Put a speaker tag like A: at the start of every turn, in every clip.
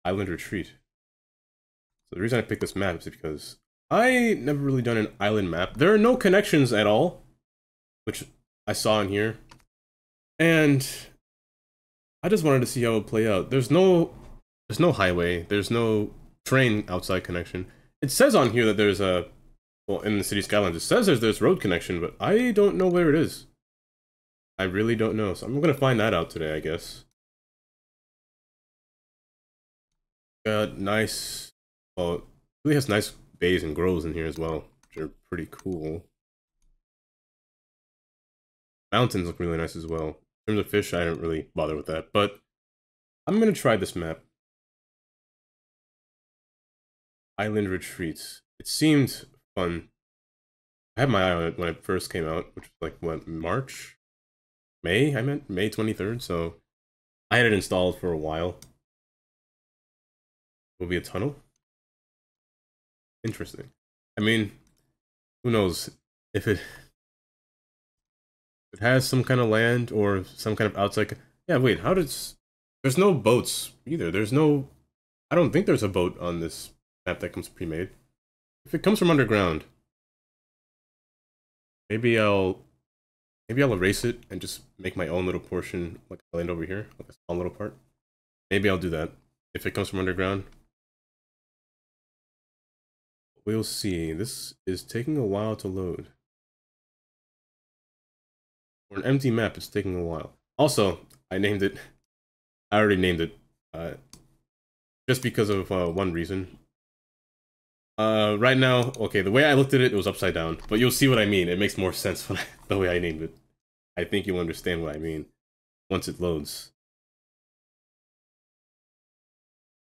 A: Island Retreat. So the reason I picked this map is because I never really done an island map. There are no connections at all, which I saw in here. And I just wanted to see how it would play out. There's no highway, there's no train outside connection. It says on here that there's a, well, in the city skylines, it says there's road connection, but I don't know where it is. I really don't know, so I'm gonna find that out today, I guess. Got nice, well, it really has nice bays and groves in here as well, which are pretty cool. Mountains look really nice as well. In terms of fish, I don't really bother with that, but I'm gonna try this map. Island Retreats. It seemed fun. I had my eye on it when it first came out, which was like, what, March? May, I meant? May 23rd, so I had it installed for a while. Will be a tunnel? Interesting. I mean, who knows if it has some kind of land or some kind of outside. Yeah, wait, how does? There's no boats either. There's no. I don't think there's a boat on this map that comes pre-made. If it comes from underground, maybe I'll erase it and just make my own little portion, like land over here, like a small little part. Maybe I'll do that if it comes from underground. We'll see. This is taking a while to load. For an empty map, it's taking a while. Also, I named it. I already named it. Just because of one reason. Right now, okay, the way I looked at it, it was upside down. But you'll see what I mean. It makes more sense when the way I named it. I think you'll understand what I mean once it loads.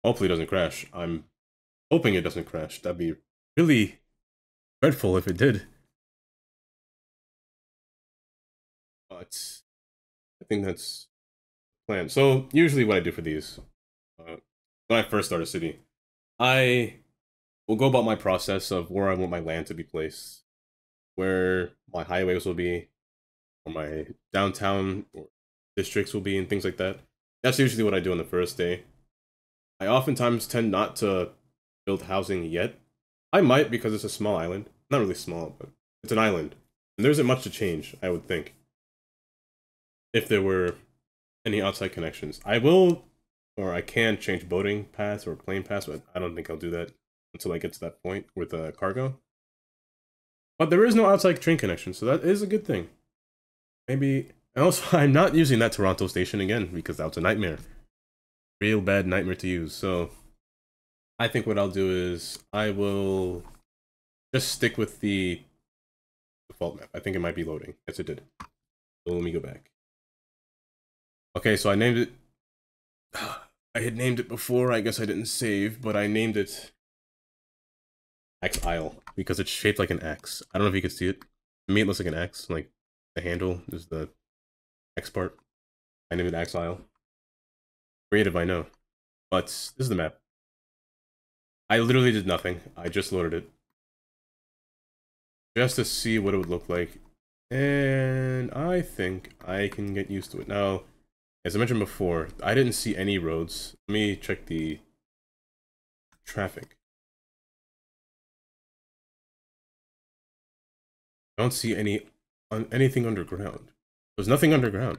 A: Hopefully it doesn't crash. I'm hoping it doesn't crash. That'd be really dreadful if it did. But I think that's the plan. So usually what I do for these, when I first start a city, I will go about my process of where I want my land to be placed, where my highways will be, or my downtown or districts will be, and things like that. That's usually what I do on the first day. I oftentimes tend not to build housing yet. I might because it's a small island. Not really small, but it's an island. And there isn't much to change, I would think. If there were any outside connections. I will, or I can change boating paths or plane paths, but I don't think I'll do that until I get to that point with cargo. But there is no outside train connection, so that is a good thing. Maybe, and also I'm not using that Toronto station again because that was a nightmare. Real bad nightmare to use, so I think what I'll do is I will just stick with the default map. I think it might be loading. Yes, it did. So let me go back. Okay, so I named it. I had named it before. I guess I didn't save, but I named it X Isle because it's shaped like an X. I don't know if you can see it. To me, it looks like an X. Like the handle is the X part. I named it X Isle. Creative, I know, but this is the map. I literally did nothing. I just loaded it just to see what it would look like, and I think I can get used to it now. As I mentioned before, I didn't see any roads. Let me check the traffic. I don't see anything underground. There's nothing underground.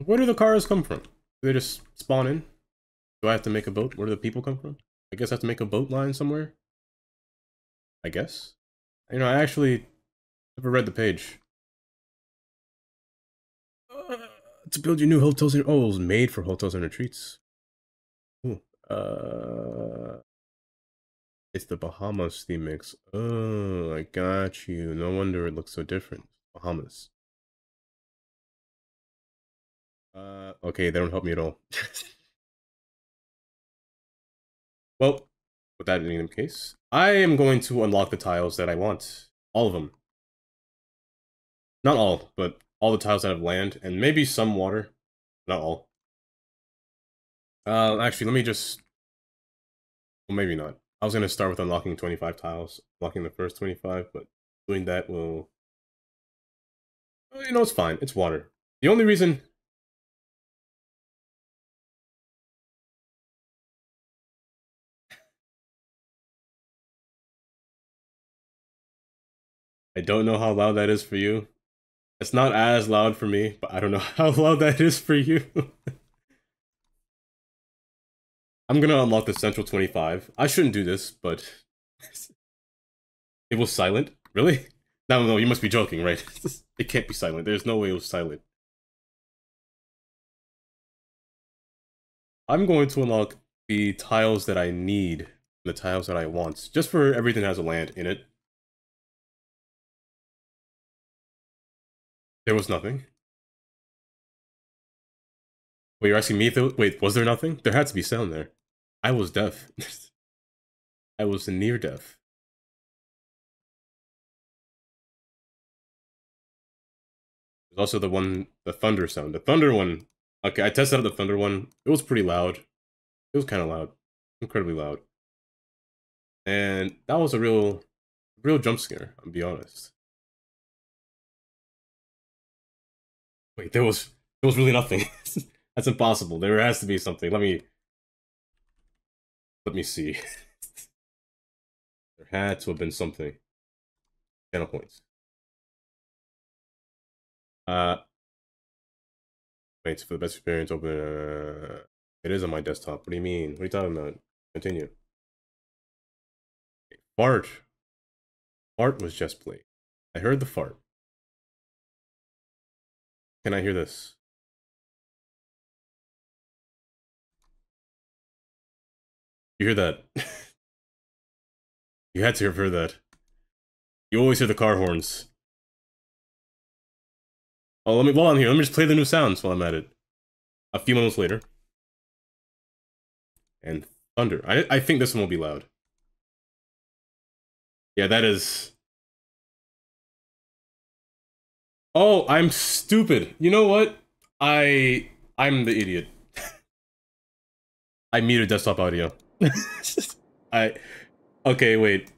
A: Where do the cars come from? Do they just spawn in? Do I have to make a boat? Where do the people come from? I guess I have to make a boat line somewhere? I guess. You know, I actually never read the page. To build your new hotels and oh, it was made for hotels and retreats. Ooh. It's the Bahamas theme mix. Oh, I got you. No wonder it looks so different. Bahamas. Okay, they don't help me at all. Well, with that being the case, I am going to unlock the tiles that I want. All of them. Not all, but all the tiles that have land, and maybe some water. Not all. Actually, let me just... Well, maybe not. I was going to start with unlocking 25 tiles. Unlocking the first 25, but doing that will... Oh, you know, it's fine. It's water. The only reason... I don't know how loud that is for you. It's not as loud for me, but I don't know how loud that is for you. I'm gonna unlock the Central 25. I shouldn't do this, but it was silent. Really? No, no, you must be joking, right? It can't be silent. There's no way it was silent. I'm going to unlock the tiles that I need, the tiles that I want, just for everything that has a land in it. There was nothing. Wait, you're asking me though? Wait, was there nothing? There had to be sound there. I was deaf. I was near deaf. There's also the thunder sound. The thunder one. Okay, I tested out the thunder one. It was pretty loud. It was kind of loud, incredibly loud, and that was a real jump scare. I'll be honest. Wait, there was really nothing. That's impossible. There has to be something. Let me see. There had to have been something. Channel points. Wait for the best experience. Open. It is on my desktop. What do you mean? What are you talking about? Continue. Fart. Fart was just played. I heard the fart. Can I hear this? You hear that? You had to have heard that. You always hear the car horns. Oh, while I'm here, let me just play the new sounds while I'm at it. A few moments later. And thunder. I think this one will be loud. Yeah, that is... Oh, I'm stupid. You know what? I'm the idiot. I muted desktop audio. Okay, wait.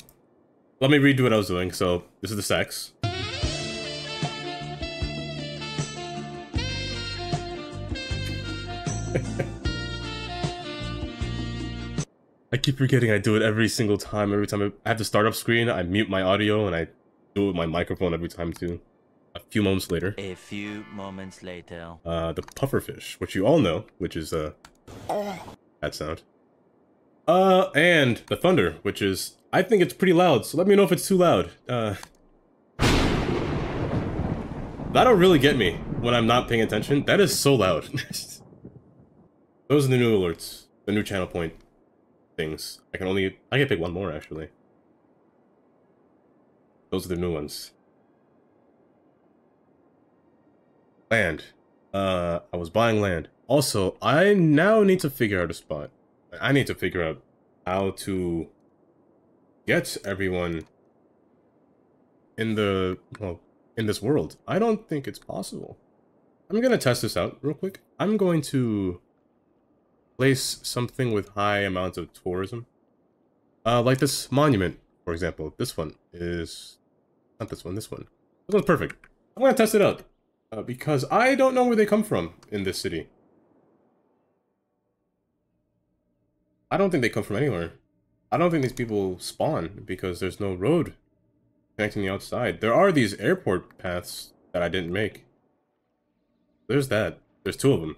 A: Let me redo what I was doing. So, this is the sax. I keep forgetting I do it every single time. Every time I have the startup screen, I mute my audio and I do it with my microphone every time too. A few moments later.
B: A few moments later.
A: The pufferfish, which you all know, which is that sound. And the thunder, which is I think it's pretty loud, so let me know if it's too loud. That'll really get me when I'm not paying attention. That is so loud. Those are the new alerts. The new channel point things. I can pick one more actually. Those are the new ones. Land. I was buying land. Also, I now need to figure out a spot. I need to figure out how to get everyone in this world. I don't think it's possible. I'm gonna test this out real quick. I'm going to place something with high amounts of tourism. Like this monument, for example. This one is... not this one, this one. This one's perfect. I'm gonna test it out. Because I don't know where they come from in this city. I don't think they come from anywhere. I don't think these people spawn because there's no road connecting the outside. There are these airport paths that I didn't make. There's that. There's two of them.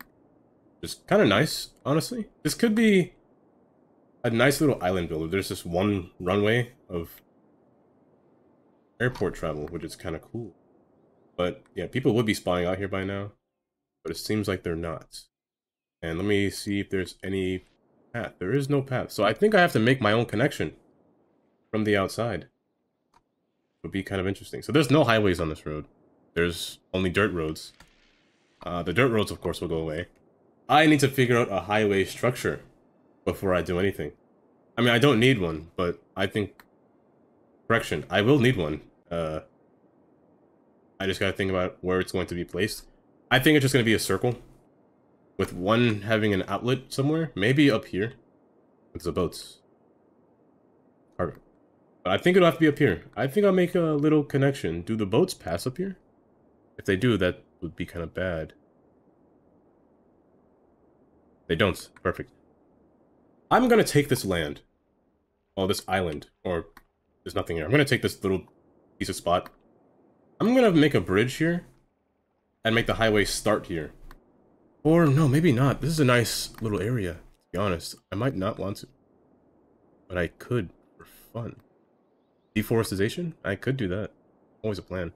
A: Just kind of nice, honestly. This could be a nice little island builder. There's this one runway of airport travel, which is kind of cool. But yeah, people would be spawning out here by now, but it seems like they're not. And let me see if there's any path. There is no path. So I think I have to make my own connection from the outside. It would be kind of interesting. So there's no highways on this road. There's only dirt roads. The dirt roads, of course, will go away. I need to figure out a highway structure before I do anything. I mean, I don't need one, but I think... correction, I will need one. I just gotta think about where it's going to be placed. I think it's just gonna be a circle, with one having an outlet somewhere. Maybe up here, with the boats. Cargo. But I think it'll have to be up here. I think I'll make a little connection. Do the boats pass up here? If they do, that would be kind of bad. They don't. Perfect. I'm gonna take this land. Oh, this island. Or, there's nothing here. I'm gonna take this little piece of spot. I'm gonna make a bridge here and make the highway start here. Or no, maybe not. This is a nice little area, to be honest. I might not want to, but I could for fun. Deforestation? I could do that. Always a plan.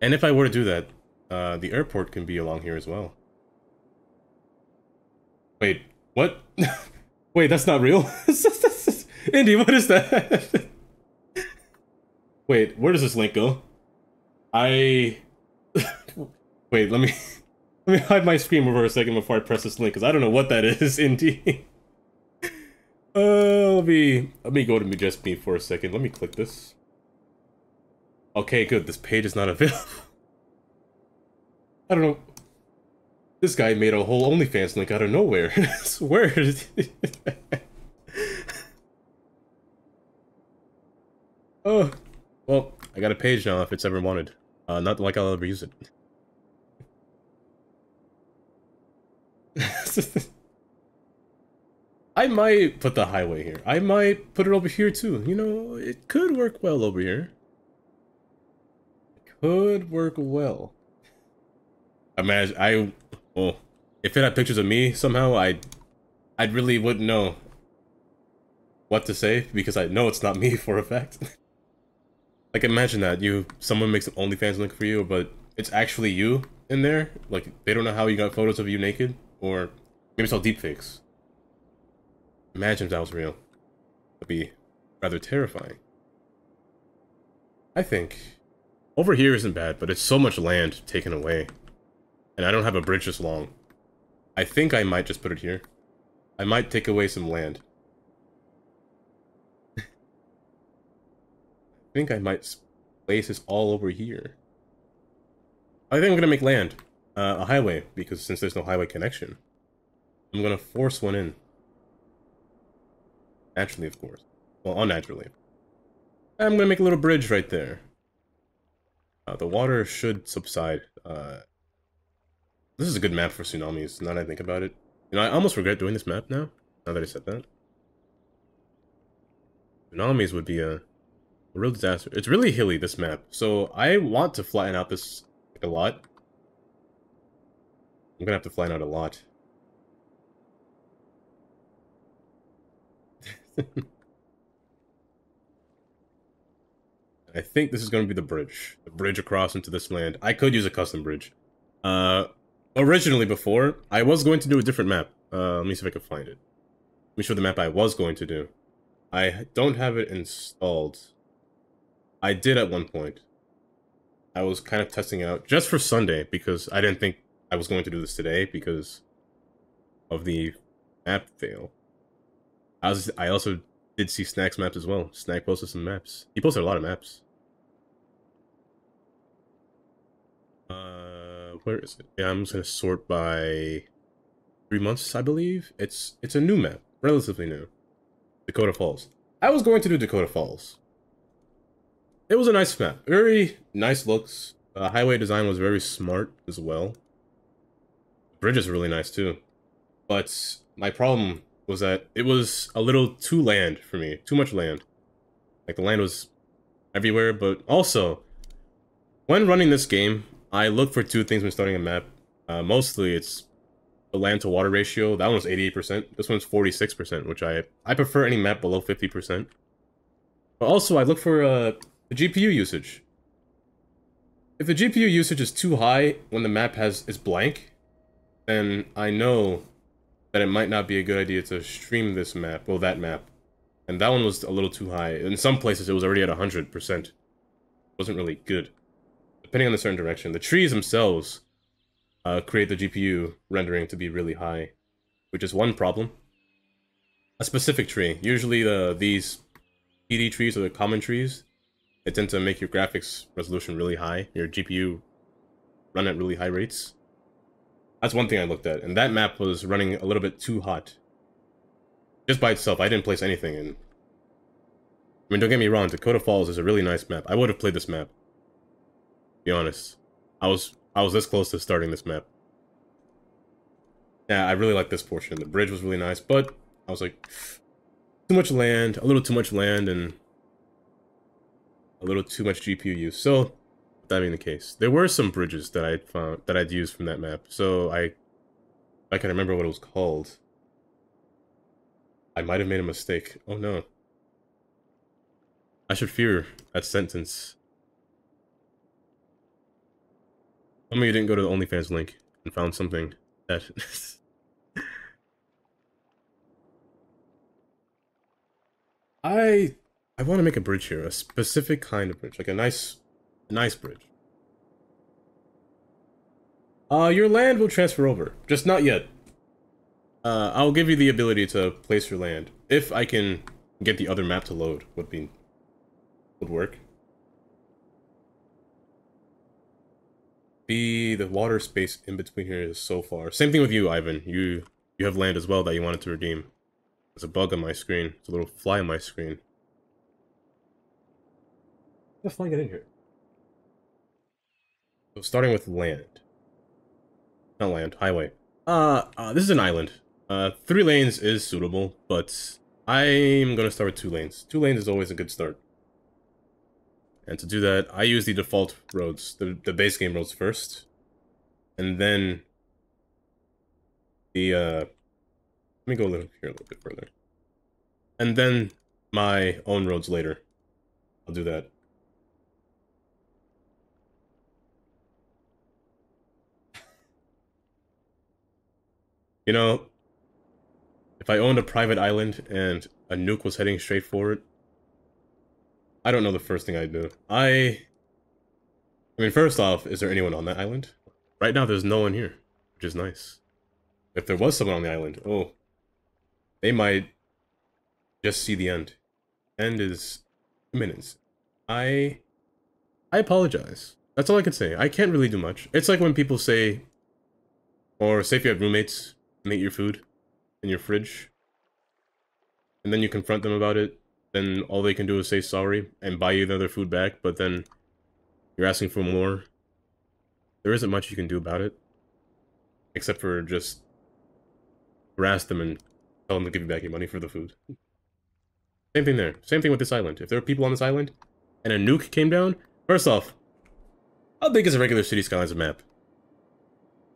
A: And if I were to do that, the airport can be along here as well. Wait, what? Wait, that's not real? Indy, what is that? Wait, where does this link go? Wait, let me hide my screen for a second before I press this link, because I don't know what that is, Indy. Let me go to just me for a second. Let me click this. Okay, good. This page is not available. I don't know. This guy made a whole OnlyFans link out of nowhere. I swear. Oh, well, I got a page now if it's ever wanted. Not like I'll ever use it. I might put the highway here. I might put it over here too. You know, it could work well over here. It could work well. Imagine, well, if it had pictures of me somehow, I really wouldn't know what to say because I know it's not me for a fact. Like, imagine that someone makes an OnlyFans link for you, but it's actually you in there. Like, they don't know how you got photos of you naked, or maybe it's all deepfakes. Imagine if that was real. That'd be rather terrifying. I think over here isn't bad, but it's so much land taken away, and I don't have a bridge this long. I think I might just put it here. I might take away some land. I think I might place this all over here. I think I'm gonna make land a highway, because since there's no highway connection, I'm gonna force one in. Naturally, of course. Well, unnaturally. I'm gonna make a little bridge right there. The water should subside. This is a good map for tsunamis, now that I think about it. You know, I almost regret doing this map now that I said that. Tsunamis would be a real disaster. It's really hilly, this map, so I want to flatten out this like, a lot. I'm gonna have to flatten out a lot. I think this is going to be the bridge. The bridge across into this land. I could use a custom bridge. Originally before, I was going to do a different map. Let me see if I can find it. Let me show the map I was going to do. I don't have it installed. I did at one point. I was kind of testing it out just for Sunday because I didn't think I was going to do this today because of the map fail. I also did see Snack's maps as well. Snack posted some maps. He posted a lot of maps. Where is it? Yeah, I'm just gonna sort by 3 months, I believe. It's a new map, relatively new. Dakota Falls. I was going to do Dakota Falls. It was a nice map, very nice looks. Highway design was very smart as well. The bridge is really nice too, but my problem was that it was a little too land for me. Too much land. Like, the land was everywhere, but also, when running this game, I look for two things when starting a map. Mostly, it's the land to water ratio. That one's 88%. This one's 46%, which I prefer any map below 50%. But also, I look for the GPU usage. If the GPU usage is too high when the map is blank, then I know that it might not be a good idea to stream this map, well, that map. And that one was a little too high. In some places, it was already at 100%. It wasn't really good. Depending on the certain direction. The trees themselves create the GPU rendering to be really high, which is one problem. A specific tree. Usually these PD trees or the common trees, they tend to make your graphics resolution really high. Your GPU run at really high rates. That's one thing I looked at, and that map was running a little bit too hot. Just by itself, I didn't place anything in. I mean, don't get me wrong, Dakota Falls is a really nice map. I would have played this map. To be honest. I was this close to starting this map. Yeah, I really like this portion. The bridge was really nice, but I was like, too much land, a little too much land, and a little too much GPU use. So, that being the case. There were some bridges that I found that I'd used from that map, so I can remember what it was called. I might have made a mistake. Oh no. I should fear that sentence. Tell me you didn't go to the OnlyFans link and found something that... I want to make a bridge here, a specific kind of bridge, like a nice bridge. Your land will transfer over, just not yet. I'll give you the ability to place your land. If I can get the other map to load, would work. The water space in between here is so far. Same thing with you, Ivan. You have land as well that you wanted to redeem. There's a bug on my screen. There's a little fly on my screen. How did the fly get in here? So starting with land. Not land, highway. This is an island. 3 lanes is suitable, but I'm gonna start with 2 lanes. 2 lanes is always a good start. And to do that, I use the default roads, the base game roads first. And then the let me go here a little bit further. And then my own roads later. I'll do that. You know, if I owned a private island and a nuke was heading straight for it, I don't know the first thing I'd do. I mean, first off, is there anyone on that island? Right now, there's no one here, which is nice. If there was someone on the island, oh, they might just see the end. End is imminent. I apologize. That's all I can say. I can't really do much. It's like when people say, or say if you have roommates, and eat your food in your fridge, and then you confront them about it, then all they can do is say sorry and buy you their food back, but then you're asking for more. There isn't much you can do about it, except for just harass them and tell them to give you back your money for the food. Same thing there. Same thing with this island. If there are people on this island, and a nuke came down, first off, how big is a regular City Skylines map?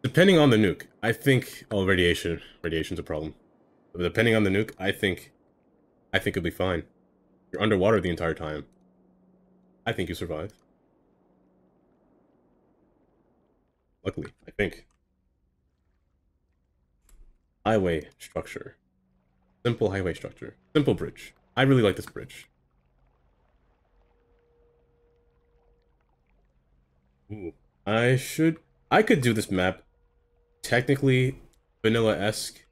A: Depending on the nuke, I think... Oh, radiation. Radiation's a problem. But depending on the nuke, I think it'll be fine. You're underwater the entire time. I think you survive. Luckily, I think. Highway structure. Simple highway structure. Simple bridge. I really like this bridge. Ooh. I could do this map technically vanilla-esque.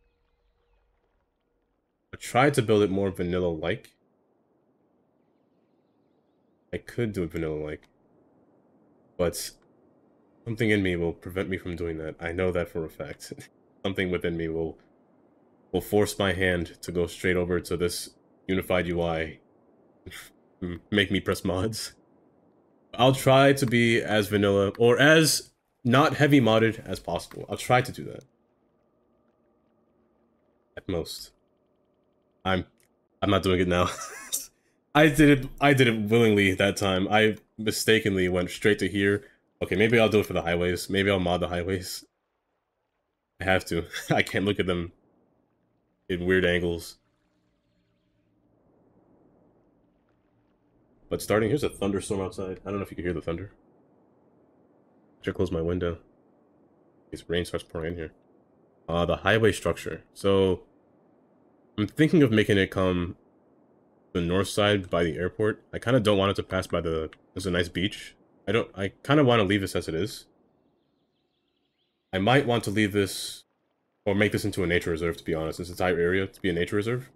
A: I tried to build it more vanilla-like. I could do it vanilla-like. But something in me will prevent me from doing that. I know that for a fact. Something within me will force my hand to go straight over to this unified UI. Make me press mods. I'll try to be as vanilla, or as not heavy modded as possible. I'll try to do that. At most. I'm not doing it now. I did it willingly that time. I mistakenly went straight to here. Okay, maybe I'll do it for the highways. Maybe I'll mod the highways. I have to. I can't look at them in weird angles. But starting, here's a thunderstorm outside. I don't know if you can hear the thunder. I should close my window. This rain starts pouring in here. The highway structure. So, I'm thinking of making it come to the north side by the airport. I kind of don't want it to pass by the... There's a nice beach. I kind of want to leave this as it is. I might want to leave this, or make this into a nature reserve, to be honest. This entire area to be a nature reserve.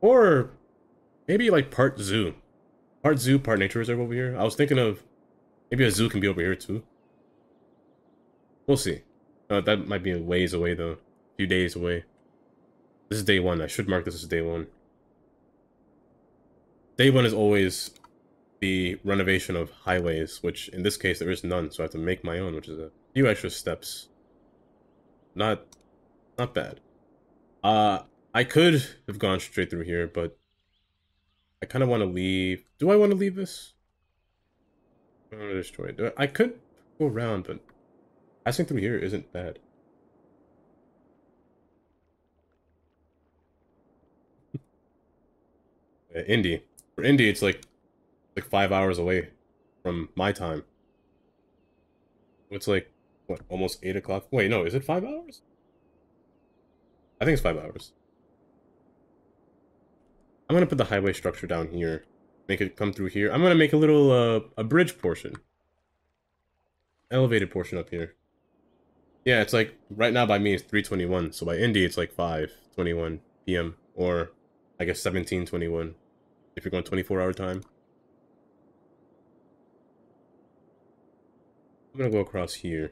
A: Or maybe like part zoo. Part zoo, part nature reserve over here. I was thinking of maybe a zoo can be over here too. We'll see. That might be a ways away though. A few days away. This is day 1. I should mark this as day 1. Day 1 is always the renovation of highways, which in this case there is none, so I have to make my own, which is a few extra steps. Not bad. I could have gone straight through here, but I kind of want to leave. Do I want to leave this? Destroyed. I could go around, but passing through here isn't bad. Indy. For Indy, it's like 5 hours away from my time. It's like what, almost 8 o'clock? Wait, no, is it 5 hours? I think it's 5 hours. I'm gonna put the highway structure down here. Make it come through here. I'm gonna make a little a bridge portion. Elevated portion up here. Yeah, it's like right now by me it's 3:21, so by Indy it's like 5:21 p.m. or I guess 17:21 if you're going 24-hour time. I'm gonna go across here.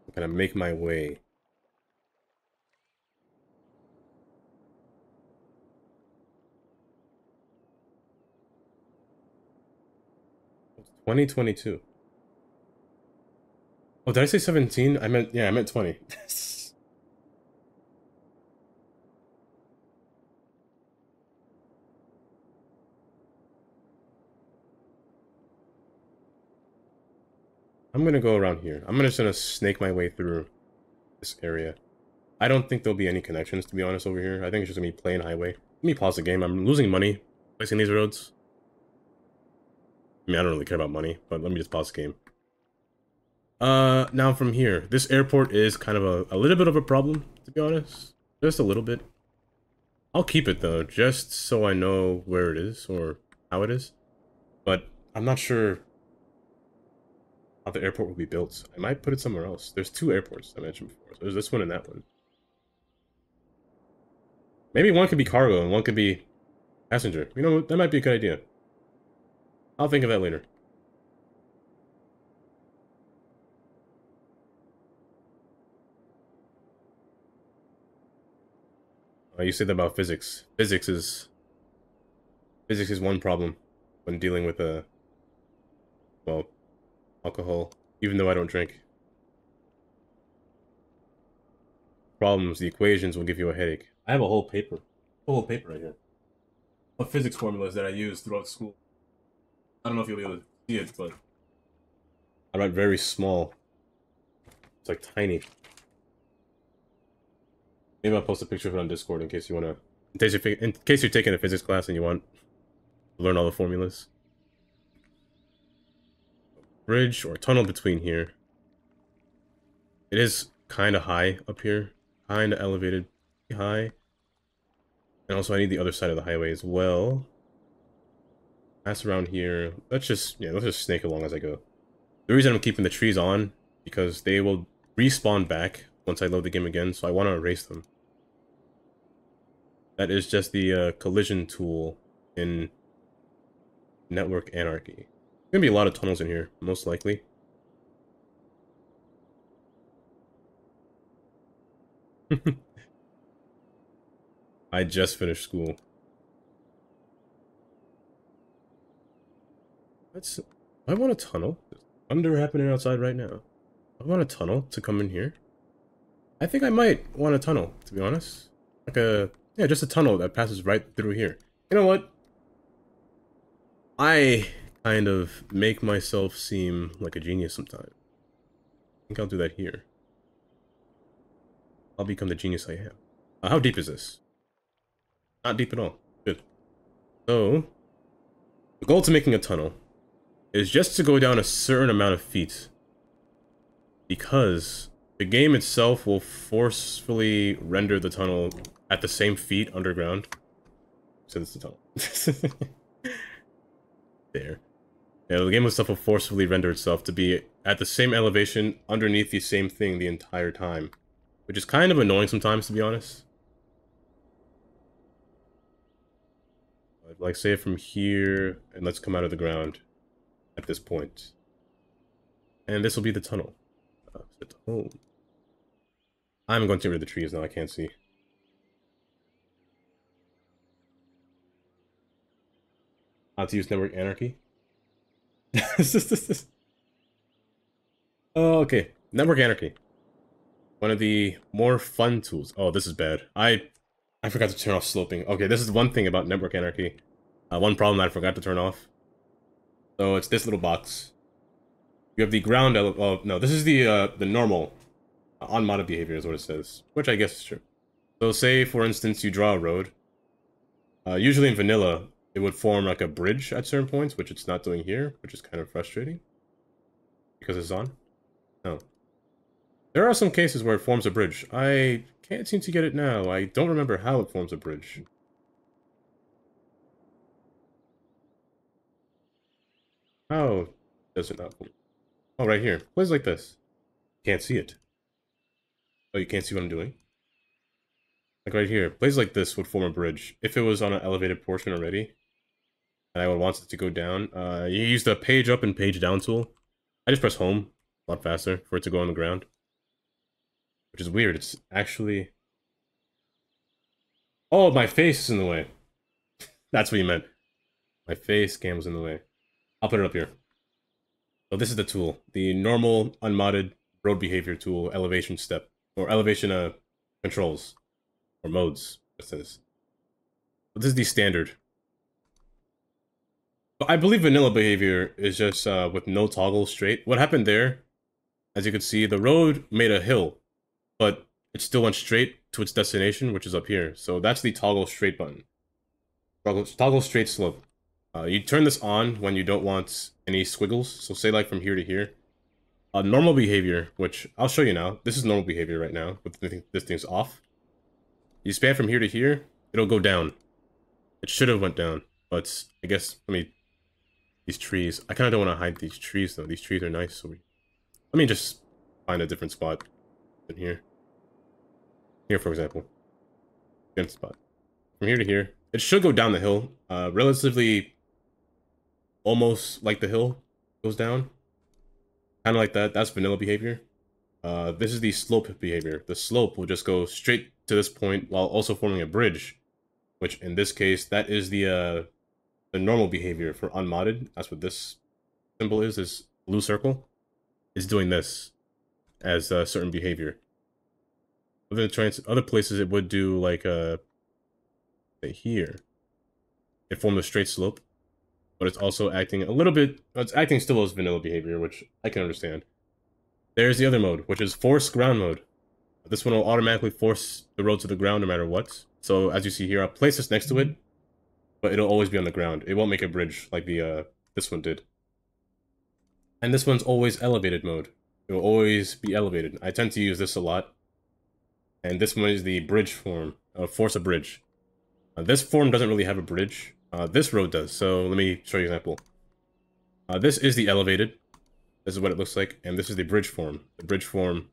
A: I'm gonna make my way. 2022. Oh, did I say 17? Yeah, I meant 20. I'm gonna go around here. I'm just gonna snake my way through this area. I don't think there'll be any connections, to be honest, over here. I think it's just gonna be plain highway. Let me pause the game. I'm losing money placing these roads. I mean, I don't really care about money, but let me just pause the game. Now from here, this airport is kind of a little bit of a problem, to be honest. Just a little bit. I'll keep it, though, just so I know where it is, or how it is. But I'm not sure how the airport will be built. I might put it somewhere else. There's two airports I mentioned before. So there's this one and that one. Maybe one could be cargo and one could be passenger. You know, that might be a good idea. I'll think of that later. You said that about physics. Physics is one problem when dealing with well, alcohol. Even though I don't drink. Problems, the equations will give you a headache. I have a whole paper right here of physics formulas that I use throughout school. I don't know if you'll be able to see it, but I write very small. It's like tiny. Maybe I'll post a picture of it on Discord in case you wanna, in case you're taking a physics class and you want to learn all the formulas. Bridge or tunnel between here. It is kind of high up here, kind of elevated, high. And also I need the other side of the highway as well. Pass around here. Let's just snake along as I go. The reason I'm keeping the trees on, because they will respawn back once I load the game again, so I want to erase them. That is just the collision tool in Network Anarchy. There's gonna be a lot of tunnels in here, most likely. I just finished school. I want a tunnel. There's thunder happening outside right now. I want a tunnel to come in here. I think I might want a tunnel, to be honest. Like yeah, just a tunnel that passes right through here. You know what? I kind of make myself seem like a genius sometimes. I think I'll do that here. I'll become the genius I am. How deep is this? Not deep at all. Good. So, the goal to making a tunnel is just to go down a certain amount of feet. Because the game itself will forcefully render the tunnel at the same feet underground. So this is the tunnel. There. Yeah, the game itself will forcefully render itself to be at the same elevation underneath the same thing the entire time. Which is kind of annoying sometimes, to be honest. I'd like say it from here, and let's come out of the ground at this point. And this will be the tunnel. I'm going to get rid of the trees now, I can't see. How to use Network Anarchy? Oh, okay. Network Anarchy. One of the more fun tools. Oh, this is bad. I forgot to turn off sloping. Okay, this is one thing about Network Anarchy. One problem that I forgot to turn off. So it's this little box. You have the ground no, this is the normal unmodded behavior is what it says, which I guess is true. So say, for instance, you draw a road. Usually in vanilla, it would form like a bridge at certain points, which it's not doing here, which is kind of frustrating. Because it's on. No. There are some cases where it forms a bridge. I can't seem to get it now. I don't remember how it forms a bridge. How does it not form? Oh, right here. Plays like this. Can't see it. Oh, you can't see what I'm doing? Like right here. Plays like this would form a bridge. If it was on an elevated portion already, and I would want it to go down, you use the page up and page down tool. I just press home. A lot faster for it to go on the ground. Which is weird. It's actually... Oh, my face is in the way. That's what you meant. My face cam was in the way. I'll put it up here. So this is the tool. The normal, unmodded road behavior tool, elevation step. Or elevation controls. Or modes, it says. But this is the standard. But I believe vanilla behavior is just with no toggle straight. What happened there, as you can see, the road made a hill. But it still went straight to its destination, which is up here. So that's the toggle straight button. Toggle straight slope. You turn this on when you don't want any squiggles. So say like from here to here. Normal behavior, which I'll show you now. This is normal behavior right now, but this thing's off. You span from here to here, it'll go down. It should have went down, but I guess, these trees. I kind of don't want to hide these trees though. These trees are nice, so let me just find a different spot in here. Here, for example. Good spot. From here to here. It should go down the hill. Relatively almost like the hill goes down. Kind of like that. That's vanilla behavior. This is the slope behavior. The slope will just go straight to this point while also forming a bridge. Which, in this case, that is the normal behavior for unmodded. That's what this symbol is. This blue circle is doing this as a certain behavior. Other places it would do like here. It formed a straight slope, but it's also acting a little bit. It's acting still as vanilla behavior, which I can understand. There's the other mode, which is force ground mode. This one will automatically force the road to the ground no matter what. So as you see here, I'll place this next to it, but it'll always be on the ground. It won't make a bridge like the this one did. And this one's always elevated mode. It will always be elevated. I tend to use this a lot. And this one is the bridge form, force a bridge. This form doesn't really have a bridge. This road does, so let me show you an example. This is the elevated. This is what it looks like, and this is the bridge form. The bridge form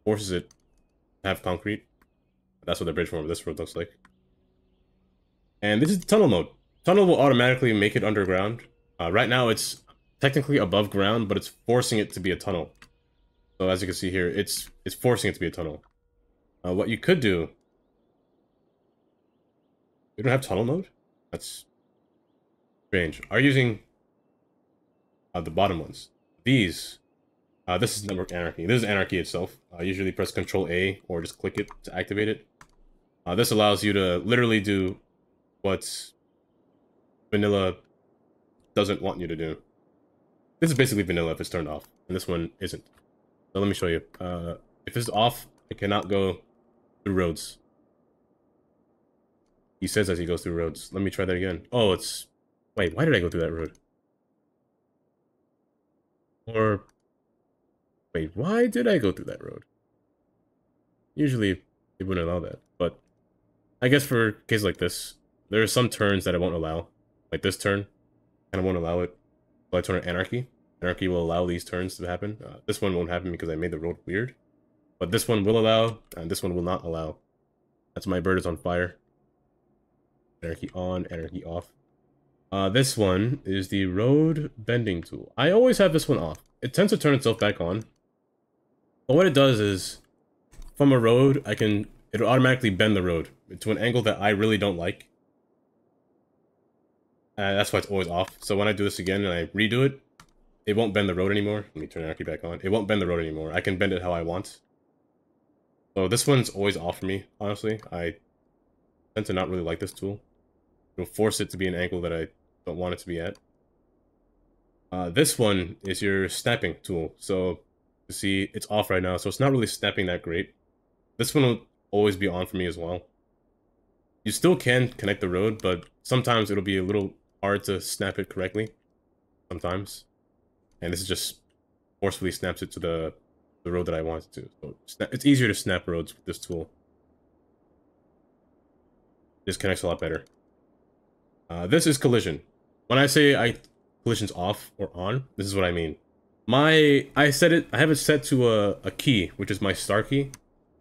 A: forces it to have concrete. That's what the bridge form of this road looks like. And this is the tunnel mode. Tunnel will automatically make it underground. Right now it's technically above ground, but it's forcing it to be a tunnel. So as you can see here, it's forcing it to be a tunnel. What you could do... We don't have tunnel mode? That's strange. Are you using the bottom ones? These. This is Network Anarchy. This is Anarchy itself. Usually press Control A or just click it to activate it. This allows you to literally do what vanilla doesn't want you to do. This is basically vanilla if it's turned off, and this one isn't. So let me show you. If this is off, I cannot go through roads. He says as he goes through roads. Let me try that again. Oh, it's... Wait, why did I go through that road? Or... Wait, why did I go through that road? Usually, they wouldn't allow that, but... I guess for cases like this, there are some turns that I won't allow. Like this turn, and I won't allow it. So I turn on Anarchy. Anarchy will allow these turns to happen. This one won't happen because I made the road weird. But this one will allow, and this one will not allow. That's my bird is on fire. Anarchy on, Anarchy off. This one is the road bending tool. I always have this one off. It tends to turn itself back on. But what it does is, from a road, it'll automatically bend the road to an angle that I really don't like. That's why it's always off. So when I do this again and I redo it, it won't bend the road anymore. Let me turn Anarchy back on. It won't bend the road anymore. I can bend it how I want. So this one's always off for me, honestly. I tend to not really like this tool. It'll force it to be an angle that I don't want it to be at. This one is your snapping tool. So you see it's off right now, so it's not really snapping that great. This one will always be on for me as well. You still can connect the road, but sometimes it'll be a little hard to snap it correctly. Sometimes. And this is just forcefully snaps it to the road that I want it to. So it's easier to snap roads with this tool. This connects a lot better. This is collision. When I say collision's off or on, this is what I mean. I have it set to a key, which is my star key,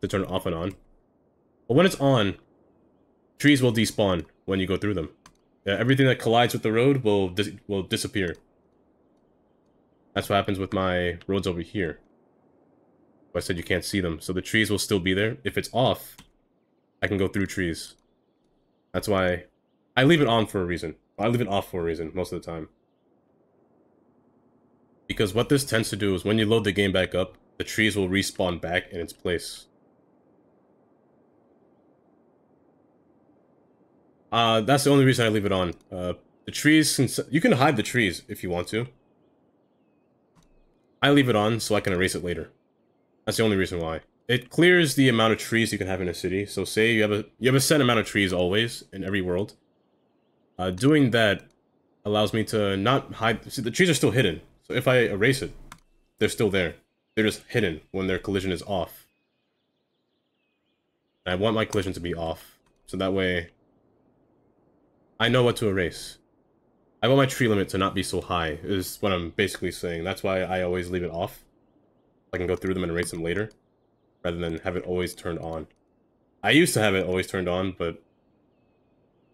A: to turn it off and on. But when it's on, trees will despawn when you go through them. Everything that collides with the road will disappear. That's what happens with my roads over here. I said you can't see them, so the trees will still be there. If it's off, I can go through trees. That's why I leave it on for a reason. I leave it off for a reason most of the time. Because what this tends to do is when you load the game back up, the trees will respawn back in its place. That's the only reason I leave it on. The trees, you can hide the trees if you want to. I leave it on so I can erase it later. That's the only reason why. It clears the amount of trees you can have in a city. So say you have a set amount of trees always in every world. Doing that allows me to not hide. See, the trees are still hidden. So if I erase it, they're still there. They're just hidden when their collision is off. And I want my collision to be off. So that way, I know what to erase. I want my tree limit to not be so high, is what I'm basically saying. That's why I always leave it off. I can go through them and erase them later, rather than have it always turned on. I used to have it always turned on, but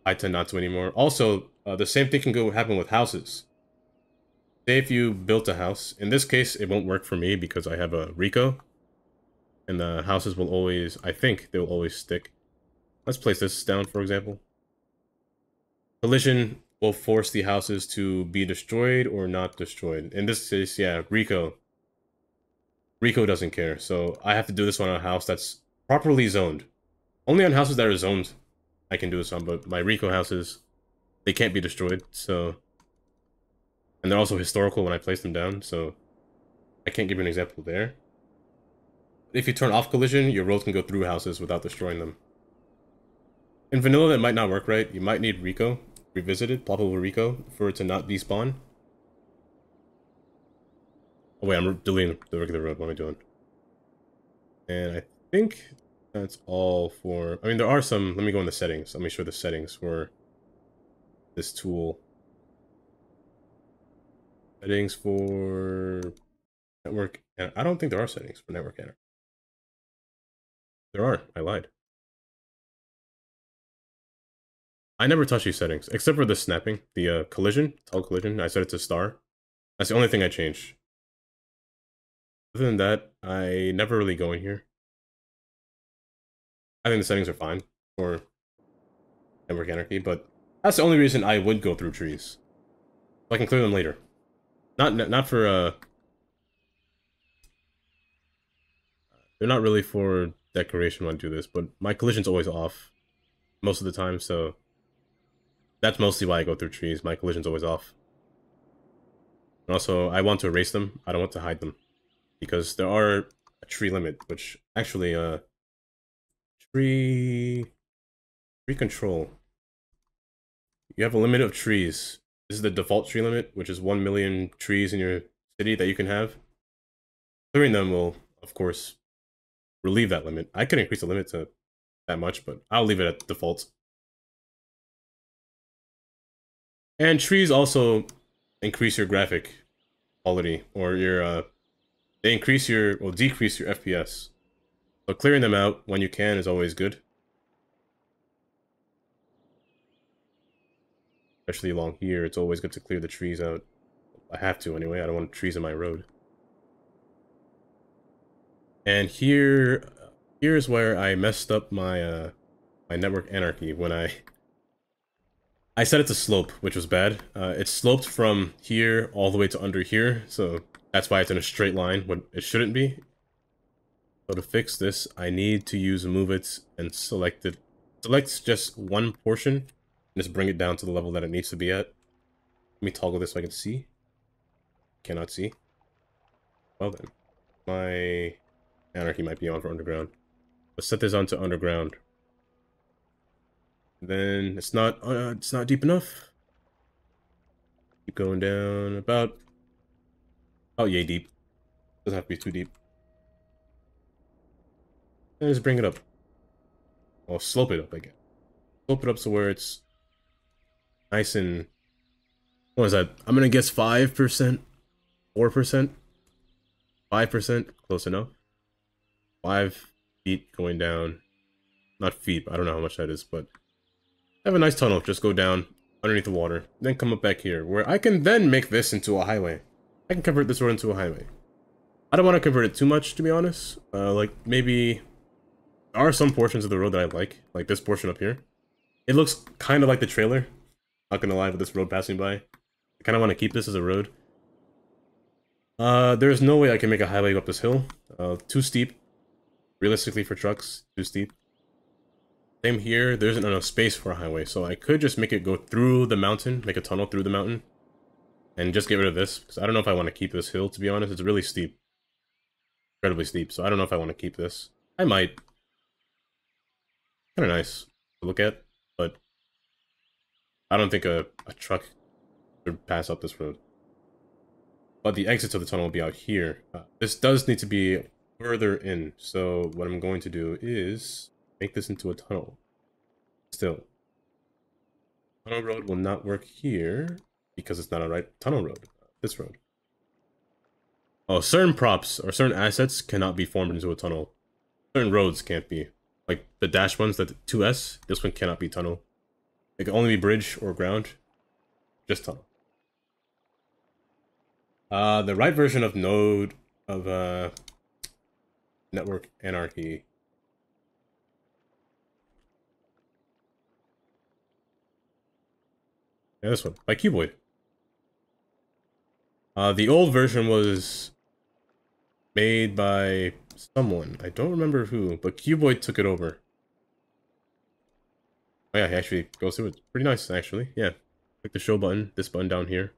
A: I tend not to anymore. Also, the same thing can happen with houses. Say if you built a house, in this case, it won't work for me because I have a Rico, and the houses will always, I think, they will always stick. Let's place this down, for example. Collision will force the houses to be destroyed or not destroyed. In this case, yeah, Rico doesn't care, so I have to do this on a house that's properly zoned. Only on houses that are zoned I can do this on, but my Rico houses, they can't be destroyed, so... And they're also historical when I place them down, so... I can't give you an example there. If you turn off collision, your roads can go through houses without destroying them. In vanilla, that might not work right. You might need Rico revisited, ploppable Rico, for it to not despawn. Oh wait, I'm deleting the regular road. What am I doing? And I think that's all for... I mean, there are some... Let me go in the settings. Let me show the settings for this tool. Settings for network... I don't think there are settings for network anarchy. There are. I lied. I never touch these settings, except for the snapping, the collision, tall collision. I set it to star. That's the only thing I changed. Other than that, I never really go in here. I think the settings are fine for network anarchy, but that's the only reason I would go through trees. So I can clear them later. Not for they're not really for decoration when I do this, but my collision's always off most of the time, so that's mostly why I go through trees. My collision's always off. And also, I want to erase them. I don't want to hide them. Because there are a tree limit, which actually, tree control. You have a limit of trees. This is the default tree limit, which is 1 million trees in your city that you can have. Clearing them will, of course, relieve that limit. I could increase the limit to that much, but I'll leave it at default. And trees also increase your graphic quality, or your, they increase your, or decrease your FPS. So clearing them out when you can is always good. Especially along here, it's always good to clear the trees out. I have to anyway, I don't want trees in my road. And here's where I messed up my, my network anarchy when I set it to slope, which was bad. It sloped from here all the way to under here, so that's why it's in a straight line when it shouldn't be. So to fix this, I need to use move it and select it. Select just one portion, and just bring it down to the level that it needs to be at. Let me toggle this so I can see. Cannot see. Well then. My anarchy might be on for underground. Let's set this on to underground. Then it's not deep enough. Keep going down about yay deep. Doesn't have to be too deep. And just bring it up. I'll slope it up again. Slope it up so where it's nice and what is that? I'm gonna guess 5%, 4%, 5%, close enough. 5 feet going down. Not feet, I don't know how much that is, but I have a nice tunnel. Just go down underneath the water, then come up back here, where I can then make this into a highway. I can convert this road into a highway. I don't want to convert it too much, to be honest. Like, maybe... There are some portions of the road that I like this portion up here. It looks kind of like the trailer. Not gonna lie, with this road passing by. I kind of want to keep this as a road. There's no way I can make a highway up this hill. Too steep. Realistically for trucks, too steep. Same here, there isn't enough space for a highway, so I could just make it go through the mountain, make a tunnel through the mountain, and just get rid of this, because I don't know if I want to keep this hill, to be honest. It's really steep. Incredibly steep, so I don't know if I want to keep this. I might. Kind of nice to look at, but I don't think a truck should pass up this road. But the exit to the tunnel will be out here. This does need to be further in, so what I'm going to do is make this into a tunnel. Still. Tunnel road will not work here because it's not a right tunnel road. This road. Oh, certain props or certain assets cannot be formed into a tunnel. Certain roads can't be. Like the dash ones, the 2S, this one cannot be tunnel. It can only be bridge or ground. Just tunnel. The right version of Node of Network Anarchy. Yeah, this one by Cuboid. The old version was made by someone. I don't remember who, but Cuboid took it over. Oh yeah, he actually goes through it. Pretty nice, actually. Yeah. Click the show button, this button down here.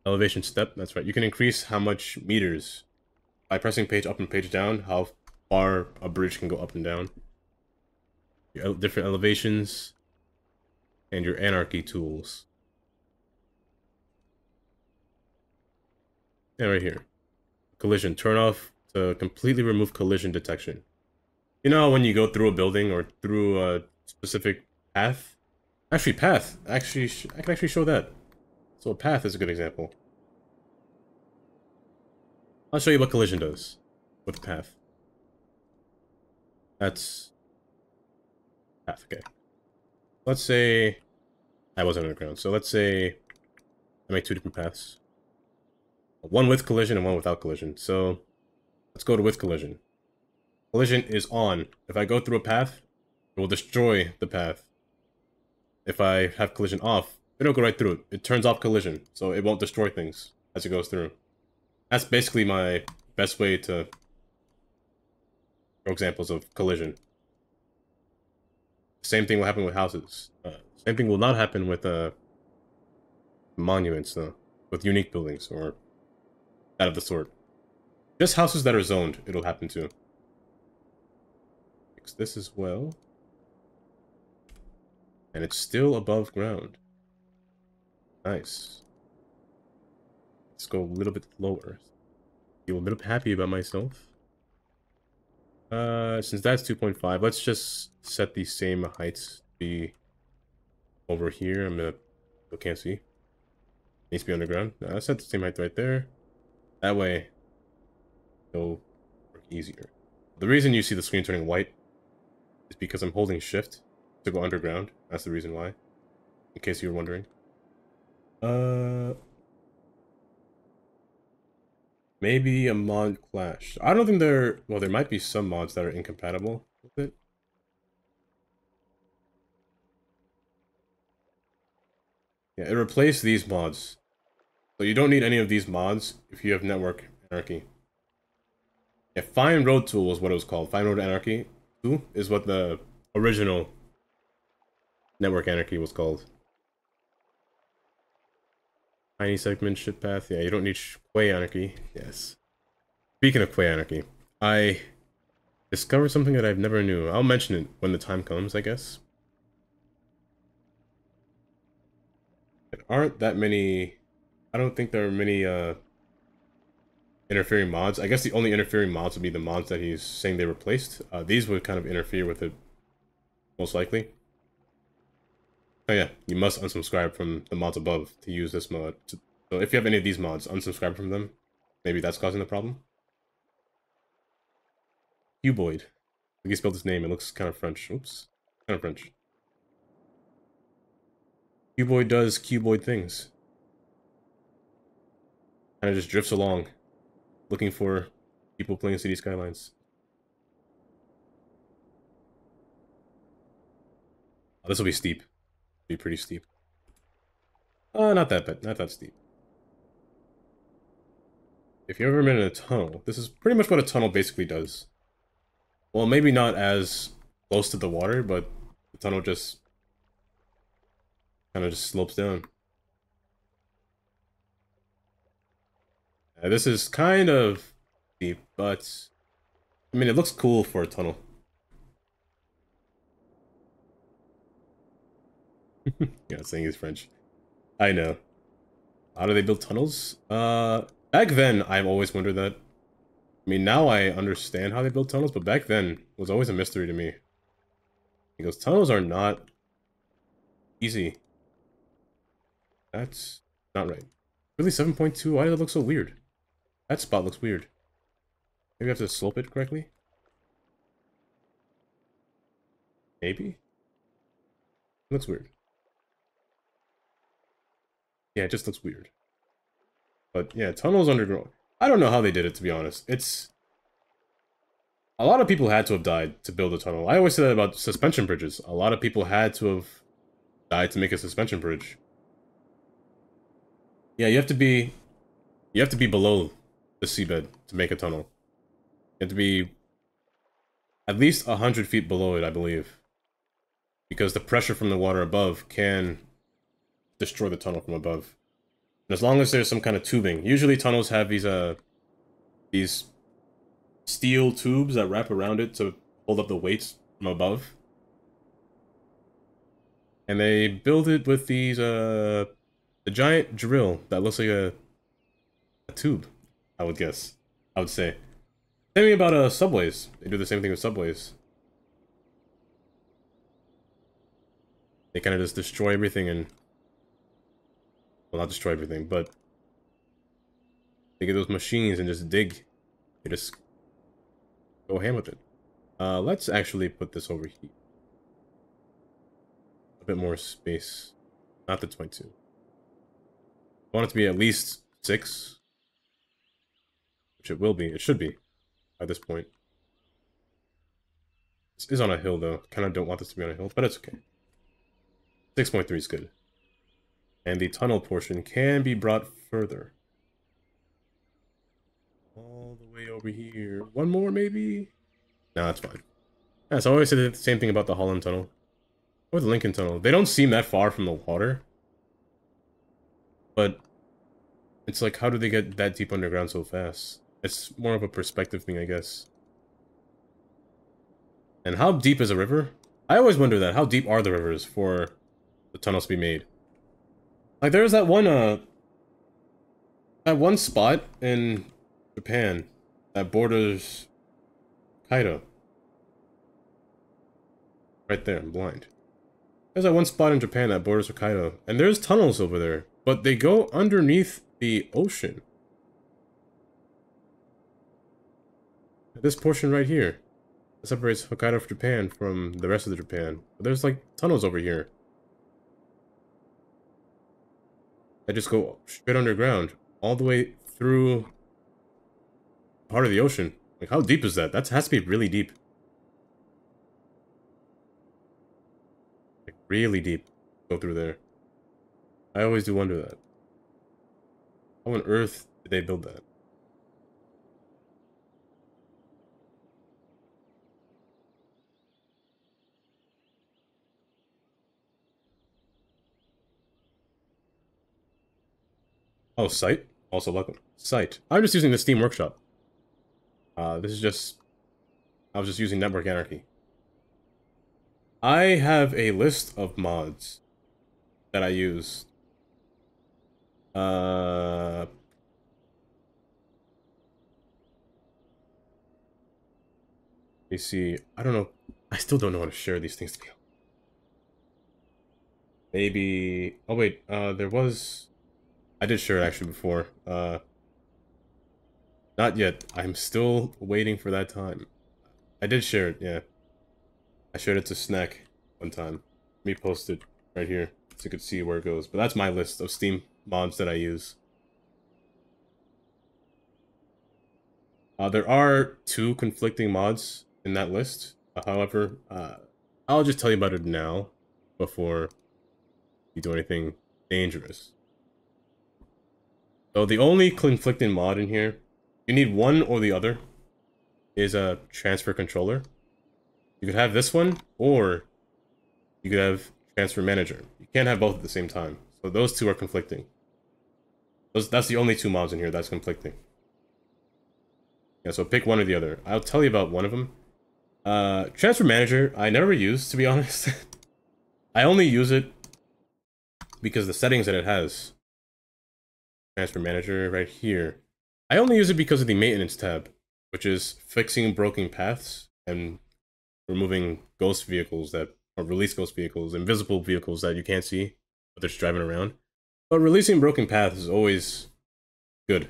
A: Elevation step, that's right. You can increase how much meters by pressing page up and page down, how far a bridge can go up and down. Your different elevations, and your anarchy tools. Yeah, right here. Collision, turn off to completely remove collision detection. You know when you go through a building or through a specific path? Actually, path. Actually, I can actually show that. So a path is a good example. I'll show you what collision does with the path. That's path, okay. Let's say I wasn't underground, so let's say I make 2 different paths. One with collision and one without collision. So let's go to with collision. Collision is on. If I go through a path, it will destroy the path. If I have collision off, it'll go right through it. It turns off collision, so it won't destroy things as it goes through. That's basically my best way to show examples of collision. Same thing will happen with houses. Same thing will not happen with monuments, though. With unique buildings, or that of the sort. Just houses that are zoned, it'll happen to. Fix this as well. And it's still above ground. Nice. Let's go a little bit lower. Feel a little happy about myself. Since that's 2.5, let's just set the same heights to be over here. I can't see. Needs to be underground. I set the same height right there. That way, it'll work easier. The reason you see the screen turning white is because I'm holding shift to go underground. That's the reason why. In case you were wondering. Maybe a mod clash. I don't think well, there might be some mods that are incompatible with it. Yeah, it replaced these mods. So you don't need any of these mods if you have Network Anarchy. Yeah, Fine Road Tool is what it was called. Fine Road Anarchy 2 is what the original Network Anarchy was called. Tiny segment ship path. Yeah, you don't need Quay Anarchy. Yes. Speaking of Quay Anarchy, I discovered something that I've never knew. I'll mention it when the time comes, I guess. There aren't that many... I don't think there are many, interfering mods. I guess the only interfering mods would be the mods that he's saying they replaced. These would kind of interfere with it, most likely. Oh yeah, you must unsubscribe from the mods above to use this mod. So if you have any of these mods, unsubscribe from them. Maybe that's causing the problem. Cuboid. I guess spelled his name. It looks kind of French. Oops. Kind of French. Cuboid does cuboid things. Kind of just drifts along, looking for people playing City Skylines. Oh, this will be steep. Be pretty steep. Not that bad. Not that steep. If you've ever been in a tunnel, this is pretty much what a tunnel basically does. Well, maybe not as close to the water, but the tunnel just kind of just slopes down. This is kind of deep, but I mean, it looks cool for a tunnel. Yeah, saying he's French. I know. How do they build tunnels? Back then, I've always wondered that. I mean, now I understand how they build tunnels, but back then, it was always a mystery to me. Because tunnels are not easy. That's not right. Really, 7.2? Why does it look so weird? That spot looks weird. Maybe I have to slope it correctly? Maybe? It looks weird. Yeah, it just looks weird. But yeah, tunnels underground. I don't know how they did it, to be honest. It's... A lot of people had to have died to build a tunnel. I always say that about suspension bridges. A lot of people had to have died to make a suspension bridge. Yeah, you have to be... You have to be below the seabed to make a tunnel. You have to be at least 100 feet below it, I believe. Because the pressure from the water above can destroy the tunnel from above. And as long as there's some kind of tubing. Usually tunnels have these steel tubes that wrap around it to hold up the weights from above. And they build it with these, the giant drill that looks like a tube, I would guess. I would say. Same thing about, subways. They do the same thing with subways. They kind of just destroy everything and... Well, not destroy everything, but... They get those machines and just dig. They just... Go ham with it. Let's actually put this over here. A bit more space. Not the 22. I want it to be at least 6. Which it will be. It should be. At this point. This is on a hill, though. Kind of don't want this to be on a hill, but it's okay. 6.3 is good. And the tunnel portion can be brought further. All the way over here. One more, maybe? No, that's fine. Yeah, so I always say the same thing about the Holland Tunnel. Or the Lincoln Tunnel. They don't seem that far from the water. But it's like, how do they get that deep underground so fast? It's more of a perspective thing, I guess. And how deep is a river? I always wonder that. How deep are the rivers for the tunnels to be made? Like, there's that one spot in Japan that borders Kaido. Right there, I'm blind. There's that one spot in Japan that borders Hokkaido, and there's tunnels over there, but they go underneath the ocean. This portion right here that separates Hokkaido from Japan from the rest of the Japan. But there's like tunnels over here that just go straight underground, all the way through part of the ocean. Like, how deep is that? That has to be really deep. Like, really deep. Go through there. I always do wonder that. How on earth did they build that? Oh, site. Also welcome. Site. I'm just using the Steam Workshop. This is just... I was just using Network Anarchy. I have a list of mods that I use. Let me see. I don't know. I still don't know how to share these things together. Maybe... Oh, wait. There was... I did share it actually before. Not yet. I'm still waiting for that time. I did share it, yeah. I shared it to Snack one time. Let me post it right here so you could see where it goes. But that's my list of Steam mods that I use. There are 2 conflicting mods in that list. However, I'll just tell you about it now before you do anything dangerous. So the only conflicting mod in here, you need one or the other, is a transfer controller. You could have this one, or you could have transfer manager. You can't have both at the same time. So those 2 are conflicting. That's the only 2 mods in here that's conflicting. Yeah, so pick one or the other. I'll tell you about one of them. Transfer manager, I never use, to be honest. I only use it because the settings that it has. Transfer manager right here. I only use it because of the maintenance tab, which is fixing broken paths and removing ghost vehicles that, or release ghost vehicles, invisible vehicles that you can't see, but they're just driving around. But releasing broken paths is always good.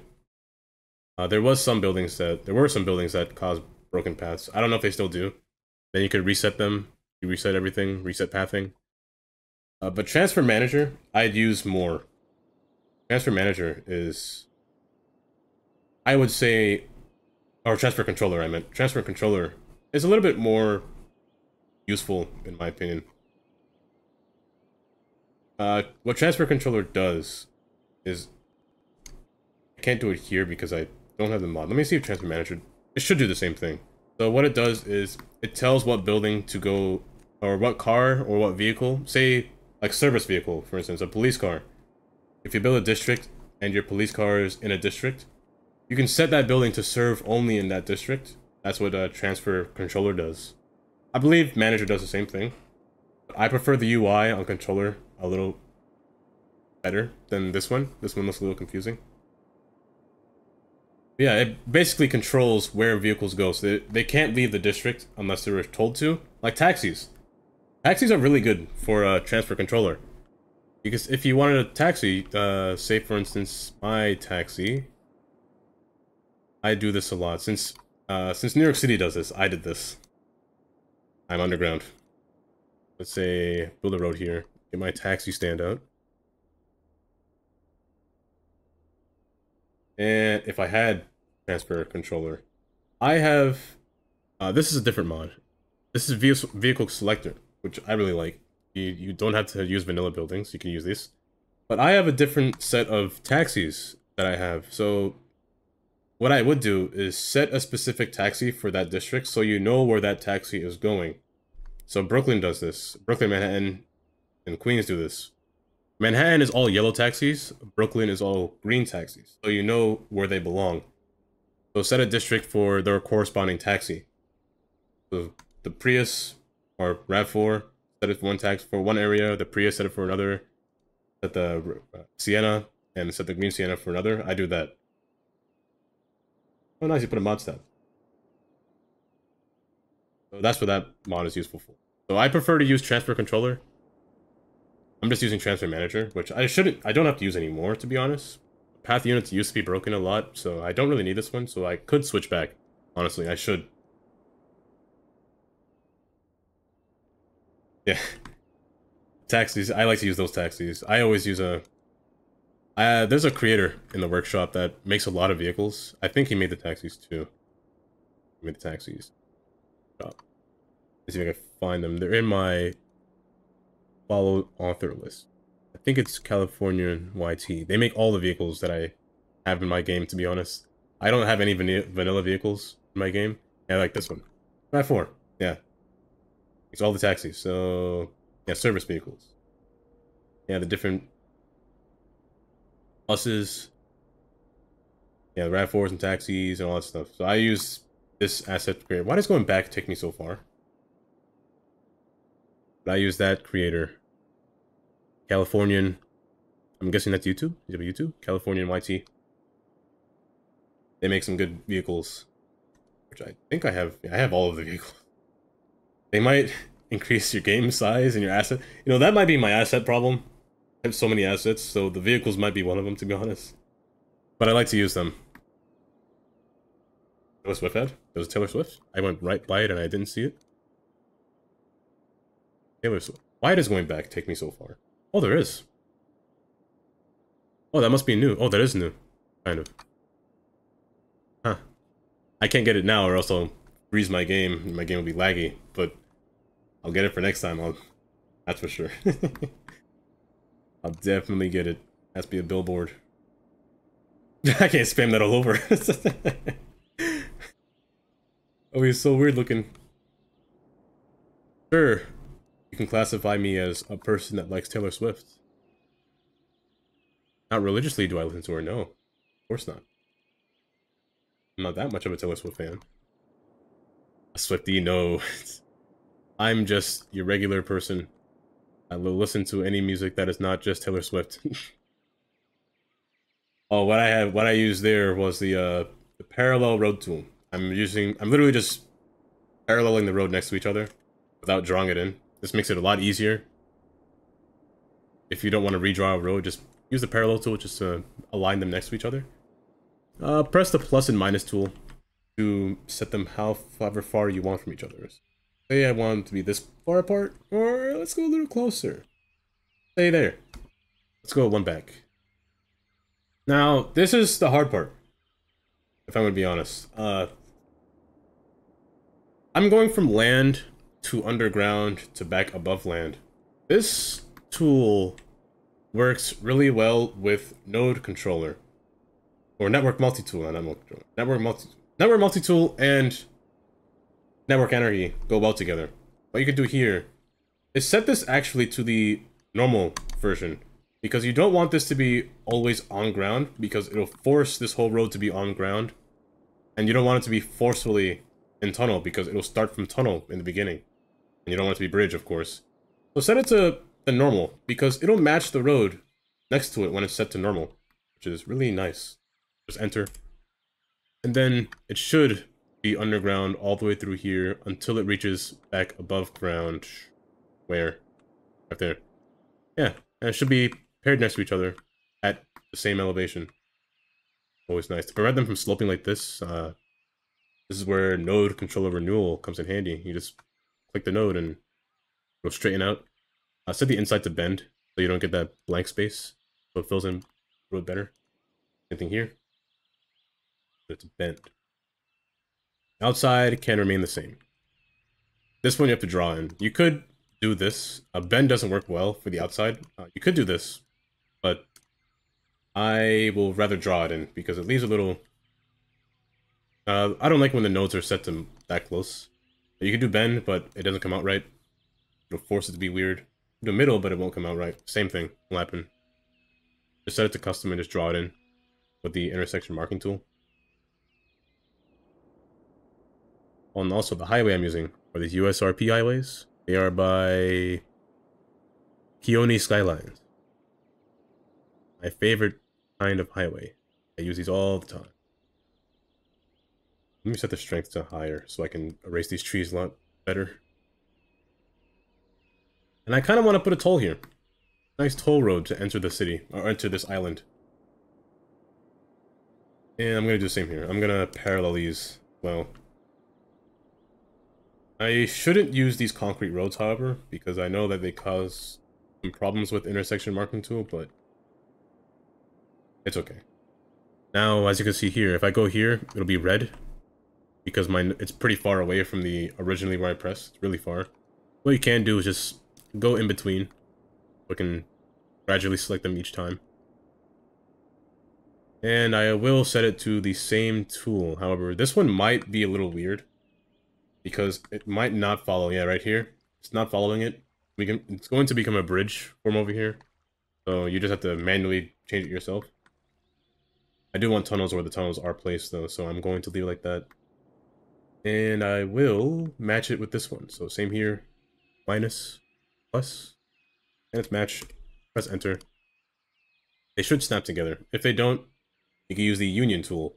A: There were some buildings that caused broken paths. I don't know if they still do. Then you could reset them. You reset everything, reset pathing. But transfer manager, I'd use more. Transfer manager is, I would say, or transfer controller, I meant. Transfer controller is a little bit more useful, in my opinion. What transfer controller does is, I can't do it here because I don't have the mod. Let me see if transfer manager, it should do the same thing. So what it does is, it tells what building to go, or what car, or what vehicle. Say, like service vehicle, for instance, a police car. If you build a district, and your police car is in a district, you can set that building to serve only in that district. That's what a transfer controller does. I believe manager does the same thing. But I prefer the UI on controller a little better than this one. This one looks a little confusing. Yeah, it basically controls where vehicles go. So they can't leave the district unless they were told to. Like taxis. Taxis are really good for a transfer controller. Because if you wanted a taxi, say for instance, my taxi, I do this a lot. Since New York City does this, I did this. I'm underground. Let's say, build a road here. Get my taxi stand out. And if I had transfer controller, I have, this is a different mod. This is vehicle selector, which I really like. You don't have to use vanilla buildings, you can use this. But I have a different set of taxis that I have. So what I would do is set a specific taxi for that district so you know where that taxi is going. So Brooklyn does this. Brooklyn, Manhattan, and Queens do this. Manhattan is all yellow taxis. Brooklyn is all green taxis. So you know where they belong. So set a district for their corresponding taxi. So the Prius or RAV4, set it for one tax for one area, the Prius set it for another, set the Sienna, and set the green Sienna for another. I do that. Oh nice, you put a mod stat. So that's what that mod is useful for. So I prefer to use transfer controller. I'm just using transfer manager, which I don't have to use anymore, to be honest. Path units used to be broken a lot, so I don't really need this one, so I could switch back. Honestly, I should. Yeah. Taxis, I like to use those taxis. I always use a... there's a creator in the workshop that makes a lot of vehicles. I think he made the taxis too. He made the taxis. Let's see if I can find them. They're in my follow author list. I think it's Californian YT. They make all the vehicles that I have in my game, to be honest. I don't have any vanilla vehicles in my game. Yeah, I like this one. RAV4. Yeah. It's all the taxis. So, yeah, service vehicles. Yeah, the different buses. Yeah, RAV4s and taxis and all that stuff. So I use this asset creator. Why does going back take me so far? But I use that creator. Californian. I'm guessing that's YouTube. Is it YouTube? Californian YT. They make some good vehicles. Which I think I have. Yeah, I have all of the vehicles. They might increase your game size and your asset. You know, that might be my asset problem. I have so many assets, so the vehicles might be one of them, to be honest. But I like to use them. Taylor Swift ad? There was Taylor Swift? I went right by it and I didn't see it. Taylor Swift. Why does going back take me so far? Oh, there is. Oh, that must be new. Oh, that is new. Kind of. Huh. I can't get it now or else I'll freeze my game. My game will be laggy, but I'll get it for next time. That's for sure. I'll definitely get it. Has to be a billboard. I can't spam that all over. Oh, he's so weird looking. Sure, you can classify me as a person that likes Taylor Swift. Not religiously do I listen to her, no. Of course not. I'm not that much of a Taylor Swift fan. A Swiftie, no. I'm just your regular person. I will listen to any music that is not just Taylor Swift. Oh, what I used there was the parallel road tool. I'm literally just paralleling the road next to each other without drawing it in. This makes it a lot easier. If you don't want to redraw a road, just use the parallel tool just to align them next to each other. Press the plus and minus tool to set them however far you want from each other. Say I want them to be this far apart, or let's go a little closer. Stay there. Let's go one back. Now, this is the hard part, if I'm gonna be honest. I'm going from land to underground to back above land. This tool works really well with node controller. Or network multi-tool, not node controller. Network multi-tool and network anarchy go well together. What you can do here is set this actually to the normal version, because you don't want this to be always on ground, because it'll force this whole road to be on ground. And you don't want it to be forcefully in tunnel, because it'll start from tunnel in the beginning. And you don't want it to be bridge, of course. So set it to the normal, because it'll match the road next to it when it's set to normal, which is really nice. Just enter. And then it should be underground all the way through here until it reaches back above ground. Where? Right there. Yeah, and it should be paired next to each other at the same elevation. Always nice. To prevent them from sloping like this, this is where node controller renewal comes in handy. You just click the node and it'll straighten out. Set the inside to bend so you don't get that blank space, so it fills in a little better. Same thing here. It's bent. Outside can remain the same. This one you have to draw in. You could do this. Bend doesn't work well for the outside. You could do this, but I will rather draw it in because it leaves a little... I don't like when the nodes are set to that close. You can do bend, but it doesn't come out right. It'll force it to be weird. Do middle, but it won't come out right. Same thing will happen. Just set it to custom and just draw it in with the intersection marking tool. Oh, and also the highway I'm using are these USRP highways. They are by Keone Skylines. My favorite kind of highway. I use these all the time. Let me set the strength to higher so I can erase these trees a lot better. And I kind of want to put a toll here. Nice toll road to enter the city, or enter this island. And I'm going to do the same here. I'm going to parallel these, well. I shouldn't use these concrete roads, however, because I know that they cause some problems with intersection marking tool, but it's okay. Now, as you can see here, if I go here, it'll be red, because it's pretty far away from the originally where I pressed. It's really far. What you can do is just go in between. We can gradually select them each time. And I will set it to the same tool. However, this one might be a little weird, because it might not follow. Yeah, right here. It's not following it. It's going to become a bridge form over here. So you just have to manually change it yourself. I do want tunnels where the tunnels are placed, though, so I'm going to leave it like that. And I will match it with this one. So same here, minus, plus, and it's match. Press enter. They should snap together. If they don't, you can use the union tool.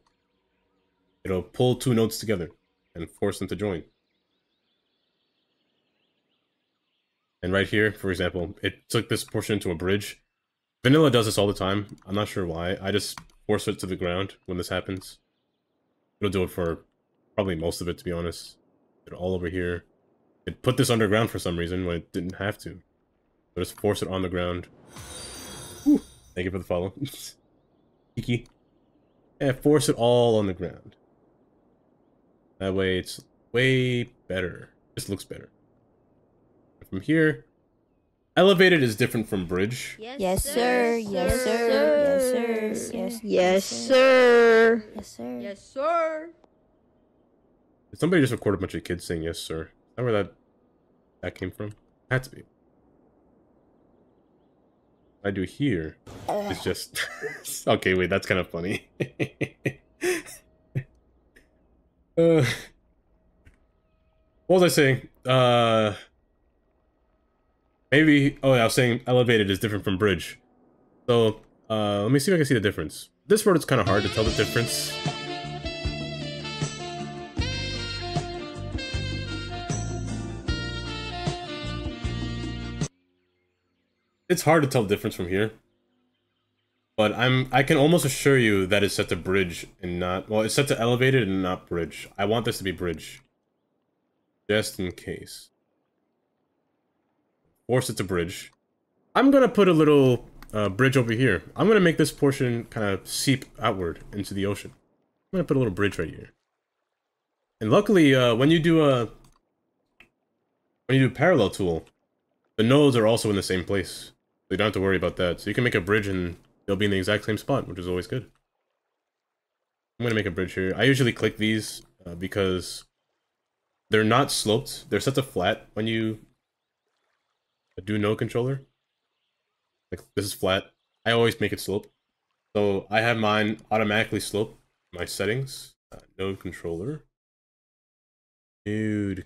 A: It'll pull two nodes together and force them to join. And right here, for example, it took this portion into a bridge. Vanilla does this all the time. I'm not sure why. I just force it to the ground when this happens. It'll do it for probably most of it, to be honest. It's all over here. It put this underground for some reason when it didn't have to. So just force it on the ground. Whew. Thank you for the follow. Kiki. Yeah, force it all on the ground. That way it's way better. Just looks better. From here, elevated is different from bridge.
C: Yes, sir. Yes, sir. Yes, sir. Yes,
D: Yes, sir.
C: yes, sir.
D: Yes, sir.
A: Did somebody just record a bunch of kids saying yes, sir? Is that where that came from? Had to be. What I do here is just... okay, wait, that's kind of funny. What was I saying? Maybe... Oh, yeah, I was saying elevated is different from bridge. So, let me see if I can see the difference. This road is kind of hard to tell the difference. It's hard to tell the difference from here. But I can almost assure you that it's set to bridge and not... Well, it's set to elevated and not bridge. I want this to be bridge. Just in case. Force it to bridge. I'm gonna put a little bridge over here. I'm gonna make this portion kind of seep outward into the ocean. I'm gonna put a little bridge right here. And luckily, when you do parallel tool, the nodes are also in the same place. So you don't have to worry about that. So you can make a bridge and they'll be in the exact same spot, which is always good. I'm gonna make a bridge here. I usually click these because they're not sloped. They're set to flat when you do node controller. Like this is flat. I always make it slope. So I have mine automatically slope. My settings, node controller, node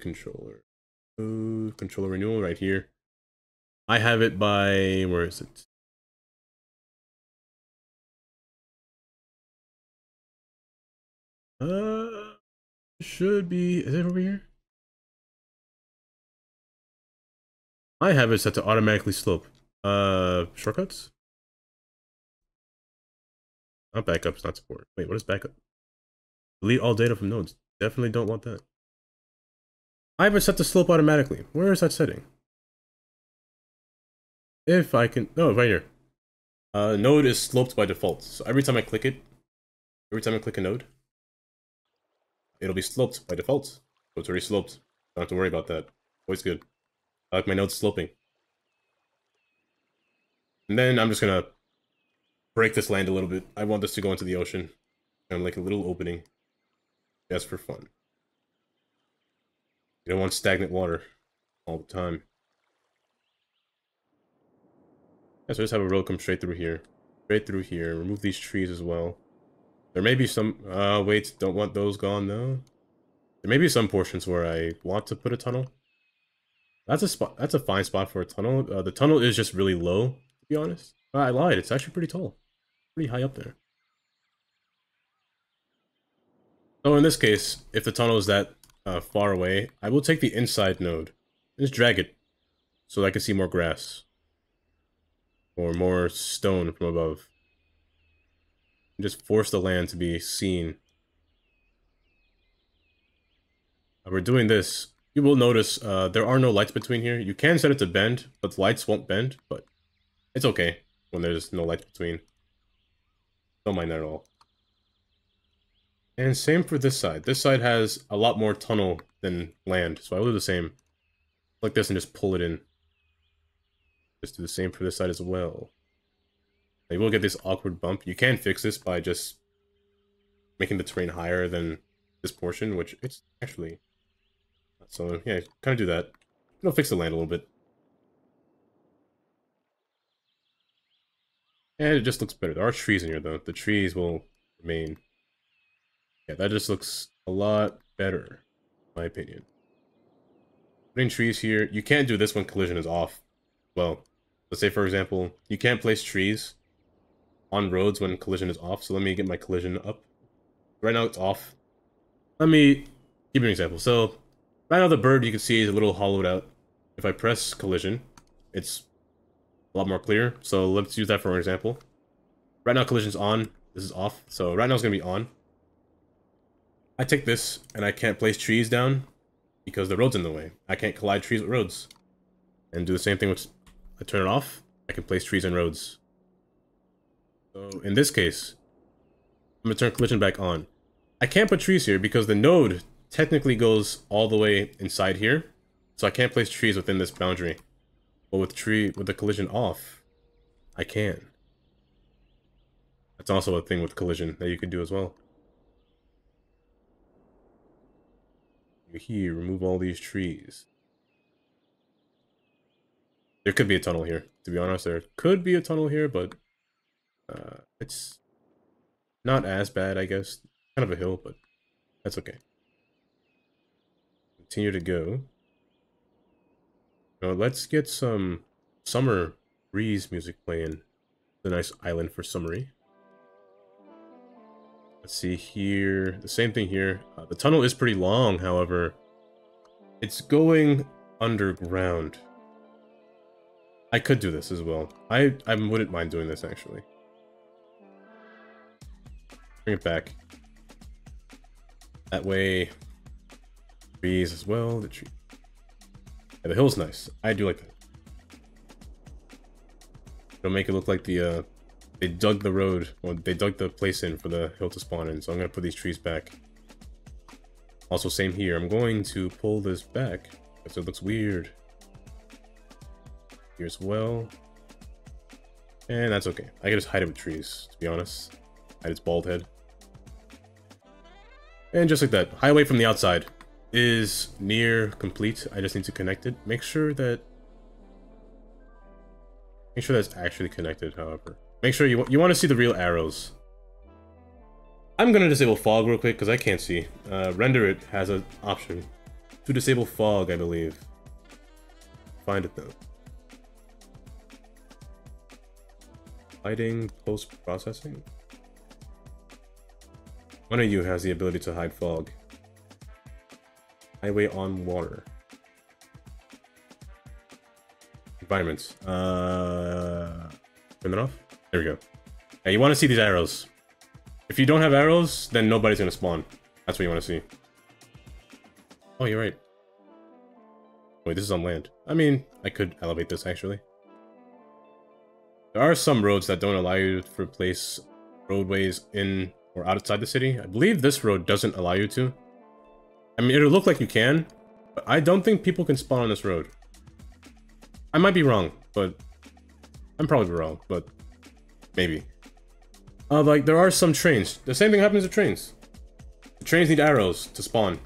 A: controller renewal right here. I have it by, where is it? Should be, is it over here? I have it set to automatically slope. Shortcuts? Not backups, not support. Wait, what is backup? Delete all data from nodes. Definitely don't want that. I have it set to slope automatically. Where is that setting? If I can, no, right here. Node is sloped by default. So every time I click it, every time I click a node, it'll be sloped by default. So it's already sloped. Don't have to worry about that. Always good. I like my nodes sloping. And then I'm just gonna break this land a little bit. I want this to go into the ocean. And like a little opening. Just for fun. You don't want stagnant water all the time. Yeah, so just have a road come straight through here. Straight through here. Remove these trees as well. There may be some... wait, don't want those gone, though. There may be some portions where I want to put a tunnel. That's a spot. That's a fine spot for a tunnel. The tunnel is just really low, to be honest. I lied. It's actually pretty tall. Pretty high up there. So in this case, if the tunnel is that far away, I will take the inside node. And just drag it. So I can see more grass. Or more stone from above. And just force the land to be seen. We're doing this. You will notice there are no lights between here. You can set it to bend, but the lights won't bend. But it's okay when there's no lights between. Don't mind that at all. And same for this side. This side has a lot more tunnel than land. So I will do the same. Like this and just pull it in. Just do the same for this side as well. You will get this awkward bump. You can fix this by just making the terrain higher than this portion, which it's actually... So yeah, kind of do that. It'll fix the land a little bit. And it just looks better. There are trees in here though. The trees will main. Yeah, that just looks a lot better, in my opinion. Putting trees here, you can't do this when collision is off. Well, let's say for example, you can't place trees on roads when collision is off. So let me get my collision up. Right now it's off. Let me give you an example. So right now the bird you can see is a little hollowed out. If I press collision, it's a lot more clear. So let's use that for an example. Right now collision's on. This is off. So right now it's gonna be on. I take this and I can't place trees down because the road's in the way. I can't collide trees with roads. And do the same thing with, I turn it off, I can place trees and roads. So in this case, I'm gonna turn collision back on. I can't put trees here because the node technically goes all the way inside here. So I can't place trees within this boundary. But with the collision off, I can. That's also a thing with collision that you can do as well. Here, remove all these trees. There could be a tunnel here. To be honest, there could be a tunnel here, but it's not as bad, I guess. Kind of a hill, but that's okay. Continue to go. Now let's get some summer breeze music playing. It's a nice island for summery. Let's see here. The same thing here. The tunnel is pretty long, however. It's going underground. I could do this as well. I wouldn't mind doing this, actually. Bring it back. That way, trees as well. The tree. Yeah, the hill's nice. I do like that. It'll make it look like the they dug the road, or they dug the place in for the hill to spawn in. So I'm gonna put these trees back. Also, same here. I'm going to pull this back because it looks weird. Here as well. And that's okay. I can just hide it with trees, to be honest. Hide its bald head. And just like that, highway from the outside is near complete. I just need to connect it. Make sure that's actually connected, however. Make sure you want to see the real arrows. I'm gonna disable fog real quick because I can't see. Render it has an option to disable fog, I believe. Find it though. Hiding post-processing? One of you has the ability to hide fog. Highway on water. Environments. Turn it off? There we go. Yeah, you want to see these arrows. If you don't have arrows, then nobody's going to spawn. That's what you want to see. Oh, you're right. Wait, this is on land. I mean, I could elevate this, actually. There are some roads that don't allow you to place roadways in or outside the city. I believe this road doesn't allow you to. I mean, it'll look like you can, but I don't think people can spawn on this road. I might be wrong, but I'm probably wrong, but maybe. Like, there are some trains. The same thing happens to trains. The trains need arrows to spawn.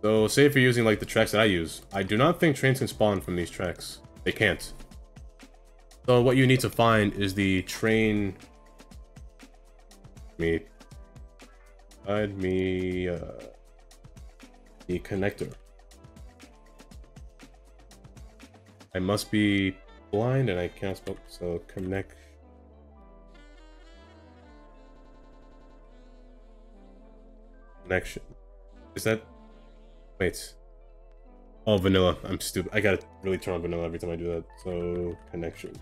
A: So, say if you're using, like, the tracks that I use, I do not think trains can spawn from these tracks. They can't. So what you need to find is the train... the connector. I must be blind and I can't spell, so connect. Connection. Is that... wait. Oh, vanilla. I'm stupid. I gotta really turn on vanilla every time I do that. So, connection.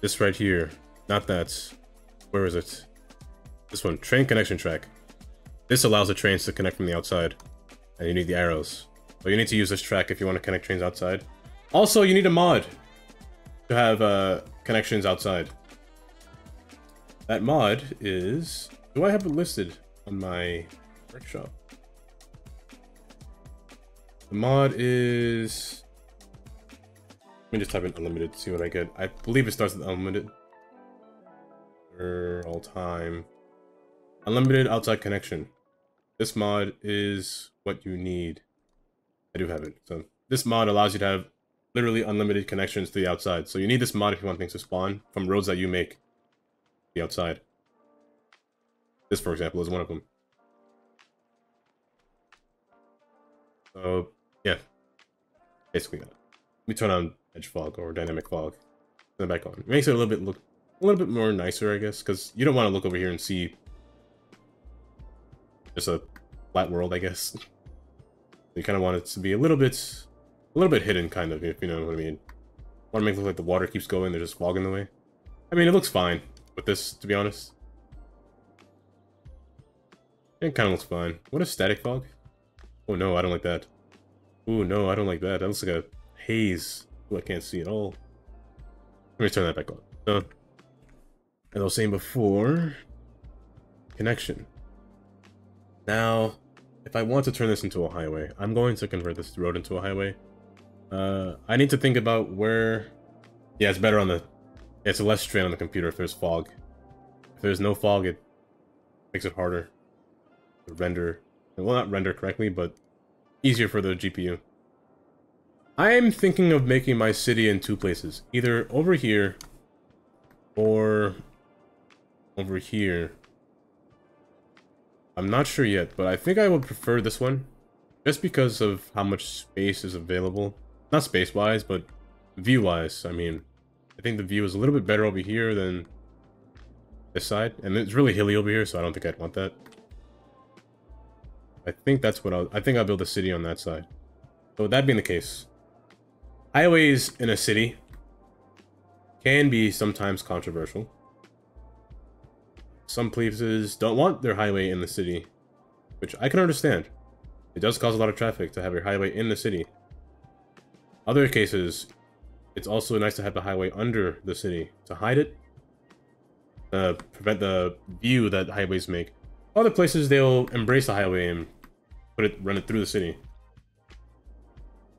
A: This right here. Not that. Where is it? This one. Train connection track. This allows the trains to connect from the outside. And you need the arrows. So you need to use this track if you want to connect trains outside. Also, you need a mod to have connections outside. That mod is... do I have it listed on my workshop? The mod is... let me just type in unlimited to see what I get. I believe it starts with unlimited. For all time. Unlimited outside connection. This mod is what you need. I do have it. So this mod allows you to have literally unlimited connections to the outside. So you need this mod if you want things to spawn from roads that you make the outside. This, for example, is one of them. So, yeah. Basically that. Let me turn on edge fog or dynamic fog. Turn it back on. It makes it a little bit more nicer, I guess, because you don't want to look over here and see just a flat world, I guess. You kind of want it to be a little bit hidden, kind of, if you know what I mean. Want to make it look like the water keeps going, there's just fog in the way. I mean, it looks fine with this, to be honest. It kind of looks fine. What is static fog? Oh no, I don't like that. Ooh, no, I don't like that. That looks like a haze. Ooh, I can't see at all. Let me turn that back on. So, as I was saying before, connection. Now, if I want to turn this into a highway, I'm going to convert this road into a highway. I need to think about where... Yeah, it's better on the... Yeah, it's less strain on the computer if there's fog. If there's no fog, it makes it harder to render. Well, not render correctly, but easier for the GPU. I'm thinking of making my city in two places. Either over here or over here. I'm not sure yet, but I think I would prefer this one. Just because of how much space is available. Not space-wise, but view-wise. I mean, I think the view is a little bit better over here than this side. And it's really hilly over here, so I don't think I'd want that. I think that's what I think I'll build a city on that side. So with that being the case, highways in a city can be sometimes controversial. Some places don't want their highway in the city, which I can understand. It does cause a lot of traffic to have your highway in the city. Other cases, it's also nice to have the highway under the city to hide it, prevent the view that highways make. Other places, they'll embrace the highway and run it through the city.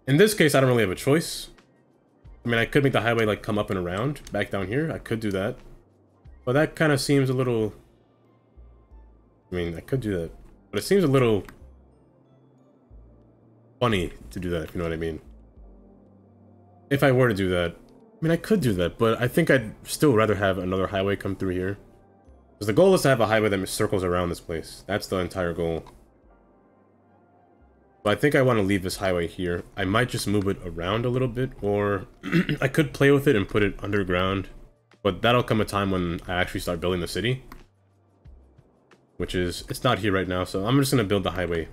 A: In this case, I don't really have a choice. I mean, I could make the highway like come up and around back down here. I could do that. But that kind of seems a little... I mean, I could do that. But it seems a little funny to do that, if you know what I mean. If I were to do that, I mean, I could do that, but I think I'd still rather have another highway come through here. Because the goal is to have a highway that circles around this place. That's the entire goal. But I think I want to leave this highway here. I might just move it around a little bit, or I could play with it and put it underground. But that'll come a time when I actually start building the city. Which is, it's not here right now, so I'm just going to build the highway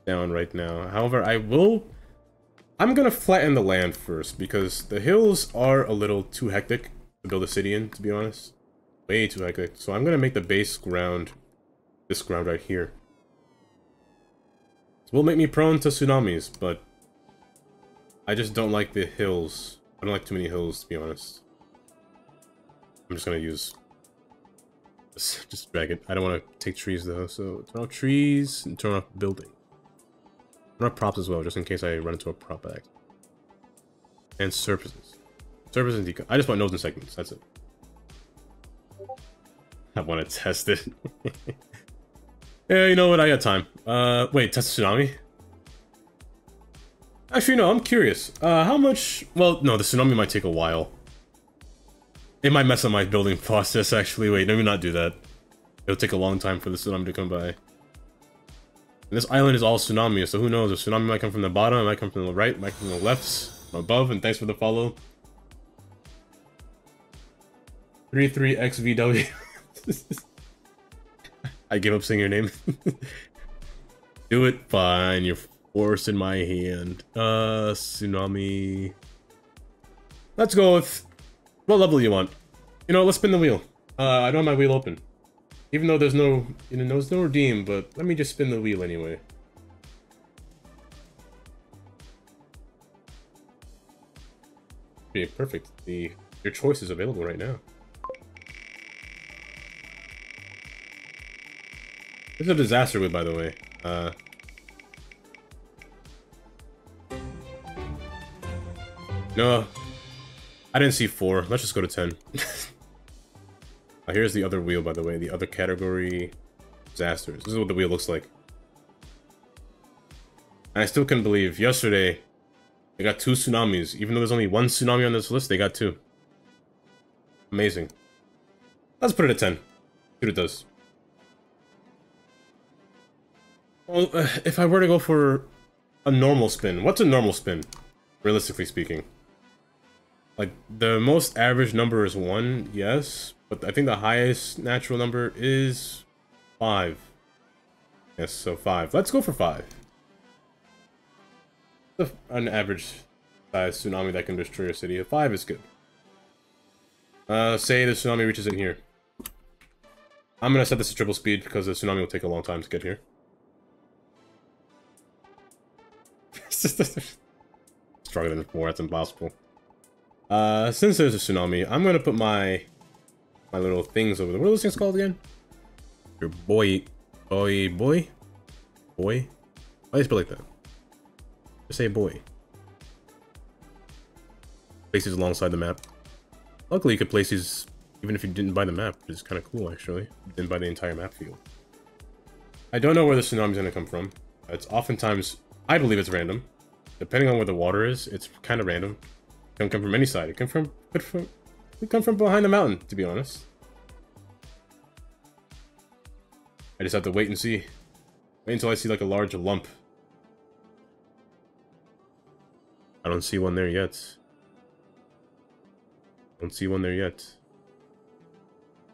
A: down right now. However, I'm going to flatten the land first, because the hills are a little too hectic to build a city in, to be honest. Way too hectic. So I'm going to make the base ground, this ground right here. It will make me prone to tsunamis, but I just don't like the hills. I don't like too many hills, to be honest. I'm just gonna use this, just drag it. I don't want to take trees though, so turn off trees and turn off building. Turn off props as well, just in case I run into a prop act. And surfaces. Surfaces and decal. I just want nodes and segments, that's it. I want to test it. Yeah, you know what? I got time. Wait, test the tsunami? Actually, no, I'm curious. How much... Well, no, the tsunami might take a while. It might mess up my building process, actually. Wait, let me not do that. It'll take a long time for the tsunami to come by. And this island is all tsunami, so who knows? The tsunami might come from the bottom, it might come from the right, it might come from the left, from above, and thanks for the follow. 33XVW. I give up saying your name. Do it, fine. You're forcing my hand. Tsunami. Let's go with... What level you want? You know, let's spin the wheel. I don't have my wheel open. Even though there's no... You know, there's no redeem, but let me just spin the wheel anyway. Okay, perfect. Your choice is available right now. This is a disaster wheel, by the way. No, I didn't see 4. Let's just go to 10. Here's the other wheel, by the way. The other category, disasters. This is what the wheel looks like. And I still couldn't believe yesterday They got 2 tsunamis. Even though there's only 1 tsunami on this list, they got 2. Amazing. Let's put it at 10. See what it does. Well, if I were to go for a normal spin, what's a normal spin? Realistically speaking. Like, the most average number is 1, yes. But I think the highest natural number is 5. Yes, so 5. Let's go for 5. An average size tsunami that can destroy a city. A 5 is good. Say the tsunami reaches in here. I'm gonna set this to triple speed because the tsunami will take a long time to get here. Stronger than 4, that's impossible. Since there's a tsunami, I'm gonna put my little things over there. What are those things called again? Your boy. Why do you spell like that? Just say boy. Place these alongside the map. Luckily, you could place these even if you didn't buy the map, which is kind of cool, actually. You didn't buy the entire map field. I don't know where the tsunami's gonna come from. It's oftentimes, I believe it's random. Depending on where the water is, it's kind of random. It can come from any side. It can come from behind the mountain, to be honest. I just have to wait and see. Wait until I see like a large lump. I don't see one there yet. Don't see one there yet.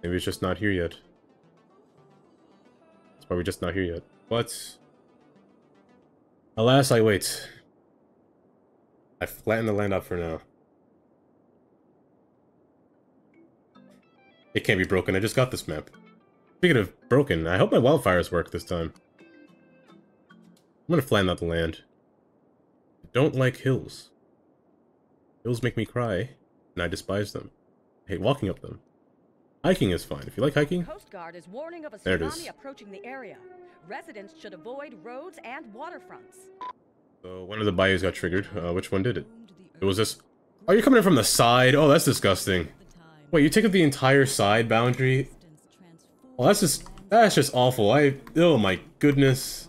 A: Maybe it's just not here yet. It's probably just not here yet. But alas, I wait. I flatten the land out for now. It can't be broken. I just got this map. Speaking of broken, I hope my wildfires work this time. I'm gonna flatten out the land. I don't like hills. Hills make me cry, and I despise them. I hate walking up them. Hiking is fine. If you like hiking,
E: Coast Guard is warning of a
A: there it is.
E: tsunami approaching the area. Residents should avoid roads and waterfronts.
A: So one of the bayous got triggered. Which one did it? It was this. Oh, you're coming in from the side? Oh, that's disgusting. Wait, you take up the entire side boundary? Well, that's just awful. Oh my goodness.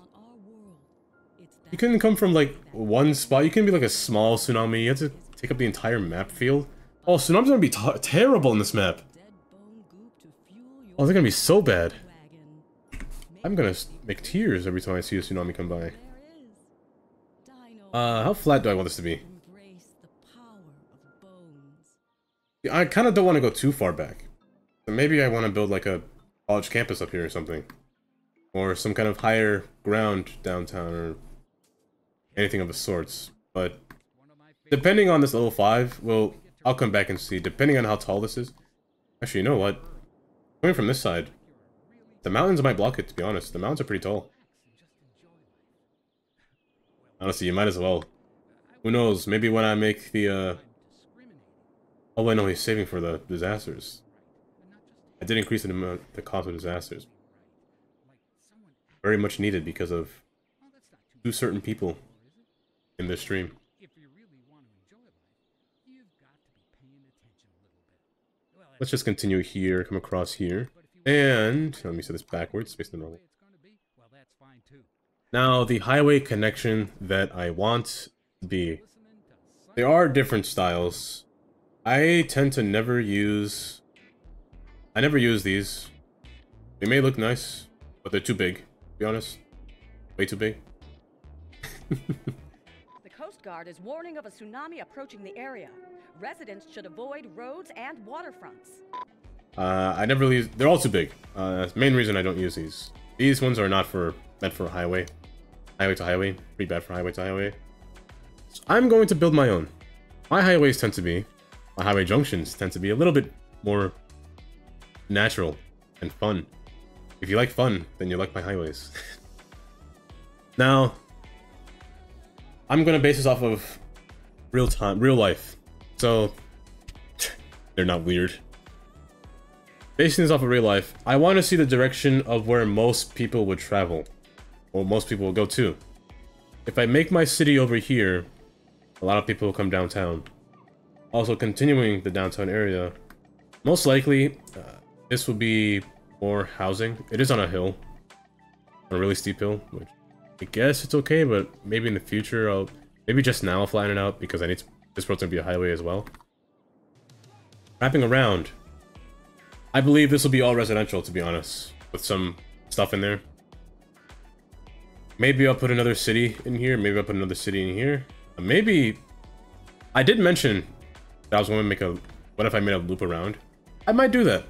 A: You couldn't come from like one spot. You couldn't be like a small tsunami. You have to take up the entire map field. Oh, tsunami's gonna be terrible in this map. Oh, they're gonna be so bad. I'm gonna make tears every time I see a tsunami come by. How flat do I want this to be? I kind of don't want to go too far back. So maybe I want to build like a college campus up here or something. Or some kind of higher ground downtown or anything of the sorts. But depending on this level 5, I'll come back and see. Depending on how tall this is. Actually, you know what? Coming from this side, the mountains might block it, to be honest. The mountains are pretty tall. Honestly, you might as well. Who knows? Maybe when I make the, Oh, wait, no, he's saving for the disasters. I did increase the cost of disasters. Very much needed because of 2 certain people in this stream. Let's just continue here, come across here. And let me set this backwards, space the normal. Now, the highway connection that I want to be. There are different styles. I tend to never use... I never use these. They may look nice, but they're too big, to be honest. Way too big.
E: The Coast Guard is warning of a tsunami approaching the area. Residents should avoid roads and waterfronts.
A: I never use... They're all too big. That's the main reason I don't use these. These ones are not meant for highway. Highway to highway. Pretty bad for highway to highway. So I'm going to build my own. My highways tend to be... My highway junctions tend to be a little bit more natural and fun. If you like fun, then you like my highways. Now, I'm gonna base this off of real life. So, they're not weird. Basing this off of real life, I want to see the direction of where most people would travel. Or most people will go to. If I make my city over here, a lot of people will come downtown. Also, continuing the downtown area, most likely, this will be more housing. It is on a hill. On a really steep hill, which I guess it's okay, but maybe in the future Maybe just now I'll flatten it out because I need this road's gonna be a highway as well. Wrapping around. I believe this will be all residential, to be honest, with some stuff in there. Maybe I'll put another city in here. Maybe I'll put another city in here. Maybe... I did mention that I was going to make a... What if I made a loop around? I might do that.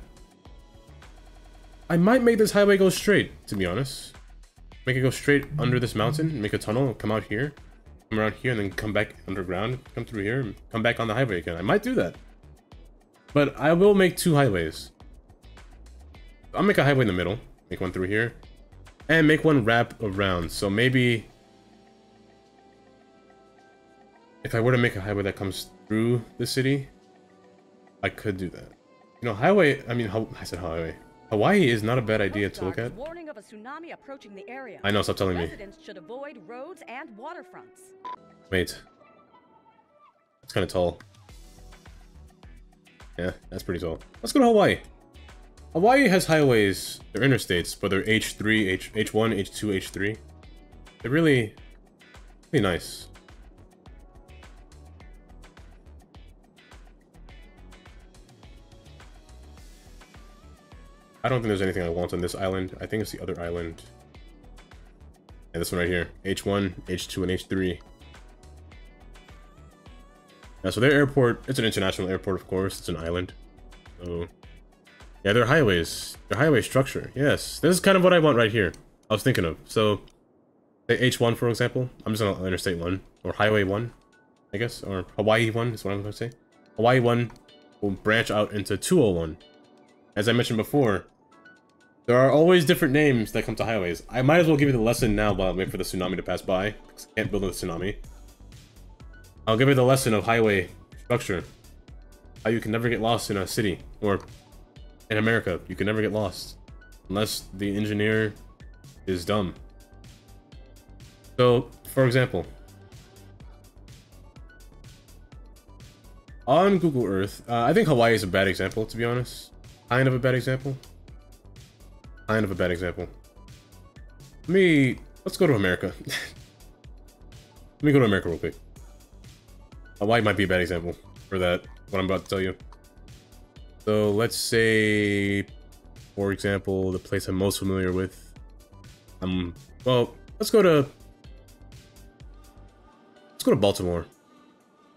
A: I might make this highway go straight, to be honest. Make it go straight under this mountain, make a tunnel, come out here, come around here, and then come back underground, come through here, and come back on the highway again. I might do that. But I will make 2 highways. I'll make a highway in the middle, make one through here, and make one wrap around. So maybe... if I were to make a highway that comes through the city, I could do that. You know, highway... I mean, I said highway. Hawaii is not a bad idea to look at.
E: Warning of a tsunami approaching the area.
A: I know, stop telling me.
E: Residents should avoid roads and waterfronts.
A: Wait. It's kind of tall. Yeah, that's pretty tall. Let's go to Hawaii. Hawaii has highways. They're interstates, but they're H3, H1, H2, H3. They're really nice. I don't think there's anything I want on this island. I think it's the other island. Yeah, this one right here. H1, H2, and H3. Yeah, so their airport, it's an international airport, of course. It's an island. So, yeah, they're highways. They're highway structure. Yes, this is kind of what I want right here. I was thinking of. So, say H1, for example. I'm just on Interstate 1. Or Highway 1, I guess. Or Hawaii 1 is what I'm going to say. Hawaii 1 will branch out into 201. As I mentioned before, there are always different names that come to highways. I might as well give you the lesson now while I wait for the tsunami to pass by, because I can't build a tsunami. I'll give you the lesson of highway structure. How you can never get lost in a city, or in America, you can never get lost. Unless the engineer is dumb. So, for example, on Google Earth, I think Hawaii is a bad example, to be honest. Kind of a bad example. Kind of a bad example. Let's go to America. Let me go to America real quick. Hawaii might be a bad example for that, what I'm about to tell you. So let's say, for example, the place I'm most familiar with. Well, let's go to Baltimore.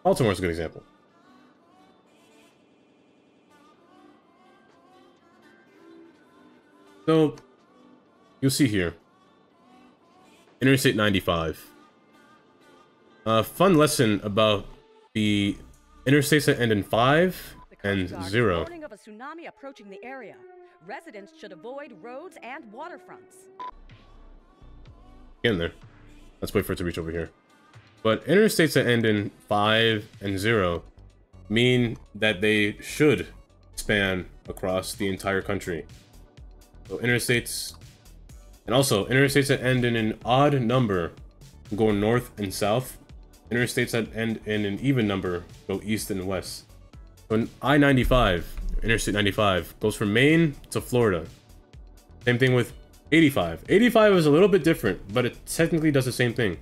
A: Baltimore's a good example. So, you'll see here, Interstate 95. Fun lesson about the interstates that end in 5 and 0.
E: Warning of a tsunami approaching the area. Residents should avoid roads and waterfronts.
A: Get in there. Let's wait for it to reach over here. But interstates that end in 5 and 0 mean that they should span across the entire country. So interstates, and also interstates that end in an odd number go north and south. Interstates that end in an even number go east and west. So I-95, Interstate 95, goes from Maine to Florida. Same thing with 85. 85 is a little bit different, but it technically does the same thing.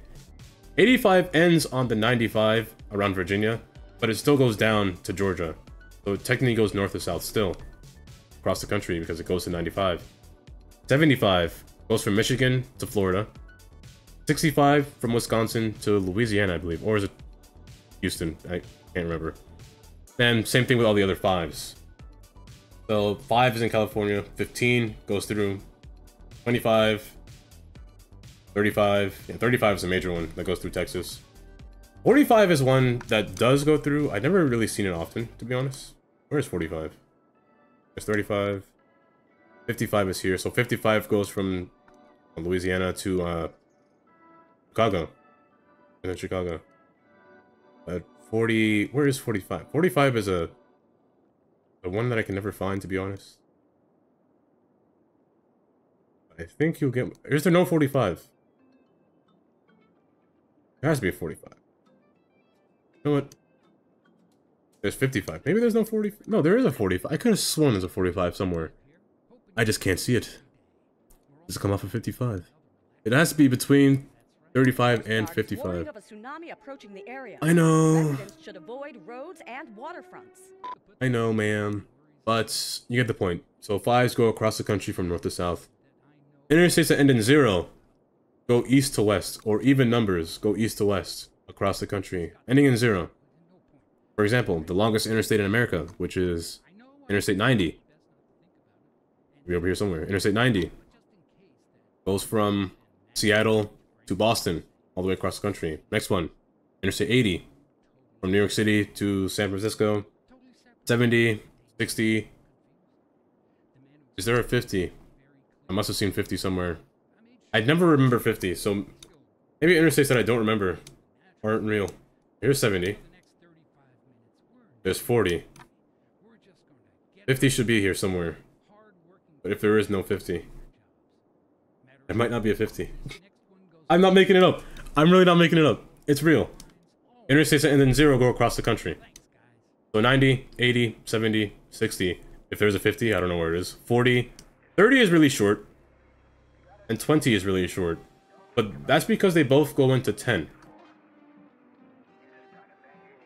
A: 85 ends on the 95 around Virginia, but it still goes down to Georgia. So it technically goes north to south still across the country because it goes to 95. 75 goes from Michigan to Florida. 65 from Wisconsin to Louisiana, I believe. Or is it Houston? I can't remember. And same thing with all the other 5s. So 5 is in California. 15 goes through 25. 35. Yeah, 35 is a major one that goes through Texas. 45 is one that does go through. I've never really seen it often, to be honest. Where's 45? There's 35. 55 is here. So 55 goes from Louisiana to Chicago. And then Chicago. 40... Where is 45? 45 is the one that I can never find, to be honest. I think you'll get... Is there no 45? There has to be a 45. You know what? There's 55. Maybe there's no 40... No, there is a 45. I could have sworn there's a 45 somewhere. I just can't see it. Does it come off of 55? It has to be between 35
E: Coast
A: and
E: Guard is warning
A: 55.
E: of a tsunami approaching the area.
A: I know.
E: Residents should avoid roads and waterfronts.
A: I know, ma'am. But you get the point. So 5s go across the country from north to south. Interstates that end in 0 go east to west, or even numbers go east to west across the country, ending in 0. For example, the longest interstate in America, which is Interstate 90. Be over here somewhere. Interstate 90 goes from Seattle to Boston, all the way across the country. Next one, Interstate 80, from New York City to San Francisco. 70, 60. Is there a 50? I must have seen 50 somewhere. I'd never remember 50, so maybe interstates that I don't remember aren't real. Here's 70. There's 40. 50 should be here somewhere. But if there is no 50, there might not be a 50. I'm not making it up. I'm really not making it up. It's real. Interstates that end in 0 go across the country. So 90, 80, 70, 60. If there's a 50, I don't know where it is. 40. 30 is really short. And 20 is really short. But that's because they both go into 10. Is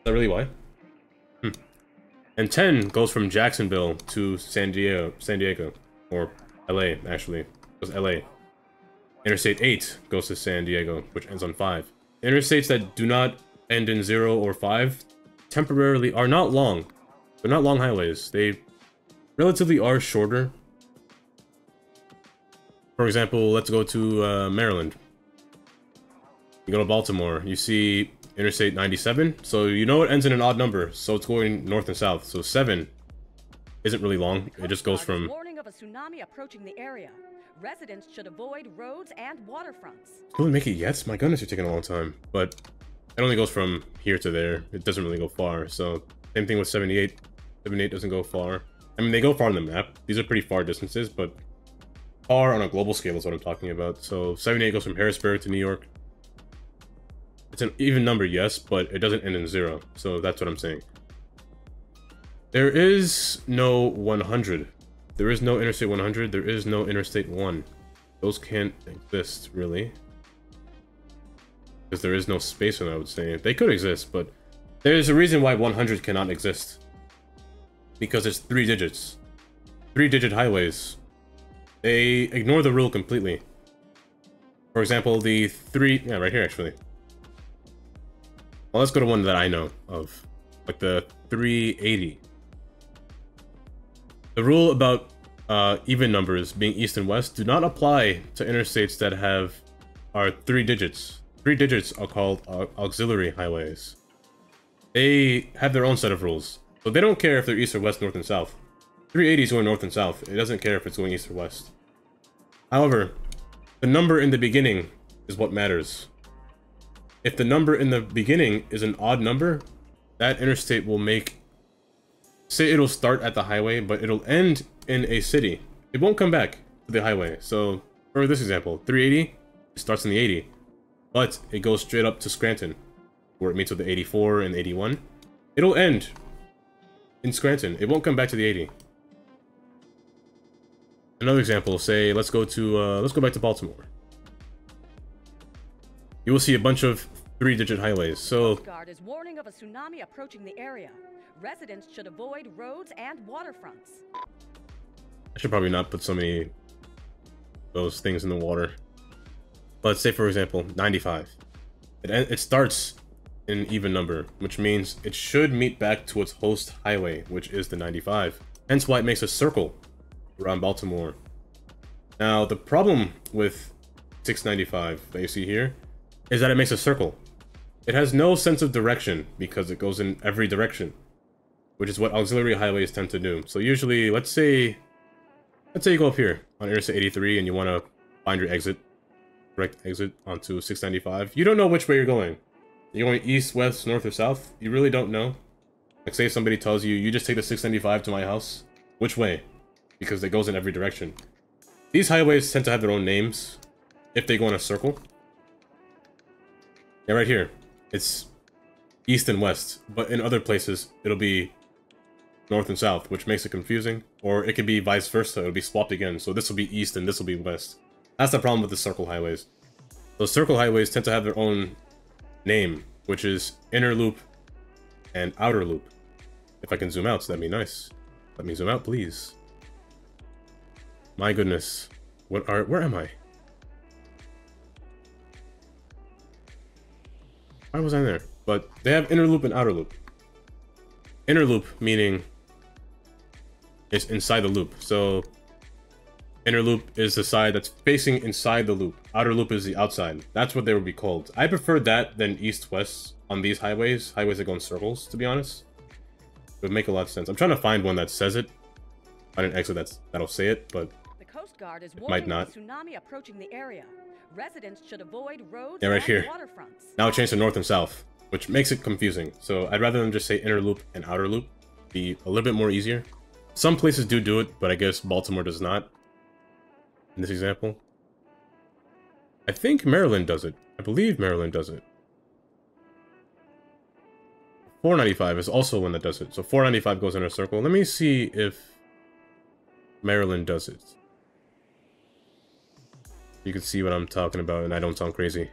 A: that really why? And 10 goes from Jacksonville to San Diego. Or LA, actually. It was LA. Interstate 8 goes to San Diego, which ends on 5. Interstates that do not end in 0 or 5 temporarily are not long. They're not long highways. They relatively are shorter. For example, let's go to Maryland. You go to Baltimore, you see Interstate 97, so you know it ends in an odd number, so it's going north and south. So 7 isn't really long, it just goes from...
E: Warning of a tsunami approaching the area. Residents should avoid roads and waterfronts.
A: Can we make it yet? My goodness, you're taking a long time. But it only goes from here to there. It doesn't really go far, so... Same thing with 78. 78 doesn't go far. I mean, they go far on the map. These are pretty far distances, but... far on a global scale is what I'm talking about. So 78 goes from Harrisburg to New York. It's an even number, yes, but it doesn't end in 0. So that's what I'm saying. There is no 100. There is no Interstate 100. There is no Interstate 1. Those can't exist, really. Because there is no space in it, I would say. They could exist, but there's a reason why 100 cannot exist. Because it's 3 digits. 3-digit highways. They ignore the rule completely. For example, the 3... yeah, right here, actually. Well, let's go to one that I know of. Like the 380. The rule about even numbers being east and west do not apply to interstates that are 3 digits. 3 digits are called auxiliary highways. They have their own set of rules. So they don't care if they're east or west, north and south. 380 is going north and south. It doesn't care if it's going east or west. However, the number in the beginning is what matters. If the number in the beginning is an odd number, that interstate will make... say it'll start at the highway, but it'll end in a city. It won't come back to the highway. So, for this example, 380, it starts in the 80. But it goes straight up to Scranton, where it meets with the 84 and the 81. It'll end in Scranton. It won't come back to the 80. Another example, say, let's go back to Baltimore. You will see a bunch of 3-digit highways, so...
E: Coast Guard is warning of a tsunami approaching the area. Residents should avoid roads and waterfronts.
A: I should probably not put so many... those things in the water. Let's say, for example, 95. It starts in an even number, which means it should meet back to its host highway, which is the 95. Hence why it makes a circle around Baltimore. Now, the problem with 695 that you see here is that it makes a circle. It has no sense of direction because it goes in every direction, which is what auxiliary highways tend to do. So usually, let's say you go up here on Interstate 83 and you want to find your exit, direct exit onto 695. You don't know which way you're going. You're going east, west, north, or south. You really don't know. Like, say somebody tells you, you just take the 695 to my house. Which way? Because it goes in every direction. These highways tend to have their own names if they go in a circle. Yeah, right here. It's east and west, but in other places, it'll be north and south, which makes it confusing. Or it could be vice versa, it'll be swapped again. So this will be east and this will be west. That's the problem with the circle highways. Those circle highways tend to have their own name, which is inner loop and outer loop. If I can zoom out, so that'd be nice. Let me zoom out, please. My goodness. Where am I? Why was I there? But they have inner loop and outer loop. Inner loop meaning it's inside the loop. So inner loop is the side that's facing inside the loop. Outer loop is the outside. That's what they would be called. I prefer that than east-west on these highways. Highways that go in circles, to be honest. It would make a lot of sense. I'm trying to find one that says it. Find an exit that'll say it, but
E: The Coast Guard is
A: it might
E: warning
A: not.
E: of a tsunami approaching the area. Residents should avoid roads
A: Yeah, right
E: and
A: here.
E: waterfronts.
A: Now it changed to north and south, which makes it confusing. So I'd rather them just say inner loop and outer loop. Be a little bit more easier. Some places do it, but I guess Baltimore does not. In this example. I think Maryland does it. I believe Maryland does it. 495 is also one that does it. So 495 goes in a circle. Let me see if Maryland does it. You can see what I'm talking about and I don't sound crazy.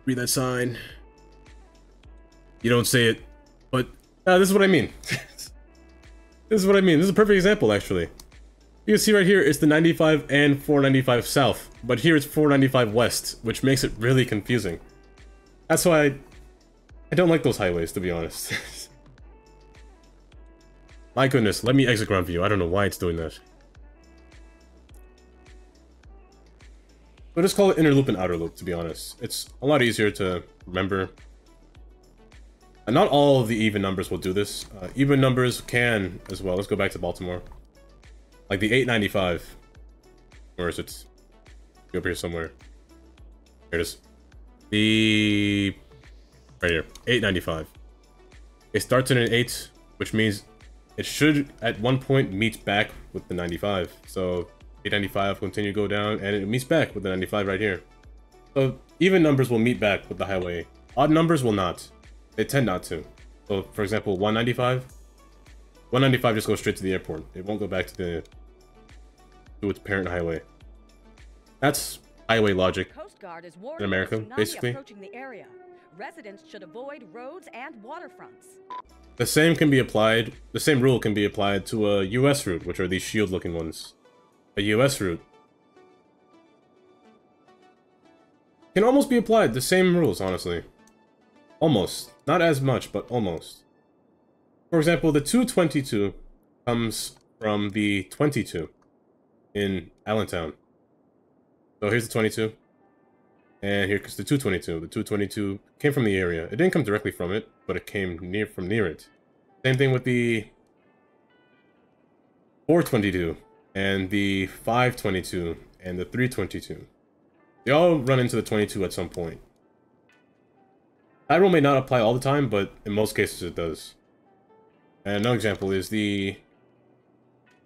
A: Read that sign. You don't say it, but this is what I mean. This is what I mean. This is a perfect example, actually. You can see right here, it's the 95 and 495 south, but here it's 495 west, which makes it really confusing. That's why I don't like those highways, to be honest. My goodness, let me exit ground view. I don't know why it's doing that. We'll just call it inner loop and outer loop, to be honest. It's a lot easier to remember. And not all of the even numbers will do this. Even numbers can as well. Let's go back to Baltimore. Like the 895. Where is it? Go up here somewhere. Here it is. The... right here. 895. It starts in an 8, which means it should at one point meet back with the 95. So 895 will continue to go down and it meets back with the 95 right here. So even numbers will meet back with the highway. Odd numbers will not. They tend not to. So for example, 195. 195 just goes straight to the airport. It won't go back to its parent highway. That's highway logic.
E: Coast Guard is warning
A: in America,
E: of a tsunami
A: basically.
E: approaching the area. Residents should avoid roads and waterfronts.
A: The same can be applied, the same rule can be applied to a US route, which are these shield looking ones. A US route can almost be applied, the same rules, honestly. Almost. Not as much, but almost. For example, the 222 comes from the 22 in Allentown. So here's the 22. And here's the 222. The 222 came from the area. It didn't come directly from it, but it came from near it. Same thing with the 422 and the 522 and the 322. They all run into the 22 at some point. That rule may not apply all the time, but in most cases it does. And another example is the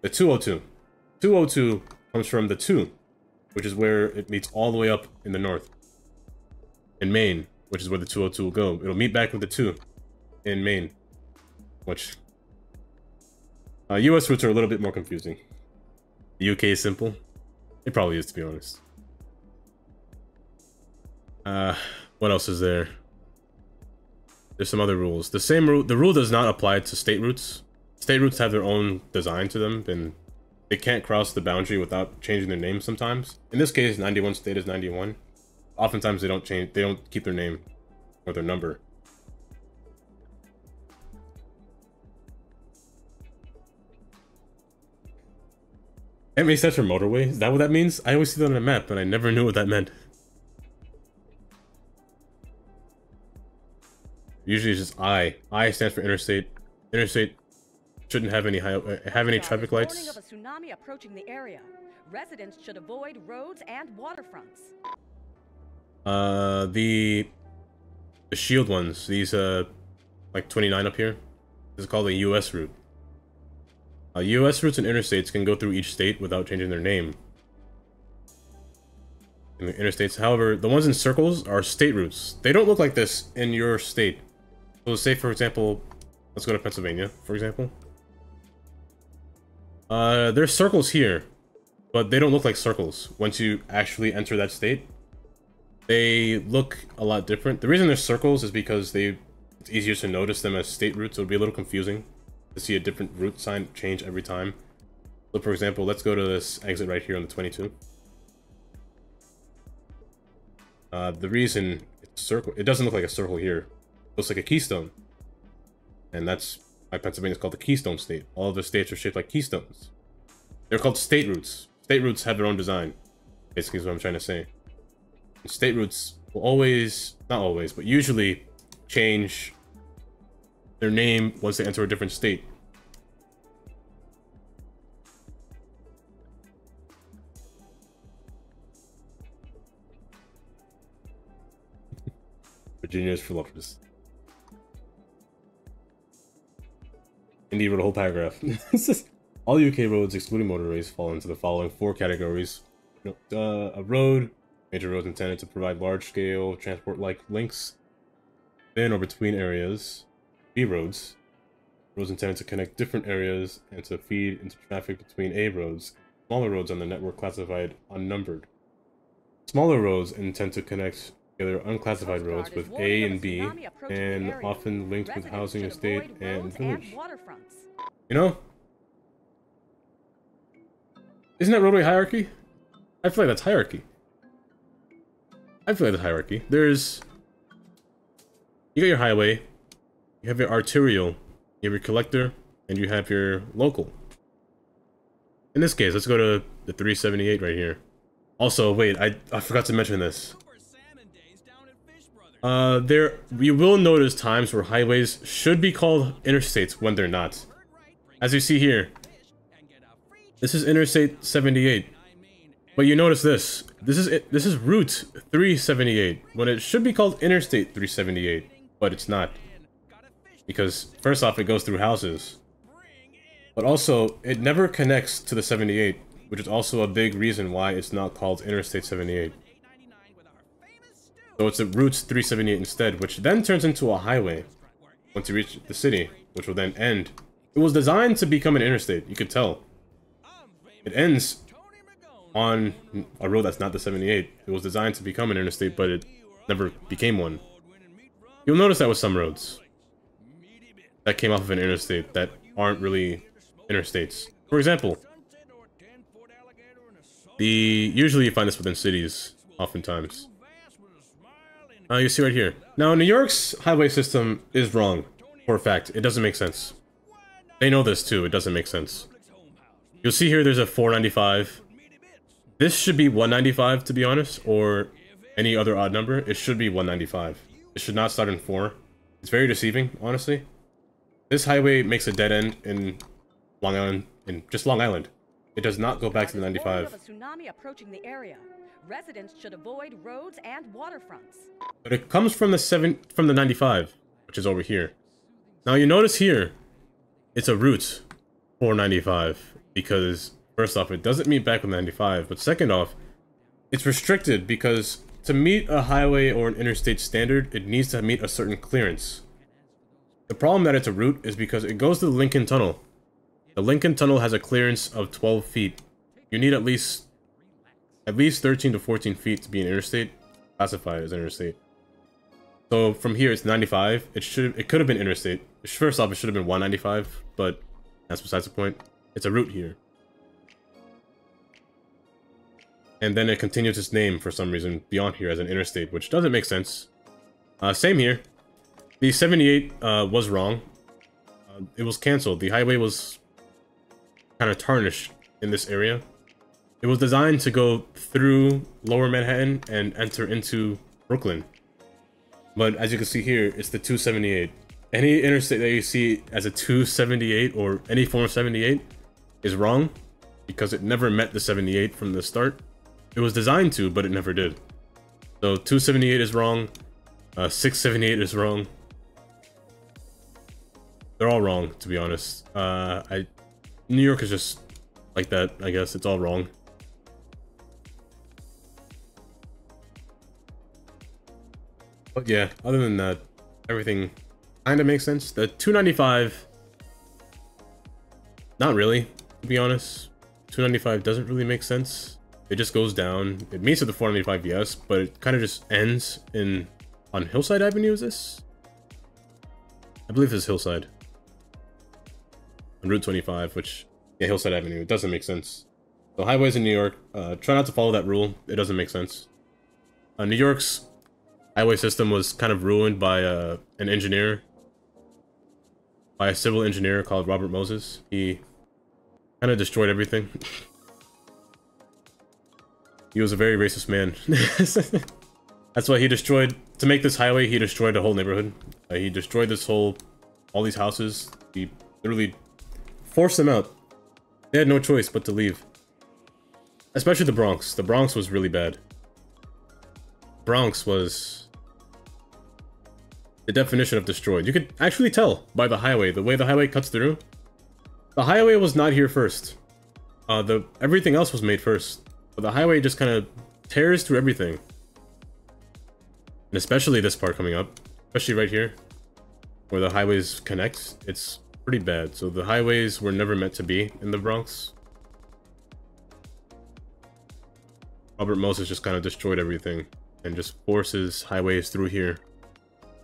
A: 202. 202 comes from the 2, which is where it meets all the way up in the north. In Maine, which is where the 202 will go. It'll meet back with the 2 in Maine. Which... US routes are a little bit more confusing. The UK is simple. It probably is, to be honest. What else is there? There's some other rules. The same rule, the rule does not apply to state routes. State routes have their own design to them, and they can't cross the boundary without changing their name sometimes. In this case, 91 state is 91. Oftentimes they don't change, they don't keep their name or their number. MA stands for motorway? Is that what that means? I always see that on a map, but I never knew what that meant. Usually it's just I. I stands for interstate. Interstate shouldn't have any traffic lights.
E: Warning of a tsunami approaching the area. Residents should avoid roads and waterfronts.
A: The shield ones, these like 29 up here. This is called a US route. US routes and interstates can go through each state without changing their name. In the interstates, however, the ones in circles are state routes. They don't look like this in your state. So say, for example, let's go to Pennsylvania, for example. There's circles here, but they don't look like circles once you actually enter that state. They look a lot different. The reason there's circles is because it's easier to notice them as state routes. It would be a little confusing to see a different route sign change every time. So for example, let's go to this exit right here on the 22. The reason it's a circle, it doesn't look like a circle here. It looks like a keystone. And that's why Pennsylvania is called the Keystone State. All of the states are shaped like keystones. They're called state routes. State routes have their own design, basically is what I'm trying to say. And state routes will always, not always, but usually change their name once they enter a different state. Virginia is for lovers. Indy wrote a whole paragraph. All UK roads, excluding motorways, fall into the following 4 categories. A road, major roads intended to provide large-scale transport-like links within or between areas. B roads, roads intended to connect different areas and to feed into traffic between A roads. Smaller roads on the network classified unnumbered. Smaller roads intend to connect together unclassified roads with A and B, and often linked with housing estate and village. You know? Isn't that roadway hierarchy? I feel like that's hierarchy. There's... You got your highway, you have your arterial, you have your collector, and you have your local. In this case, let's go to the 378 right here. Also, wait, I forgot to mention this. You will notice times where highways should be called interstates when they're not. As you see here, this is Interstate 78. But you notice this. This is Route 378, when it should be called Interstate 378, but it's not. Because, first off, it goes through houses. But also, it never connects to the 78, which is also a big reason why it's not called Interstate 78. So it's a Route 378 instead, which then turns into a highway once you reach the city, which will then end. It was designed to become an interstate, you could tell. It ends on a road that's not the 78. It was designed to become an interstate, but it never became one. You'll notice that with some roads that came off of an interstate that aren't really interstates. For example, usually you find this within cities, oftentimes. You see right here. Now, New York's highway system is wrong, for a fact. It doesn't make sense. They know this too, it doesn't make sense. You'll see here there's a 495. This should be 195, to be honest, or any other odd number. It should be 195. It should not start in 4. It's very deceiving, honestly. This highway makes a dead end in Long Island, just Long Island. It does not go back to the 95.
E: Of a tsunami approaching the area. Residents should avoid roads and waterfronts.
A: But it comes from the 95, which is over here. Now you notice here, it's a route 495 because first off, it doesn't meet back with 95, but second off, it's restricted because to meet a highway or an interstate standard, it needs to meet a certain clearance. The problem that it's a route is because it goes to the Lincoln Tunnel. The Lincoln Tunnel has a clearance of 12 feet. You need at least 13 to 14 feet to be an interstate, classified as interstate. So from here it's 95. It could have been interstate. First off, it should have been 195, but that's besides the point. It's a route here. And then it continues its name for some reason beyond here as an interstate, which doesn't make sense. Same here. The 78 was wrong. It was cancelled. The highway was kind of tarnished in this area. It was designed to go through Lower Manhattan and enter into Brooklyn. But as you can see here, it's the 278. Any interstate that you see as a 278 or any form of 78 is wrong because it never met the 78 from the start. It was designed to, but it never did. So 278 is wrong. 678 is wrong. They're all wrong, to be honest. New York is just like that, I guess. It's all wrong. But yeah, other than that, everything kind of makes sense. The 295, not really. to be honest. 295 doesn't really make sense. It just goes down. It meets at the 495, yes, but it kind of just ends on Hillside Avenue, is this? I believe this is Hillside. On Route 25, which, yeah, Hillside Avenue. It doesn't make sense. So highways in New York, try not to follow that rule. It doesn't make sense. New York's highway system was kind of ruined by an engineer, by a civil engineer called Robert Moses. He kind of destroyed everything. He was a very racist man. That's why he destroyed, to make this highway, he destroyed a whole neighborhood. He destroyed all these houses. He literally forced them out. They had no choice but to leave. Especially the Bronx. The Bronx was really bad. Bronx was the definition of destroyed. You could actually tell by the highway, the way the highway cuts through. The highway was not here first. Everything else was made first. But the highway just kind of tears through everything. And especially this part coming up. Especially right here. Where the highways connect. It's pretty bad. So the highways were never meant to be in the Bronx. Robert Moses just kind of destroyed everything. And just forces highways through here.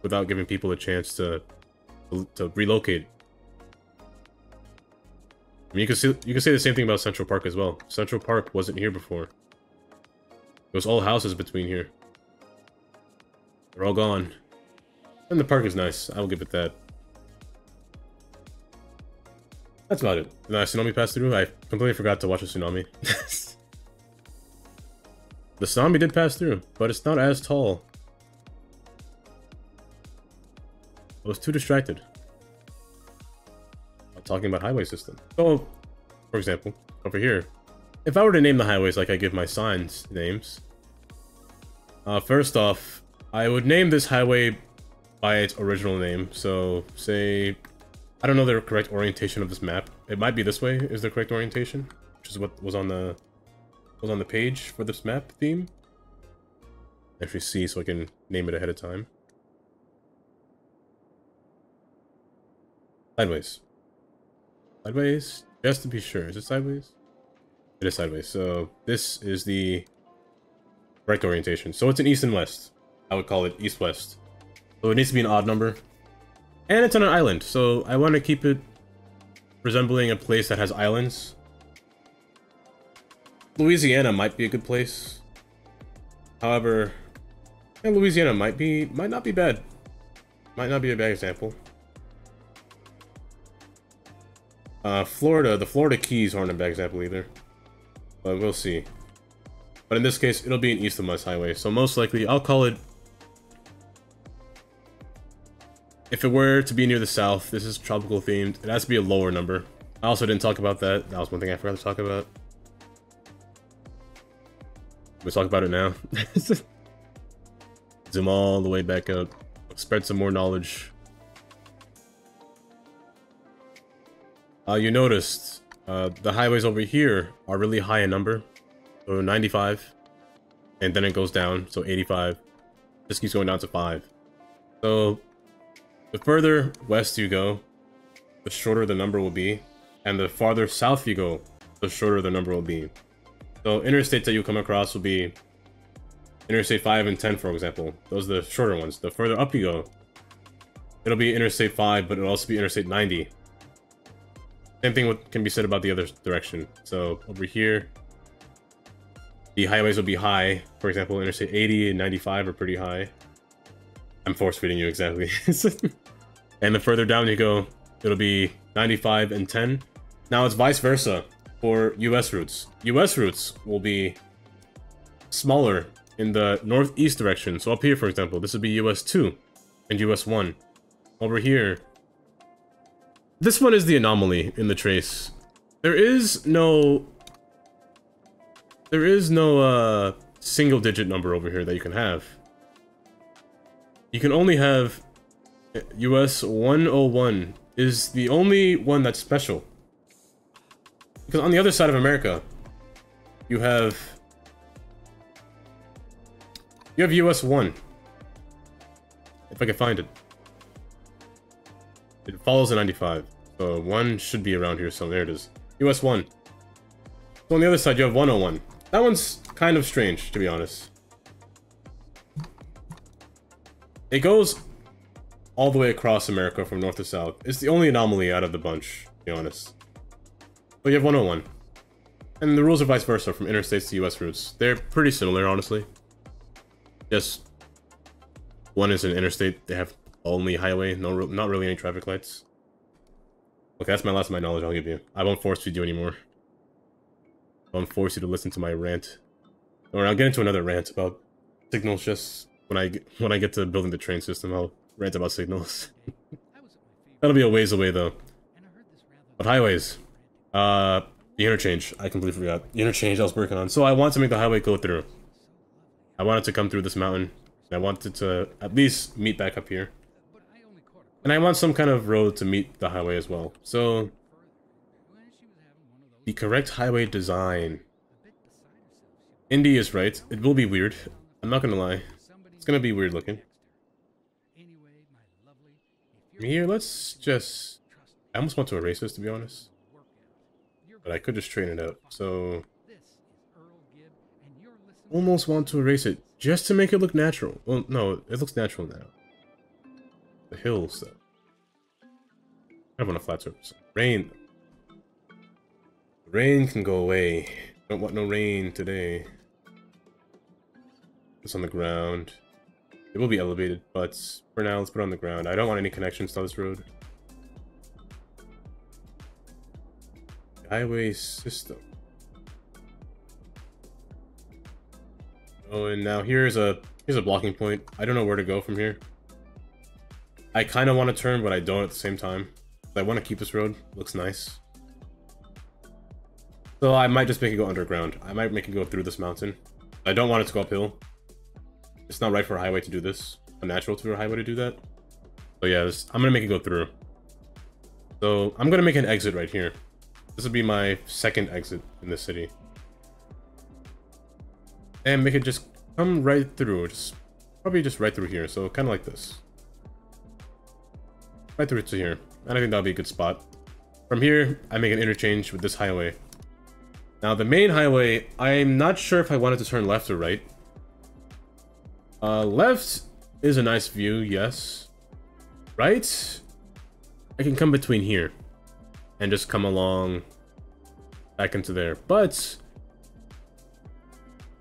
A: Without giving people a chance to relocate. I mean, you can say the same thing about Central Park as well. Central Park wasn't here before. It was all houses between here. They're all gone. And the park is nice. I will give it that. That's about it. Did a tsunami pass through? I completely forgot to watch a tsunami. The tsunami did pass through, but it's not as tall. I was too distracted. Talking about highway system. So, for example, over here, if I were to name the highways like I give my signs names, first off, I would name this highway by its original name. So, say, I don't know the correct orientation of this map. It might be this way is the correct orientation, which is what was on the page for this map theme. Actually see so I can name it ahead of time. Sideways. Sideways? Just to be sure. Is it sideways? It is sideways. So this is the correct orientation. So it's an east and west. I would call it east-west. So it needs to be an odd number. And it's on an island. So I want to keep it resembling a place that has islands. Louisiana might be a good place. However, yeah, Louisiana might not be bad. Might not be a bad example. Florida, the Florida Keys aren't a bad example either. But we'll see. But in this case, it'll be an east and west highway. So most likely, I'll call it... If it were to be near the south, this is tropical themed. It has to be a lower number. I also didn't talk about that. That was one thing I forgot to talk about. Let's talk about it now. Zoom all the way back up. Spread some more knowledge. You noticed the highways over here are really high in number. So 95. And then it goes down. So 85. This keeps going down to 5. So the further west you go, the shorter the number will be. And the farther south you go, the shorter the number will be. So interstates that you come across will be Interstate 5 and 10, for example. Those are the shorter ones. The further up you go, it'll be Interstate 5, but it'll also be Interstate 90. Same thing can be said about the other direction. So over here, the highways will be high. For example, Interstate 80 and 95 are pretty high. I'm force feeding you exactly. And the further down you go, it'll be 95 and 10. Now it's vice versa for US routes. US routes will be smaller in the northeast direction. So up here, for example, this would be US 2 and US 1. Over here, this one is the anomaly in the trace. There is no single digit number over here that you can have. You can only have US 101 is the only one that's special. Because on the other side of America, you have US 1. If I can find it. It follows the 95. So 1 should be around here, so there it is. US 1. So on the other side, you have 101. That one's kind of strange, to be honest. It goes all the way across America from north to south. It's the only anomaly out of the bunch, to be honest. But you have 101. And the rules are vice versa from interstates to US routes. They're pretty similar, honestly. Just one is an interstate. They have only highway, not really any traffic lights. Okay, that's my last of my knowledge I'll give you. I won't force feed you anymore. I won't force you to listen to my rant. Or I'll get into another rant about signals just when I get to building the train system. I'll rant about signals. That'll be a ways away though. But highways. The interchange. I completely forgot. The interchange I was working on. So I want to make the highway go through. I want it to come through this mountain. And I want it to at least meet back up here. And I want some kind of road to meet the highway as well. So the correct highway design. Indy is right. It will be weird. I'm not gonna lie. It's gonna be weird looking. From here, let's just... I almost want to erase this, to be honest. But I could just straighten it out. So... almost want to erase it, just to make it look natural. Well, no, it looks natural now. The hills, though. I want a flat surface. Rain. Rain can go away. Don't want no rain today. It's on the ground. It will be elevated, but for now, let's put it on the ground. I don't want any connections to this road. Highway system. Oh, and now here's a blocking point. I don't know where to go from here. I kind of want to turn, but I don't at the same time. I want to keep this road. Looks nice. So I might just make it go underground. I might make it go through this mountain. I don't want it to go uphill. It's not right for a highway to do this. Unnatural for a highway to do that. So yeah, I'm gonna make it go through. So I'm gonna make an exit right here. This will be my second exit in this city. And make it just come right through. Probably just right through here. So kind of like this. Right through to here. And I think that'll be a good spot. From here, I make an interchange with this highway. Now the main highway, I'm not sure if I wanted to turn left or right. Left is a nice view, yes. Right? I can come between here. And just come along back into there. But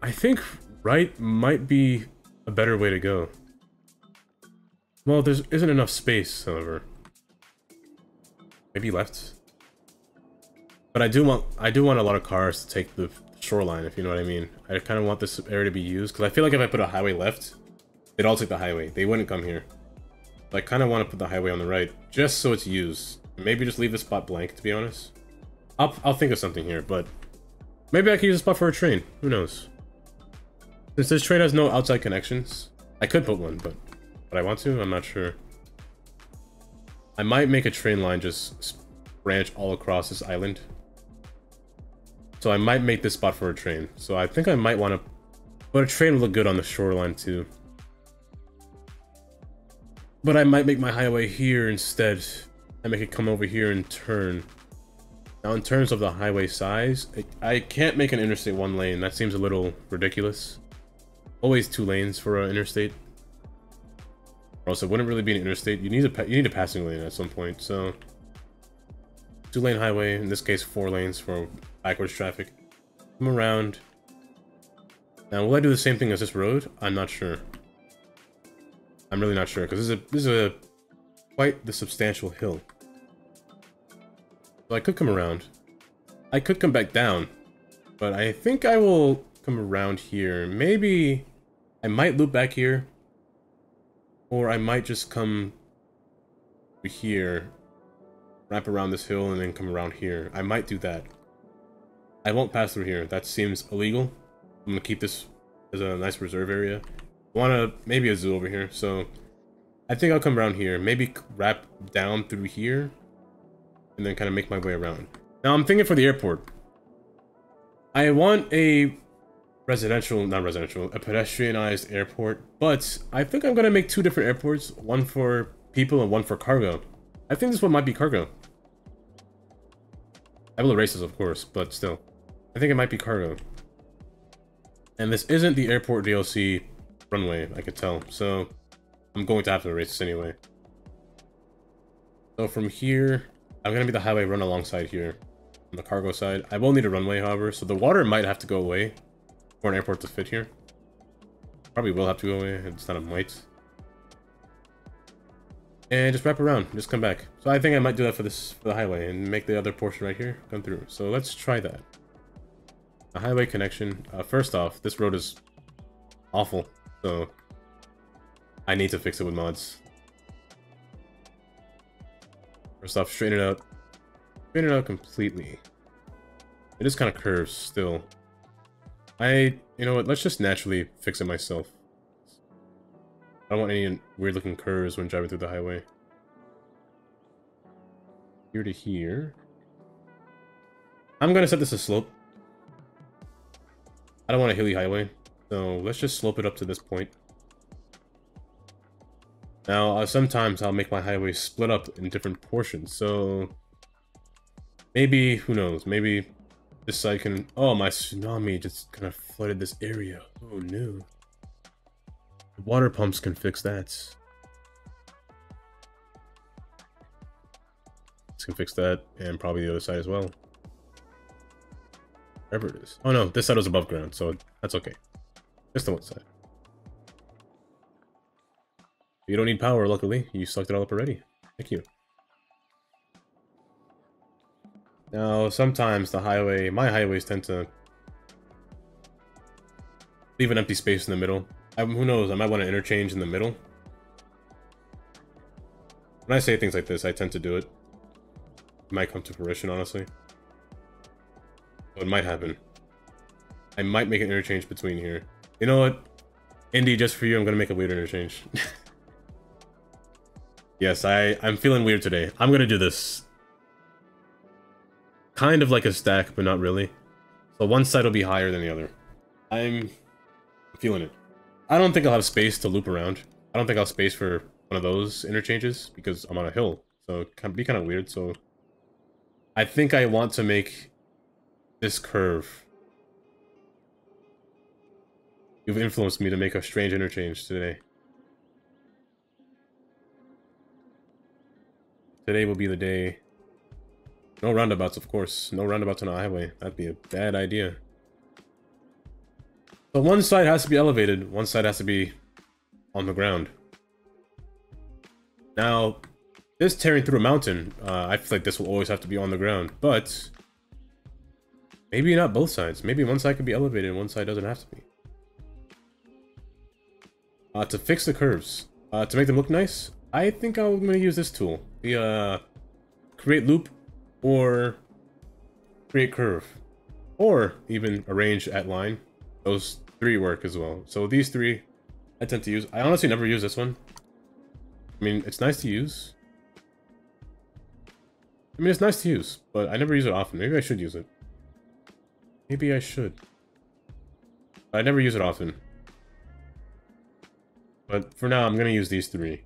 A: I think right might be a better way to go. Well, there isn't enough space, however. Maybe left. But I do want a lot of cars to take the shoreline, if you know what I mean. I kind of want this area to be used, because I feel like if I put a highway left, they'd all take the highway. They wouldn't come here. So I kind of want to put the highway on the right, just so it's used. Maybe just leave the spot blank, to be honest. I'll think of something here, but maybe I could use a spot for a train. Who knows? Since this train has no outside connections, I could put one, but would I want to? I'm not sure. I might make a train line just branch all across this island. So I might make this spot for a train. So I think I might want to... But a train would look good on the shoreline too. But I might make my highway here instead. I make it come over here and turn. Now in terms of the highway size, I can't make an interstate one lane. That seems a little ridiculous. Always 2 lanes for an interstate. Or else it wouldn't really be an interstate. You need a passing lane at some point. So 2-lane highway, in this case 4 lanes for backwards traffic. Come around. Now will I do the same thing as this road? I'm not sure. I'm really not sure, because this is a quite the substantial hill. So I could come around. I could come back down. But I think I will come around here. Maybe I might loop back here. Or I might just come here, wrap around this hill, and then come around here. I might do that. I won't pass through here. That seems illegal. I'm gonna keep this as a nice reserve area. Maybe a zoo over here, so I think I'll come around here. Maybe wrap down through here, and then kind of make my way around. Now I'm thinking for the airport. I want a a pedestrianized airport, but I think I'm gonna make 2 different airports, one for people and one for cargo. I think this one might be cargo. I will erase this, of course, but still. I think it might be cargo. And this isn't the airport DLC runway, I could tell, so I'm going to have to erase this anyway. So from here, I'm going to be the highway run alongside here on the cargo side. I will need a runway, however, so the water might have to go away for an airport to fit here. Probably will have to go away, it's not a might. And just wrap around, just come back. So I think I might do that for the highway and make the other portion right here come through. So let's try that. A highway connection. First off, this road is awful, so I need to fix it with mods. First off, straighten it out. Straighten it out completely. It is kind of curves still. You know what, let's just naturally fix it myself. I don't want any weird looking curves when driving through the highway. Here to here. I'm gonna set this as slope. I don't want a hilly highway, so let's just slope it up to this point. Now, sometimes I'll make my highway split up in different portions, so maybe, who knows, maybe this side can... Oh, my tsunami just kind of flooded this area. Oh no. The water pumps can fix that. This can fix that, and probably the other side as well. Wherever it is. Oh no, this side was above ground, so that's okay. Just the one side. You don't need power, luckily. You sucked it all up already. Thank you. Now, sometimes my highways tend to leave an empty space in the middle. Who knows, I might want to interchange in the middle. When I say things like this, I tend to do it. It might come to fruition, honestly. So it might happen. I might make an interchange between here. You know what? Indy, just for you, I'm going to make a weird interchange. Yes, I'm feeling weird today. I'm going to do this. Kind of like a stack, but not really. So one side will be higher than the other. I'm feeling it. I don't think I'll have space to loop around. I don't think I'll have space for one of those interchanges because I'm on a hill. So it can be kind of weird. So I think I want to make this curve. You've influenced me to make a strange interchange today. Today will be the day. No roundabouts, of course. No roundabouts on a highway. That'd be a bad idea. So one side has to be elevated, one side has to be on the ground. Now, this tearing through a mountain, I feel like this will always have to be on the ground, but maybe not both sides. Maybe one side could be elevated and one side doesn't have to be. To fix the curves, to make them look nice, I think I'm going to use this tool. The create loop or create curve, or even arrange at line. Those three work as well. So these three I tend to use. I honestly never use this one. I mean, it's nice to use. I mean, it's nice to use, but I never use it often. Maybe I should use it. Maybe I should. I never use it often. But for now, I'm going to use these three.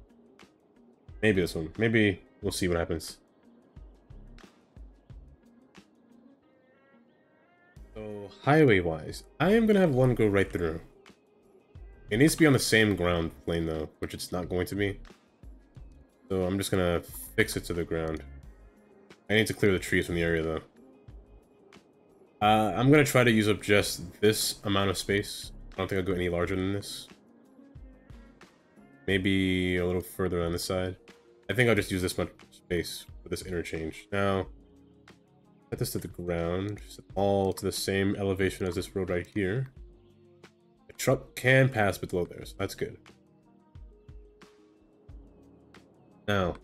A: Maybe this one. Maybe we'll see what happens. So, highway-wise, I am going to have one go right through. It needs to be on the same ground plane, though, which it's not going to be. So I'm just going to fix it to the ground. I need to clear the trees from the area, though. I'm going to try to use up just this amount of space. I don't think I'll go any larger than this. Maybe a little further on this side. I think I'll just use this much space for this interchange. Now, set this to the ground, set all to the same elevation as this road right here. The truck can pass below there, so that's good. Now,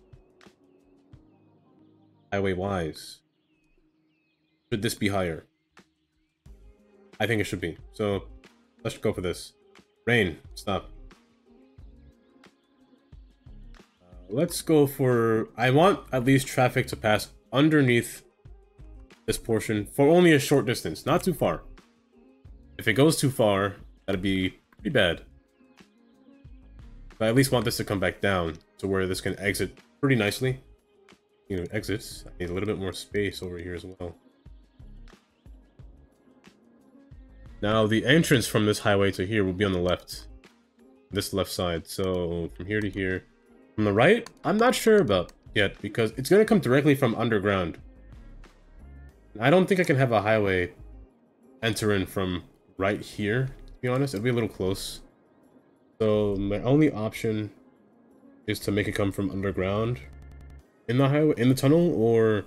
A: highway-wise, should this be higher? I think it should be. So, let's go for this. Rain, stop. Let's go for... I want at least traffic to pass underneath this portion for only a short distance, not too far. If it goes too far, that'd be pretty bad. But I at least want this to come back down to where this can exit pretty nicely. You know, exits. I need a little bit more space over here as well. Now, the entrance from this highway to here will be on the left. This left side. So, from here to here. From the right, I'm not sure about yet, because it's going to come directly from underground. I don't think I can have a highway enter in from right here, to be honest. It'll be a little close. So, my only option is to make it come from underground in the highway, in the tunnel, or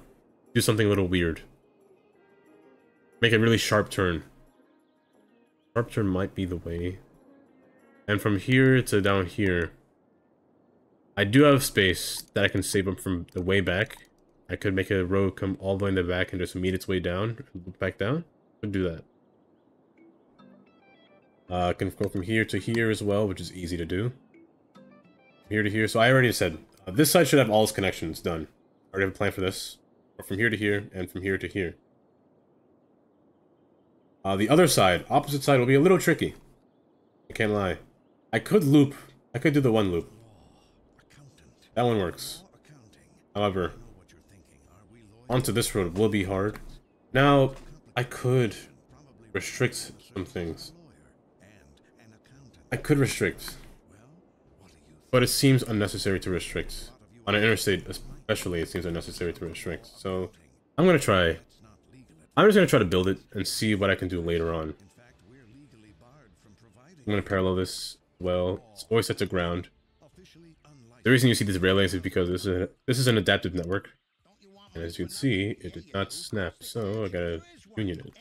A: do something a little weird. Make a really sharp turn. Sharp turn might be the way. And from here to down here, I do have space that I can save up from the way back. I could make a road come all the way in the back and just meet its way down, and loop back down. Could do that. I can go from here to here as well, which is easy to do. Here to here. So I already said, this side should have all its connections done. I already have a plan for this. Or from here to here, and from here to here. The other side, opposite side, will be a little tricky. I can't lie. I could loop. I could do the one loop. That one works. However, onto this road will be hard. Now, I could restrict some things. I could restrict. But it seems unnecessary to restrict. On an interstate, especially, it seems unnecessary to restrict. So, I'm gonna try. I'm just gonna try to build it and see what I can do later on. I'm gonna parallel this well. It's always set to ground. The reason you see these rail lanes is because this is an adaptive network. And as you can see, it did not snap, so I gotta union it.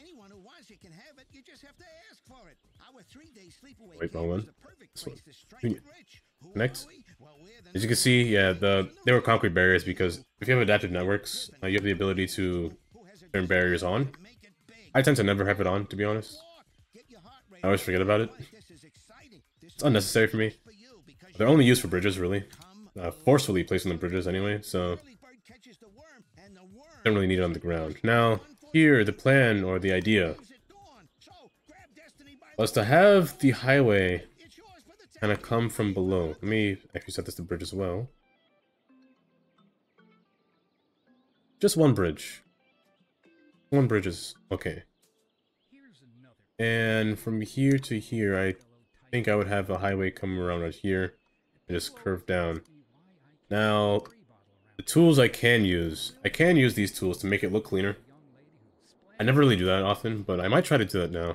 A: Wait, wrong one. This one. Union. Connect. As you can see, yeah, they were concrete barriers because if you have adaptive networks, you have the ability to turn barriers on. I tend to never have it on, to be honest. I always forget about it. It's unnecessary for me. They're only used for bridges, really. Forcefully placed on the bridges anyway, so don't really need it on the ground. Now, here, the plan, or the idea, was to have the highway kind of come from below. Let me actually set this to bridge as well. Just one bridge. One bridge is okay. And from here to here, I think I would have a highway come around right here and just curve down. Now, the tools I can use these tools to make it look cleaner. I never really do that often, but I might try to do that now.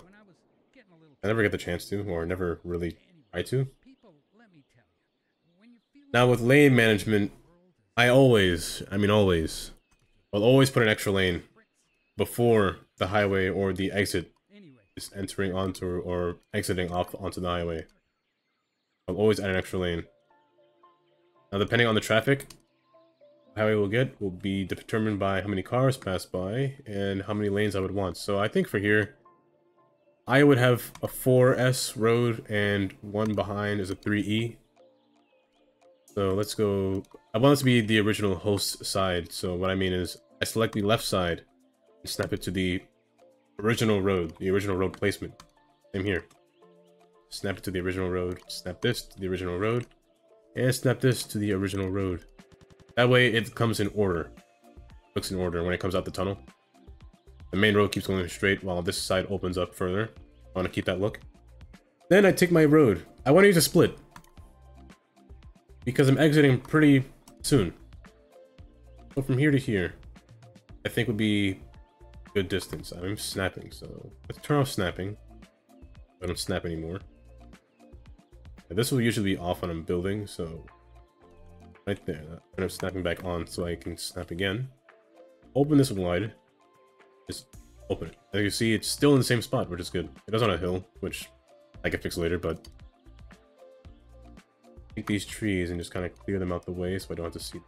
A: I never get the chance to, or never really try to. Now with lane management, I'll always put an extra lane before the highway or the exit is entering onto or exiting off onto the highway. I'll always add an extra lane. Now depending on the traffic, the highway we'll get will be determined by how many cars pass by and how many lanes I would want. So I think for here, I would have a 4S road and one behind is a 3E. So let's go. I want it to be the original host side. So what I mean is I select the left side and snap it to the original road placement. Same here. Snap it to the original road, snap this to the original road, and snap this to the original road. That way it comes in order. Looks in order when it comes out the tunnel. The main road keeps going straight while this side opens up further. I want to keep that look. Then I take my road. I want to use a split because I'm exiting pretty soon. So from here to here, I think would be a good distance. I'm snapping, so let's turn off snapping. I don't snap anymore. And this will usually be off when I'm building, so right there. And I'm snapping back on so I can snap again. Open this wide. Just open it. As you see, it's still in the same spot, which is good. It is on a hill, which I can fix later, but take these trees and just kind of clear them out the way so I don't have to see them.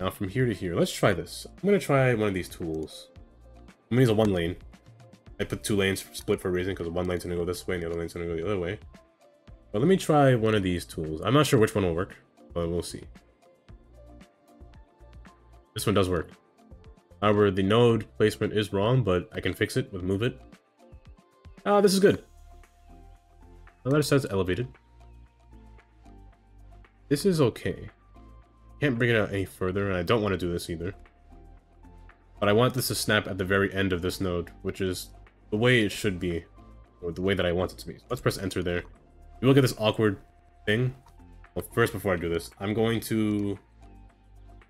A: Now from here to here, let's try this. I'm going to try one of these tools. I'm going to use a one lane. I put two lanes split for a reason, because one lane's going to go this way and the other lane's going to go the other way. But let me try one of these tools. I'm not sure which one will work, but we'll see. This one does work. However, the node placement is wrong, but I can fix it with move it. Ah, this is good. The other side's elevated. This is okay. Can't bring it out any further, and I don't want to do this either. But I want this to snap at the very end of this node, which is the way it should be, or the way that I want it to be. So let's press enter there. You look at this awkward thing. Well, first, before I do this, I'm going to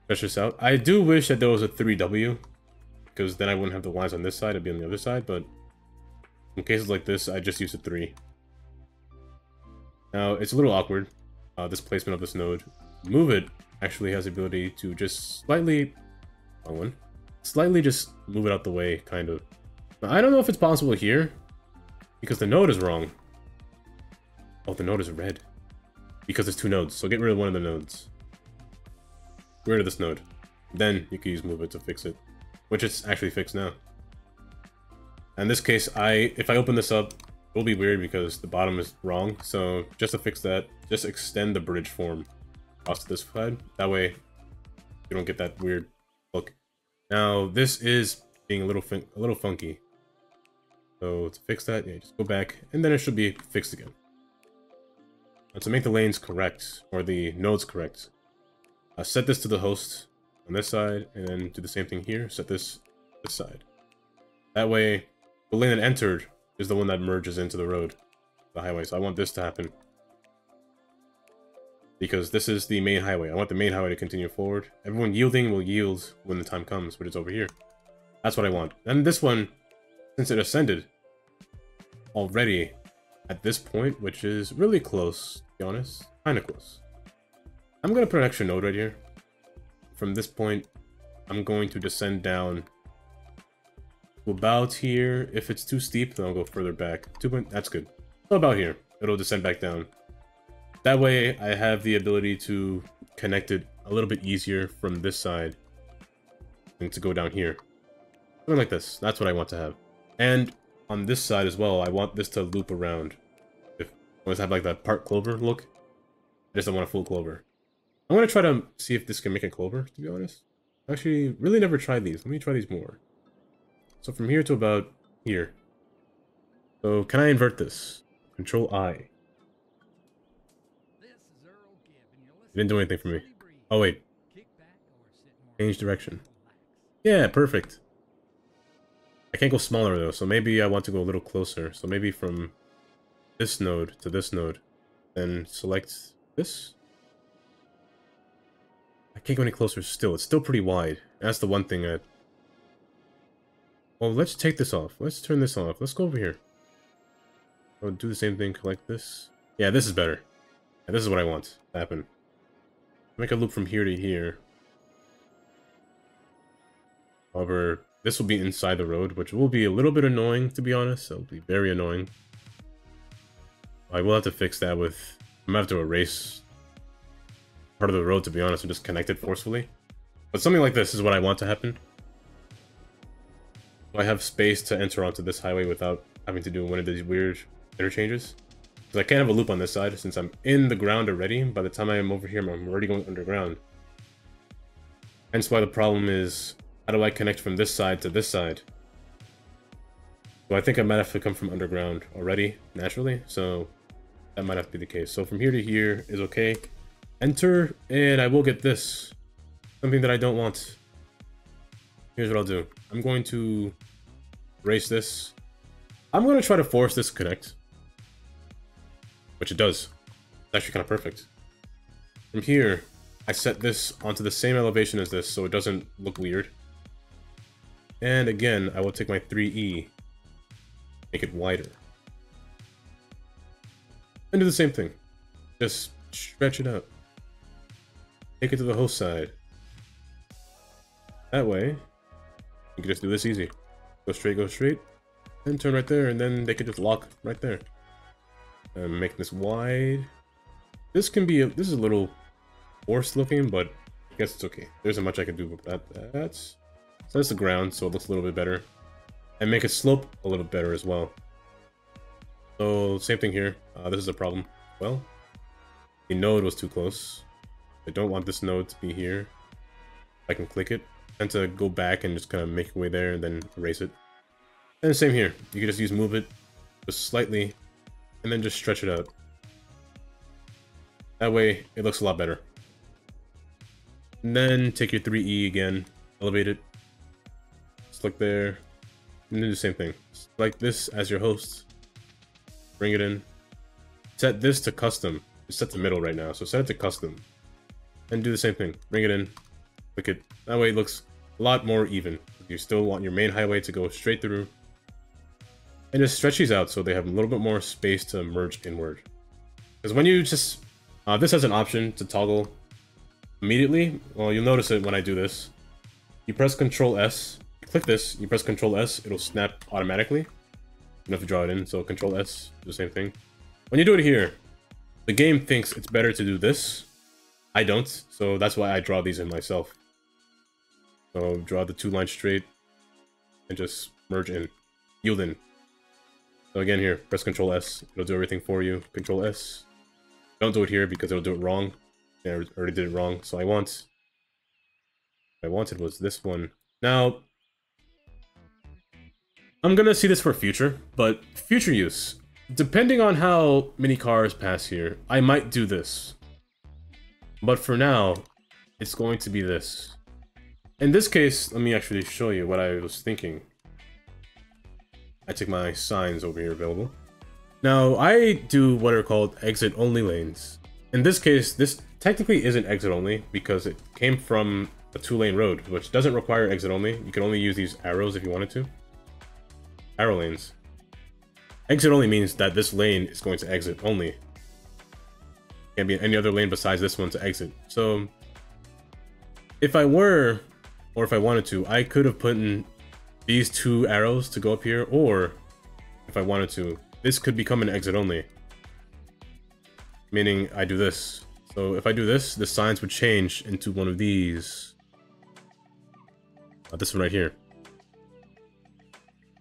A: stretch this out. I do wish that there was a 3W, because then I wouldn't have the lines on this side, it'd be on the other side, but in cases like this, I just use a 3. Now, it's a little awkward, this placement of this node. Move it actually has the ability to just slightly just move it out the way, kind of. Now, I don't know if it's possible here, because the node is wrong. Oh, the node is red. Because there's 2 nodes, so get rid of one of the nodes. Get rid of this node. Then you can use move it to fix it. Which it's actually fixed now. In this case, if I open this up, it will be weird because the bottom is wrong. So just to fix that, just extend the bridge form across to this side. That way, you don't get that weird look. Now, this is being a little funky. So to fix that, yeah, just go back, and then it should be fixed again. Now, to make the lanes correct, or the nodes correct, set this to the host on this side, and then do the same thing here. Set this side. That way, the lane that entered is the one that merges into the road, the highway. So I want this to happen. Because this is the main highway. I want the main highway to continue forward. Everyone yielding will yield when the time comes, which is over here. That's what I want. And this one, since it ascended already at this point, which is really close, to be honest. Kind of close. I'm going to put an extra node right here. From this point, I'm going to descend down to about here. If it's too steep, then I'll go further back. That's good. So about here. It'll descend back down. That way, I have the ability to connect it a little bit easier from this side and to go down here. Something like this. That's what I want to have. And on this side as well, I want this to loop around. If I want to have like that part clover look, I just don't want a full clover. I'm going to try to see if this can make a clover, to be honest. Actually, really never tried these. Let me try these more. So from here to about here. So can I invert this? Control I. It didn't do anything for me. Oh wait. Change direction. Yeah, perfect. I can't go smaller though, so maybe I want to go a little closer. So maybe from this node to this node. Then select this. I can't go any closer still. It's still pretty wide. That's the one thing that... Well, let's take this off. Let's turn this off. Let's go over here. I'll do the same thing, collect this. Yeah, this is better. Yeah, this is what I want to happen. Make a loop from here to here. However, this will be inside the road, which will be a little bit annoying, to be honest. It'll be very annoying. I will have to fix that with... I'm gonna have to erase part of the road, to be honest, and just connect it forcefully. But something like this is what I want to happen. So I have space to enter onto this highway without having to do one of these weird interchanges. Because I can't have a loop on this side since I'm in the ground already. By the time I am over here, I'm already going underground. Hence why the problem is, how do I connect from this side to this side? So I think I might have to come from underground already, naturally. So that might have to be the case. So from here to here is okay. Enter, and I will get this. Something that I don't want. Here's what I'll do. I'm going to erase this. I'm going to try to force this to connect. Which it does. It's actually kind of perfect. From here, I set this onto the same elevation as this so it doesn't look weird. And again, I will take my 3E, make it wider. And do the same thing. Just stretch it out. Take it to the host side. That way, you can just do this easy. Go straight, and turn right there, and then they can just lock right there. Make this wide. This can be, this is a little forced looking, but I guess it's okay. There isn't much I can do with that. So that's the ground, so it looks a little bit better. And make it slope a little better as well. So, same thing here. This is a problem. Well, the node was too close. I don't want this node to be here. I can click it. And to go back and just kind of make your way there and then erase it. And same here. You can just use move it just slightly and then just stretch it out. That way, it looks a lot better. And then take your 3E again, elevate it. Just look there. and do the same thing. Select this as your host. Bring it in. Set this to custom. It's set to middle right now, so set it to custom. And do the same thing. Bring it in. Click it. That way it looks a lot more even. You still want your main highway to go straight through. And just stretch these out so they have a little bit more space to merge inward. Because when you just... this has an option to toggle immediately. Well, you'll notice it when I do this. You press Control S. You click this. You press Control S. It'll snap automatically. You don't have to draw it in, so Control S. Do the same thing. When you do it here, the game thinks it's better to do this. I don't, so that's why I draw these in myself. So draw the 2 lines straight and just merge in. Yield in. So again here, press Control S. It'll do everything for you. Control S. Don't do it here because it'll do it wrong. Yeah, I already did it wrong. So what I wanted was this one. Now, I'm gonna see this for future, but future use. Depending on how many cars pass here, I might do this. But for now, it's going to be this. In this case, let me actually show you what I was thinking. I take my signs over here available. Now, I do what are called exit-only lanes. In this case, this technically isn't exit-only because it came from a 2-lane road, which doesn't require exit-only. You can only use these arrows if you wanted to. Arrow lanes. Exit-only means that this lane is going to exit only. Can't be any other lane besides this one to exit. So, if I were, or if I wanted to, I could have put in these 2 arrows to go up here, or if I wanted to, this could become an exit only. Meaning I do this. So if I do this, the signs would change into one of these. This one right here.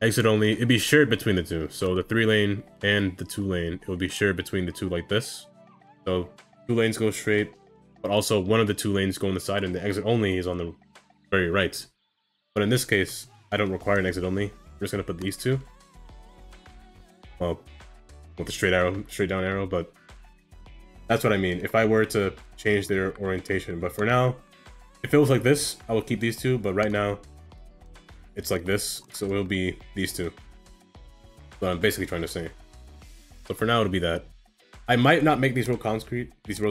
A: Exit only, it'd be shared between the 2. So the 3-lane and the 2-lane, it would be shared between the 2 like this. So 2 lanes go straight, but also one of the 2 lanes go on the side, and the exit only is on the very right. But in this case, I don't require an exit only. I'm just gonna put these 2. Well, with the straight down arrow, but that's what I mean. If I were to change their orientation, but for now, if it was like this, I will keep these 2. But right now, it's like this, so it'll be these 2. So I'm basically trying to say. So for now, it'll be that. I might not make these roads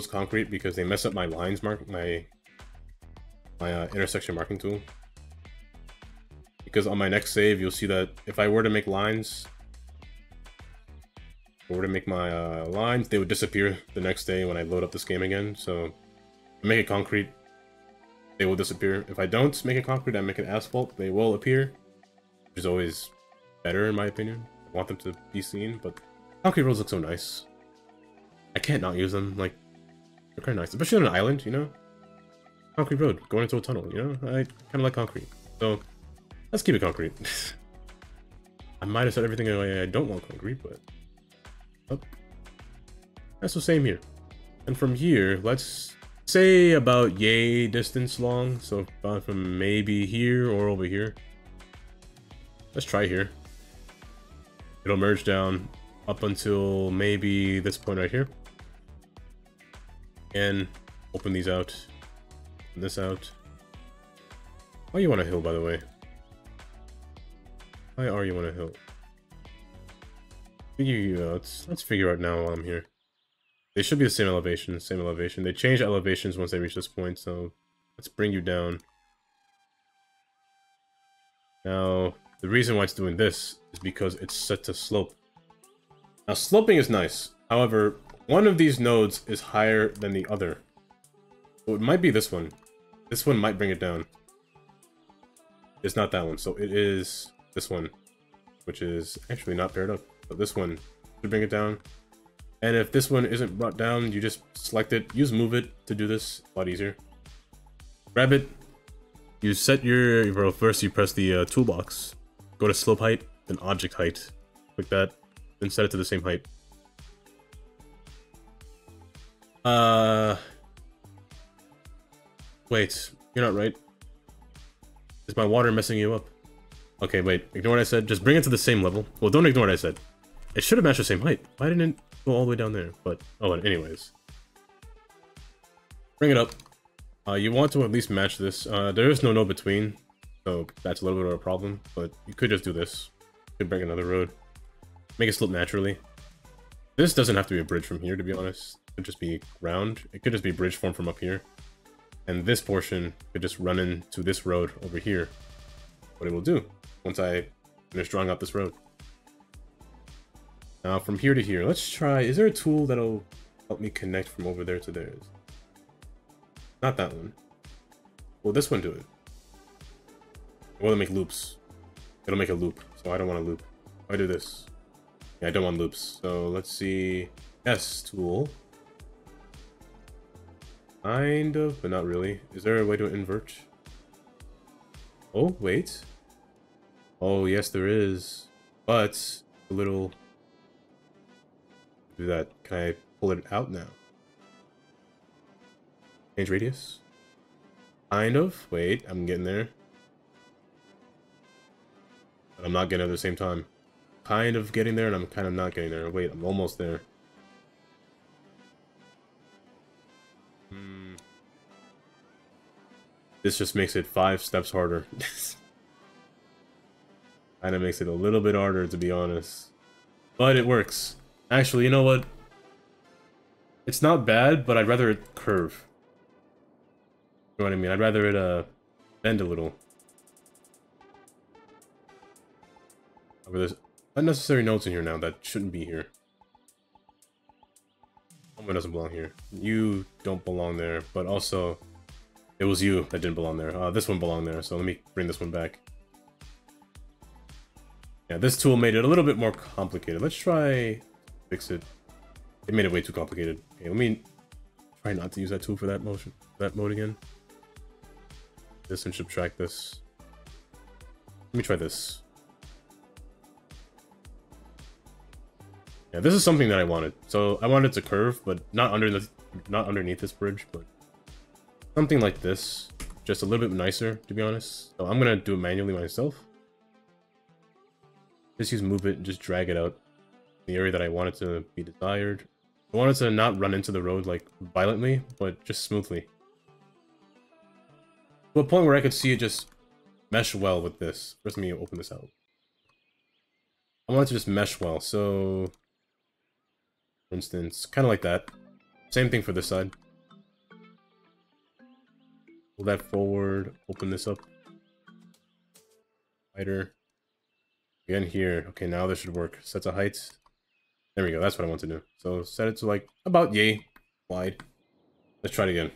A: concrete because they mess up my lines my intersection marking tool. Because on my next save, you'll see that if I were to make lines, they would disappear the next day when I load up this game again. So, if I make it concrete, they will disappear. If I don't make it concrete, I make it asphalt, they will appear, which is always better in my opinion. I want them to be seen, but concrete roads look so nice. I can't not use them. Like, they're kind of nice, especially on an island, you know. Concrete road going into a tunnel, you know. I kind of like concrete, so let's keep it concrete. I might have said everything I don't want concrete, but. Oh. That's the same here. And from here, let's say about yay distance long. So about from maybe here or over here. Let's try here. It'll merge down up until maybe this point right here. And open these out. Open this out. Why you on a hill, by the way? Why are you on a hill? Let's figure out now while I'm here. They should be the same elevation, They change elevations once they reach this point, so let's bring you down. Now, the reason why it's doing this is because it's set to slope. Now, sloping is nice. However, one of these nodes is higher than the other. So it might be this one. This one might bring it down. It's not that one, so it is this one, which is actually not paired up. But this one should bring it down. And if this one isn't brought down, you just select it. Use move it to do this. A lot easier. Grab it. You set your... Well, first you press the toolbox. Go to slope height, then object height. Click that. Then set it to the same height. Wait. You're not right. Is my water messing you up? Okay, wait. Ignore what I said. Just bring it to the same level. Well, don't ignore what I said. It should have matched the same height. Why didn't it go all the way down there? But, oh, anyways. Bring it up. You want to at least match this. There is no between. so that's a little bit of a problem. But you could just do this. You could break another road, make it slope naturally. This doesn't have to be a bridge from here, to be honest. It could just be round. It could just be bridge form from up here, and this portion could just run into this road over here. What it will do once I finish drawing out this road. Now from here to here, let's try. Is there a tool that'll help me connect from over there to there? Not that one. Will this one do it? Will it make loops? It'll make a loop, so I don't want a loop. I do this. Yeah, I don't want loops. So let's see. S tool. Kind of, but not really. Is there a way to invert? Oh, wait. Oh, yes, there is. But a little. Do that. Can I pull it out now? Change radius? Kind of. Wait, I'm getting there. But I'm not getting it at the same time. Kind of getting there, and I'm kind of not getting there. Wait, I'm almost there. This just makes it 5 steps harder. Kinda makes it a little bit harder, to be honest. But it works. Actually, you know what? It's not bad, but I'd rather it curve. You know what I mean? I'd rather it bend a little. Over there's unnecessary nodes in here now that shouldn't be here. One doesn't belong here. You don't belong there, but also it was you that didn't belong there. This one belonged there, so let me bring this one back. Yeah, this tool made it a little bit more complicated. Let's try fix it. It made it way too complicated. Okay, let me try not to use that tool for that motion, that mode again. This and subtract this. Let me try this. Yeah, this is something that I wanted. So I wanted it to curve, but not underneath this bridge, but something like this. Just a little bit nicer, to be honest. So I'm gonna do it manually myself. Just use move it and just drag it out the area that I want it to be desired. I want it to not run into the road like violently, but just smoothly. To a point where I could see it just mesh well with this. First, let me open this out. I want it to just mesh well, so for instance, kind of like that. Same thing for this side. Pull that forward, open this up. Wider. Again here. Okay, now this should work. Set to height. There we go, that's what I want to do. So set it to like about yay wide. Let's try it again.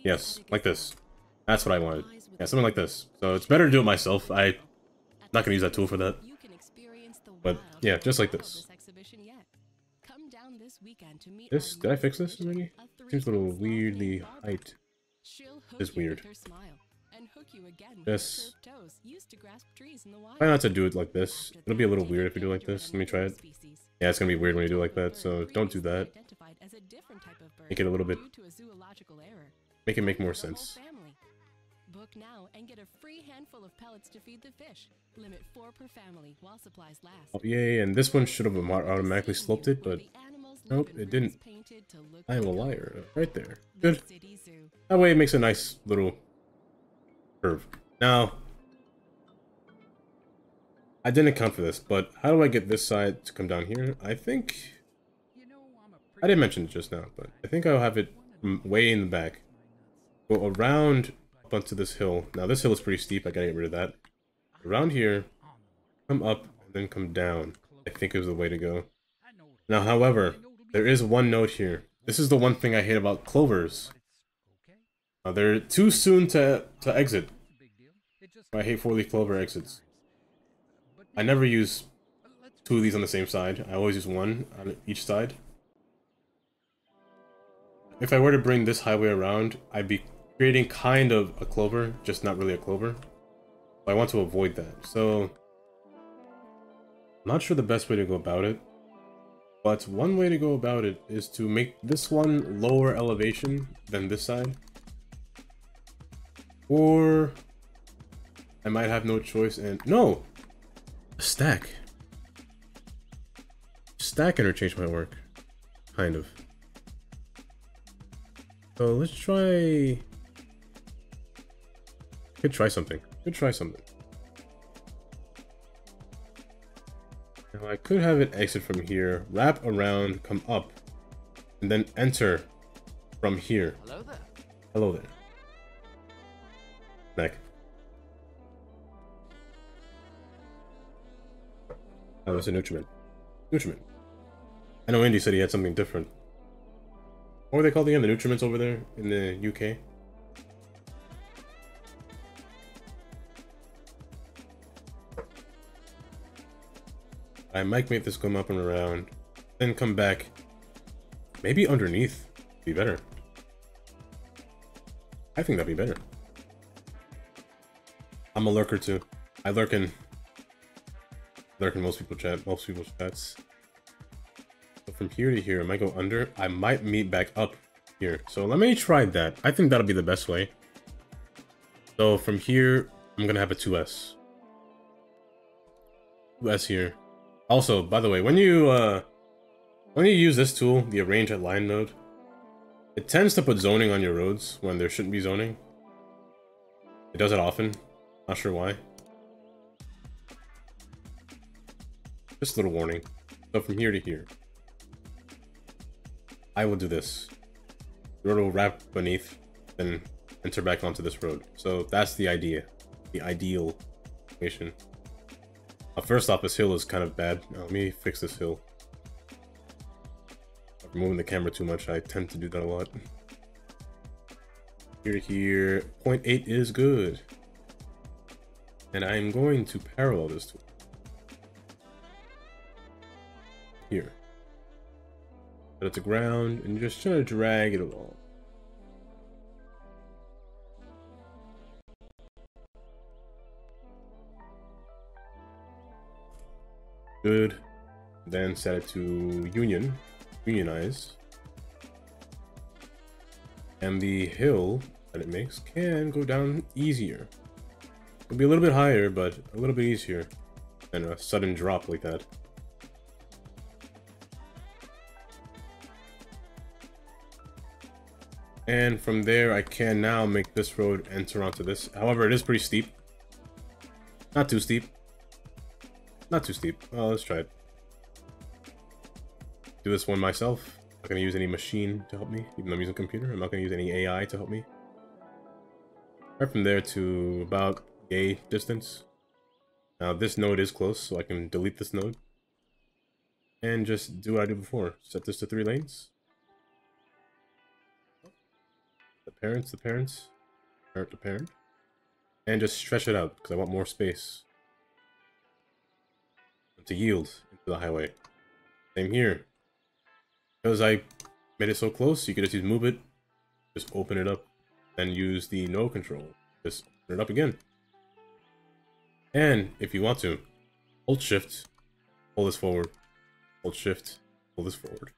A: Yes, like this. That's what I wanted. Yeah, something like this. So it's better to do it myself. I'm not gonna use that tool for that. But yeah, just like this. This, did I fix this already? Seems a little weirdly height. It's weird. Just try not to do it like this. It'll be a little weird if you do it like this. Let me try it. Yeah, it's gonna be weird when you do it like that, so don't do that. Make it a little bit. Make it make more sense.
F: Book now and get a free handful of pellets to feed the fish. Limit 4 per family while supplies last.
A: Oh, yay, and this one should have automatically sloped it, but nope, it didn't. I am a liar. Right there. Good. That way it makes a nice little curve. Now, I didn't account for this, but how do I get this side to come down here? I think I didn't mention it just now, but I think I'll have it way in the back. Go around up onto this hill. Now this hill is pretty steep, I gotta get rid of that. Around here, come up, and then come down. I think is the way to go. Now, however, there is one note here. This is the one thing I hate about clovers. They're too soon to exit. I hate 4-leaf clover exits. I never use 2 of these on the same side. I always use 1 on each side. If I were to bring this highway around, I'd be creating kind of a clover, just not really a clover. I want to avoid that. So, I'm not sure the best way to go about it. But one way to go about it is to make this one lower elevation than this side. Or I might have no choice and no! A stack. Stack interchange might work. Kind of. So let's try could try something. Now I could have it exit from here, wrap around, come up, and then enter from here.
B: Hello there.
A: Hello there. Neck. Oh, it's a nutriment. Nutriment. I know Andy said he had something different. What were they called again? The nutriments over there in the UK? I might make this come up and around, then come back. Maybe underneath. Be better. I think that'd be better. I'm a lurker too. I lurk in most people's chats. So from here to here, I might go under. I might meet back up here. So let me try that. I think that'll be the best way. So from here, I'm gonna have a 2S. 2S here. Also, by the way, when you use this tool, the arrange at line node, it tends to put zoning on your roads when there shouldn't be zoning. It does it often. Not sure why. Just a little warning. So from here to here, I will do this. The road will wrap beneath, then enter back onto this road. So that's the idea. The ideal situation. First off, this hill is kind of bad. Now, let me fix this hill. I'm moving the camera too much. I tend to do that a lot. Here to here, 0.8 is good. And I'm going to parallel this to here. Put it to ground and just try to drag it along. Good. Then set it to unionize. And the hill that it makes can go down easier. It'll be a little bit higher, but a little bit easier than a sudden drop like that. And from there, I can now make this road enter onto this. However, it is pretty steep. Not too steep. Not too steep. Well, let's try it. Do this one myself. I'm not going to use any machine to help me, even though I'm using a computer. I'm not going to use any AI to help me. Right from there to about a distance. Now this node is close, so I can delete this node. And just do what I did before. Set this to 3 lanes. The parent, parent to parent. And just stretch it out, because I want more space to yield into the highway. Same here. Because I made it so close, you could just move it, just open it up, and use the node control. Just open it up again. And if you want to, hold shift, pull this forward, hold shift, pull this forward.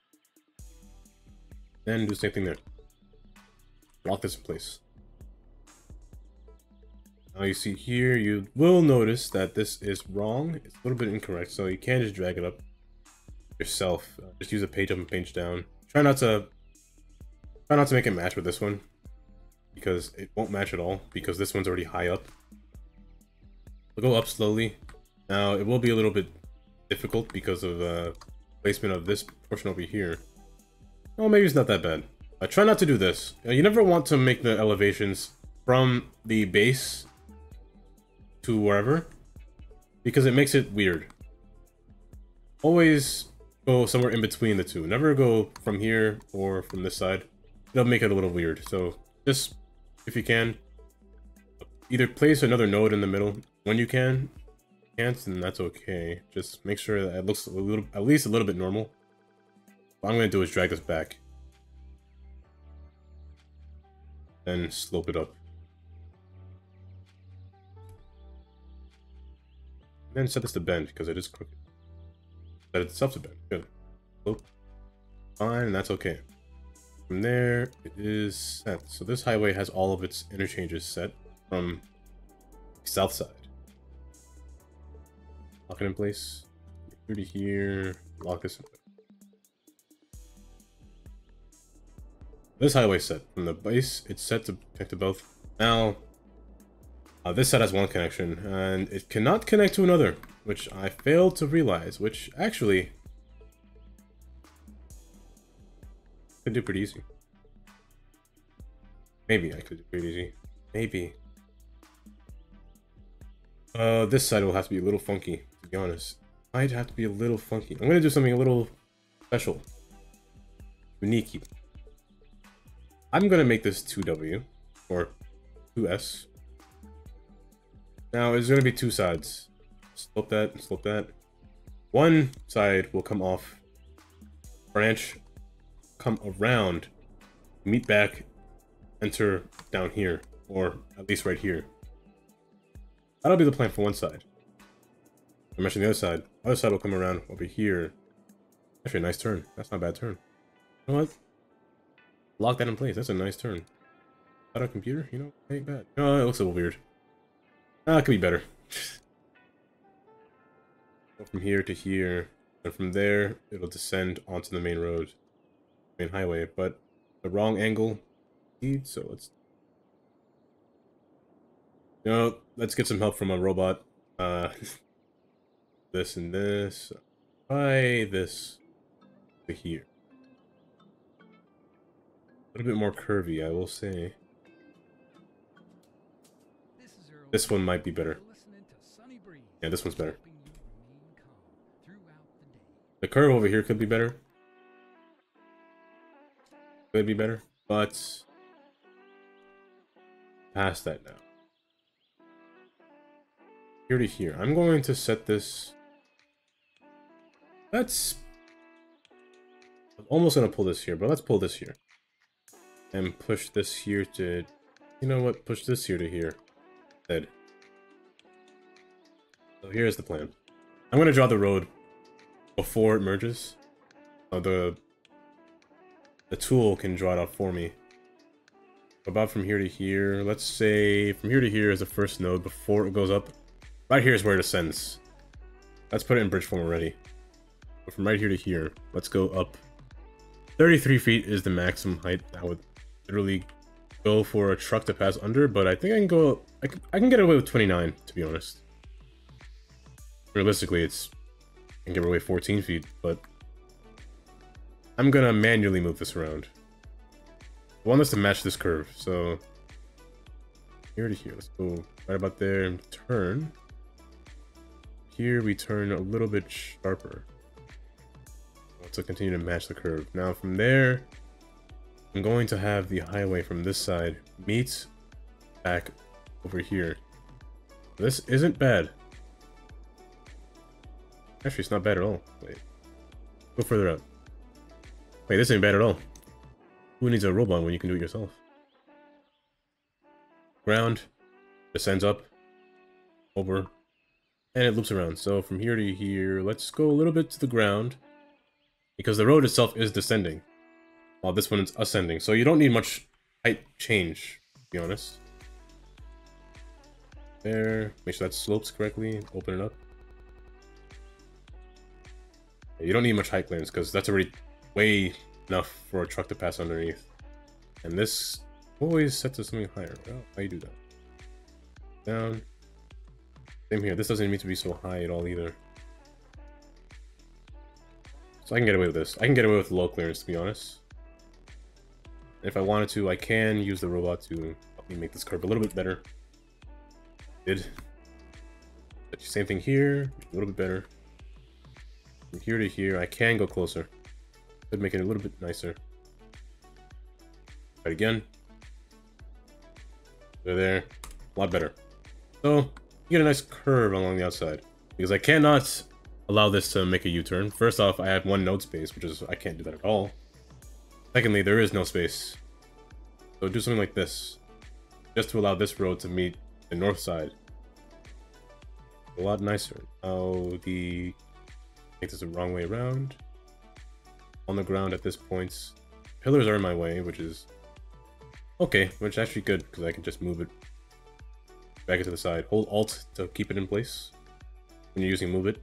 A: Then do the same thing there. Lock this in place. Now you see here, you will notice that this is wrong. It's a little bit incorrect, so you can't just drag it up yourself. Just use a page up and page down. Try not to make it match with this one, because it won't match at all, because this one's already high up. We'll go up slowly. Now it will be a little bit difficult because of placement of this portion over here. Oh, maybe it's not that bad. Try not to do this. You never want to make the elevations from the base to wherever, because it makes it weird. Always go somewhere in between the two. Never go from here or from this side. It'll make it a little weird. So just, if you can, either place another node in the middle when you can. Can't, then that's okay. Just make sure that it looks a little, at least a little bit normal. What I'm going to do is drag this back. Then slope it up. Then set this to bend because it is crooked. Set itself to bend. Good. Slope. Fine, and that's okay. From there, it is set. So this highway has all of its interchanges set from the south side. Lock it in place. Here to here. Lock this in place. This highway set from the base, it's set to connect to both. Now, This side has one connection, and it cannot connect to another, which I failed to realize, which actually could do pretty easy. Maybe I could do pretty easy. Maybe. This side will have to be a little funky, to be honest. Might have to be a little funky. I'm gonna do something a little special. Unique. I'm gonna make this 2W, or 2S. Now, it's gonna be two sides. Slope that, and slope that. One side will come off, branch, come around, meet back, enter down here, or at least right here. That'll be the plan for one side. I mentioned the other side. The other side will come around over here. Actually, a nice turn. That's not a bad turn. You know what? Lock that in place. That's a nice turn. Not a computer? You know, ain't bad. No, it looks a little weird. It could be better. Go from here to here, and from there, it'll descend onto the main road, main highway, but the wrong angle, so let's... You know, let's get some help from a robot. This and this. Try this to here. A little bit more curvy, I will say. This one might be better. Yeah, this one's better. The curve over here could be better. Could be better, but past that now. Here to here. I'm going to set this. I'm almost gonna pull this here, but let's pull this here. And push this here to... You know what? Push this here to here. Instead. So here's the plan. I'm gonna draw the road before it merges. The tool can draw it out for me. About from here to here. Let's say from here to here is the first node before it goes up. Right here is where it ascends. Let's put it in bridge form already. But from right here to here, let's go up. 33 feet is the maximum height. That would literally go for a truck to pass under, but I think I can go... I can get away with 29, to be honest. Realistically, I can get away 14 feet, but I'm gonna manually move this around. I want this to match this curve, so here to here. Let's go right about there and turn. Here we turn a little bit sharper to continue to match the curve. Now from there, I'm going to have the highway from this side meet back over here. This isn't bad. Actually, it's not bad at all. Wait. Go further out. Wait, this ain't bad at all. Who needs a robot when you can do it yourself? Ground, descends up, over, and it loops around. So from here to here, let's go a little bit to the ground, because the road itself is descending, while this one is ascending. So you don't need much height change, to be honest. There, make sure that slopes correctly, open it up. You don't need much height clearance, because that's already way enough for a truck to pass underneath. And this always set to something higher. Well, how you do that? Down. Same here. This doesn't need to be so high at all either. So I can get away with this. I can get away with low clearance, to be honest. If I wanted to, I can use the robot to help me make this curve a little bit better. Did. But same thing here, a little bit better. From here to here, I can go closer. Could make it a little bit nicer. Right again. There, a lot better. So you get a nice curve along the outside, because I cannot allow this to make a U-turn. First off, I have one node space, which is I can't do that at all. Secondly, there is no space. So do something like this, just to allow this road to meet the north side. A lot nicer. Now make this the wrong way around. On the ground at this point, pillars are in my way, which is okay, which is actually good, because I can just move it back into the side. Hold Alt to keep it in place when you're using Move It.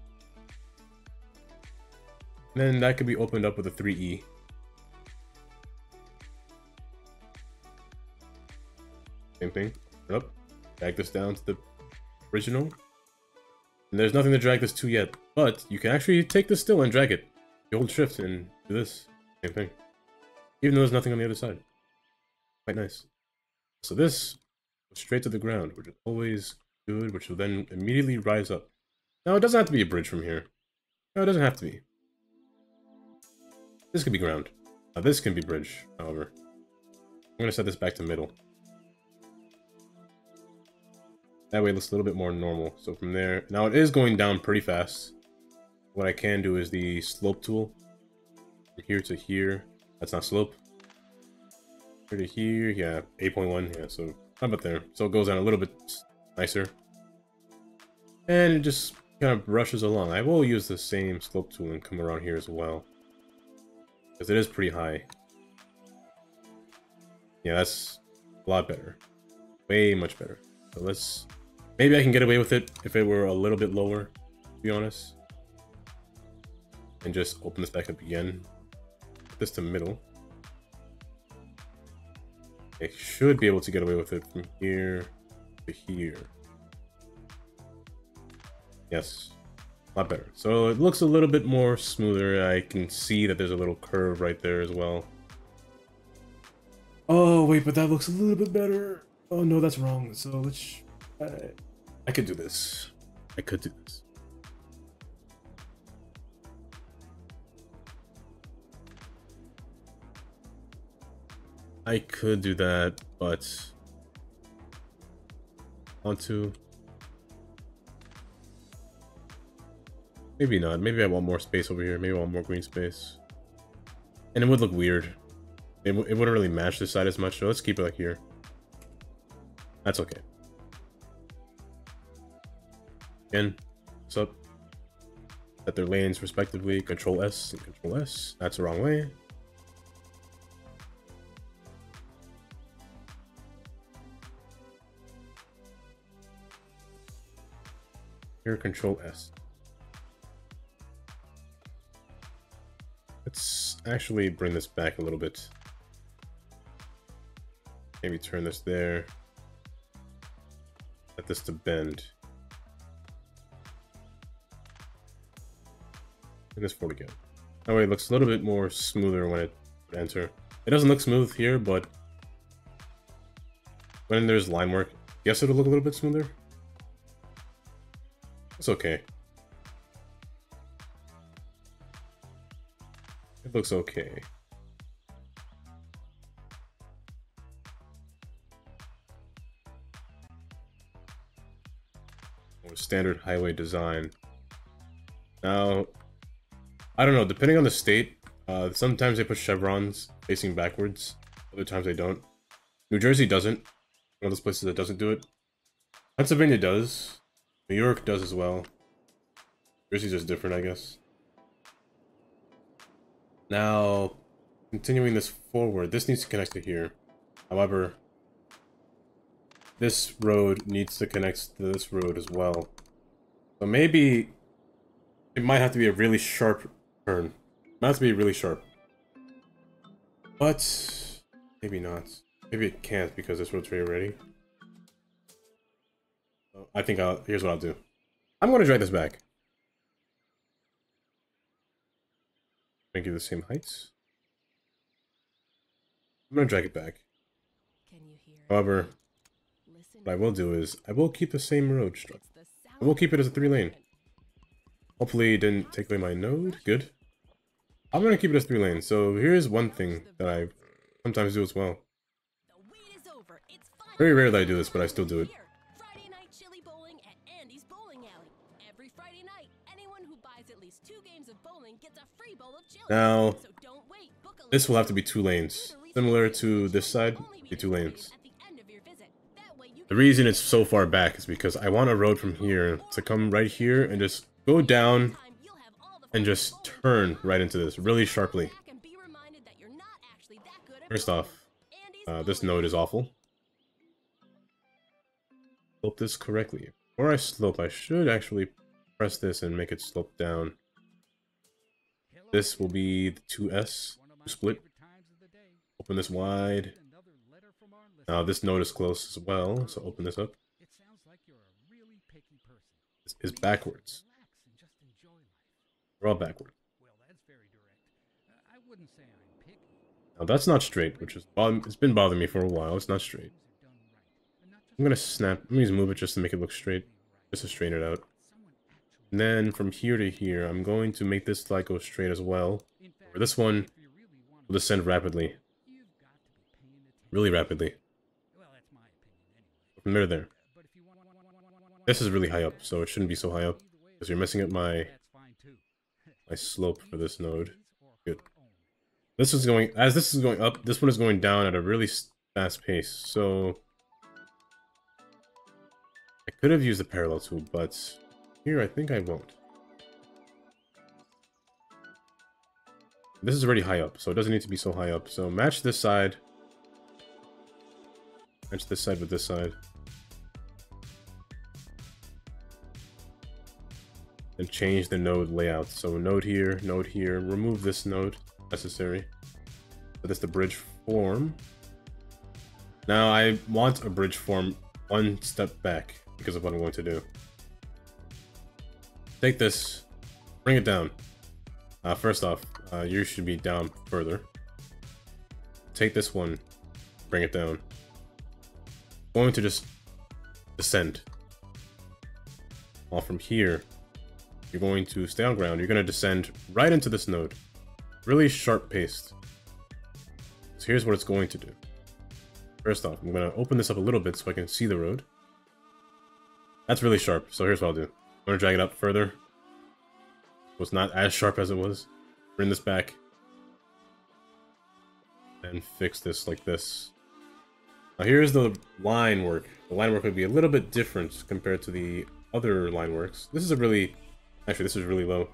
A: And then that could be opened up with a 3E. Same thing. Up. drag this down to the original. And there's nothing to drag this to yet, but you can actually take this still and drag it. You hold shift and do this, same thing. Even though there's nothing on the other side. Quite nice. So this goes straight to the ground, which is always good, which will then immediately rise up. Now it doesn't have to be a bridge from here. No, it doesn't have to be. This could be ground. Now this can be bridge, however. I'm gonna set this back to middle. That way it looks a little bit more normal. So from there, now it is going down pretty fast. What I can do is the slope tool. From here to here, that's not slope. Here to here, yeah, 8.1, yeah, so how about there? So it goes down a little bit nicer. And it just kind of brushes along. I will use the same slope tool and come around here as well. Because it is pretty high. Yeah, that's a lot better. Way much better. So let's... Maybe I can get away with it if it were a little bit lower, to be honest. And just open this back up again. Put this to middle. I should be able to get away with it from here to here. Yes, a lot better. So it looks a little bit more smoother. I can see that there's a little curve right there as well. Oh wait, but that looks a little bit better. Oh no, that's wrong. So let's... I could do this. I could do this. I could do that, but... Want to... Maybe not. Maybe I want more space over here. Maybe I want more green space. And it would look weird. It wouldn't really match this side as much, so let's keep it like here. That's okay. Again, what's up? Set their lanes respectively. Control S and Control S. That's the wrong way. Here, Control S. Let's actually bring this back a little bit. Maybe turn this there. Set this to bend. And this forward again. That way it looks a little bit more smoother when it enter. It doesn't look smooth here, but when there's line work, yes, it'll look a little bit smoother. It's okay. It looks okay. Or standard highway design. Now, I don't know, depending on the state, sometimes they put chevrons facing backwards, other times they don't. New Jersey doesn't. One of those places that doesn't do it. Pennsylvania does. New York does as well. Jersey's just different, I guess. Now, continuing this forward, this needs to connect to here. However, this road needs to connect to this road as well. So maybe it might have to be a really sharp turn. It might have to be really sharp. But maybe not. Maybe it can't because this road's already. So I think here's what I'll do. I'm going to drag this back. Make it the same heights. I'm going to drag it back.
F: Can you hear?
A: However,
F: Listen.
A: what I will do is I will keep the same road structure. I will keep it as a 3-lane. Hopefully it didn't take away my node. Good. I'm going to keep it as 3 lanes. So here's one thing that I sometimes do as well. Very rare that I do this, but I still do it.
F: Friday night chili bowling at Andy's Bowling Alley. Every Friday night, anyone who buys at least 2 games of bowling gets a free bowl of chili.
A: Now,
F: So don't wait. Book a
A: this will have to be 2 lanes. Similar to this side, be 2 lanes.
F: at the end of your visit. That way you
A: The reason it's so far back is because I want a road from here to come right here and just go down and just turn right into this really sharply. First off, this node is awful. Slope this correctly. Before I slope, I should actually press this and make it slope down. This will be the 2S split. Open this wide. Now this node is close as well, so open this up. is backwards. They're all backwards. Now that's not straight, which is it's been bothering me for a while. It's not straight. I'm gonna snap. I'm gonna move it just to make it look straight, just to straighten it out. And then from here to here, I'm going to make this slide go straight as well. Or this one will descend rapidly, really rapidly. From there to there. This is really high up, so it shouldn't be so high up because you're messing up my slope for this node. Good. This is going, as this is going up, this one is going down at a really fast pace, so I could have used the parallel tool, but here I think I won't. This is already high up, so it doesn't need to be so high up. So match this side. Match this side with this side. And change the node layout. So node here, remove this node, necessary. But that's the bridge form. Now I want a bridge form one step back because of what I'm going to do. Take this, bring it down. First off, you should be down further. Take this one, bring it down. I'm going to just descend. While from here, you're going to stay on ground. You're going to descend right into this node. Really sharp paced. So here's what it's going to do. First off, I'm going to open this up a little bit so I can see the road. That's really sharp, so here's what I'll do. I'm going to drag it up further. So it's not as sharp as it was. Bring this back. And fix this like this. Now here's the line work. The line work would be a little bit different compared to the other line works. This is a really... Actually, this is really low.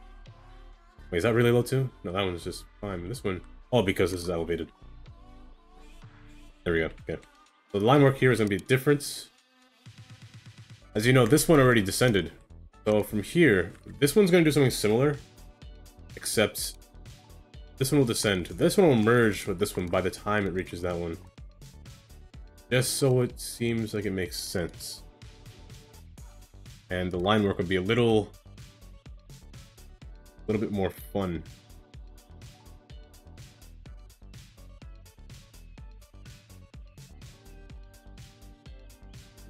A: Wait, is that really low too? No, that one's just fine. This one... Oh, because this is elevated. There we go. Okay. So the line work here is going to be different. As you know, this one already descended. So from here, this one's going to do something similar. Except this one will descend. This one will merge with this one by the time it reaches that one. Just so it seems like it makes sense. And the line work would be a little bit more fun.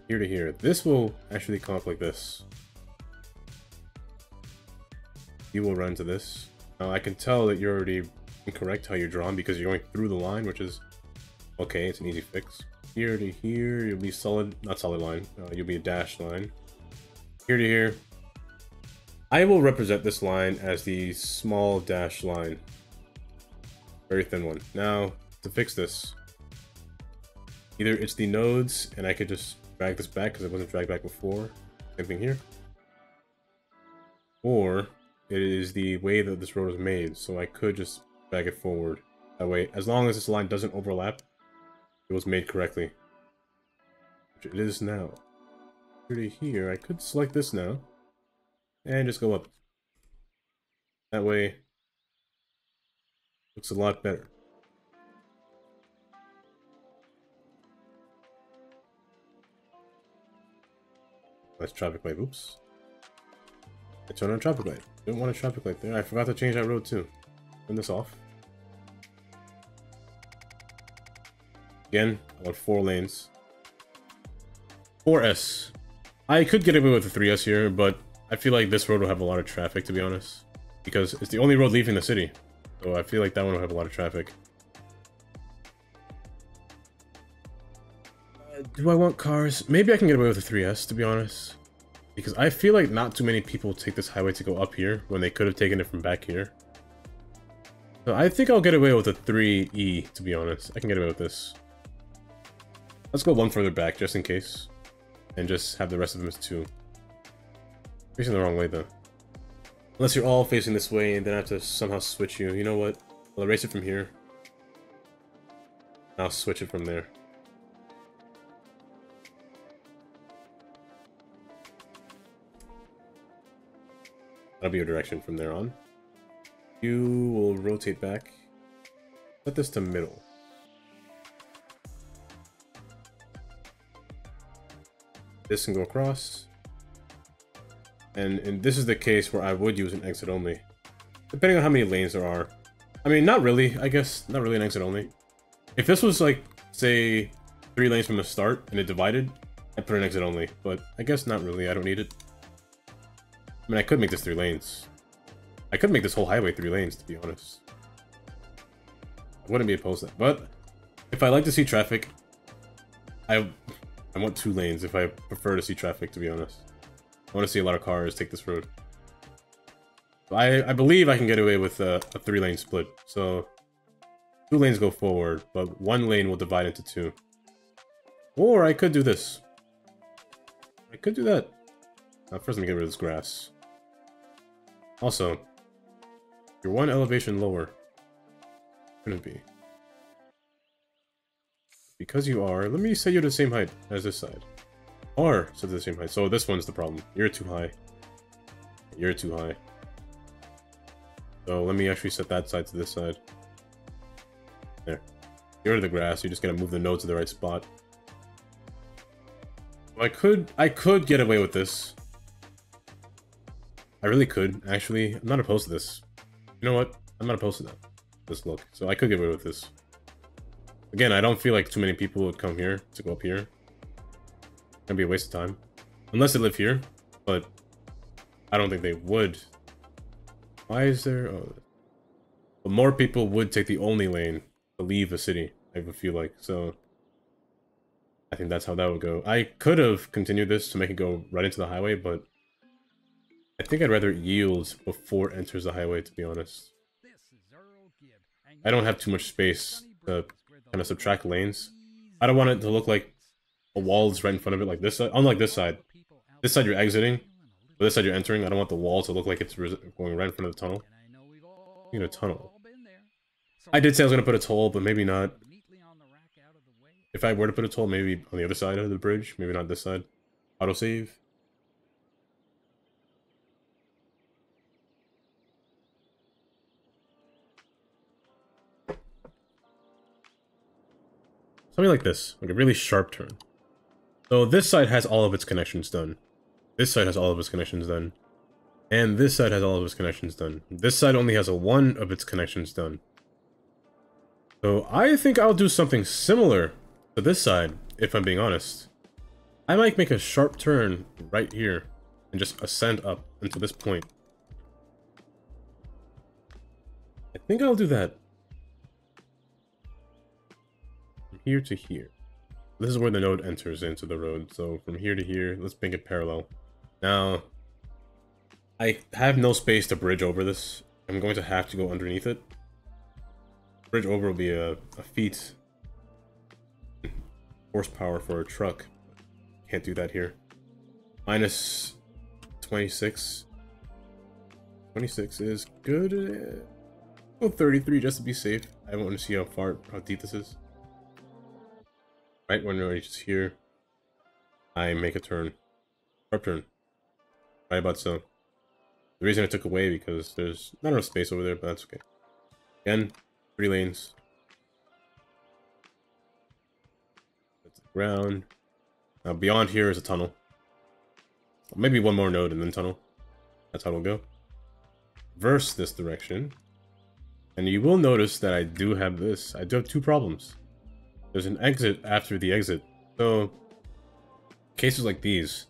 A: Here to here. This will actually come up like this. You will run to this. Now I can tell that you're already incorrect how you're drawn because you're going through the line, which is okay, it's an easy fix. Here to here, you'll be solid, not solid line, you'll be a dashed line. Here to here. I will represent this line as the small dashed line. Very thin one. Now, to fix this, either it's the nodes, and I could just drag this back because it wasn't dragged back before. Same thing here. Or it is the way that this road was made, so I could just drag it forward. That way, as long as this line doesn't overlap, it was made correctly. Which it is now. Here to here, I could select this now. And just go up. That way, looks a lot better. That's traffic light. Oops. I turned on traffic light. Didn't want a traffic light there. I forgot to change that road too. Turn this off. Again, I want 4 lanes. 4S. I could get away with the 3S here, but I feel like this road will have a lot of traffic, to be honest. Because it's the only road leaving the city. So I feel like that one will have a lot of traffic. Do I want cars? Maybe I can get away with the 3S, to be honest. Because I feel like not too many people take this highway to go up here when they could have taken it from back here. So I think I'll get away with a 3E, to be honest. I can get away with this. Let's go one further back, just in case. And just have the rest of them as 2. Facing the wrong way, though. Unless you're all facing this way, and then I have to somehow switch you. You know what? I'll erase it from here. I'll switch it from there. That'll be your direction from there on. You will rotate back. Set this to middle. This can go across. And this is the case where I would use an exit only. Depending on how many lanes there are. I mean, not really, I guess. Not really an exit only. If this was like, say, 3 lanes from the start and it divided, I'd put an exit only. But I guess not really, I don't need it. I mean, I could make this 3 lanes. I could make this whole highway 3 lanes, to be honest. I wouldn't be opposed to that. But if I like to see traffic, I want 2 lanes if I prefer to see traffic, to be honest. I want to see a lot of cars take this road. I believe I can get away with a 3-lane split. So 2 lanes go forward, but 1 lane will divide into 2. Or I could do this. I could do that. First, let me get rid of this grass. Also, you're 1 elevation lower. Couldn't be. Because you are, let me set you to the same height as this side. Or set to the same height. So this one's the problem. You're too high. You're too high. So let me actually set that side to this side. There. Get rid of the grass. You just gotta move the node to the right spot. I could get away with this. I really could, actually. I'm not opposed to this. You know what? I'm not opposed to that. This look. So I could get away with this. Again, I don't feel like too many people would come here to go up here. It'd be a waste of time. Unless they live here. But I don't think they would. Why is there... Oh. But more people would take the only lane to leave the city, I feel like. So I think that's how that would go. I could have continued this to make it go right into the highway, but I think I'd rather yield before it enters the highway, to be honest. I don't have too much space to kind of subtract lanes. I don't want it to look like a wall is right in front of it like this side. Unlike this side. This side you're exiting, but this side you're entering. I don't want the wall to look like it's going right in front of the tunnel. You need a tunnel. I did say I was going to put a toll, but maybe not. If I were to put a toll, maybe on the other side of the bridge. Maybe not this side. Autosave. Something like this. Like a really sharp turn. So this side has all of its connections done. This side has all of its connections done. And this side has all of its connections done. This side only has one of its connections done. So I think I'll do something similar to this side, if I'm being honest. I might make a sharp turn right here and just ascend up into this point. I think I'll do that. From here to here. This is where the node enters into the road. So from here to here, let's make it parallel. Now, I have no space to bridge over this. I'm going to have to go underneath it. Bridge over will be a feat. Horsepower for a truck. Can't do that here. Minus 26. 26 is good. Go 33 just to be safe. I want to see how deep this is. Right when it reaches here, I make a turn. Sharp turn. Right about so. The reason I took away because there's not enough space over there, but that's okay. Again, 3 lanes. That's the ground. Now beyond here is a tunnel. Maybe one more node and then tunnel. That's how it'll go. Reverse this direction. And you will notice that I do have this. I do have 2 problems. There's an exit after the exit. So, cases like these,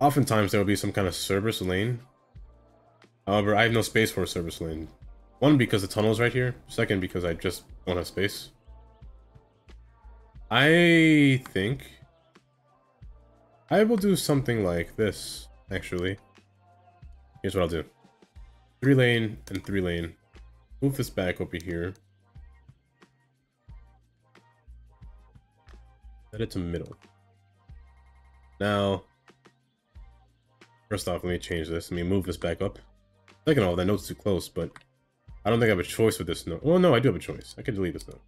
A: oftentimes there will be some kind of service lane. However, I have no space for a service lane. 1, because the tunnel is right here. 2nd, because I just don't have space. I think I will do something like this, actually. Here's what I'll do. 3 lane and 3 lane. Move this back over here. Set it to middle. Now, first off, let me change this. Let me move this back up. Second of all, that note's too close, but I don't think I have a choice with this note. Well, no, I do have a choice. I can delete this note.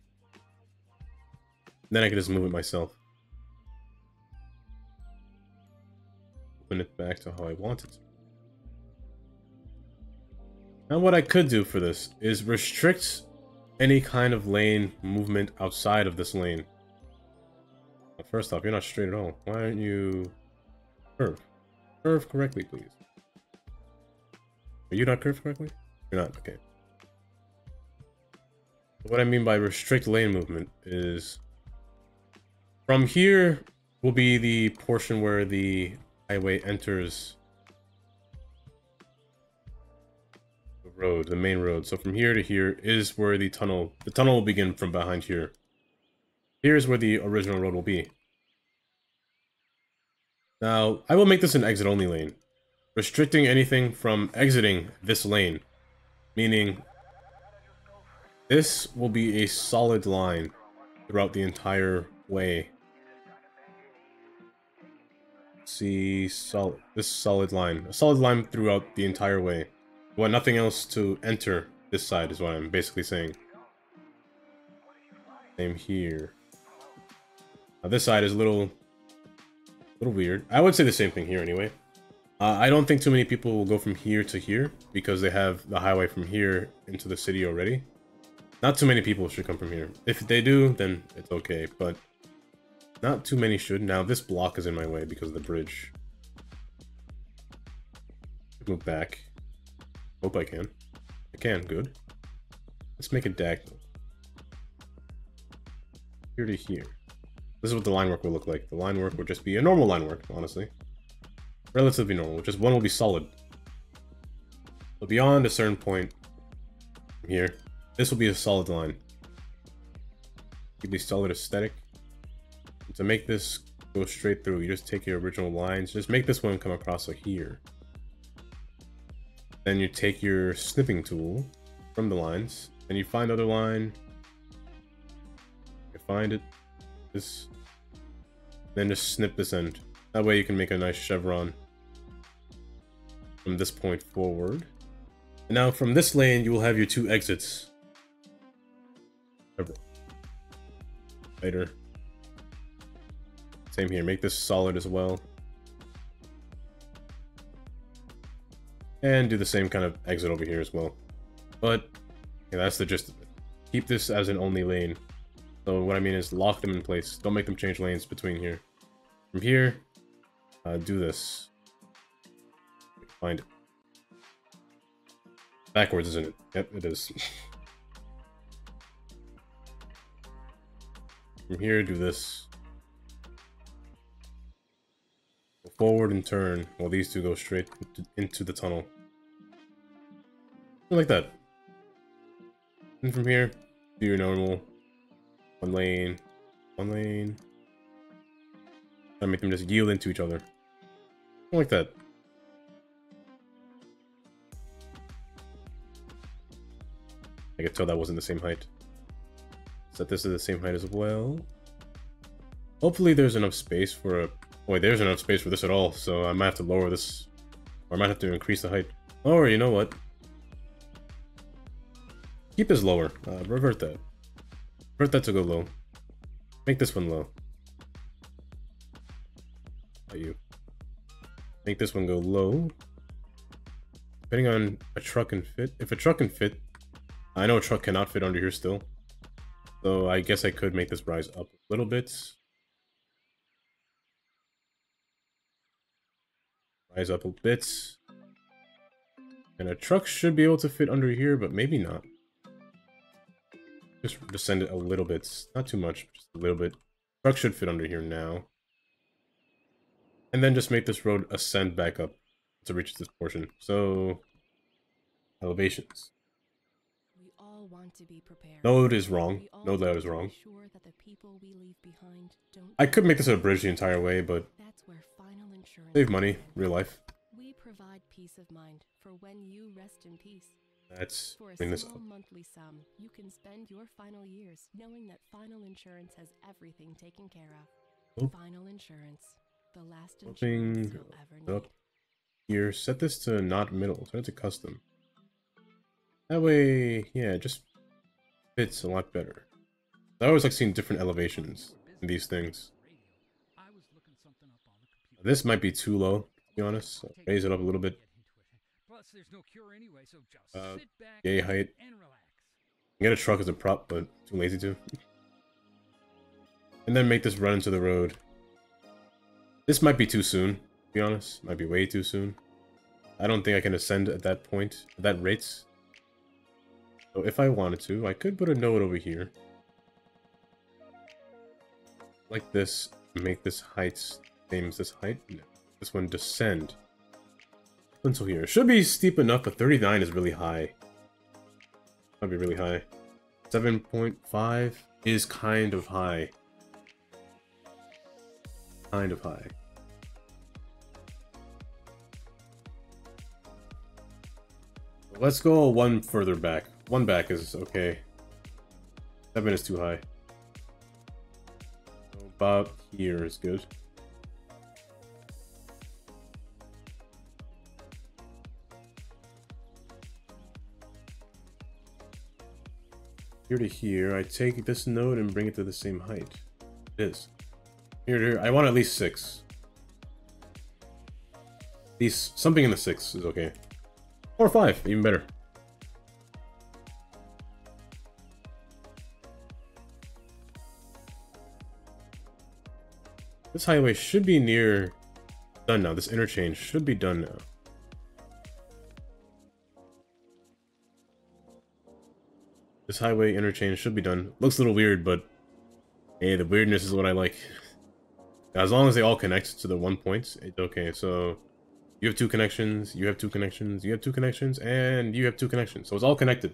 A: Then I can just move it myself. Open it back to how I want it. Now what I could do for this is restrict any kind of lane movement outside of this lane. First off, you're not straight at all. Why aren't you curve? Curve correctly, please. Are you not curved correctly? You're not, okay. What I mean by restrict lane movement is from here will be the portion where the highway enters the road, the main road. So from here to here is where the tunnel will begin from behind here. Here's where the original road will be. Now, I will make this an exit only lane, restricting anything from exiting this lane, meaning this will be a solid line throughout the entire way. See, this solid line. A solid line throughout the entire way. I want nothing else to enter this side is what I'm basically saying. Same here. Now this side is a little weird. I would say the same thing here anyway. I don't think too many people will go from here to here because they have the highway from here into the city already. Not too many people should come from here. If they do, then it's okay, but not too many should. Now this block is in my way because of the bridge. Move back. Hope I can. I can, good. Let's make it diagonal. Here to here. This is what the line work will look like. The line work would just be a normal line work, honestly. Relatively normal, just one will be solid. But beyond a certain point from here, this will be a solid line. Keep the solid aesthetic. And to make this go straight through, you just take your original lines, just make this one come across like here. Then you take your snipping tool from the lines, and you find other line. You find it, this, then just snip this end. That way you can make a nice chevron from this point forward. And now from this lane, you will have your two exits. Later. Same here, make this solid as well. And do the same kind of exit over here as well. But yeah, that's the gist of it. Keep this as an only lane. So what I mean is lock them in place. Don't make them change lanes between here. From here, do this. Find it. Backwards, isn't it? Yep, it is. From here, do this. Go forward and turn while these two go straight into the tunnel. Like that. And from here, do your normal one lane, and make them just yield into each other. Like that. I could tell that wasn't the same height. Set this to the same height as well. Hopefully there's enough space for a... Boy, there's enough space for this at all, so I might have to lower this. Or I might have to increase the height. Or, you know what? Keep this lower. Revert that. Revert that to go low. Make this one low. You. Make this one go low. Depending on a truck can fit. If a truck can fit... I know a truck cannot fit under here still. So I guess I could make this rise up a little bit. Rise up a bit. And a truck should be able to fit under here, but maybe not. Just descend it a little bit. Not too much, just a little bit. Truck should fit under here now. And then just make this road ascend back up to reach this portion. So, elevations.
F: We all want to be prepared.
A: No, it is wrong. No, that is wrong. I could make this a bridge the entire way, but
F: that's where final insurance
A: save money, real life.
F: We provide peace of mind for when you rest in peace.
A: Let's
F: For a
A: bring this
F: small
A: up.
F: monthly sum, you can spend your final years knowing that Final Insurance has everything taken care of.
A: Oh.
F: Final Insurance, the last
A: Hoping
F: insurance you'll ever need.
A: up here. Set this to not middle. Set it to custom. That way, yeah, it just fits a lot better. I always like seeing different elevations in these things. This might be too low, to be honest. So raise it up a little bit. Yay height. Get a truck as a prop, but too lazy to. And then make this run into the road. This might be too soon. be honest. Might be way too soon. I don't think I can ascend at that point, at that rate. So if I wanted to, I could put a node over here. Like this, make this height same as this height. No, this one descend. Until here. Should be steep enough, but 39 is really high. That'd be really high. 7.5 is kind of high. Kind of high. Let's go one further back. One back is okay. 7 is too high. So about here is good. Here to here, I take this node and bring it to the same height. It is. Here to here, I want at least 6. At least something in the 6 is okay. Or 5, even better. This highway should be near done now. This interchange should be done now. This highway interchange should be done. Looks a little weird, but hey, the weirdness is what I like. As long as they all connect to the one point, it's okay. So you have 2 connections, you have 2 connections, you have 2 connections, and you have 2 connections. So it's all connected.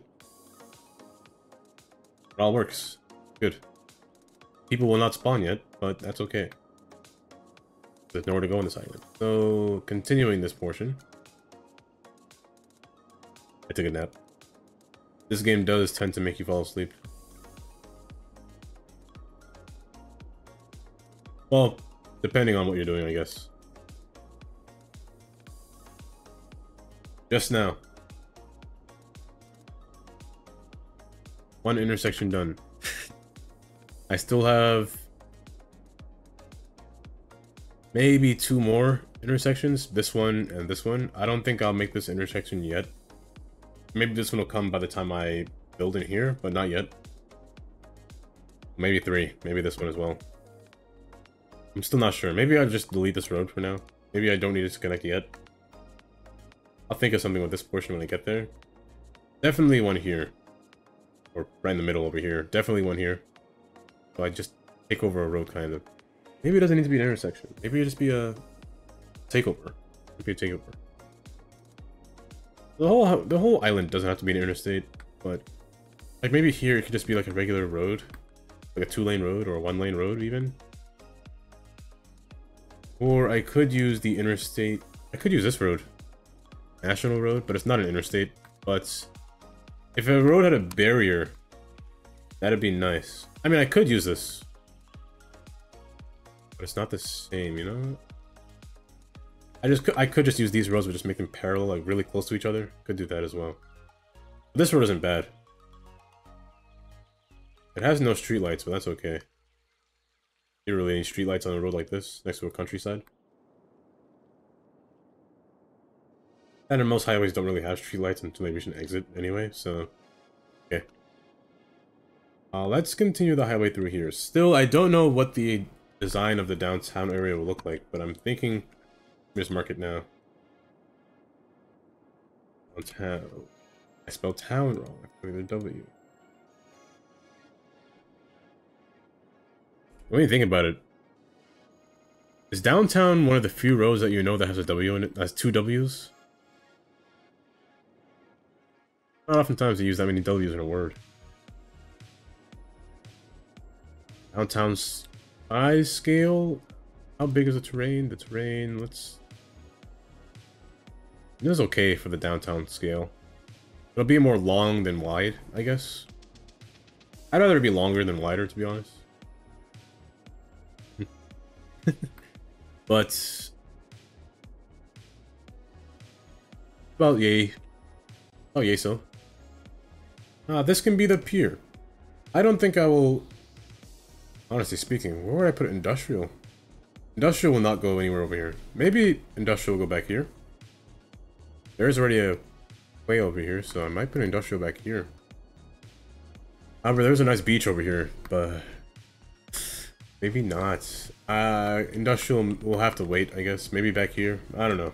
A: It all works. Good. People will not spawn yet, but that's okay. There's nowhere to go on this island. So continuing this portion. I took a nap. This game does tend to make you fall asleep. Well, depending on what you're doing, I guess. Just now. One intersection done. I still have maybe 2 more intersections. This one and this one. I don't think I'll make this intersection yet. Maybe this one will come by the time I build in here, but not yet. Maybe 3. Maybe this one as well. I'm still not sure. Maybe I'll just delete this road for now. Maybe I don't need it to connect yet. I'll think of something with this portion when I get there. Definitely one here. Or right in the middle over here. Definitely one here. So I just take over a road, kind of. Maybe it doesn't need to be an intersection. Maybe it'll just be a takeover. Maybe a takeover. The whole island doesn't have to be an interstate, but like maybe here it could just be like a regular road, like a 2-lane road or a 1-lane road even. Or I could use the interstate. I could use this road, National Road, but it's not an interstate. But if a road had a barrier, that'd be nice. I mean, I could use this, but it's not the same, you know. I could just use these roads, but just make them parallel, like really close to each other. Could do that as well. But this road isn't bad. It has no streetlights, but that's okay. You don't really need streetlights on a road like this, next to a countryside. And most highways don't really have streetlights until they reach an exit anyway, so okay. Let's continue the highway through here. Still, I don't know what the design of the downtown area will look like, but I'm thinking. Just mark it now. Downtown. I spelled town wrong. I put a W. When you think about it, is downtown one of the few roads that you know that has a W in it? Has 2 W's? Not oftentimes you use that many W's in a word. Downtown size scale? How big is the terrain? The terrain, let's... This is okay for the downtown scale. It'll be more long than wide, I guess. I'd rather it be longer than wider, to be honest. But... About yay. Oh, yay so. This can be the pier. I don't think I will... Honestly speaking, where would I put industrial? Industrial will not go anywhere over here. Maybe industrial will go back here. There's already a way over here, so I might put industrial back here. However, there's a nice beach over here, but Maybe not. Industrial, we'll have to wait, I guess. Maybe back here. I don't know.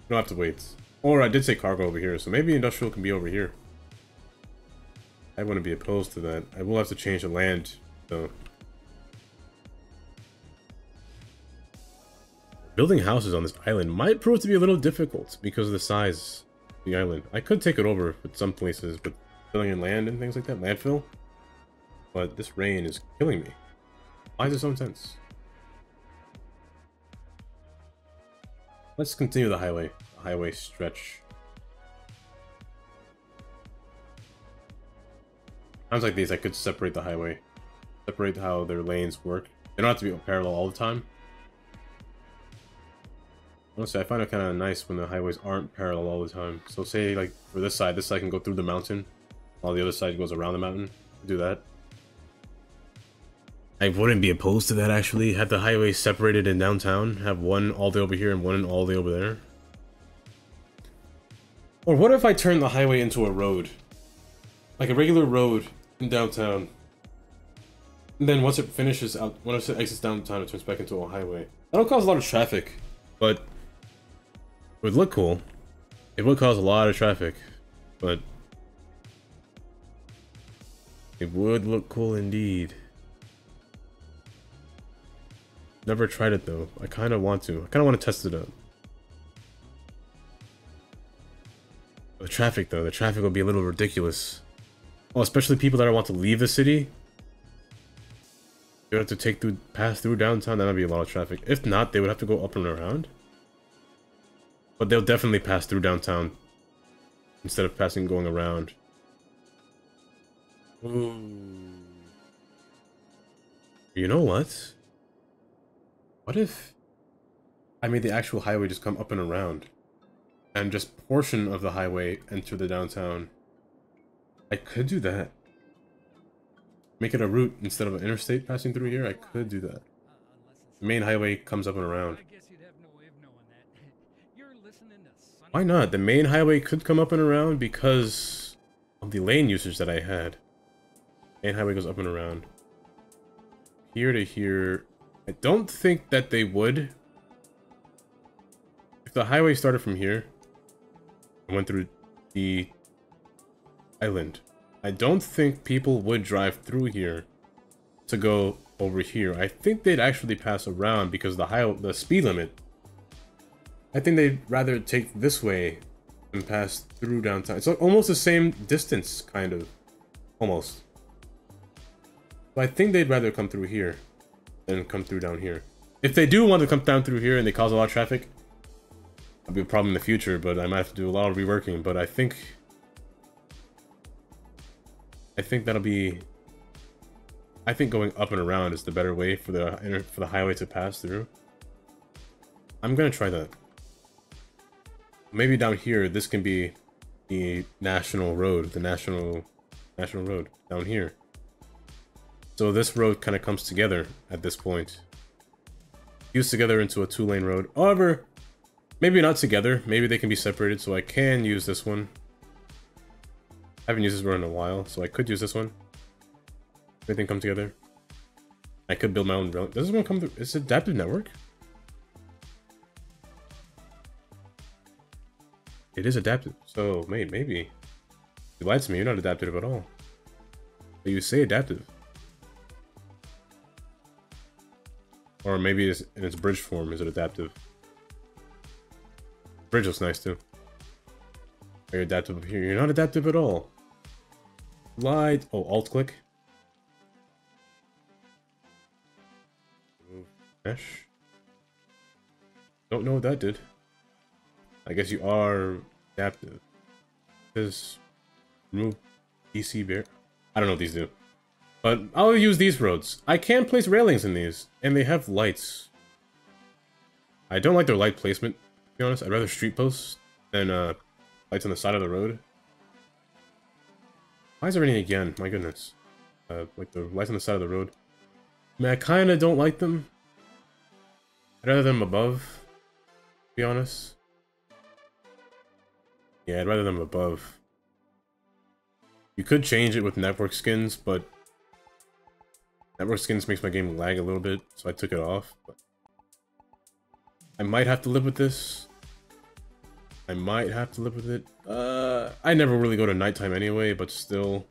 A: We'll have to wait. Or I did say cargo over here, so maybe industrial can be over here. I wouldn't be opposed to that. I will have to change the land, though. Building houses on this island might prove to be a little difficult because of the size of the island. I could take it over with some places, but filling in land and things like that, landfill. But this rain is killing me. Why is it so intense? Let's continue the highway stretch. Times like these, I could separate the highway. Separate how their lanes work. They don't have to be parallel all the time. Honestly, I find it kind of nice when the highways aren't parallel all the time. So say, like, for this side can go through the mountain, while the other side goes around the mountain. Do that. I wouldn't be opposed to that, actually. Have the highway separated in downtown. Have one all the way over here and one all the way over there. Or what if I turn the highway into a road? Like a regular road in downtown. And then once it finishes out, once it exits downtown, it turns back into a highway. That'll cause a lot of traffic, but it would look cool. It would cause a lot of traffic, but it would look cool indeed. Never tried it though. I kind of want to. I kind of want to test it out. The traffic though, the traffic will be a little ridiculous. Oh, especially people that want to leave the city. They would have to pass through downtown. That would be a lot of traffic. If not, they would have to go up and around. But they'll definitely pass through downtown instead of going around. Ooh. You know what? What if I made the actual highway just come up and around, and just portion of the highway enter the downtown? I could do that. Make it a route instead of an interstate passing through here. I could do that. The main highway comes up and around. Why not? The main highway could come up and around because of the lane usage that I had. Main highway goes up and around. Here to here. I don't think that they would. If the highway started from here and went through the island, I don't think people would drive through here to go over here. I think they'd actually pass around because the speed limit. I think they'd rather take this way and pass through downtown. It's like almost the same distance, kind of. Almost. But I think they'd rather come through here than come through down here. If they do want to come down through here and they cause a lot of traffic, that'll be a problem in the future, but I might have to do a lot of reworking. But I think that'll be... I think going up and around is the better way for the highway to pass through. I'm gonna try that. Maybe down here, this can be the national road, the national road down here. So this road kind of comes together at this point. Fused together into a 2-lane road. However, maybe not together. Maybe they can be separated, so I can use this one. I haven't used this road in a while, so I could use this one. Everything come together. I could build my own rail. Does this one come through? Is it adaptive network? It is adaptive. So, maybe. You lied to me. You're not adaptive at all. But you say adaptive. Or maybe it's in its bridge form. Is it adaptive? Bridge looks nice too. Are you adaptive up here? You're not adaptive at all. Lied. Oh, alt click. Move mesh. Don't know what that did. I guess you are adaptive. Because remove PC bear. I don't know what these do. But I'll use these roads. I can place railings in these, and they have lights. I don't like their light placement, to be honest. I'd rather street posts than lights on the side of the road. Why is it raining again? My goodness. Like the lights on the side of the road. I mean, I kind of don't like them. I'd rather them above, to be honest. Yeah, I'd rather them above. You could change it with network skins, but Network skins makes my game lag a little bit, so I took it off. But I might have to live with this. I might have to live with it. I never really go to nighttime anyway, but still.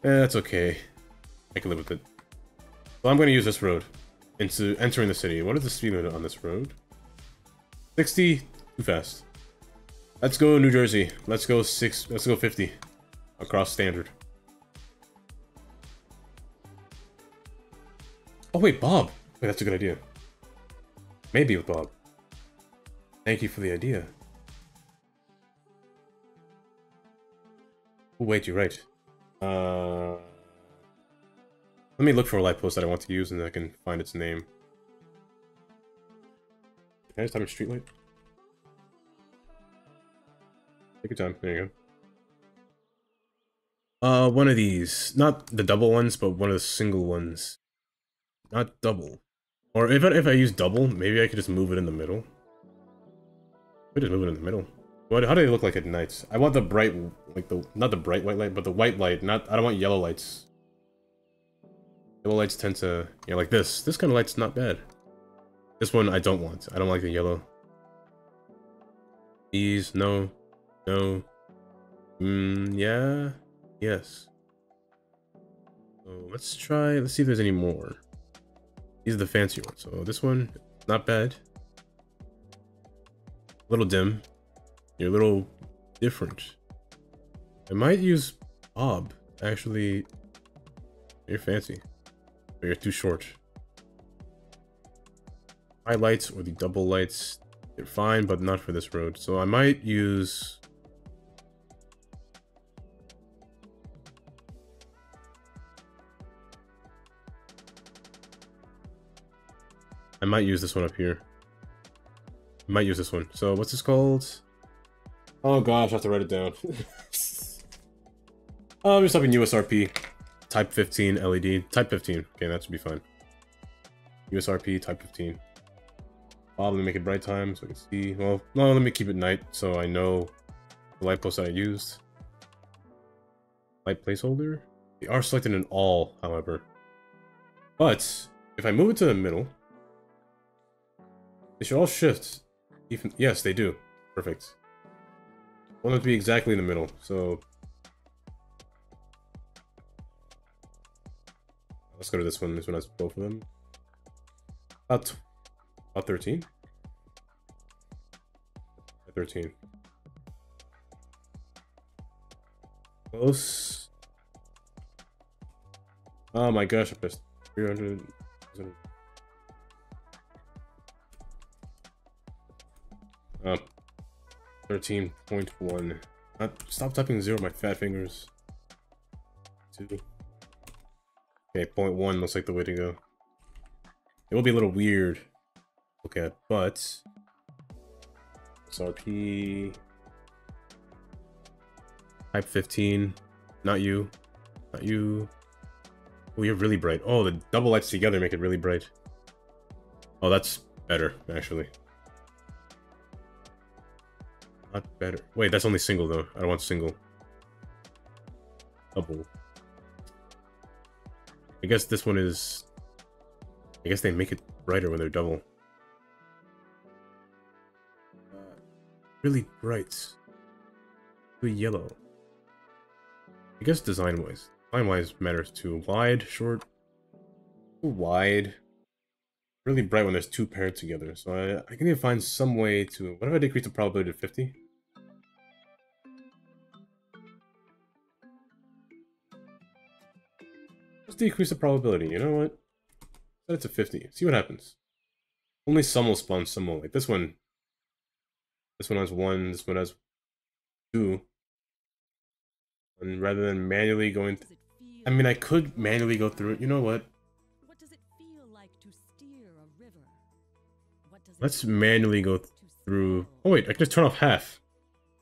A: That's okay. I can live with it. So I'm going to use this road into entering the city. What is the speed limit on this road? 60? Too fast. Let's go New Jersey. Let's go 50. Across standard. Oh wait, Bob. Wait, that's a good idea. Maybe with Bob. Thank you for the idea. Oh, wait, you're right. Let me look for a light post that I want to use and then I can find its name. Can I just type in street light? Take your time. There you go. One of these. Not the double ones, but one of the single ones. Not double. Or if I use double, maybe I could just move it in the middle. We just move it in the middle. What? How do they look like at night? I want the bright, like not the bright white light, but the white light. I don't want yellow lights. Yellow lights tend to, like this. This kind of light's not bad. This one I don't want. I don't like the yellow. These, no, no. Yeah, yes. So let's see if there's any more. These are the fancy ones. So this one, not bad. A little dim. You're a little different. I might use Bob. Actually, you're fancy. But you're too short. High lights or the double lights, they're fine, but not for this road. So I might use... I might use this one up here. I might use this one. So what's this called? Oh gosh, I have to write it down. I'm just typing USRP. Type 15 LED. Type 15. Okay, that should be fine. USRP, type 15. Bob, let me make it bright time so I can see. Well, no, let me keep it night so I know the light post that I used. Light placeholder. They are selected in all, however. But if I move it to the middle, they should all shift. Even, yes, they do. Perfect. I want it to be exactly in the middle, so... Let's go to this one. This one has both of them. About 13? 13. Close. Oh my gosh, I pressed 300. 13.1. Stop typing 0 with my fat fingers. 2. Okay, 0.1 looks like the way to go. It will be a little weird to look at, but SRP type 15. Not you. Not you. Oh, you're really bright. Oh, the double lights together make it really bright. Oh, that's better, actually. Not better. Wait, that's only single, though. I don't want single. Double. I guess this one is... I guess they make it brighter when they're double. Really bright. Really yellow. I guess design-wise. Design-wise matters too. Wide, short. Too wide. Really bright when there's two paired together. So I can even find some way to... What if I decrease the probability to 50? Let's decrease the probability. You know what? Set it to 50. See what happens. Only some will spawn, some won't. Like this one. This one has 1. This one has 2. And rather than manually going... I mean, I could manually go through it. You know what?
F: What does it feel like to steer a river? What does it
A: Let's
F: feel
A: manually go
F: like to
A: through...
F: sail?
A: Oh wait, I can just turn off half.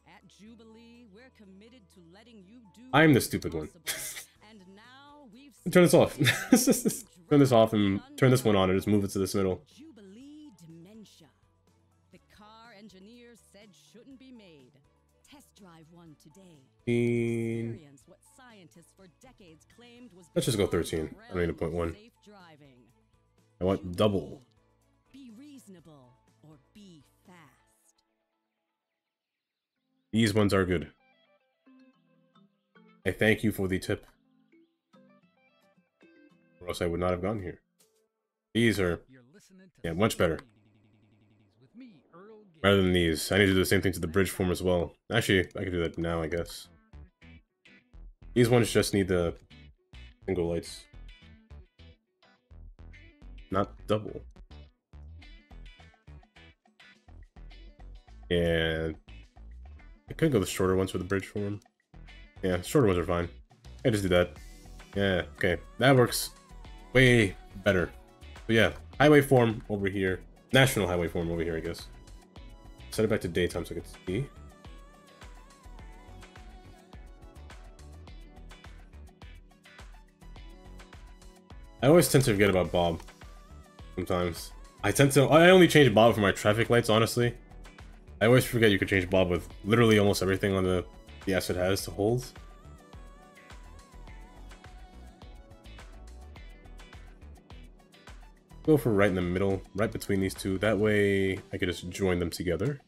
F: At Jubilee, we're committed to letting you do
A: I'm the
F: what's
A: stupid one.
F: possible. And now we've
A: Turn this off.
F: seen
A: Turn this off and turn this one on and just move it to this middle.
F: Jubilee Dementia. The car engineers said shouldn't be made. Test drive one today.
A: 15.
F: Experience what scientists for decades claimed was
A: Let's just go
F: beyond
A: 13.
F: the
A: I don't need a
F: realm of
A: 0.1.
F: safe driving.
A: I want double.
F: Be reasonable or be fast.
A: These ones are good. I thank you for the tip. Or else I would not have gone here. These are, yeah, much better. Rather than these. I need to do the same thing to the bridge form as well. Actually, I can do that now, I guess. These ones just need the single lights. Not double. And I could go the shorter ones for the bridge form. Yeah, shorter ones are fine. I just do that. Yeah, okay. That works way better. But yeah, highway form over here. National highway form over here, I guess. Set it back to daytime so I can see. I always tend to forget about Bob. Sometimes. I only change Bob for my traffic lights, honestly. I always forget you could change Bob with literally almost everything on the asset has to hold. Go for right in the middle, right between these two. That way I could just join them together.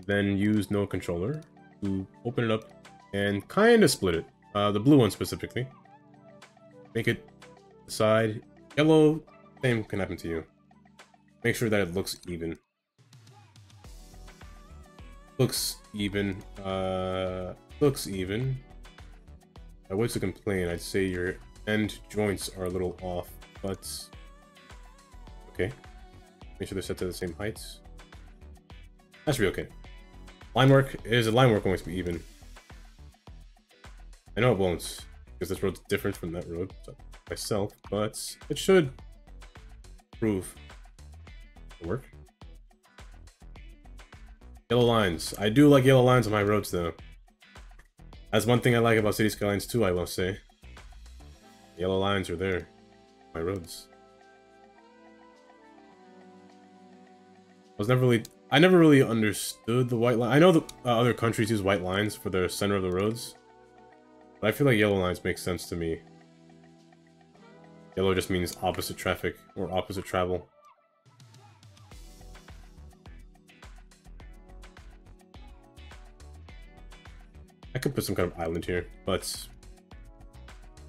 A: Then use no controller to open it up and kind of split it. The blue one specifically. Make it side. Yellow, same can happen to you. Make sure that it looks even. Looks even. Looks even. If I was to complain, I'd say your end joints are a little off, but okay. Make sure they're set to the same heights. That should be okay. Line work is a line work always be even. I know it won't, because this road's different from that road myself, but it should prove to work. Yellow lines. I do like yellow lines on my roads though. That's one thing I like about City Skylines 2, I will say. Yellow lines are there. My roads. I never really understood the white line. I know that other countries use white lines for the center of the roads. But I feel like yellow lines make sense to me. Yellow just means opposite traffic or opposite travel. I could put some kind of island here, but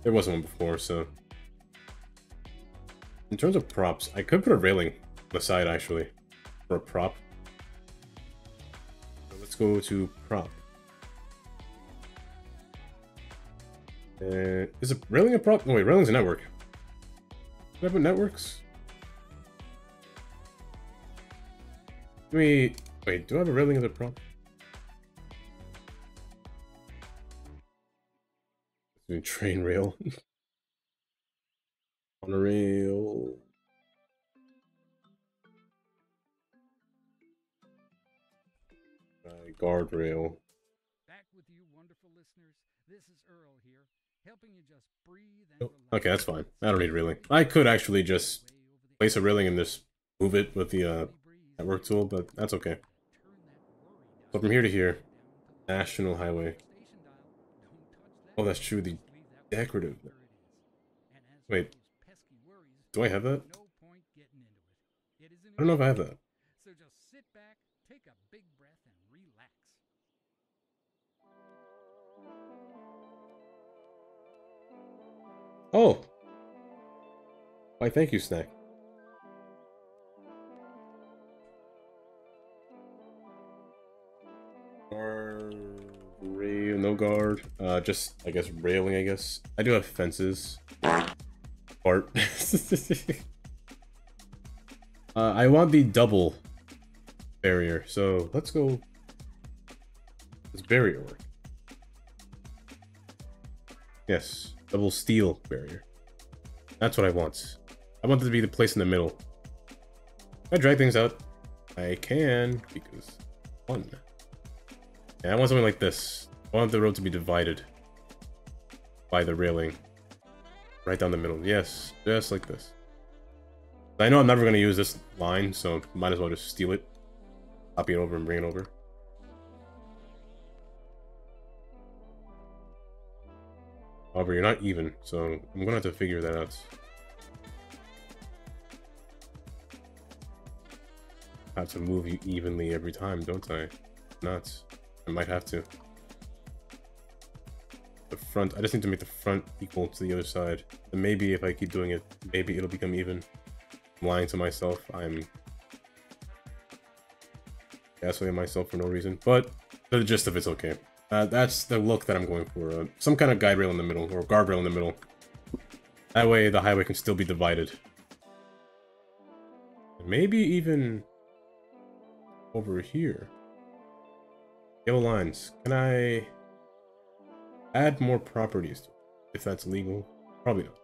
A: there wasn't one before, so. In terms of props, I could put a railing on the side, actually, for a prop. So let's go to prop. Is a railing a prop? No, wait, railing's a network. Do I have networks? Wait, do I have a railing as a prop? Train rail. On a rail. Guardrail.
G: Back with you, wonderful listeners. This is Earl here, helping you just breathe and relax.
A: Okay, that's fine. I don't need railing. I could actually just place a railing and just move it with the network tool, but that's okay. So from here to here, National Highway. Oh, that's true. The decorative. Wait. Do I have that? I don't know if I have that.
G: So just sit back, take a big breath, and relax.
A: Oh. Why, thank you, Snack. Rail, no guard. Just, I guess, railing, I guess. I do have fences. Fart. I want the double barrier, so let's go. This barrier work. Yes, double steel barrier. That's what I want. I want it to be the place in the middle. If I drag things out, I can, because fun. Yeah, I want something like this. I want the road to be divided by the railing. Right down the middle. Yes, just like this. I know I'm never going to use this line, so might as well just steal it. Copy it over and bring it over. However, you're not even, so I'm gonna have to figure that out. I have to move you evenly every time, don't I? Not. I might have to. The front, I just need to make the front equal to the other side. And maybe if I keep doing it, maybe it'll become even. I'm lying to myself. I'm gaslighting myself for no reason. But the gist of it's okay. That's the look that I'm going for. Some kind of guide rail in the middle, or guardrail in the middle. That way the highway can still be divided. And maybe even over here. Yellow lines. Can I add more properties to it, if that's legal? Probably not.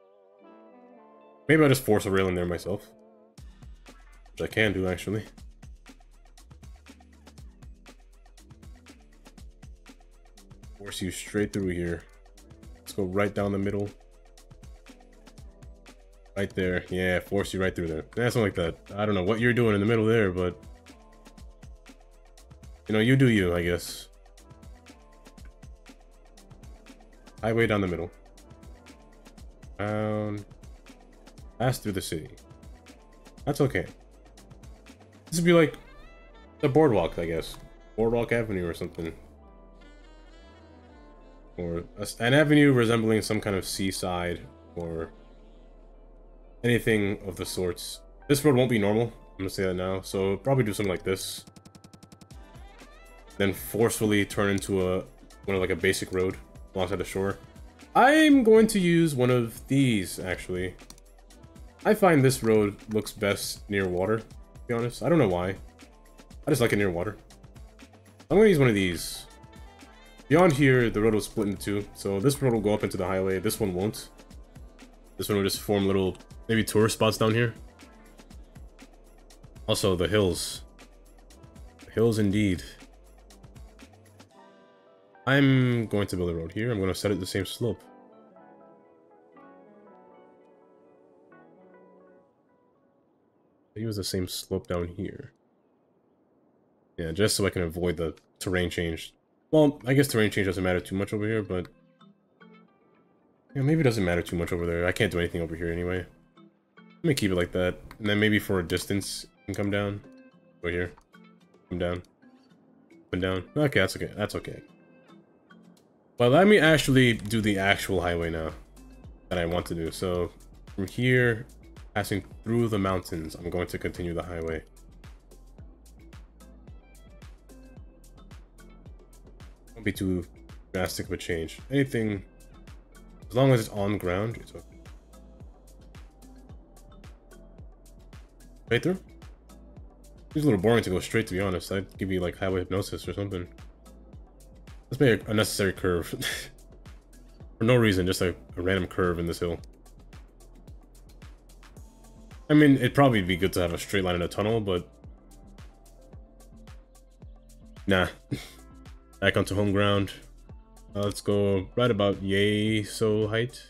A: Maybe I'll just force a rail in there myself. Which I can do, actually. Force you straight through here. Let's go right down the middle. Right there. Yeah, force you right through there. Yeah, something like that. I don't know what you're doing in the middle there, but... you know, you do you, I guess. Highway down the middle. Pass through the city. That's okay. This would be like the boardwalk, I guess. Boardwalk Avenue or something. Or an avenue resembling some kind of seaside or anything of the sorts. This road won't be normal, I'm gonna say that now, so probably do something like this. Then forcefully turn into like a basic road alongside the shore. I'm going to use one of these, actually. I find this road looks best near water, to be honest. I don't know why. I just like it near water. I'm going to use one of these. Beyond here, the road will split into two. So this road will go up into the highway. This one won't. This one will just form little, maybe tourist spots down here. Also, the hills. The hills indeed. I'm going to build a road here. I'm going to set it the same slope. Use the same slope down here. Yeah, just so I can avoid the terrain change. Well, I guess terrain change doesn't matter too much over here, but... yeah, maybe it doesn't matter too much over there. I can't do anything over here anyway. Let me keep it like that. And then maybe for a distance, you can come down. Go here. Come down. Up and down. Okay, that's okay. That's okay. Well, let me actually do the actual highway now that I want to do. So, from here, passing through the mountains, I'm going to continue the highway. Won't be too drastic of a change. Anything, as long as it's on ground, it's okay. Straight through? It's a little boring to go straight, to be honest. I'd give you like highway hypnosis or something. Let's make a unnecessary curve. For no reason, just a random curve in this hill. I mean, it'd probably be good to have a straight line in a tunnel, but... nah. Back onto home ground. Let's go right about yay so height.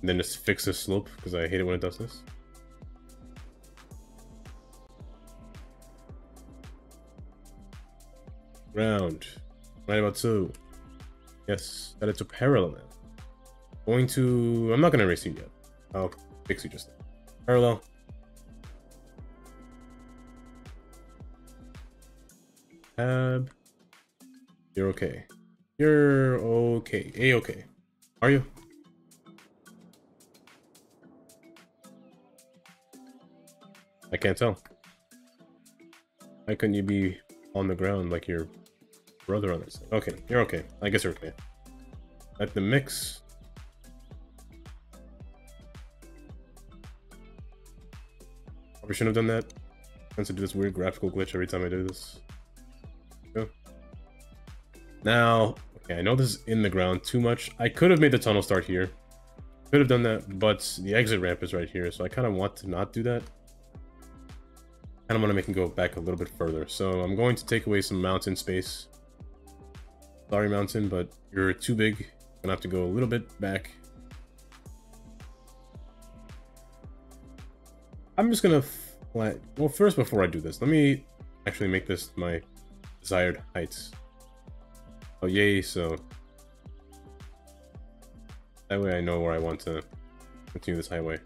A: And then just fix this slope, because I hate it when it does this. Ground. Right about so. Yes, that it's a parallel now. Going to... I'm not going to erase you yet. I'll fix you just now. Parallel. Tab. You're okay. You're okay. A-okay. Are you? I can't tell. Why couldn't you be on the ground like your brother on this? Okay, you're okay. I guess you're okay. Let the mix. Probably shouldn't have done that. I tend to do this weird graphical glitch every time I do this. Go. Now, okay, I know this is in the ground too much. I could have made the tunnel start here. Could have done that, but the exit ramp is right here, so I kind of want to not do that. I want to make him go back a little bit further. So I'm going to take away some mountain space. Sorry, mountain, but you're too big. I'm gonna have to go a little bit back. I'm just gonna flat. Well, first, before I do this, let me actually make this my desired heights. Oh, yay, so. That way I know where I want to continue this highway.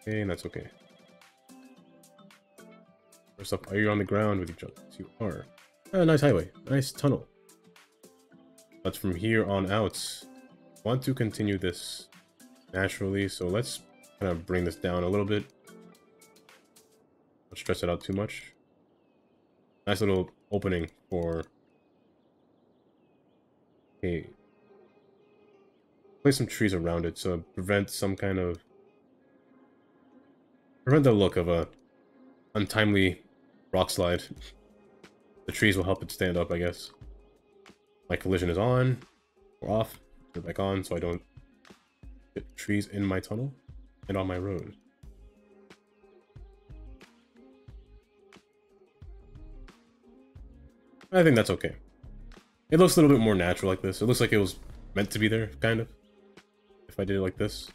A: Okay, and that's okay. First up, are you on the ground with each other? Yes, you are. Ah, nice highway. Nice tunnel. But from here on out, I want to continue this naturally, so let's kind of bring this down a little bit. Don't stress it out too much. Nice little opening for... Okay. Place some trees around it so prevent some kind of... Prevent the look of a untimely rock slide. The trees will help it stand up, I guess. My collision is on, or off, put it back on so I don't get trees in my tunnel and on my road. I think that's okay. It looks a little bit more natural like this. It looks like it was meant to be there, kind of. If I did it like this.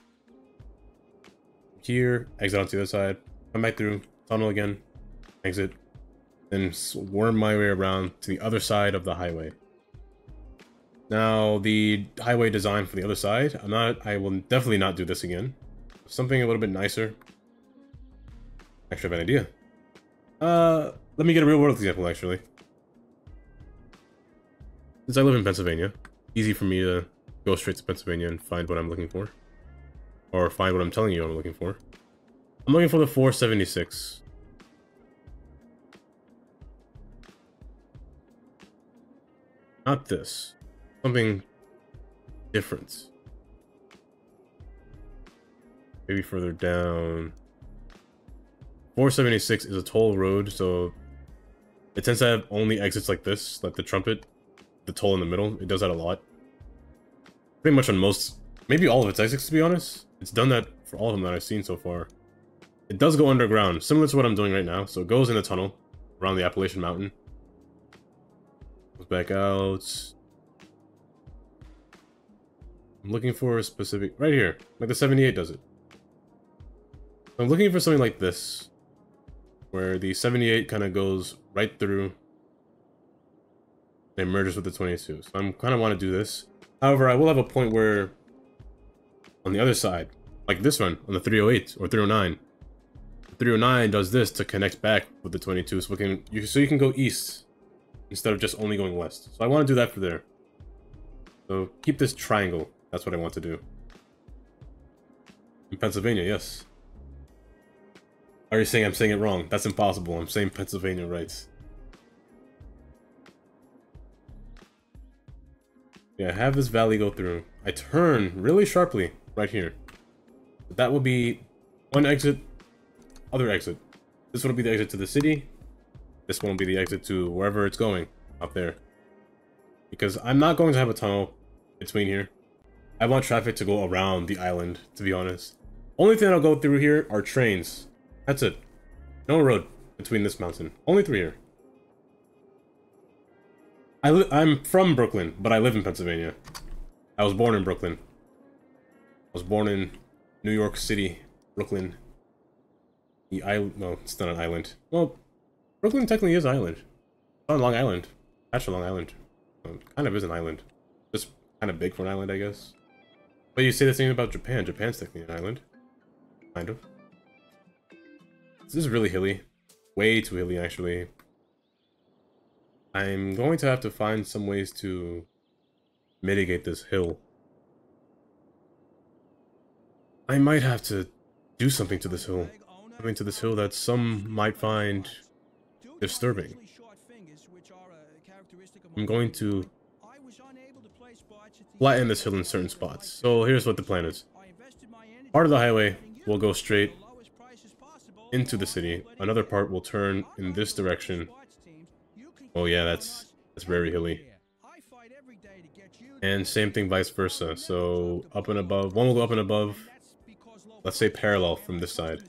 A: Here, exit onto the other side, come back through, tunnel again, exit, then worm my way around to the other side of the highway. Now, the highway design for the other side, I will definitely not do this again. Something a little bit nicer. Actually, I have an idea. Let me get a real world example, actually. Since I live in Pennsylvania, easy for me to go straight to Pennsylvania and find what I'm looking for. Or find what I'm telling you I'm looking for. I'm looking for the 476. Not this. Something different. Maybe further down. 476 is a toll road, so it tends to have only exits like this, like the trumpet, the toll in the middle. It does that a lot. Pretty much on most, maybe all of its exits, to be honest. It's done that for all of them that I've seen so far. It does go underground, similar to what I'm doing right now. So it goes in a tunnel around the Appalachian Mountain. Goes back out. I'm looking for a specific... Right here, like the 78 does it. I'm looking for something like this, where the 78 kind of goes right through and merges with the 22. So I'm kind of want to do this. However, I will have a point where on the other side, like this one, on the 308 or 309, the 309 does this to connect back with the 22, so you can go east instead of just only going west. So I want to do that for there. So keep this triangle. That's what I want to do. In Pennsylvania, yes. Are you saying I'm saying it wrong? That's impossible. I'm saying Pennsylvania right. Yeah, have this valley go through. I turn really sharply right here. That will be one exit, other exit. This one will be the exit to the city. This one will be the exit to wherever it's going up there. Because I'm not going to have a tunnel between here. I want traffic to go around the island, to be honest. Only thing I'll go through here are trains. That's it. No road between this mountain. Only through here. I'm from Brooklyn, but I live in Pennsylvania. I was born in Brooklyn. I was born in New York City, Brooklyn. The island. No, it's not an island. Well, Brooklyn technically is an island. It's on Long Island. Actually, Long Island. Kind of is an island. Just kind of big for an island, I guess. But you say the same about Japan. Japan's technically an island. Kind of. This is really hilly. Way too hilly, actually. I'm going to have to find some ways to mitigate this hill. I might have to do something to this hill. Something to this hill that some might find disturbing. I'm going to flatten this hill in certain spots. So here's what the plan is. Part of the highway will go straight into the city. Another part will turn in this direction. Oh yeah, that's very hilly. And same thing vice versa. So up and above, one will go up and above. Let's say parallel from this side.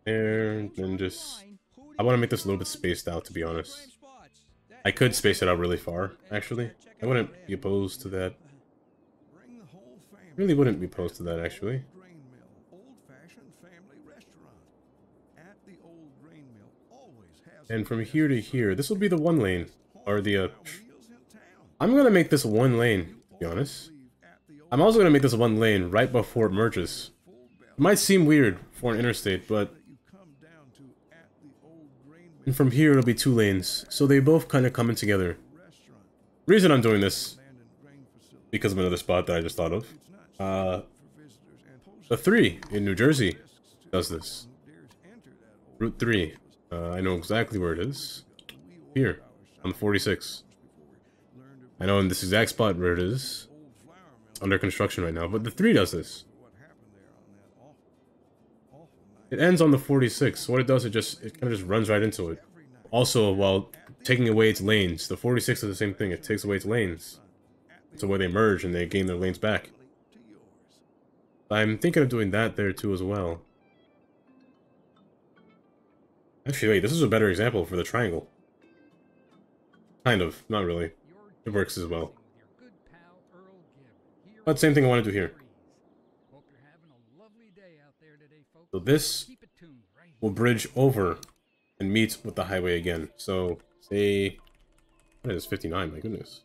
A: There, and then just... I want to make this a little bit spaced out, to be honest. I could space it out really far, actually. I wouldn't be opposed to that. Really wouldn't be opposed to that, actually. And from here to here, this will be the one lane. Or the, I'm gonna make this one lane, to be honest. I'm also gonna make this one lane right before it merges. It might seem weird for an interstate, but... And from here it'll be 2 lanes, so they both kind of come in together. Reason I'm doing this, because of another spot that I just thought of. The 3 in New Jersey does this. Route 3. I know exactly where it is. Here, on the 46. I know in this exact spot where it is. It's under construction right now, but the 3 does this. It ends on the 46, so what it does, it kind of just runs right into it. Also, while taking away its lanes, the 46 is the same thing, it takes away its lanes. So where they merge and they gain their lanes back. I'm thinking of doing that there too as well. Actually, wait, this is a better example for the triangle. Kind of, not really. It works as well. But same thing I want to do here. So this will bridge over and meet with the highway again. So, say... What is 59? My goodness.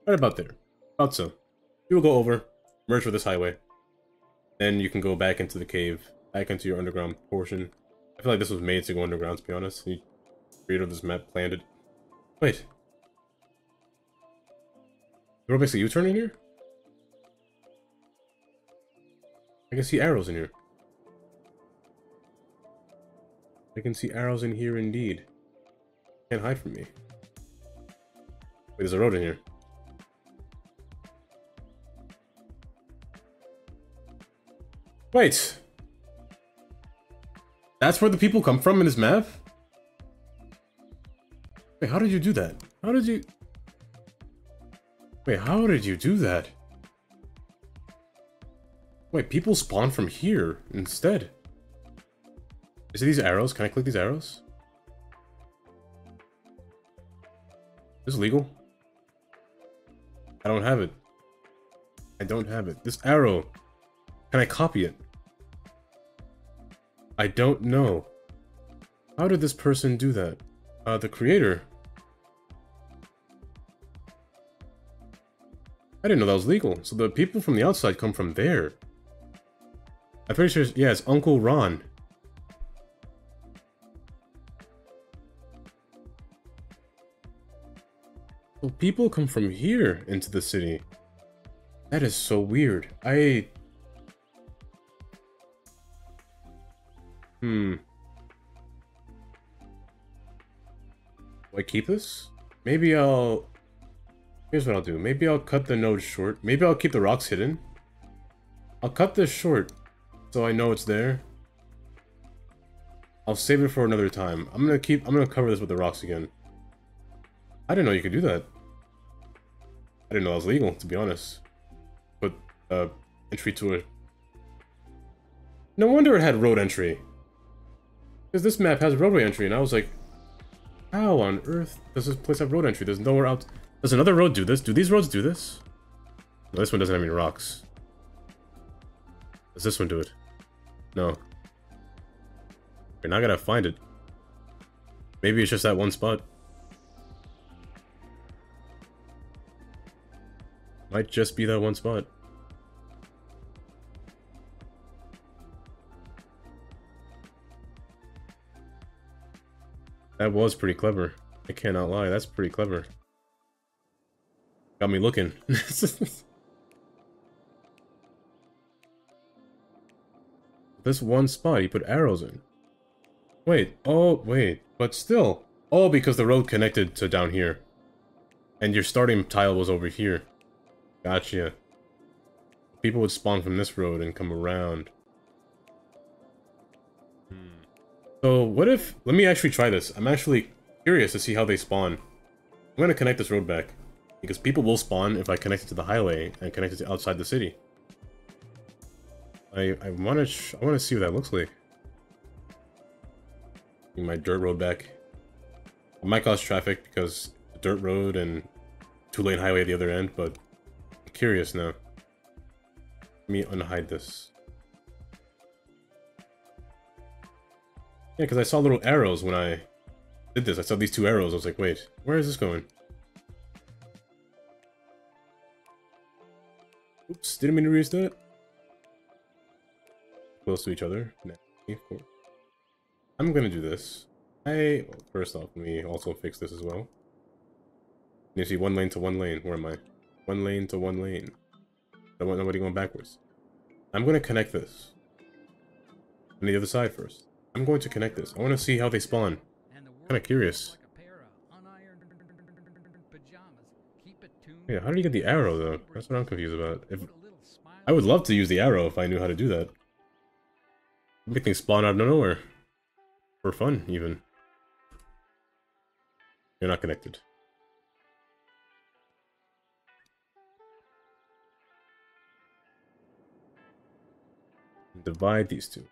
A: Right about there. About so. You will go over, merge with this highway. Then you can go back into the cave, back into your underground portion. I feel like this was made to go underground, to be honest. The creator of this map planned it. Wait. The road makes a U-turn in here? I can see arrows in here. I can see arrows in here indeed. Can't hide from me. Wait, there's a road in here. Wait. That's where the people come from in this map? Wait, how did you do that? How did you... Wait, how did you do that? Wait, people spawn from here instead. Is it these arrows? Can I click these arrows? Is this legal? I don't have it. I don't have it. This arrow. Can I copy it? I don't know. How did this person do that? The creator. I didn't know that was legal. So the people from the outside come from there. I'm pretty sure, yeah, it's Uncle Ron. So people come from here into the city. That is so weird. Do I keep this? Maybe I'll... Here's what I'll do. Maybe I'll cut the node short. Maybe I'll keep the rocks hidden. I'll cut this short so I know it's there. I'll save it for another time. I'm gonna cover this with the rocks again. I didn't know you could do that. I didn't know that was legal, to be honest. But, entry to it. No wonder it had road entry. Because this map has roadway entry, and I was like, how on earth does this place have road entry? There's nowhere out. Does another road do this? Do these roads do this? No, this one doesn't have any rocks. Does this one do it? No. Okay, now I gotta find it. Maybe it's just that one spot. Might just be that one spot. That was pretty clever. I cannot lie, that's pretty clever. Got me looking. This one spot, you put arrows in. Wait, oh, wait, but still. Oh, because the road connected to down here. And your starting tile was over here. Gotcha. People would spawn from this road and come around. So, what if... Let me actually try this. I'm actually curious to see how they spawn. I'm gonna connect this road back. Because people will spawn if I connect it to the highway and connect it to outside the city. I wanna see what that looks like. Bring my dirt road back. It might cause traffic because the dirt road and 2-lane highway at the other end, but I'm curious now. Let me unhide this. Yeah, because I saw little arrows when I did this. I saw these 2 arrows. I was like, wait, where is this going? Oops, didn't mean to reuse that. Close to each other. Of course. I'm gonna do this. Well, first off, let me also fix this as well. You see, 1 lane to 1 lane. Where am I? 1 lane to 1 lane. I don't want nobody going backwards. I'm gonna connect this. On the other side first. I'm going to connect this. I want to see how they spawn. Kind of curious. Yeah, how do you get the arrow though? That's what I'm confused about. I would love to use the arrow if I knew how to do that. Make things spawn out of nowhere. For fun, even. You're not connected. Divide these 2.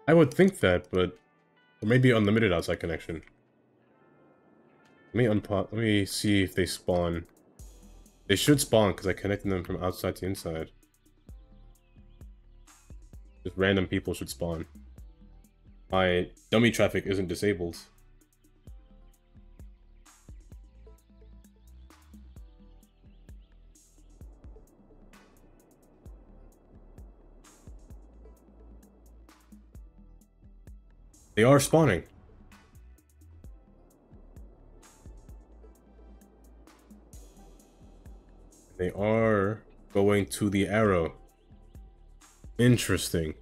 A: I would think that, but... Or maybe unlimited outside connection. Let me see if they spawn. They should spawn, because I connected them from outside to inside. Just random people should spawn. My dummy traffic isn't disabled. They are spawning. They are going to the arrow. Interesting.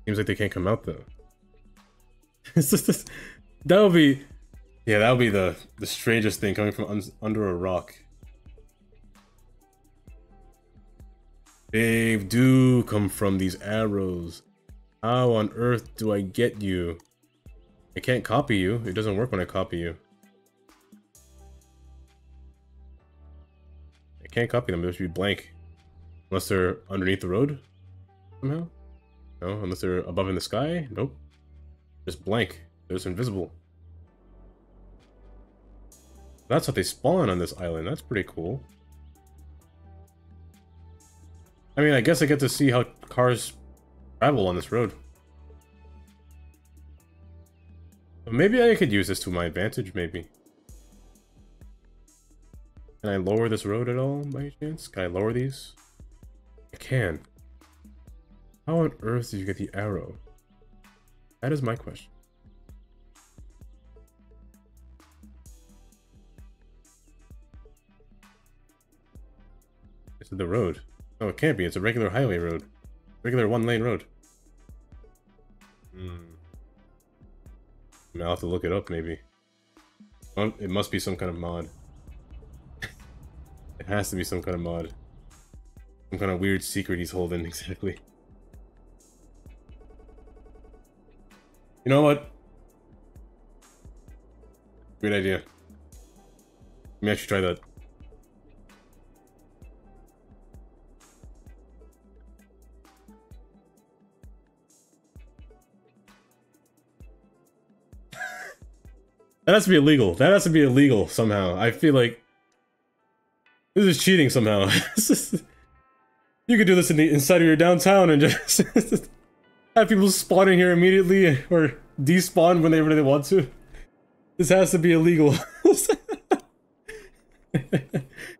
A: Seems like they can't come out though. That would be... Yeah, that would be the strangest thing coming from under a rock. They do come from these arrows. How on earth do I get you? I can't copy you. It doesn't work when I copy you. I can't copy them. They should be blank. Unless they're underneath the road? Somehow? No, unless they're above in the sky? Nope. Just blank. They're just invisible. That's how they spawn on this island. That's pretty cool. I mean, I guess I get to see how cars travel on this road. But maybe I could use this to my advantage, maybe. Can I lower this road at all, by any chance? Can I lower these? I can. How on earth did you get the arrow? That is my question. This is the road. Oh, it can't be. It's a regular highway road. Regular 1-lane road. I'll have to look it up, maybe. It must be some kind of mod. It has to be some kind of mod. Some kind of weird secret he's holding, exactly. You know what? Great idea. Let me actually try that. That has to be illegal. That has to be illegal somehow. I feel like this is cheating somehow. You could do this inside of your downtown and just have people spawning here immediately or despawn whenever they want to. This has to be illegal.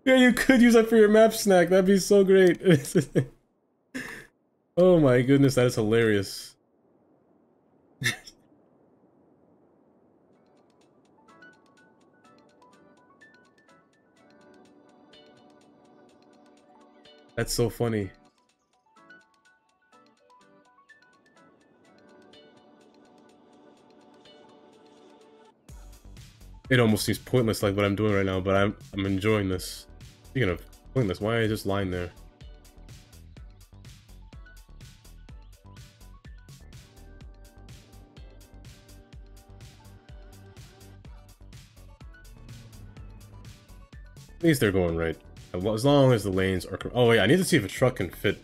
A: Yeah, you could use that for your map snack. That'd be so great. Oh my goodness, that is hilarious. That's so funny. It almost seems pointless like what I'm doing right now, but I'm enjoying this. Speaking of pointless, why is this line there? At least they're going right. As long as the lanes are... Oh yeah, I need to see if a truck can fit.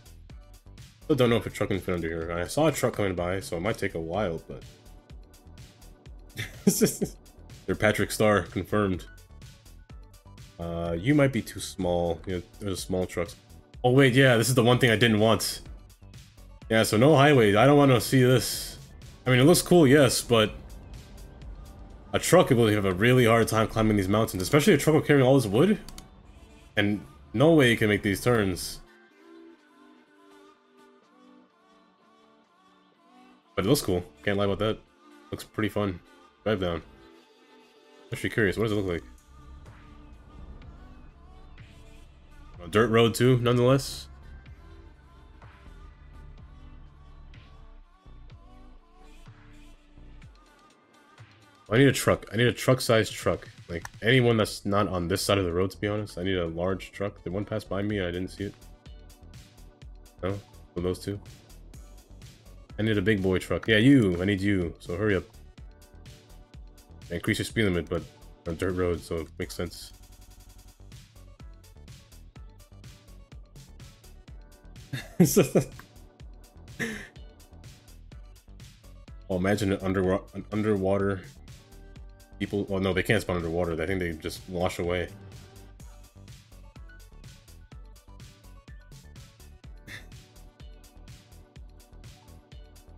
A: Still don't know if a truck can fit under here. I saw a truck coming by, so it might take a while, but... They're Patrick Star, confirmed. You might be too small. You know, there's a small truck. Oh wait, yeah, this is the one thing I didn't want. Yeah, so no highway. I don't want to see this. I mean, it looks cool, yes, but a truck will have a really hard time climbing these mountains, especially a truck carrying all this wood. And no way you can make these turns. But it looks cool. Can't lie about that. Looks pretty fun. Drive down. Actually curious, what does it look like? A dirt road too, nonetheless. I need a truck. I need a truck-sized truck. Like, anyone that's not on this side of the road, to be honest. I need a large truck. Did one pass by me and I didn't see it? No? So those two? I need a big boy truck. Yeah, you! I need you. So hurry up. Increase your speed limit, but on dirt road, so it makes sense. Well, imagine an underwater people. Well, no, they can't spawn underwater. I think they just wash away.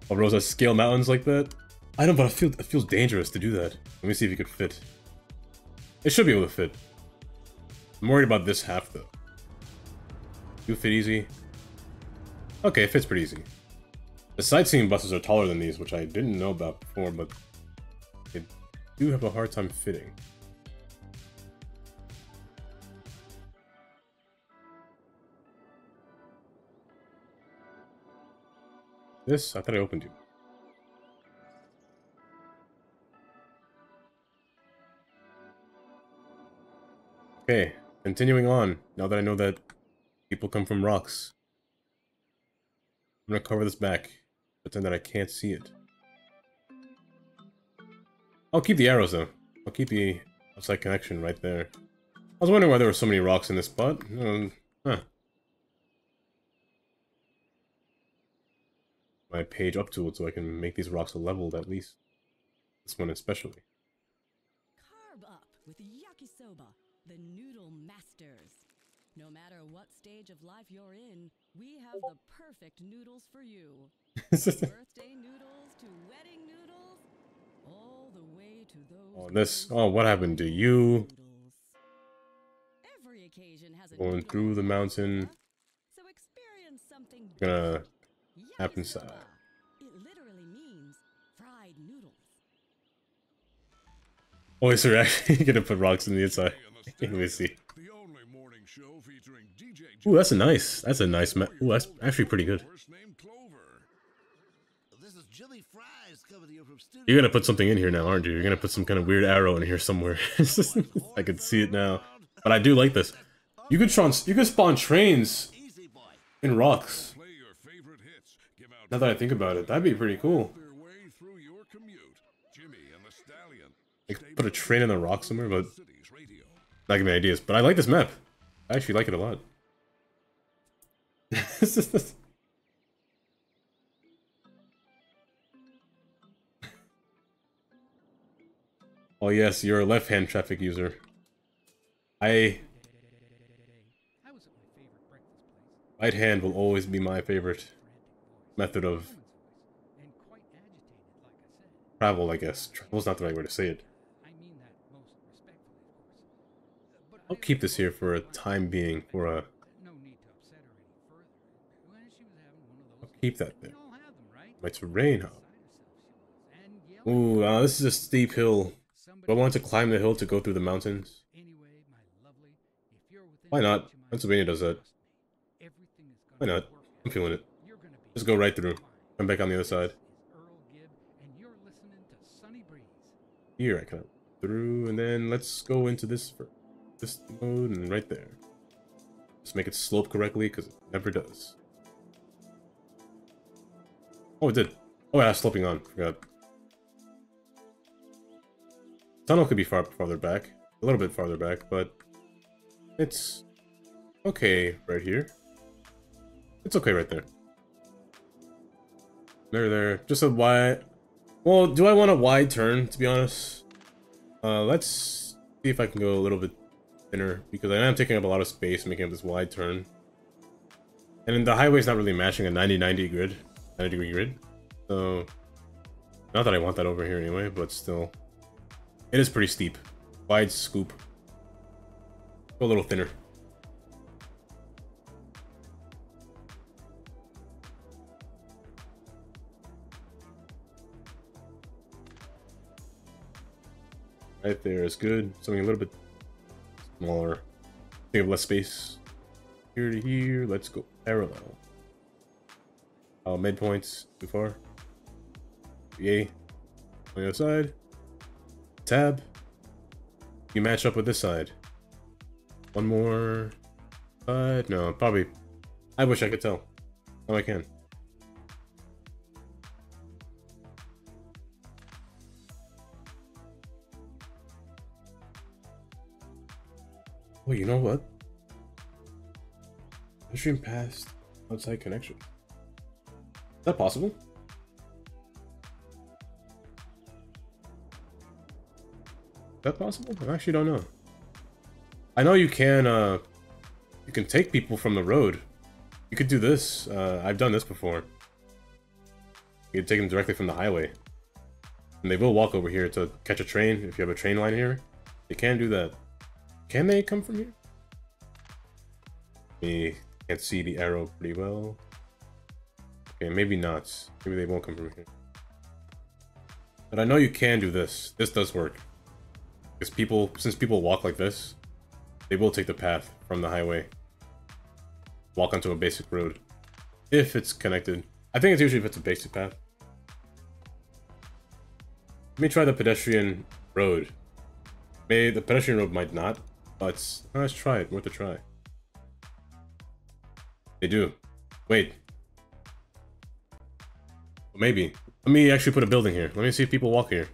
A: Oh, Rosa, scale mountains like that? I don't, but it feels dangerous to do that. Let me see if you could fit. It should be able to fit. I'm worried about this half though. You fit easy. Okay, it fits pretty easy. The sightseeing buses are taller than these, which I didn't know about before, but they do have a hard time fitting. This? I thought I opened you. Okay, continuing on. Now that I know that people come from rocks. I'm gonna cover this back. Pretend that I can't see it. I'll keep the arrows though. I'll keep the outside connection right there. I was wondering why there were so many rocks in this spot. Huh. My page up tool so I can make these rocks leveled at least. This one especially.
F: Carb up with Yakisoba, the noodle masters. No matter what stage of life you're in, we have the perfect noodles for you. Birthday noodles to wedding noodles, all the way to those.
A: Oh, what happened to you?
F: Noodles. Every occasion has a
A: Going
F: noodle
A: through the
F: on
A: mountain.
F: so experience something
A: Gonna
F: different.
A: happen
F: Yakisoba.
A: side.
F: It literally means fried noodles.
A: Oh, is there actually gonna put rocks in the inside? Let me see. Ooh, that's a nice map. Ooh, that's actually pretty good. You're gonna put something in here now, aren't you? You're gonna put some kind of weird arrow in here somewhere. I can see it now. But I do like this. You could spawn trains in rocks. Now that I think about it, that'd be pretty cool. Like, put a train in the rock somewhere, but not giving me ideas. But I like this map. I actually like it a lot. Oh yes, you're a left-hand traffic user. Right hand will always be my favorite method of travel, I guess. Travel's not the right way to say it. I'll keep this here for a time being, I'll keep that there. My terrain hub. Ooh, this is a steep hill. Do I want to climb the hill to go through the mountains? Why not? Pennsylvania does that. Why not? I'm feeling it. Just go right through. Come back on the other side. Here I come through, and then let's go into this mode and right there. Just make it slope correctly, because it never does. Oh, it did. Oh yeah, sloping on. Forgot. Tunnel could be farther back. A little bit farther back, but it's okay right here. It's okay right there. There. Just a wide... Well, do I want a wide turn, to be honest? Let's see if I can go a little bit thinner, because I am taking up a lot of space making up this wide turn. And then the highway's not really matching a 90-90 grid, 90-degree grid. So, not that I want that over here anyway, but still. It is pretty steep. Wide scoop. Go a little thinner. Right there is good. Something a little bit smaller. Think of less space. Here to here. Let's go parallel. Midpoints too far. Yay. On the other side. Tab. You match up with this side. One more side. No, probably. I wish I could tell. Oh, I can. Oh, you know what? Stream past outside connection. Is that possible? Is that possible? I actually don't know. I know you can take people from the road. You could do this. I've done this before. You can take them directly from the highway. And they will walk over here to catch a train if you have a train line here. They can do that. Can they come from here? We can't see the arrow pretty well. Okay, maybe not. Maybe they won't come from here. But I know you can do this. This does work. Because since people walk like this, they will take the path from the highway. Walk onto a basic road. If it's connected. I think it's usually if it's a basic path. Let me try the pedestrian road. The pedestrian road might not, but let's try it. Worth a try. They do. Wait. Maybe. Let me actually put a building here. Let me see if people walk here.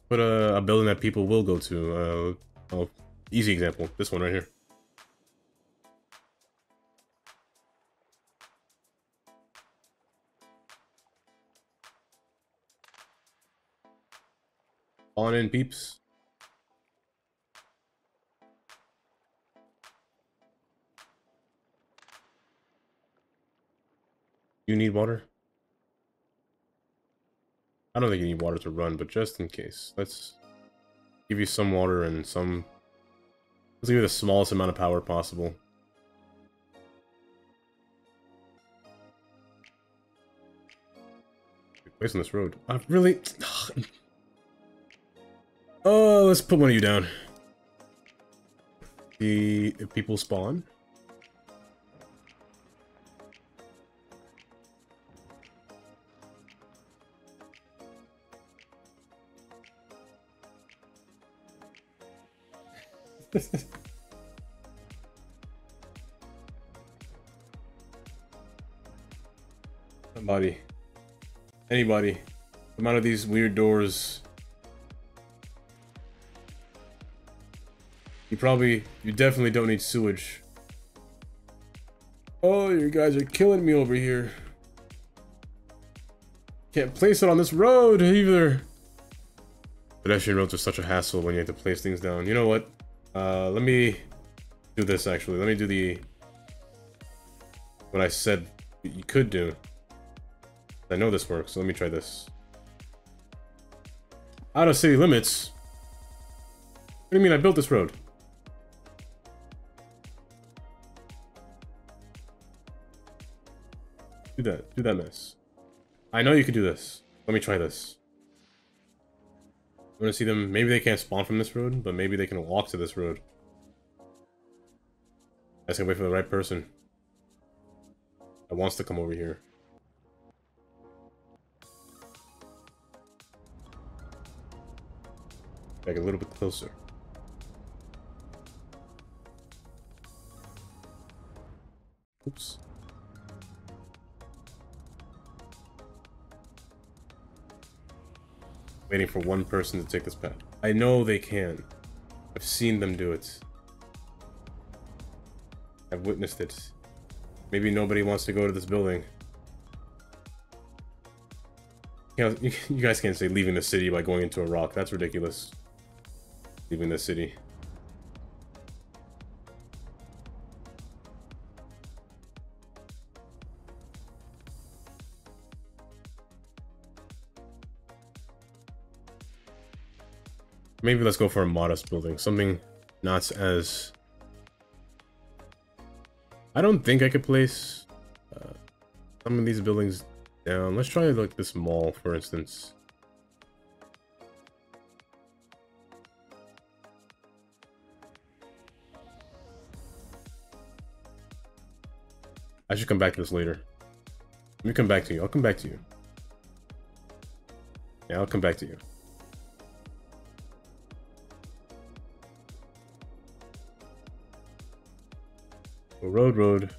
A: Put a building that people will go to. Oh, easy example. This one right here. On in, peeps. You need water? I don't think you need water to run, but just in case. Let's give you some water and some... Let's give you the smallest amount of power possible. Good place on this road. I've really... Oh, let's put one of you down. If people spawn. Somebody. Anybody. Come out of these weird doors. You definitely don't need sewage. Oh, you guys are killing me over here. Can't place it on this road either. Pedestrian roads are such a hassle when you have to place things down. You know what? Let me do this actually. Let me do what I said you could do. I know this works, so let me try this. Out of city limits? What do you mean I built this road? Do that mess. I know you can do this. Let me try this. I'm gonna see them. Maybe they can't spawn from this road, but maybe they can walk to this road. I just gotta wait for the right person that wants to come over here. Back a little bit closer. Oops. Waiting for one person to take this path. I know they can. I've seen them do it. I've witnessed it. Maybe nobody wants to go to this building. You guys can't say leaving the city by going into a rock. That's ridiculous. Leaving the city. Maybe let's go for a modest building. Something not as... I don't think I could place some of these buildings down. Let's try like this mall, for instance. I should come back to this later. Let me come back to you. I'll come back to you. Yeah, I'll come back to you. Road.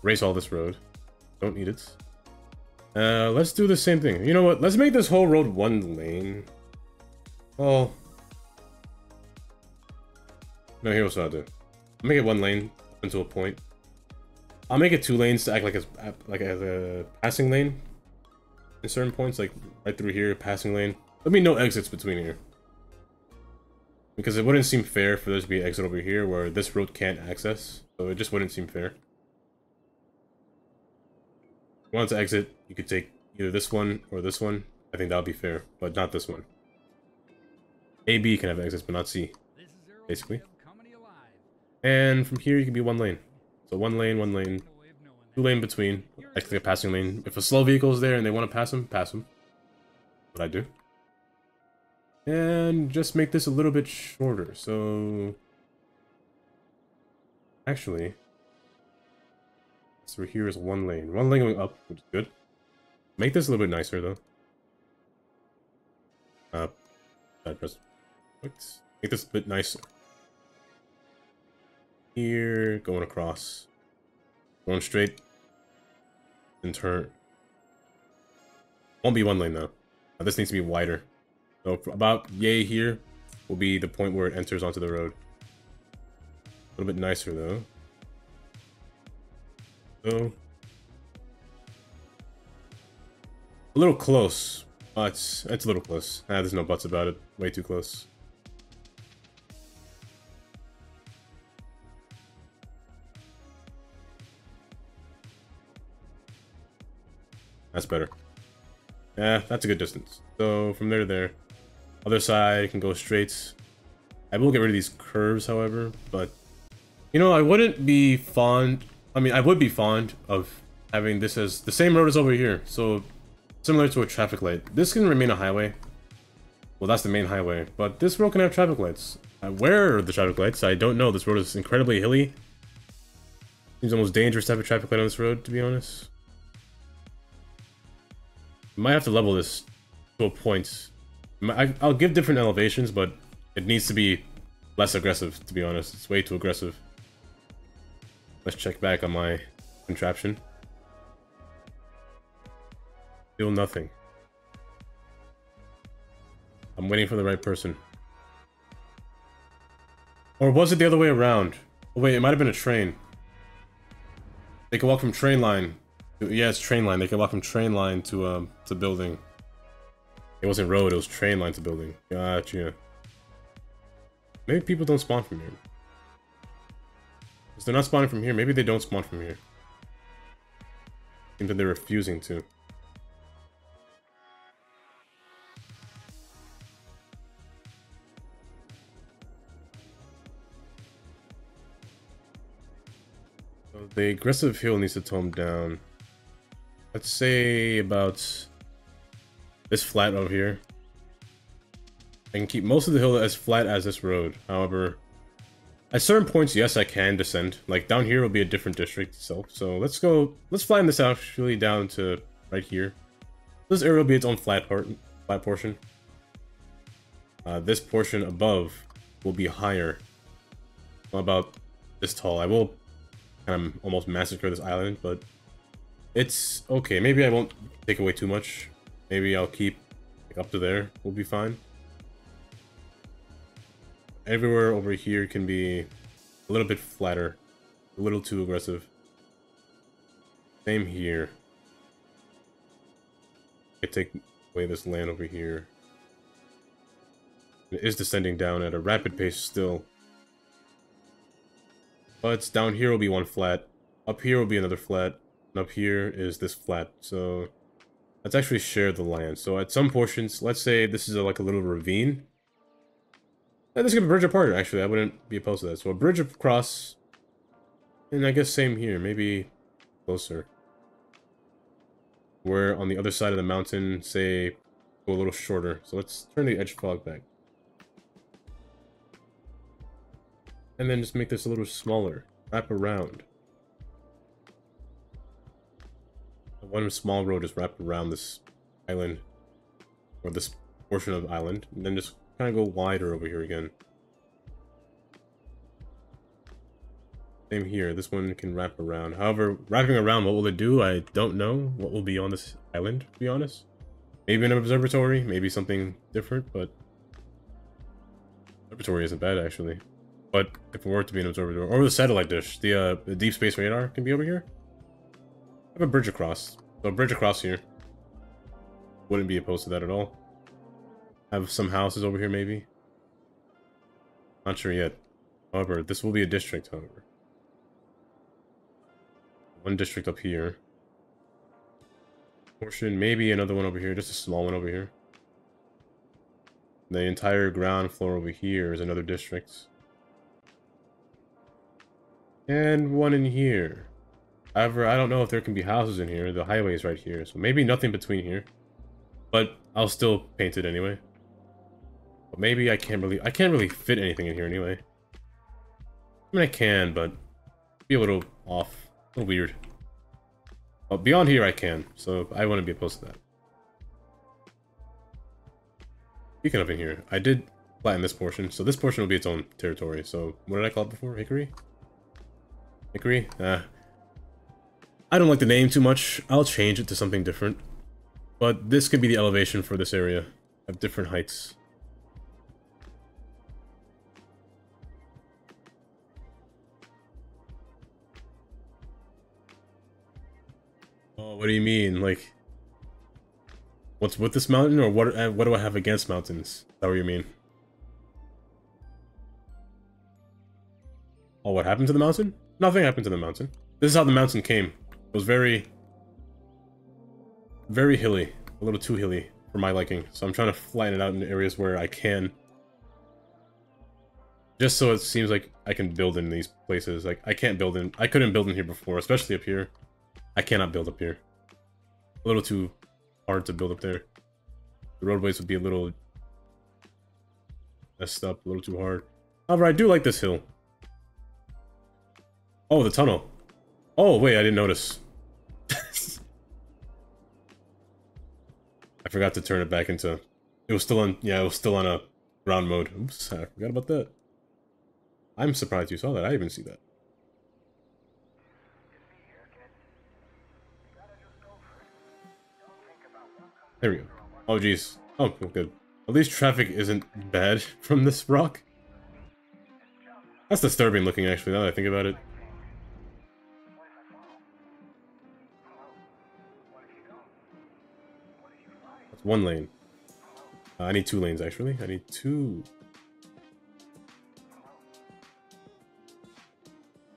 A: Erase all this road. Don't need it. Let's do the same thing. You know what? Let's make this whole road one lane. Oh. No, here's what I'll do. I'll make it one lane until a point. I'll make it 2 lanes to act like a passing lane. In certain points, like right through here, passing lane. There'll be no exits between here. Because it wouldn't seem fair for there to be an exit over here where this road can't access. So it just wouldn't seem fair. If you wanted to exit, you could take either this one or this one. I think that would be fair, but not this one. A, B can have exits, but not C. Basically. And from here, you can be 1 lane. So 1 lane, 2 lane between. Actually a passing lane. If a slow vehicle is there and they want to pass them, pass them. What I do. And just make this a little bit shorter, so... Actually... So here is 1 lane. 1 lane going up, which is good. Make this a little bit nicer, though. Make this a bit nicer. Here, going across. Going straight. And turn. Won't be 1 lane, though. This needs to be wider. So about yay here will be the point where it enters onto the road. A little bit nicer though. So a little close. It's a little close. There's no buts about it. Way too close. That's better. Yeah, that's a good distance. So from there to there. Other side can go straight. I will get rid of these curves, however, but you know, I wouldn't be fond. I mean, I would be fond of having this as the same road as over here. So similar to a traffic light. This can remain a highway. Well, that's the main highway, but this road can have traffic lights. Where are the traffic lights? I don't know. This road is incredibly hilly. Seems almost dangerous to have a traffic light on this road, to be honest. Might have to level this to a point. I'll give different elevations, but it needs to be less aggressive, to be honest. It's way too aggressive. Let's check back on my contraption. Still nothing. I'm waiting for the right person. Or was it the other way around? Oh wait, it might have been a train. They can walk from train line. Yeah, it's train line. They can walk from train line to building. It wasn't road, it was train line to building. Gotcha. Maybe people don't spawn from here. If they're not spawning from here, maybe they don't spawn from here. Seems that they're refusing to. So the aggressive hill needs to tone down. Let's say about this flat over here. I can keep most of the hill as flat as this road. However, at certain points, yes, I can descend. Like down here will be a different district itself. So let's flatten this out actually down to right here. This area will be its own flat portion. This portion above will be higher. About this tall. I will kind of almost massacre this island, but it's okay. Maybe I won't take away too much. Maybe I'll keep up to there. We'll be fine. Everywhere over here can be a little bit flatter. A little too aggressive. Same here. I take away this land over here. It is descending down at a rapid pace still. But down here will be one flat. Up here will be another flat. And up here is this flat. So let's actually share the land. So at some portions, let's say this is like a little ravine. This could be a bridge apart, actually. I wouldn't be opposed to that. So a bridge across. And I guess same here. Maybe closer. Where on the other side of the mountain, say, go a little shorter. So let's turn the edge fog back. And then just make this a little smaller. Wrap around. One small road is wrapped around this island. Or this portion of the island. And then just kind of go wider over here again. Same here. This one can wrap around. However, wrapping around, what will it do? I don't know what will be on this island, to be honest. Maybe an observatory, maybe something different, but... Observatory isn't bad, actually. But if it were to be an observatory, or the satellite dish, the deep space radar can be over here. I have a bridge across. So a bridge across here. Wouldn't be opposed to that at all. Have some houses over here, maybe. Not sure yet. However, this will be a district, however. One district up here. Portion, maybe another one over here, just a small one over here. The entire ground floor over here is another district. And one in here. However, I don't know if there can be houses in here. The highway is right here, so maybe nothing between here. But I'll still paint it anyway. But maybe I can't really fit anything in here anyway. I mean, I can, but be a little off. A little weird. But beyond here I can, so I wouldn't be opposed to that. Speaking of in here, I did flatten this portion, so this portion will be its own territory. So, what did I call it before? Hickory? Hickory? I don't like the name too much. I'll change it to something different. But this could be the elevation for this area at different heights. Oh, what do you mean? Like, what's with this mountain, or what do I have against mountains? Is that what you mean? Oh, what happened to the mountain? Nothing happened to the mountain. This is how the mountain came. It was very hilly. A little too hilly for my liking. So I'm trying to flatten it out in areas where I can. Just so it seems like I can build in these places. Like, I couldn't build in here before, especially up here. I cannot build up here. A little too hard to build up there. The roadways would be a little messed up, a little too hard. However, I do like this hill. Oh, the tunnel. Oh, wait, I didn't notice. I forgot to turn it back into... It was still on... Yeah, it was still on a ground mode. Oops, I forgot about that. I'm surprised you saw that. I didn't even see that. There we go. Oh, jeez. Oh, good. At least traffic isn't bad from this rock. That's disturbing looking, actually, now that I think about it. That's one lane. I need 2 lanes, actually. I need 2.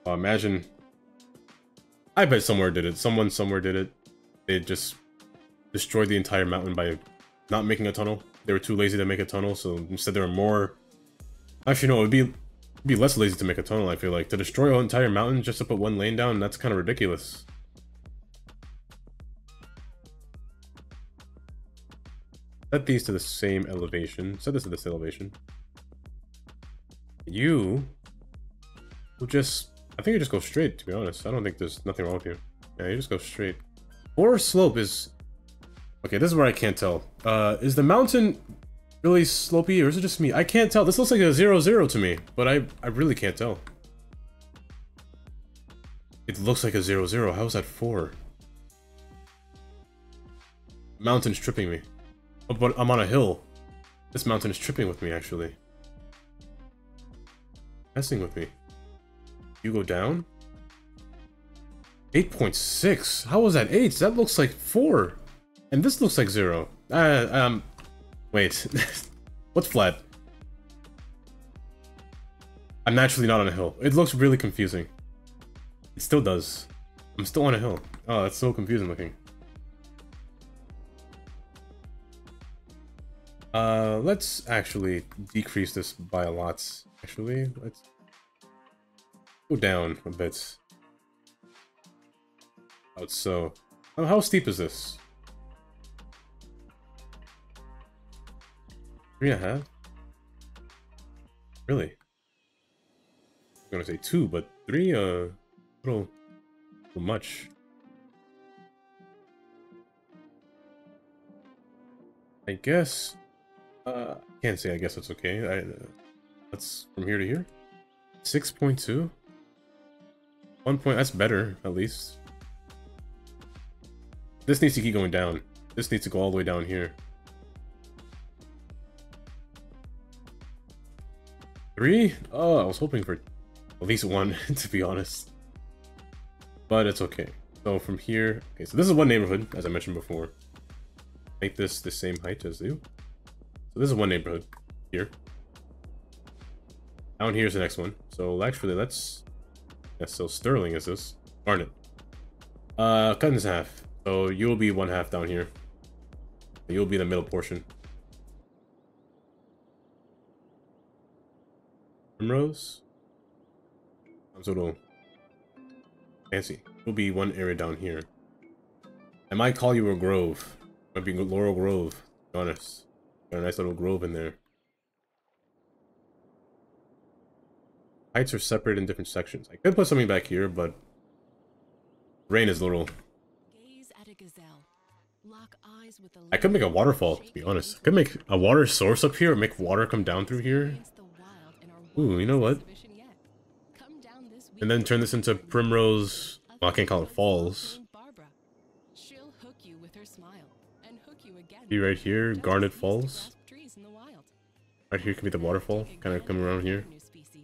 A: Oh, imagine... I bet somewhere did it. Someone somewhere did it. They just... destroyed the entire mountain by not making a tunnel. They were too lazy to make a tunnel, so instead there were more... Actually, no, it'd be less lazy to make a tunnel, I feel like. To destroy an entire mountain just to put 1 lane down, that's kind of ridiculous. Set these to the same elevation. Set this to this elevation. You... will just... I think you just go straight, to be honest. I don't think there's nothing wrong with you. Yeah, you just go straight. Or slope is... Okay, this is where I can't tell. Is the mountain really slopey, or is it just me? I can't tell. This looks like a 0-0 to me, but I really can't tell. It looks like a 0-0. How is that 4? Mountain's tripping me. Oh, but I'm on a hill. This mountain is tripping with me, actually. Messing with me. You go down? 8.6? How was that 8? That looks like 4. And this looks like 0. Wait. What's flat? I'm naturally not on a hill. It looks really confusing. It still does. I'm still on a hill. Oh, that's so confusing looking. Let's actually decrease this by a lot. Actually, let's go down a bit. About so. How steep is this? 3.5? Really? I'm gonna say 2, but 3, little much. I guess. Can't say. I guess it's okay. That's from here to here. 6.2. 1 point. That's better, at least. This needs to keep going down. This needs to go all the way down here. 3? Oh, I was hoping for at least 1, to be honest. But it's okay. So from here, okay, so this is one neighborhood, as I mentioned before. Make this the same height as you. So this is one neighborhood here. Down here's the next one. So actually, let's. Yeah, so Sterling is this. Garnet. Cut this in half. So you'll be 1/2 down here. You'll be the middle portion. Primrose. Sounds a little fancy. It'll be one area down here. I might call you a grove. Might be Laurel Grove, to be honest. Got a nice little grove in there. Heights are separated in different sections. I could put something back here, but rain is a little.
F: Gaze at a gazelle. Lock eyes with the
A: I could make a waterfall, to be honest. I could make a water source up here, make water come down through here. Ooh, you know what? And then turn this into Primrose. Well, I can't call it Falls. See right here, Garnet Falls. Right here can be the waterfall, kind of come around here.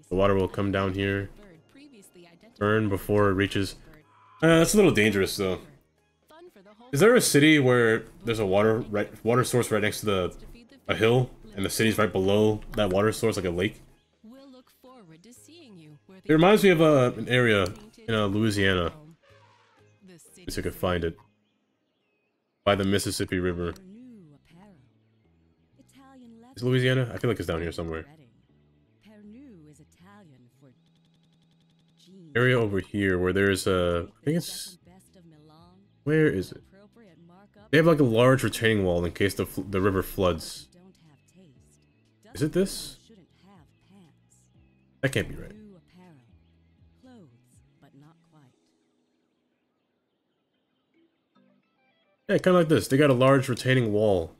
A: The water will come down here, burn before it reaches. That's a little dangerous though. Is there a city where there's a water source right next to a hill, and the city's right below that water source, like a lake? It reminds me of an area in Louisiana. Let's see if I could find it. By the Mississippi River. Is Louisiana? I feel like it's down here somewhere. Area over here where there's a. I think it's. Where is it? They have like a large retaining wall in case the river floods. Is it this? That can't be right. Yeah, kind of like this. They got a large retaining wall,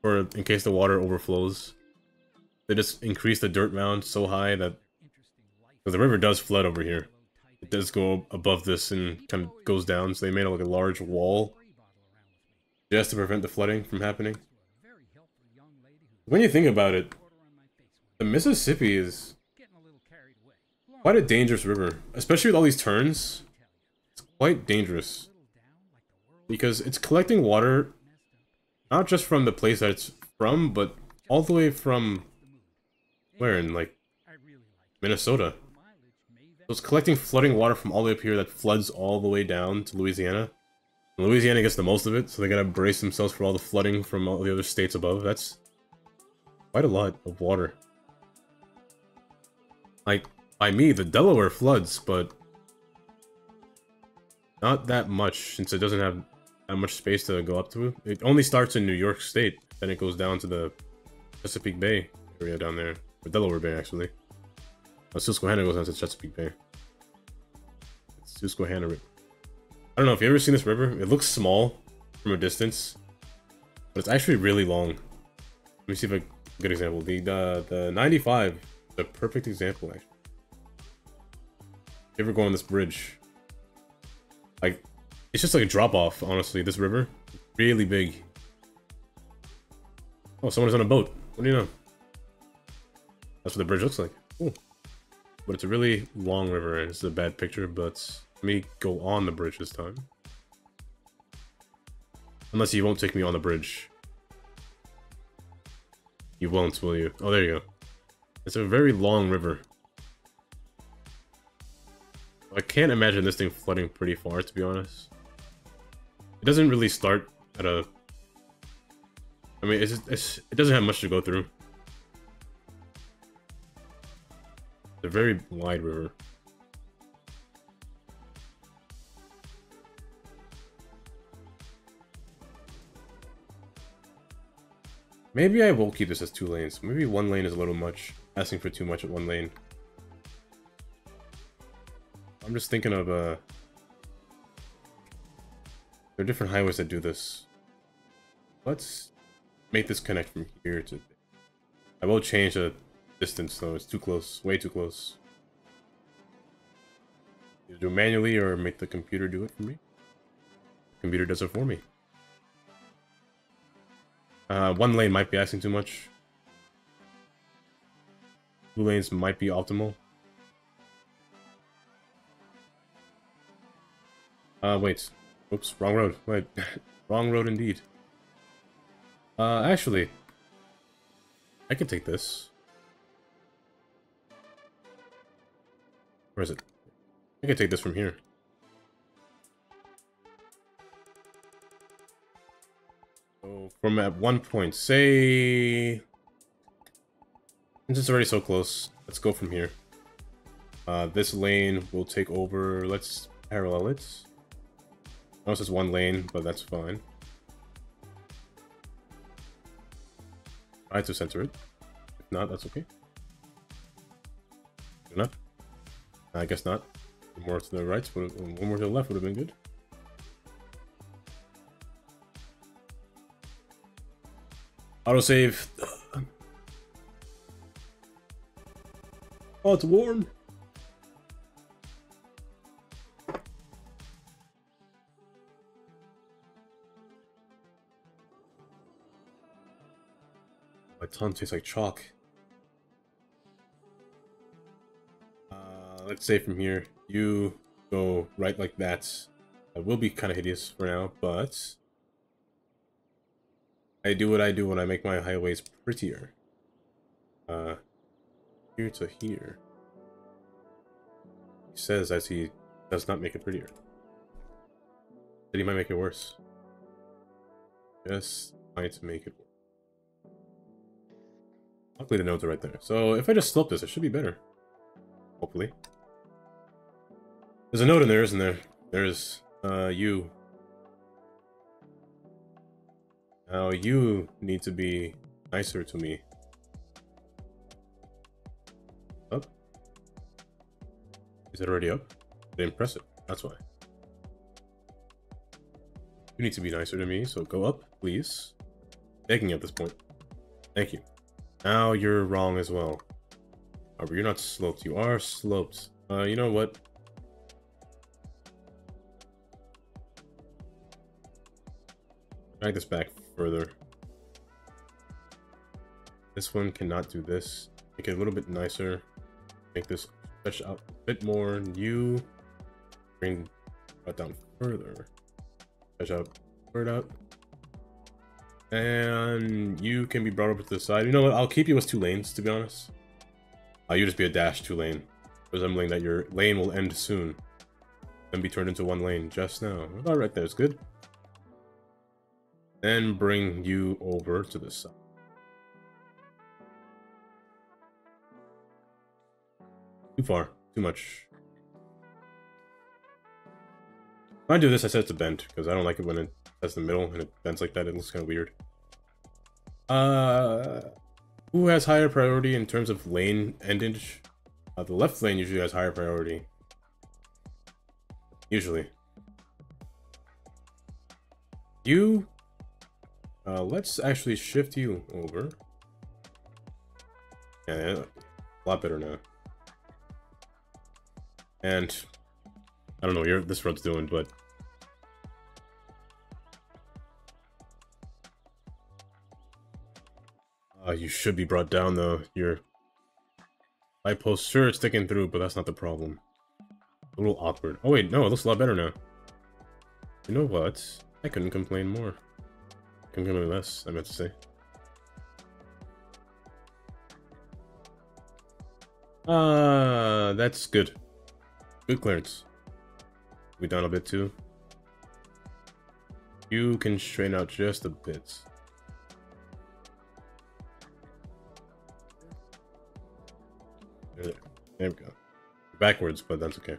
A: for in case the water overflows. They just increase the dirt mound so high that, because the river does flood over here, it does go above this and kind of goes down. So they made like a large wall just to prevent the flooding from happening. When you think about it, the Mississippi is quite a dangerous river, especially with all these turns. It's quite dangerous. Because it's collecting water, not just from the place that it's from, but all the way from, where, in like, Minnesota. So it's collecting flooding water from all the way up here that floods all the way down to Louisiana. And Louisiana gets the most of it, so they gotta brace themselves for all the flooding from all the other states above. That's quite a lot of water. Like, by me, the Delaware floods, but not that much, since it doesn't have that much space to go up to. It only starts in New York State, then it goes down to the Chesapeake Bay area down there. Or Delaware Bay, actually. Susquehanna goes down to Chesapeake Bay. It's Susquehanna River. I don't know if you've ever seen this river. It looks small from a distance, but it's actually really long. Let me see if I good example. The 95 is a perfect example, actually. If you ever go on this bridge, like, it's just like a drop off, honestly, this river. Really big. Oh, someone's on a boat. What do you know? That's what the bridge looks like. Cool. But it's a really long river, and it's a bad picture, but let me go on the bridge this time. Unless you won't take me on the bridge. You won't, will you? Oh, there you go. It's a very long river. I can't imagine this thing flooding pretty far, to be honest. It doesn't really start at I mean, it doesn't have much to go through. It's a very wide river. Maybe I will keep this as 2 lanes. Maybe 1 lane is a little much. Asking for too much at 1 lane. I'm just thinking of, there are different highways that do this. Let's make this connect from here to... I will change the distance though, it's too close. Way too close. Either do it manually or make the computer do it for me. The computer does it for me. 1 lane might be asking too much. 2 lanes might be optimal. Wait. Oops, wrong road. Wait, wrong road indeed. Actually, I can take this. Where is it? I can take this from here. So, from at one point, say... Since it's already so close, let's go from here. This lane will take over, let's parallel it. I know it's just 1 lane, but that's fine. Try to center it. If not, that's okay. Good enough? I guess not. One more to the right, one more to the left would have been good. Autosave. Oh, it's warm. My tongue tastes like chalk. Let's say from here, you go right like that. It will be kind of hideous for now, but I do what I do when I make my highways prettier. Here to here. He says as he does not make it prettier. That he might make it worse. Just trying to make it worse. Luckily the nodes are right there. So if I just slope this, it should be better. Hopefully. There's a node in there, isn't there? There's, you. Now you need to be nicer to me. Up? Is it already up? I didn't press it. That's why. You need to be nicer to me, so go up, please. Begging at this point. Thank you. Now you're wrong as well. However, you're not sloped. You are sloped. You know what? Drag this back further. This one cannot do this. Make it a little bit nicer. Make this stretch out a bit more. You bring that down further. Stretch out, further out. And you can be brought over to the side. You know what? I'll keep you as 2 lanes, to be honest. You just be a dash 2 lane. Resembling that your lane will end soon. And be turned into 1 lane just now. About right there is good. Then bring you over to the side. Too far. Too much. When I do this, I set it to bend, because I don't like it when it has the middle and it bends like that. It looks kind of weird. Who has higher priority in terms of lane endage? The left lane usually has higher priority. Usually. You... let's actually shift you over. Yeah, a lot better now. And I don't know what this road's doing, but you should be brought down though. Your light post, sure, it's sticking through, but that's not the problem. A little awkward. Oh wait, no, it looks a lot better now. You know what? I couldn't complain more. Can complain less, I meant to say. That's good. Good clearance. We down a bit too. You can straighten out just a bit. There we go. Backwards, but that's okay.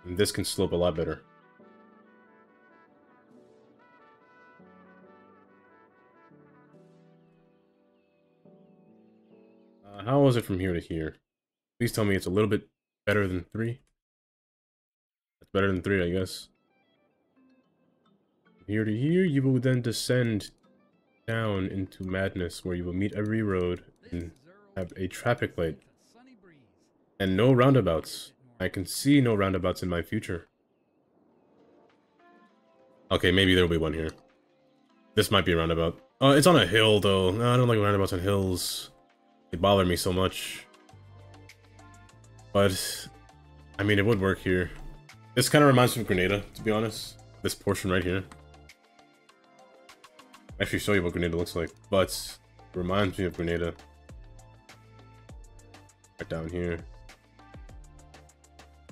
A: And this can slope a lot better. How was it from here to here? Please tell me it's a little bit better than 3. That's better than 3, I guess. From here to here, you will then descend down into madness, where you will meet every road and have a traffic light. And no roundabouts. I can see no roundabouts in my future. Okay, maybe there'll be one here. This might be a roundabout. Oh, it's on a hill, though. No, I don't like roundabouts on hills. They bother me so much. But, I mean, it would work here. This kind of reminds me of Grenada, to be honest. This portion right here. I'll actually show you what Grenada looks like, but it reminds me of Grenada. Right down here.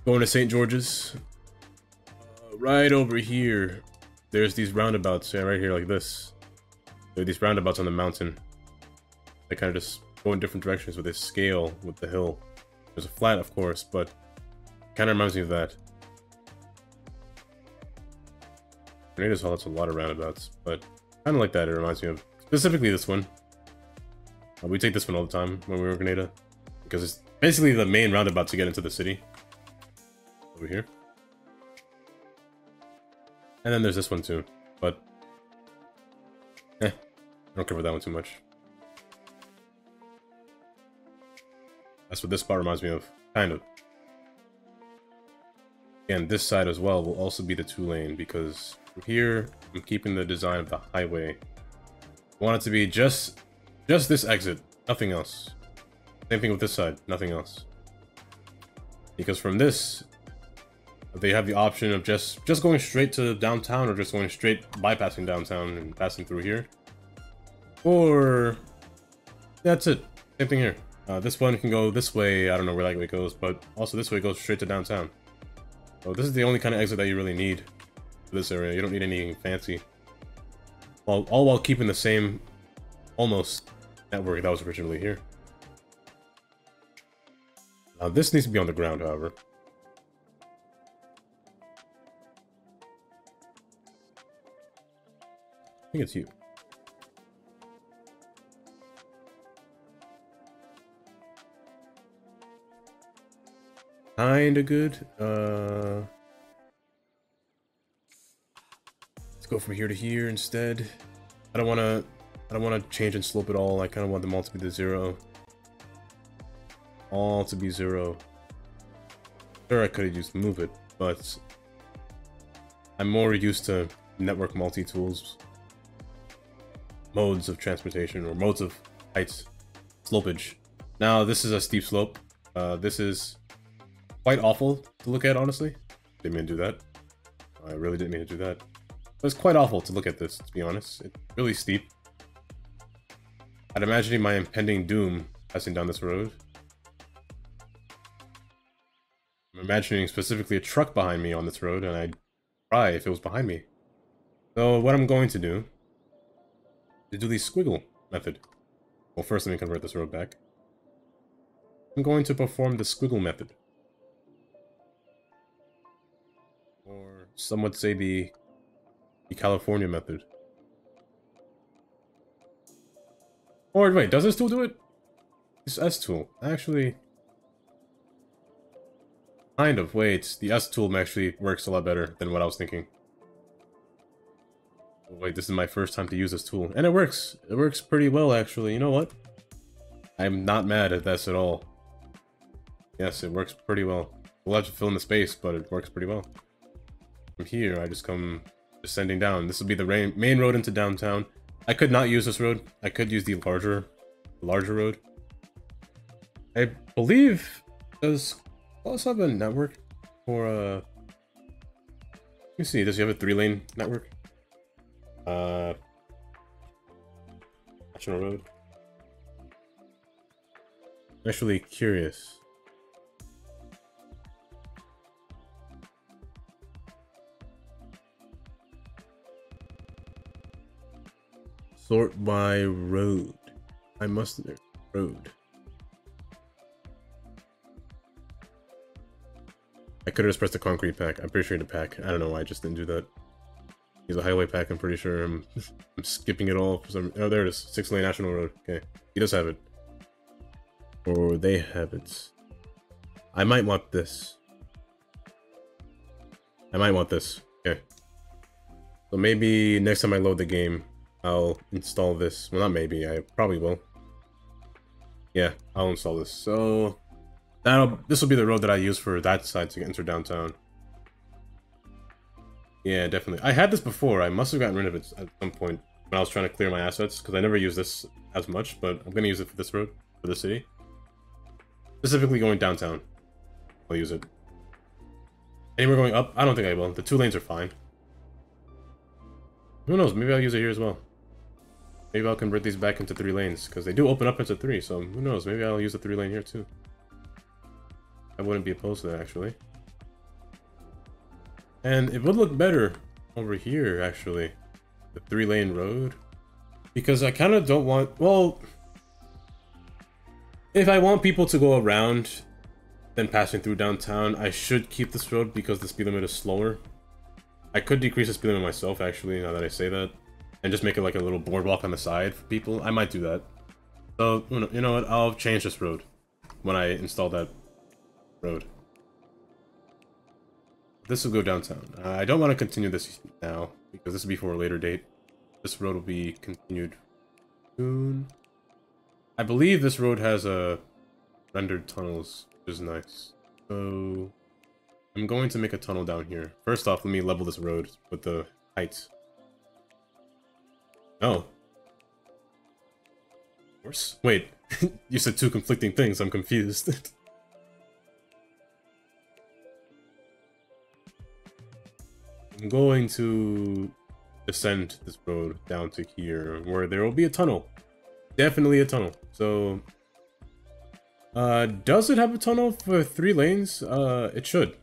A: Going to St. George's. Right over here, there's these roundabouts. Yeah, right here, like this. There are these roundabouts on the mountain. They kind of just go in different directions with this scale with the hill. There's a flat, of course, but kind of reminds me of that. Grenada's Hall, that's a lot of roundabouts, but kind of like that. It reminds me of specifically this one. We take this one all the time when we were in Grenada, because it's basically the main roundabout to get into the city. Over here. And then there's this one too, but I don't care about that one too much. That's what this spot reminds me of, kind of. And this side as well will also be the 2-lane, because from here I'm keeping the design of the highway. I want it to be just this exit, nothing else. Same thing with this side, nothing else. Because from this, they have the option of just going straight to downtown, or just going straight bypassing downtown and passing through here. Or that's it. Same thing here. This one can go this way. I don't know where that way goes, but also this way goes straight to downtown. So this is the only kind of exit that you really need for this area. You don't need anything fancy. All while keeping the same almost network that was originally here. Now this needs to be on the ground, however. I think it's you. Kinda good. Let's go from here to here instead. I don't wanna change and slope it all. I kinda want them all to be the 0. All to be 0. Sure, I could have used move it, but I'm more used to network multi-tools. Modes of transportation, or modes of heights. Slopage. Now, this is a steep slope. This is quite awful to look at, honestly. Didn't mean to do that. I really didn't mean to do that. But it's quite awful to look at this, to be honest. It's really steep. I'd imagine my impending doom passing down this road. I'm imagining specifically a truck behind me on this road, and I'd cry if it was behind me. So what I'm going to do is do the squiggle method. Well, first let me convert this road back. I'm going to perform the squiggle method. Or some would say the California method. Or wait, does this tool do it? This S tool. Actually, kind of. Wait, the S tool actually works a lot better than what I was thinking. Wait, this is my first time to use this tool. And it works. It works pretty well, actually. You know what? I'm not mad at this at all. Yes, it works pretty well. We'll have to fill in the space, but it works pretty well. From here, I just come descending down. This will be the main road into downtown. I could not use this road. I could use the larger road. I believe, does Close have a network for let me see, does he have a 3-lane network? National Road. I'm actually curious. Sort by road. I must road. I could have just pressed the concrete pack. I'm pretty sure the pack. I don't know why I just didn't do that. He's a highway pack, I'm pretty sure. I'm skipping it all for some... Oh, there it is. 6-lane National Road. Okay. He does have it. Or they have it. I might want this. I might want this. Okay. So maybe next time I load the game, I'll install this. Well, not maybe. I probably will. Yeah, I'll install this. So... This will be the road that I use for that side to enter downtown. Yeah, definitely. I had this before. I must have gotten rid of it at some point when I was trying to clear my assets, because I never use this as much, but I'm going to use it for this road, for the city. Specifically going downtown. I'll use it. Anywhere going up? I don't think I will. The 2 lanes are fine. Who knows? Maybe I'll use it here as well. Maybe I'll convert these back into 3 lanes, because they do open up into 3, so who knows? Maybe I'll use the 3 lane here too. I wouldn't be opposed to that, actually. And it would look better over here, actually. The 3-lane road. Because I kind of don't want... Well... If I want people to go around then passing through downtown, I should keep this road because the speed limit is slower. I could decrease the speed limit myself, actually, now that I say that. And just make it like a little boardwalk on the side for people. I might do that. So, you know what? I'll change this road when I install that road. This will go downtown. I don't want to continue this now because this will be for a later date. This road will be continued soon. I believe this road has rendered tunnels, which is nice. So I'm going to make a tunnel down here. First off, let me level this road with the height. Oh. Of course. Wait, you said 2 conflicting things. I'm confused. I'm going to descend this road down to here, where there will be a tunnel. Definitely a tunnel. So, does it have a tunnel for 3 lanes? It should.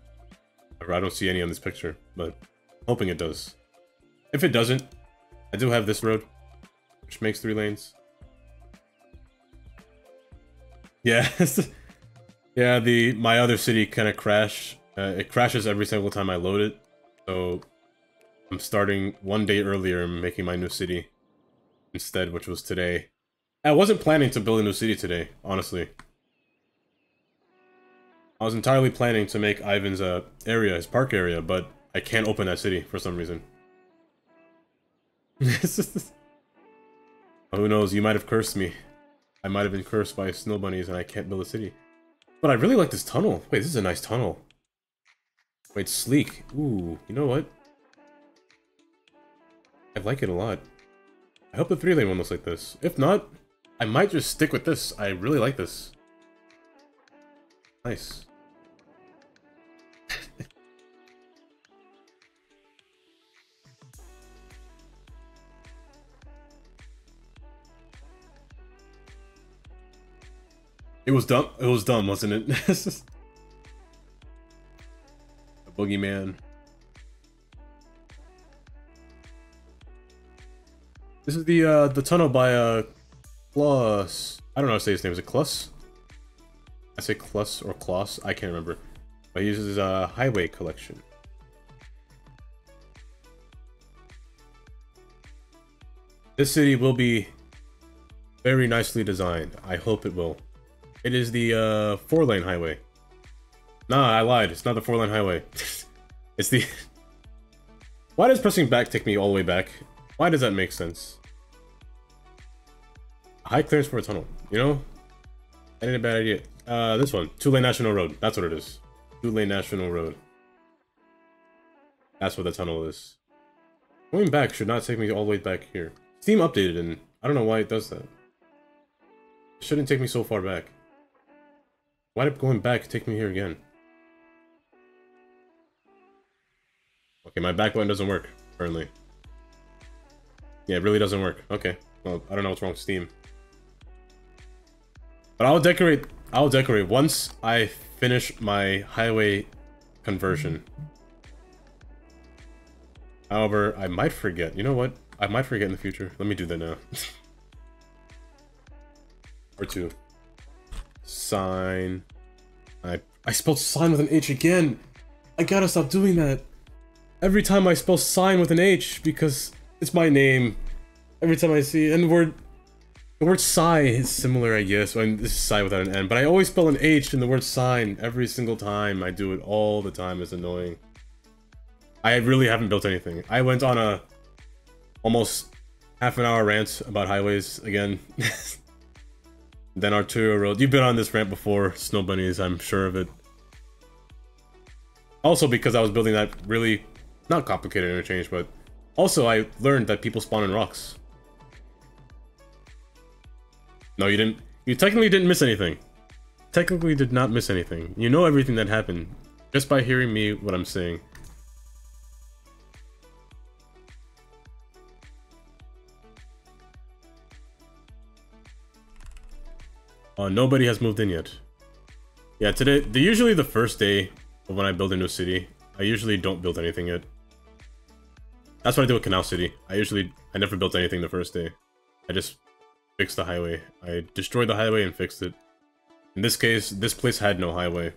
A: I don't see any on this picture, but I'm hoping it does. If it doesn't, I do have this road, which makes 3 lanes. Yeah, yeah. My other city kind of crashed. It crashes every single time I load it. So I'm starting 1 day earlier and making my new city instead, which was today. I wasn't planning to build a new city today, honestly. I was entirely planning to make Ivan's area, his park area, but I can't open that city for some reason. Who knows, you might have cursed me. I might have been cursed by snow bunnies and I can't build a city. But I really like this tunnel. Wait, this is a nice tunnel. Wait, sleek. Ooh, you know what? I like it a lot. I hope the 3-lane one looks like this. If not, I might just stick with this. I really like this. Nice. It was dumb. It was dumb, wasn't it? A boogeyman. This is the tunnel by Kloss. I don't know how to say his name. Is it Kloss? I say Kloss or Kloss. I can't remember. But he uses a highway collection. This city will be very nicely designed. I hope it will. It is the 4-lane highway. Nah, I lied. It's not the 4-lane highway. It's the... Why does pressing back take me all the way back? Why does that make sense? High clearance for a tunnel. You know? That ain't a bad idea. This one. 2-lane National Road. That's what it is. 2-lane National Road. That's what the tunnel is. Going back should not take me all the way back here. Steam updated and I don't know why it does that. It shouldn't take me so far back. Why did going back take me here again? Okay, my back button doesn't work, apparently. Yeah, it really doesn't work. Okay. Well, I don't know what's wrong with Steam. But I'll decorate once I finish my highway conversion. However, I might forget. You know what? I might forget in the future. Let me do that now. Or 2. Sign. I spelled sign with an H again. I gotta stop doing that. Every time I spell sign with an H because it's my name. Every time I see and the word sigh is similar, I guess. I mean, this is sigh without an N, but I always spell an H in the word sign every single time. I do it all the time. It's annoying. I really haven't built anything. I went on a almost half an hour rant about highways again. Then Arturo Road. You've been on this rant before, Snow Bunnies, I'm sure of it. Also because I was building that really, not complicated interchange, but also I learned that people spawn in rocks. No, you didn't. You technically didn't miss anything. Technically did not miss anything. You know everything that happened just by hearing me what I'm saying. Nobody has moved in yet. Yeah, today, usually the first day of when I build a new city, I usually don't build anything yet. That's what I do with Canal City. I never built anything the first day. I just fixed the highway. I destroyed the highway and fixed it. In this case, this place had no highway,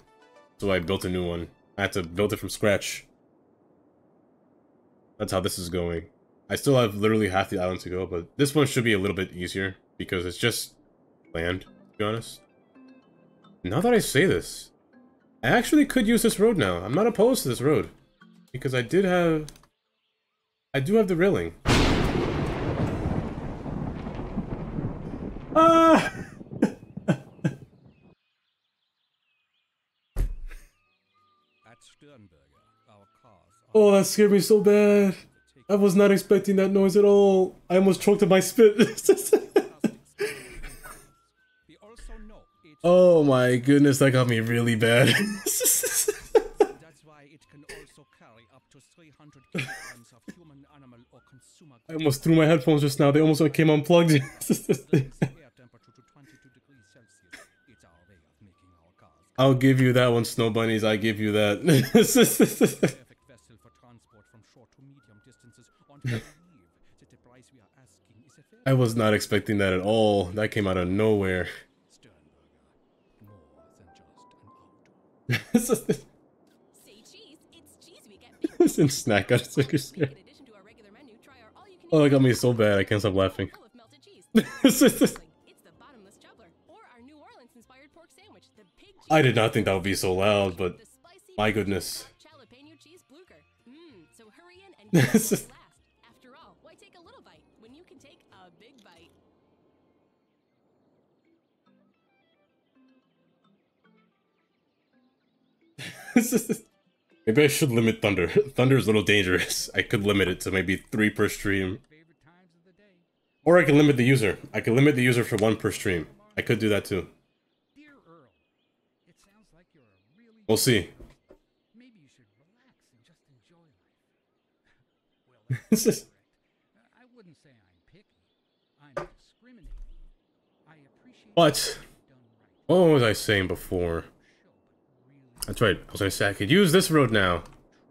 A: so I built a new one. I had to build it from scratch. That's how this is going. I still have literally half the island to go, but this one should be a little bit easier because it's just land, to be honest. Now that I say this, I actually could use this road now. I'm not opposed to this road because I do have the railing. Ah! Oh, that scared me so bad. I was not expecting that noise at all. I almost choked on my spit. Oh my goodness, that got me really bad.
G: That's why it can also carry up to 300 kilograms of human, animal, or consumer.
A: I almost threw my headphones just now. They almost came unplugged.
G: Air temperature to 22 degrees Celsius. It's our way of making our cars.
A: I'll give you that one, Snow Bunnies. I give you that.
G: Perfect vessel for transport from short to medium distances. On believe that the price we are asking is a fair.
A: I was not expecting that at all. That came out of nowhere.
G: Sternberger, more than just an auto.
F: Say cheese, it's cheese we get big.
A: Since snack got super scared.
F: In addition to our regular menu, try our all-you-can-eat
A: Oh, that got me so bad. I can't stop laughing.
F: full of melted cheese. It's the bottomless juggler, or our New Orleans-inspired pork sandwich, the pig cheese.
A: I did not think that would be so loud, but
F: The spicy
A: my goodness.
F: jalapeno cheese blucher. So hurry in and get
A: This
F: it
A: is-
F: last. After all, why take a little bite when you can take a big bite?
A: Maybe I should limit Thunder. Thunder is a little dangerous. I could limit it to maybe 3 per stream.
G: Favorite times of the day.
A: Or I can limit the user. I can limit the user for 1 per stream. I could do that too.
G: Dear Earl, it sounds like you're a really.
A: We'll see.
G: Maybe you should relax and just enjoy life. Well, that's correct. I wouldn't say I'm picky. I'm discriminating. I appreciate
A: But
G: what you've done right.
A: what was I saying before? That's right. I was gonna say I could use this road now.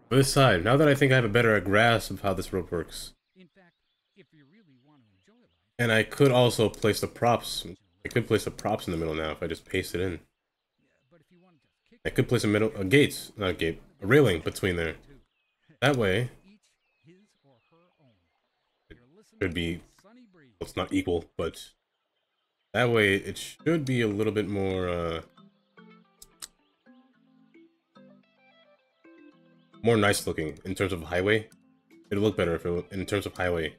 A: For this side. Now that I think I have a better grasp of how this road works.
G: In fact, if you really want to enjoy life,
A: And I could also place the props. I could place the props in the middle now if I just paste it in.
G: but if you want to just kick
A: I could place a gate, not a gate, a railing between there. That way,
G: each his or her own. You're listening
A: could be,
G: to Sunny Breeze.
A: well, it's not equal, but that way it should be a little bit more, more nice looking in terms of highway. It'll look better if it, in terms of highway.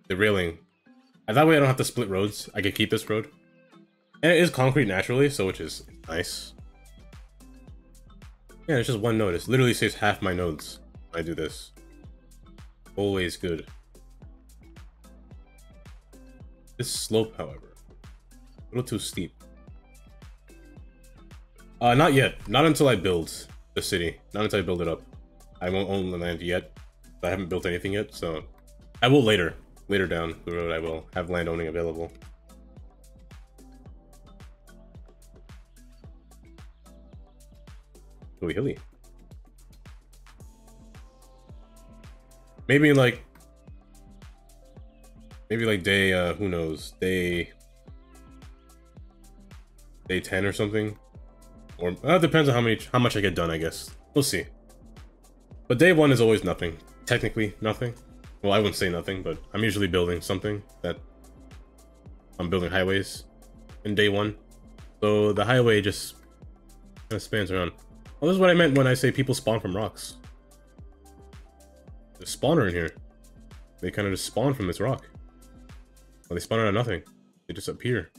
A: The railing. And that way I don't have to split roads. I can keep this road. And it is concrete naturally, so which is nice. Yeah, it's just one node. It literally saves half my nodes when I do this. Always good. This slope, however, a little too steep. Not yet. Not until I build the city. Not until I build it up. I won't own the land yet. I haven't built anything yet, so I will later. Later down the road, I will have land owning available. Hilly hilly. Maybe like day, who knows, day 10 or something. Or it depends on how much I get done, I guess. We'll see. But day one is always nothing. Technically nothing. Well, I wouldn't say nothing, but I'm usually building something that I'm building highways in day one. So the highway just kind of spans around. Well, this is what I meant when I say people spawn from rocks. There's a spawner in here. They kind of just spawn from this rock. Well, they spawn out of nothing. They just appear.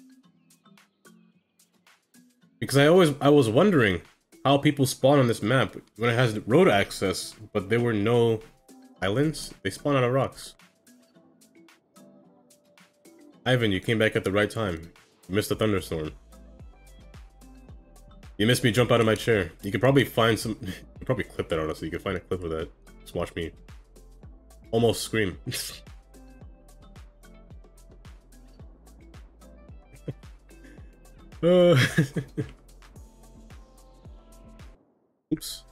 A: Because I was wondering how people spawn on this map when it has road access, but there were no islands. They spawn out of rocks. Ivan, you came back at the right time. You missed the thunderstorm. You missed me jump out of my chair. You could probably find some... You could probably clip that honestly. You could find a clip of that. Just watch me almost scream. Oops.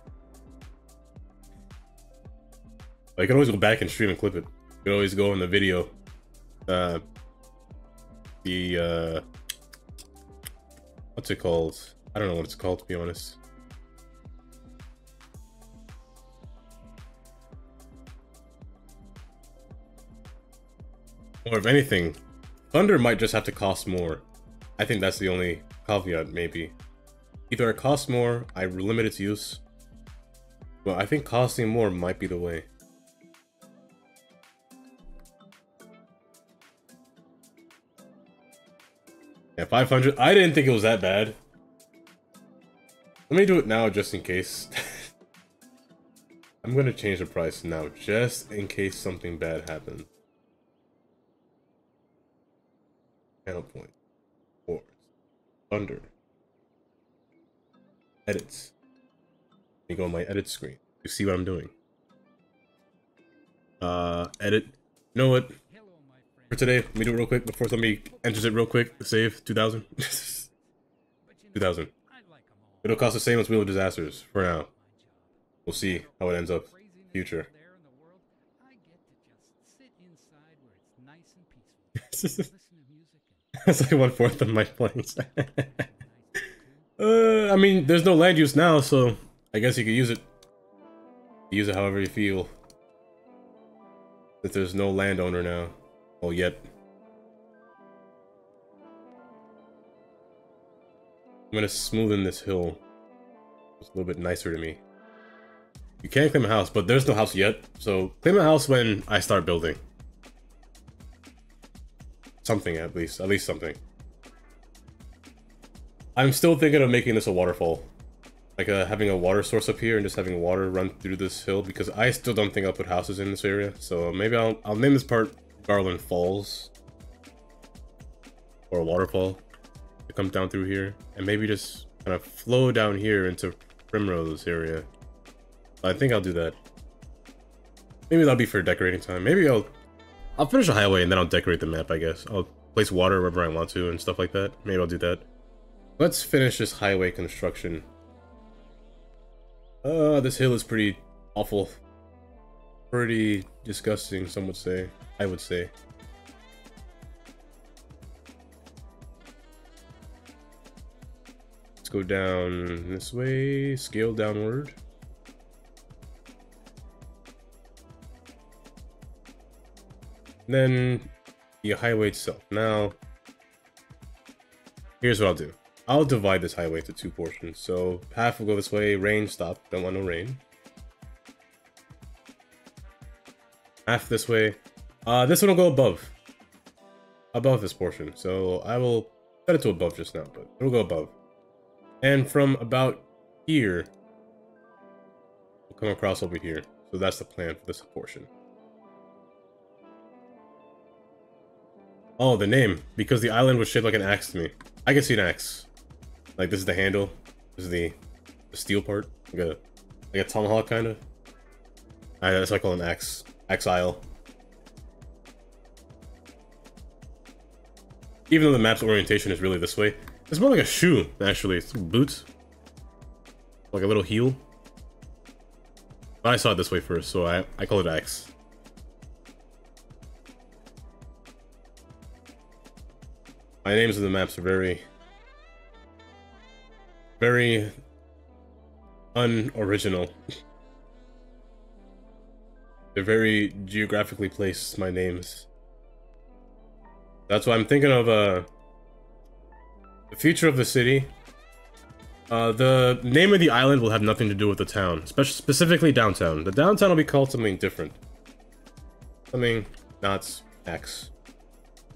A: I can always go back and stream and clip it. You can always go in the video. What's it called? I don't know what it's called, to be honest. Or if anything, Thunder might just have to cost more. I think that's the only caveat, maybe. Either it costs more, I limit its use. But I think costing more might be the way. Yeah, 500. I didn't think it was that bad. Let me do it now just in case. I'm gonna change the price now just in case something bad happens. Channel point. Four. Thunder. Edits. Let me go on my edit screen. You see what I'm doing. Edit. You know what? For today, let me do it real quick before somebody enters it real quick. Save 2,000. 2,000. It'll cost the same as Wheel of Disasters for now. We'll see how it ends up in the future. That's like 1/4 of my planes. I mean, there's no land use now, so I guess you could use it. Use it however you feel. That there's no landowner now. Well, yet. I'm gonna smoothen this hill. It's a little bit nicer to me. You can't claim a house, but there's no house yet. So claim a house when I start building. Something at least something. I'm still thinking of making this a waterfall. Like having a water source up here and just having water run through this hill, because I still don't think I'll put houses in this area. So maybe I'll name this part Garland Falls. Or a waterfall. To come down through here. And maybe just kind of flow down here into Primrose area. I think I'll do that. Maybe that'll be for decorating time. Maybe I'll finish a highway and then I'll decorate the map, I guess. I'll place water wherever I want to and stuff like that. Maybe I'll do that. Let's finish this highway construction. This hill is pretty awful. Pretty disgusting, some would say. I would say. Let's go down this way, scale downward. And then the highway itself. Now, here's what I'll do. I'll divide this highway into 2 portions. So half will go this way, rain, stop, don't want no rain. Half this way. This one will go above this portion. So I will set it to above just now, but it'll go above. And from about here, we'll come across over here. So that's the plan for this portion. Oh, the name. Because the island was shaped like an axe to me. I can see an axe. Like, this is the handle. This is the steel part. Like a tomahawk, kind of. That's what I call an axe. Axe isle. Even though the map's orientation is really this way. It's more like a shoe, actually. It's like boots. Like a little heel. But I saw it this way first, so I call it axe. My names of the maps are very unoriginal. They're very geographically placed, my names. That's why I'm thinking of the future of the city. The name of the island will have nothing to do with the town, specifically downtown. The downtown will be called something different. Something not Axe.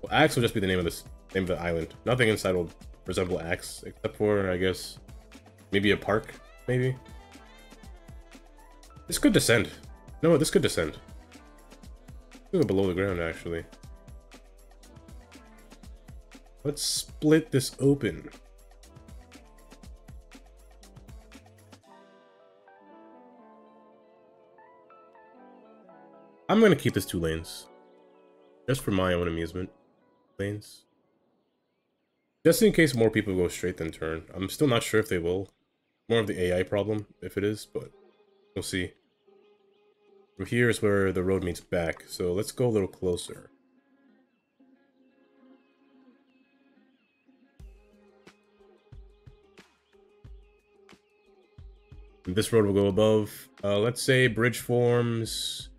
A: Well, Axe will just be the name of the island. Nothing inside will resemble Axe, except for, I guess, maybe a park, maybe. This could descend. You know what? This could descend. Go below the ground, actually. Let's split this open. I'm gonna keep this 2 lanes. Just for my own amusement. Lanes. Just in case more people go straight than turn. I'm still not sure if they will. More of the AI problem, if it is, but we'll see. From here is where the road meets back, so let's go a little closer. This road will go above. Let's say bridge forms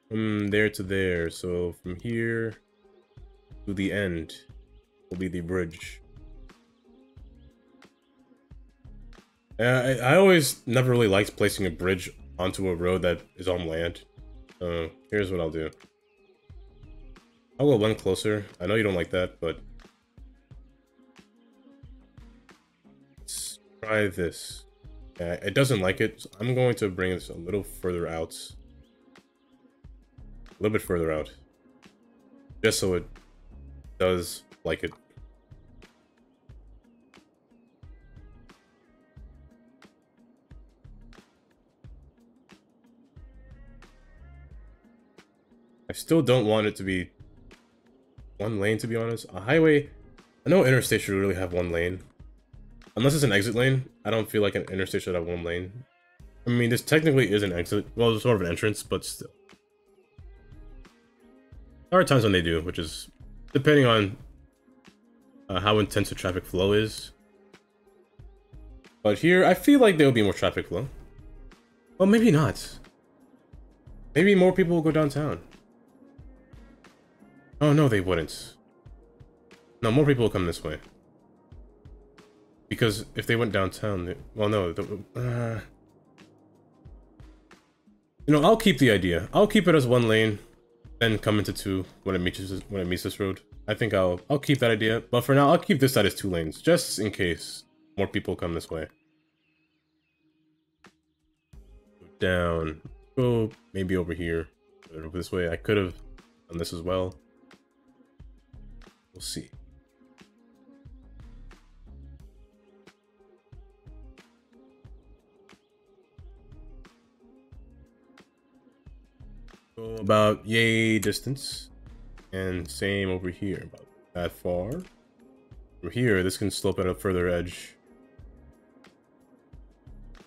A: from there to there. So from here to the end will be the bridge. I always never really liked placing a bridge onto a road that is on land. Here's what I'll do. I'll go 1 closer. I know you don't like that, but let's try this. It doesn't like it, so I'm going to bring this a little further out. A little bit further out. Just so it does like it. I still don't want it to be 1 lane, to be honest. A highway, I know interstate should really have 1 lane. Unless it's an exit lane, I don't feel like an interstate should have 1 lane. I mean, this technically is an exit. Well, it's sort of an entrance, but still. There are times when they do, which is depending on how intense the traffic flow is. But here, I feel like there will be more traffic flow. Well, maybe not. Maybe more people will go downtown. Oh, no, they wouldn't. No, more people will come this way. Because if they went downtown, well, no. You know, I'll keep the idea. I'll keep it as 1 lane, then come into 2 when it meets this road. I think I'll keep that idea. But for now, I'll keep this side as 2 lanes, just in case more people come this way. Go down. Go maybe over here. Over this way. I could have done this as well. We'll see. Go about yay distance. And same over here, about that far. From here, this can slope at a further edge.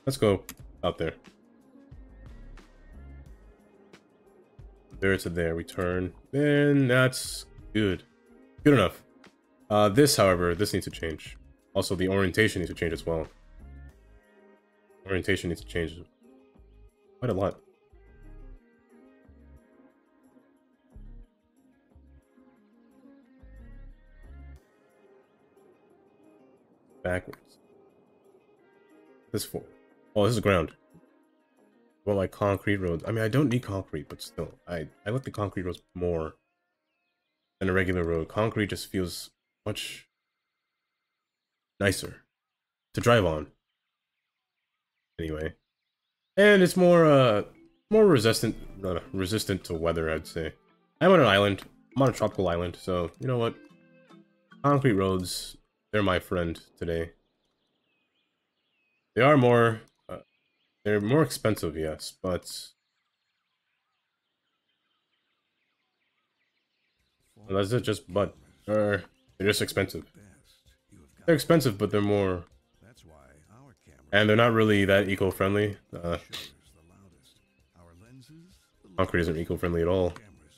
A: Let's go out there. There to there, we turn. Then that's good. Good enough. This, however, this needs to change. Also, the orientation needs to change as well. Orientation needs to change quite a lot. Backwards. This for? Oh, this is ground. Well, like concrete roads. I mean, I don't need concrete, but still, I like the concrete roads more than a regular road. Concrete just feels much nicer to drive on. Anyway, and it's more resistant to weather, I'd say. I'm on an island. I'm on a tropical island, so you know what? Concrete roads, they're my friend today. They are more, they're more expensive, yes, but well, that's it. Just they're just expensive. They're expensive, but they're more, and they're not really that eco-friendly. Concrete isn't eco-friendly at all,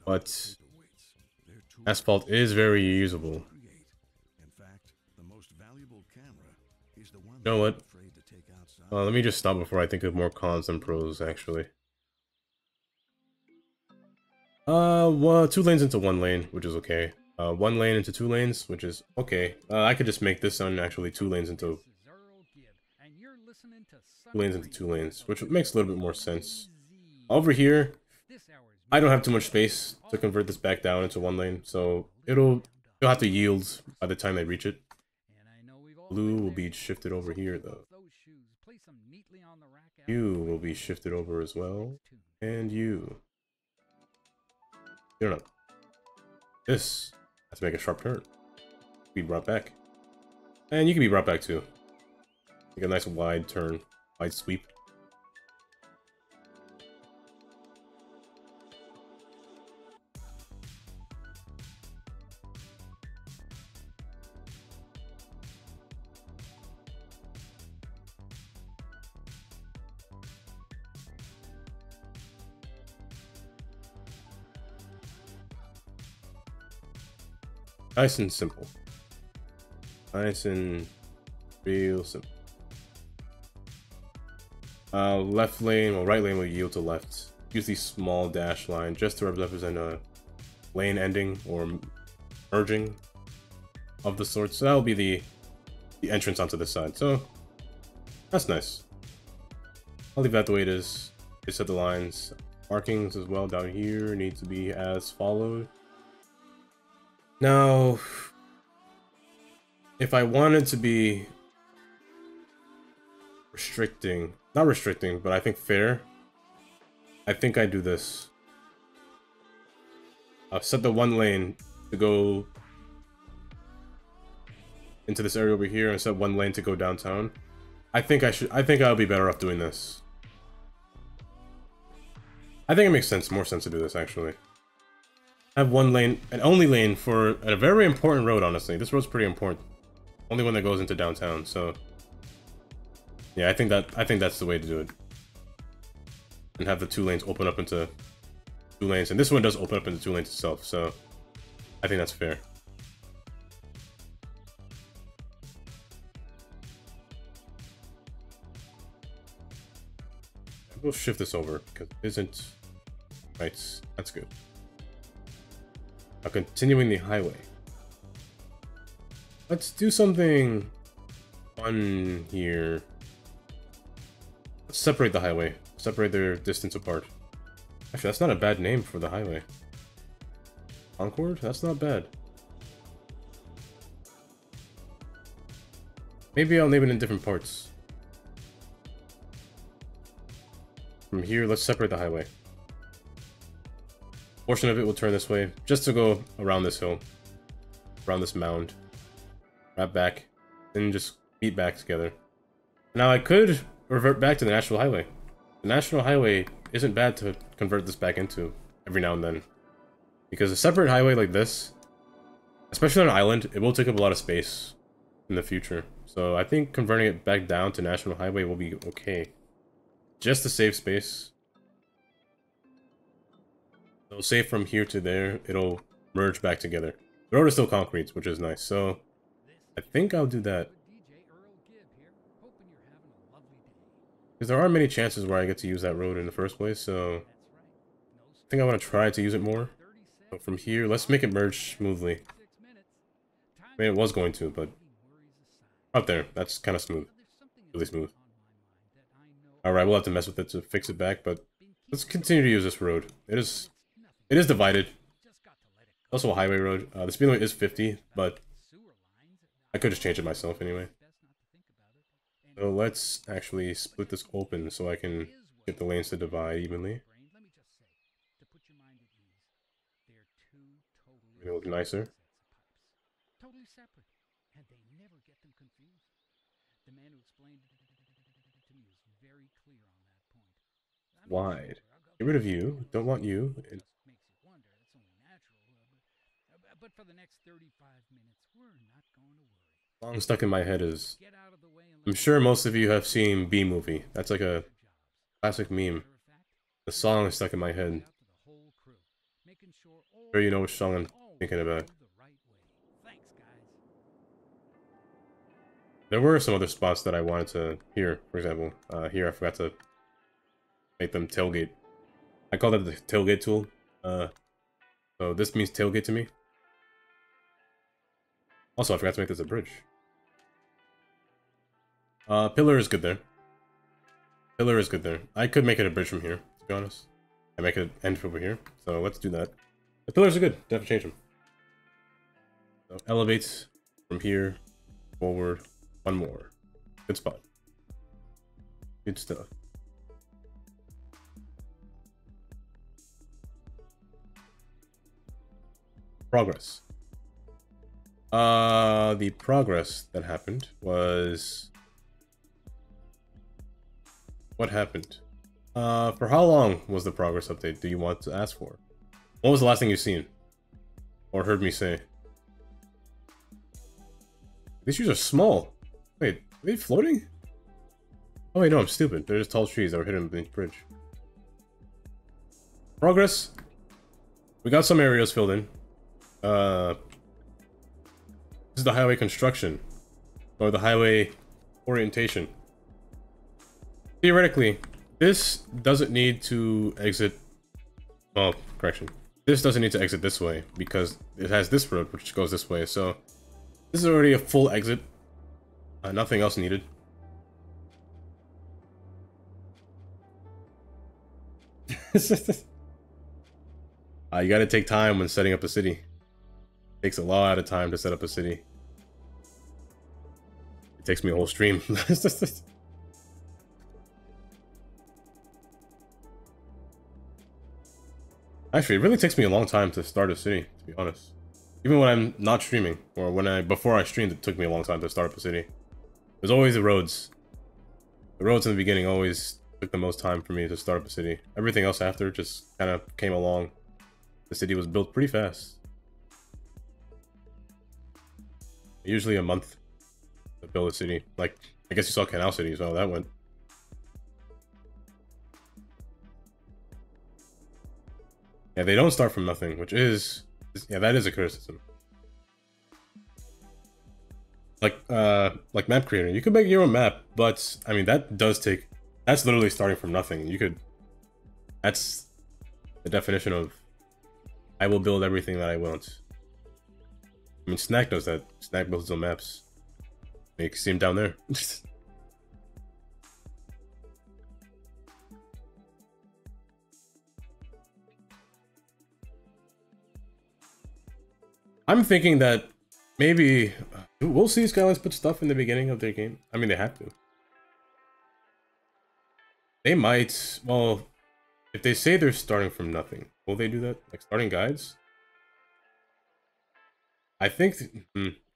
A: but asphalt is very usable. You know what? Let me just stop before I think of more cons than pros, actually. Well, 2 lanes into 1 lane, which is okay. 1 lane into 2 lanes, which is okay. I could just make this one actually 2 lanes into
G: This is Earl Gibb, and you're listening to
A: 2 lanes into 2 lanes, which makes a little bit more sense.
G: Easy.
A: Over here,
G: This hour is
A: I don't have too much space to convert this back down into 1 lane, so it'll have to yield by the time I reach it.
G: And I know we've all
A: Blue
G: been
A: will
G: there.
A: be shifted over here though.
G: Those shoes, place them neatly on the rack out
A: You
G: the
A: will
G: way.
A: be shifted over as well,
G: Tune.
A: and you. You don't know. This has to make a sharp turn. Be brought back, and you can be brought back too. Make a nice wide turn, wide sweep. Nice and simple. Nice and real simple. Left lane, well, right lane will yield to left. Use the small dash line just to represent a lane ending or merging of the sort. So that'll be the entrance onto this side. So that's nice. I'll leave that the way it is. They set the lines. Markings as well down here need to be as followed. Now, if I wanted to be restricting, not restricting, but I think fair, I think I do this. I'll set the 1 lane to go into this area over here and set 1 lane to go downtown. I think I'll be better off doing this. I think it makes sense, more sense to do this actually. Have 1 lane, an only lane for a very important road, honestly. This road's pretty important. Only one that goes into downtown, so yeah, I think that's the way to do it. And have the 2 lanes open up into 2 lanes. And this one does open up into 2 lanes itself, so I think that's fair. We'll shift this over because it isn't right. That's good. Now continuing the highway. Let's do something fun here. Let's separate the highway. Separate their distance apart. Actually, that's not a bad name for the highway. Concord? That's not bad. Maybe I'll name it in different parts. From here, let's separate the highway. Portion of it will turn this way, just to go around this hill. Around this mound. Wrap back. Then just meet back together. Now I could revert back to the National Highway. The National Highway isn't bad to convert this back into every now and then. Because a separate highway like this, especially on an island, it will take up a lot of space in the future. So I think converting it back down to National Highway will be okay. Just to save space. So say from here to there, it'll merge back together. The road is still concrete, which is nice. So I think I'll do that.
G: DJ Earl Gibb here, hoping you're having a lovely day.
A: Because there aren't many chances where I get to use that road in the first place, so
G: That's right. No
A: I think I want to try to use it more.
G: 36,
A: So from here, let's make it merge smoothly.
G: 6 minutes. Time
A: I mean, it was going to, but
G: worries aside.
A: out there, that's kind of smooth.
G: There's something
A: Really
G: else
A: smooth.
G: on my mind that I know
A: Alright, we'll have to mess with it to fix it back, but
G: been
A: let's
G: keeping
A: continue to use this road. It is
G: nothing.
A: divided.
G: Just got to let it go.
A: Also a highway road. The speed limit is 50, but
G: Sewer lines.
A: I could just change it myself anyway.
G: Best not to think about it. And
A: So let's actually split this open so I can
G: is what
A: get the lanes to divide evenly.
G: brain. Let me just say, to put your mind at ease, they're two totally
A: Make it look
G: separate
A: nicer.
G: sets of pipes. Totally separate, and they never get them confused. The man who explained it to me is very clear on that point. I'm not
A: Wide.
G: sure. I'll
A: Get rid of you. Don't want you.
G: It just makes you wonder. It's only natural. But for the next 35 minutes, we're not going to worry.
A: Song stuck in my head is,
G: Get out of the way and
A: I'm
G: let
A: sure most of you have seen B Movie. That's like a
G: their jobs.
A: classic meme.
G: Matter of fact,
A: The song is stuck in my head.
G: out to the whole crew, making sure all
A: Sure you know which song I'm
G: all
A: thinking about.
G: go the right way. Thanks, guys.
A: There were some other spots that I wanted to hear. For example, here I forgot to make them tailgate. I call that the tailgate tool. So this means tailgate to me. Also, I forgot to make this a bridge. Pillar is good there. Pillar is good there. I could make it a bridge from here, to be honest. I make it end over here. So let's do that. The pillars are good. Definitely change them. So elevates from here forward. One more. Good spot. Good stuff. Progress. The progress that happened was... What happened? For how long was the progress update do you want to ask for? What was the last thing you've seen? Or heard me say? These trees are small. Wait, are they floating? Oh wait, no, I'm stupid. They're just tall trees that were hidden beneath the bridge. Progress. We got some areas filled in. This is the highway construction. Or the highway orientation. Theoretically, this doesn't need to exit... Well, correction. This doesn't need to exit this way, because it has this road, which goes this way, so... This is already a full exit. Nothing else needed. You gotta take time when setting up a city. It takes a lot of time to set up a city. It takes me a whole stream. Actually, it really takes me a long time to start a city, to be honest. Even when I'm not streaming, or before I streamed, it took me a long time to start up a city. There's always the roads. The roads in the beginning always took the most time for me to start up a city. Everything else after just kind of came along. The city was built pretty fast. Usually a month to build a city. Like, I guess you saw Canal City, so that went. Yeah, they don't start from nothing, which is... Yeah, that is a criticism. Like map creator, you could make your own map, but I mean that does take... That's literally starting from nothing. You could... That's the definition of I will build everything that I want. I mean, Snack does that. Snack builds his own maps. You can see him down there. I'm thinking that maybe we'll see Skylines put stuff in the beginning of their game. I mean, they have to. They might, well, if they say they're starting from nothing, will they do that? Like starting guides? I think,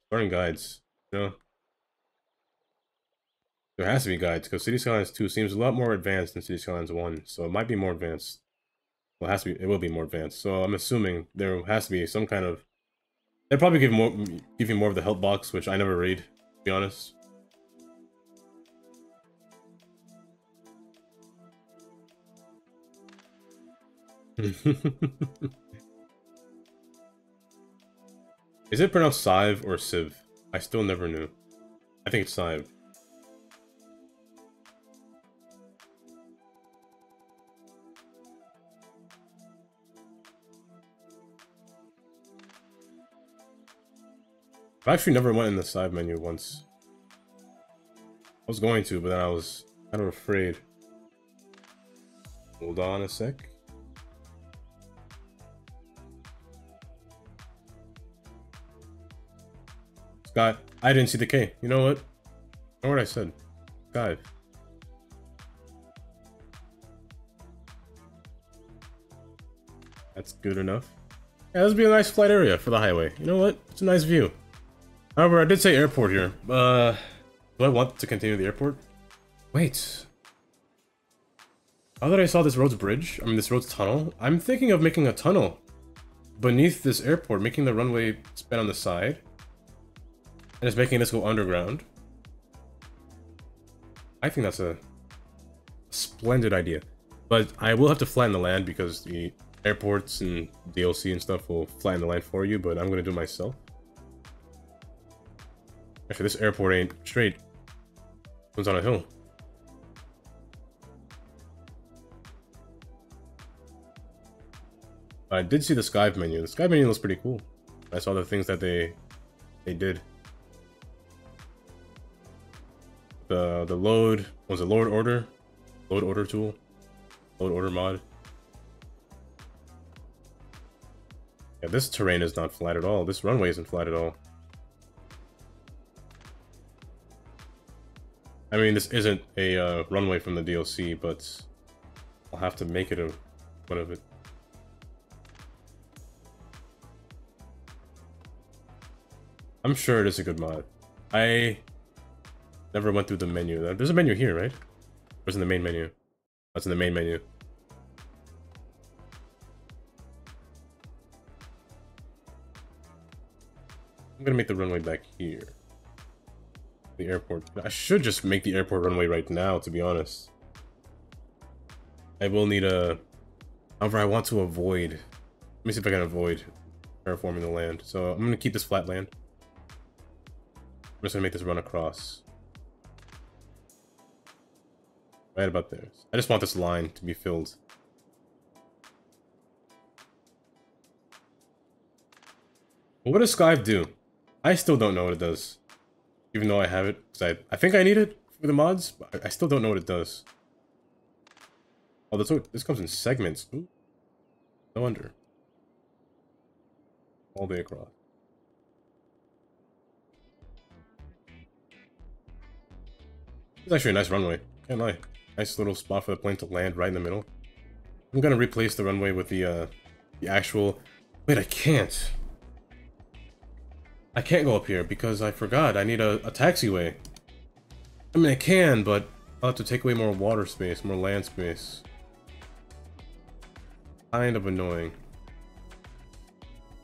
A: starting guides, you know? There has to be guides, because City Skylines 2 seems a lot more advanced than City Skylines 1, so it might be more advanced. Well, it will be more advanced, so I'm assuming there has to be some kind of... They'll probably give you more of the help box, which I never read, to be honest. Is it pronounced Sive or Civ? I still never knew. I think it's Sive. I actually never went in the side menu once. I was going to, but then I was kind of afraid. Hold on a sec. Scott, I didn't see the K. You know what? I know what I said. Sky. That's good enough. Yeah, this would be a nice flight area for the highway. You know what? It's a nice view. However, I did say airport here. Do I want to continue the airport? Wait. Now that I saw this road's bridge, I mean this road's tunnel, I'm thinking of making a tunnel beneath this airport, making the runway span on the side, and just making this go underground. I think that's a splendid idea. But I will have to flatten the land because the airports and DLC and stuff will flatten the land for you, but I'm gonna do it myself. Actually, this airport ain't straight. One's on a hill. I did see the Skype menu. The Skype menu looks pretty cool. I saw the things that they did. The load was a load order tool, load order mod. Yeah, this terrain is not flat at all. This runway isn't flat at all. I mean, this isn't a runway from the DLC, but I'll have to make it a one of it. I'm sure it is a good mod. I never went through the menu. There's a menu here, right? Or is it in the main menu? That's in the main menu. I'm gonna make the runway back here. The airport. I should just make the airport runway right now, to be honest. I will need a... However, I want to avoid... Let me see if I can avoid terraforming the land. So I'm gonna keep this flat land. I'm just gonna make this run across. Right about there. I just want this line to be filled. Well, what does Skype do? I still don't know what it does. Even though I have it. Because I think I need it for the mods, but I still don't know what it does. Oh, this comes in segments. Ooh. No wonder. All the way across. It's actually a nice runway. Can't lie. Nice little spot for the plane to land right in the middle. I'm gonna replace the runway with the actual... Wait, I can't. I can't go up here because I forgot. I need a taxiway. I mean, I can, but I'll have to take away more water space, more land space. Kind of annoying.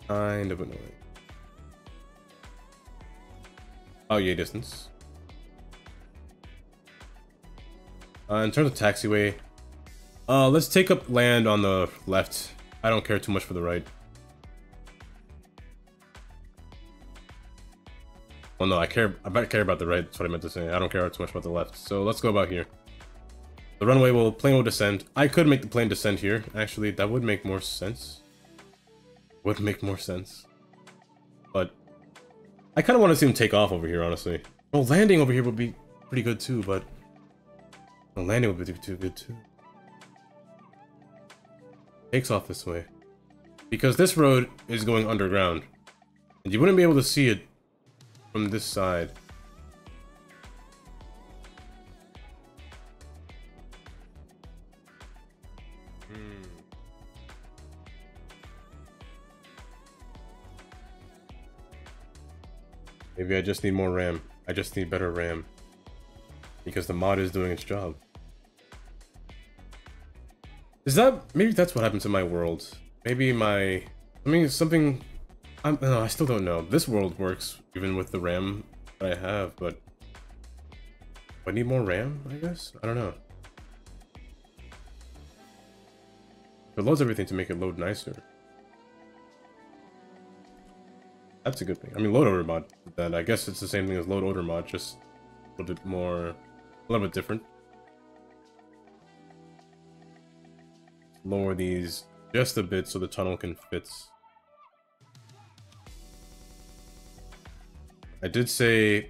A: Kind of annoying. Oh, yeah, distance. In terms of taxiway, let's take up land on the left. I don't care too much for the right. Well, no, I care about the right. That's what I meant to say. I don't care too much about the left. So let's go about here. The plane will descend. I could make the plane descend here. Actually, that would make more sense. Would make more sense. But I kind of want to see him take off over here, honestly. Well, landing over here would be pretty good too, but the landing would be too good too. Takes off this way. Because this road is going underground. And you wouldn't be able to see it from this side. Maybe I just need more RAM. I just need better RAM. Because the mod is doing its job. Is that... Maybe that's what happened to my world. Maybe my... I mean, something... No, I still don't know. This world works even with the RAM that I have, but... Do I need more RAM, I guess? I don't know. It loads everything to make it load nicer. That's a good thing. I mean, load order mod. Then I guess it's the same thing as load order mod, just a little bit more, a little bit different. Lower these just a bit so the tunnel can fit. I did say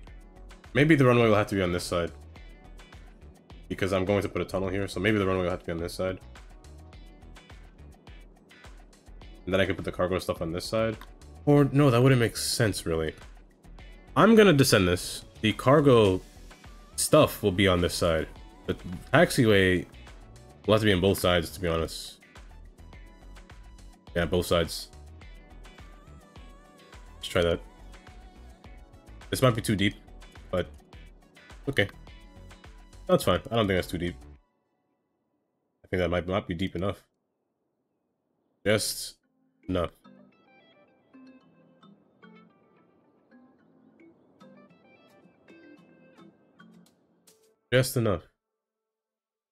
A: maybe the runway will have to be on this side because I'm going to put a tunnel here, so maybe the runway will have to be on this side. And then I can put the cargo stuff on this side. Or, no, that wouldn't make sense, really. I'm gonna descend this. The cargo stuff will be on this side. The taxiway will have to be on both sides, to be honest. Yeah, both sides. Let's try that. This might be too deep, but... Okay. That's fine. I don't think that's too deep. I think that might not be deep enough. Just enough. Just enough.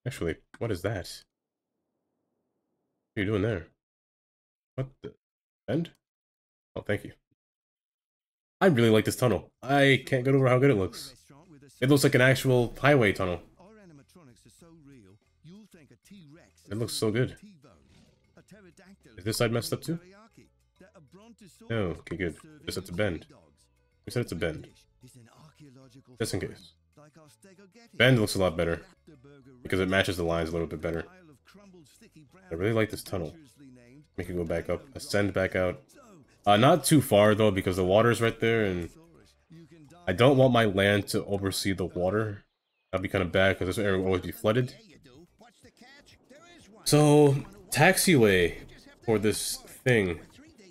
A: Actually, what is that? What are you doing there? What the... End? Oh, thank you. I really like this tunnel. I can't get over how good it looks. It looks like an actual highway tunnel. It looks so good. Is this side messed up too? No, okay, good. Just it's a bend. We said it's a bend. Just in case. Bend looks a lot better. Because it matches the lines a little bit better. I really like this tunnel. Make it go back up. Ascend back out. Not too far though, because the water's right there, and I don't want my land to oversee the water. That'd be kind of bad, because this area will always be flooded. So, taxiway for this thing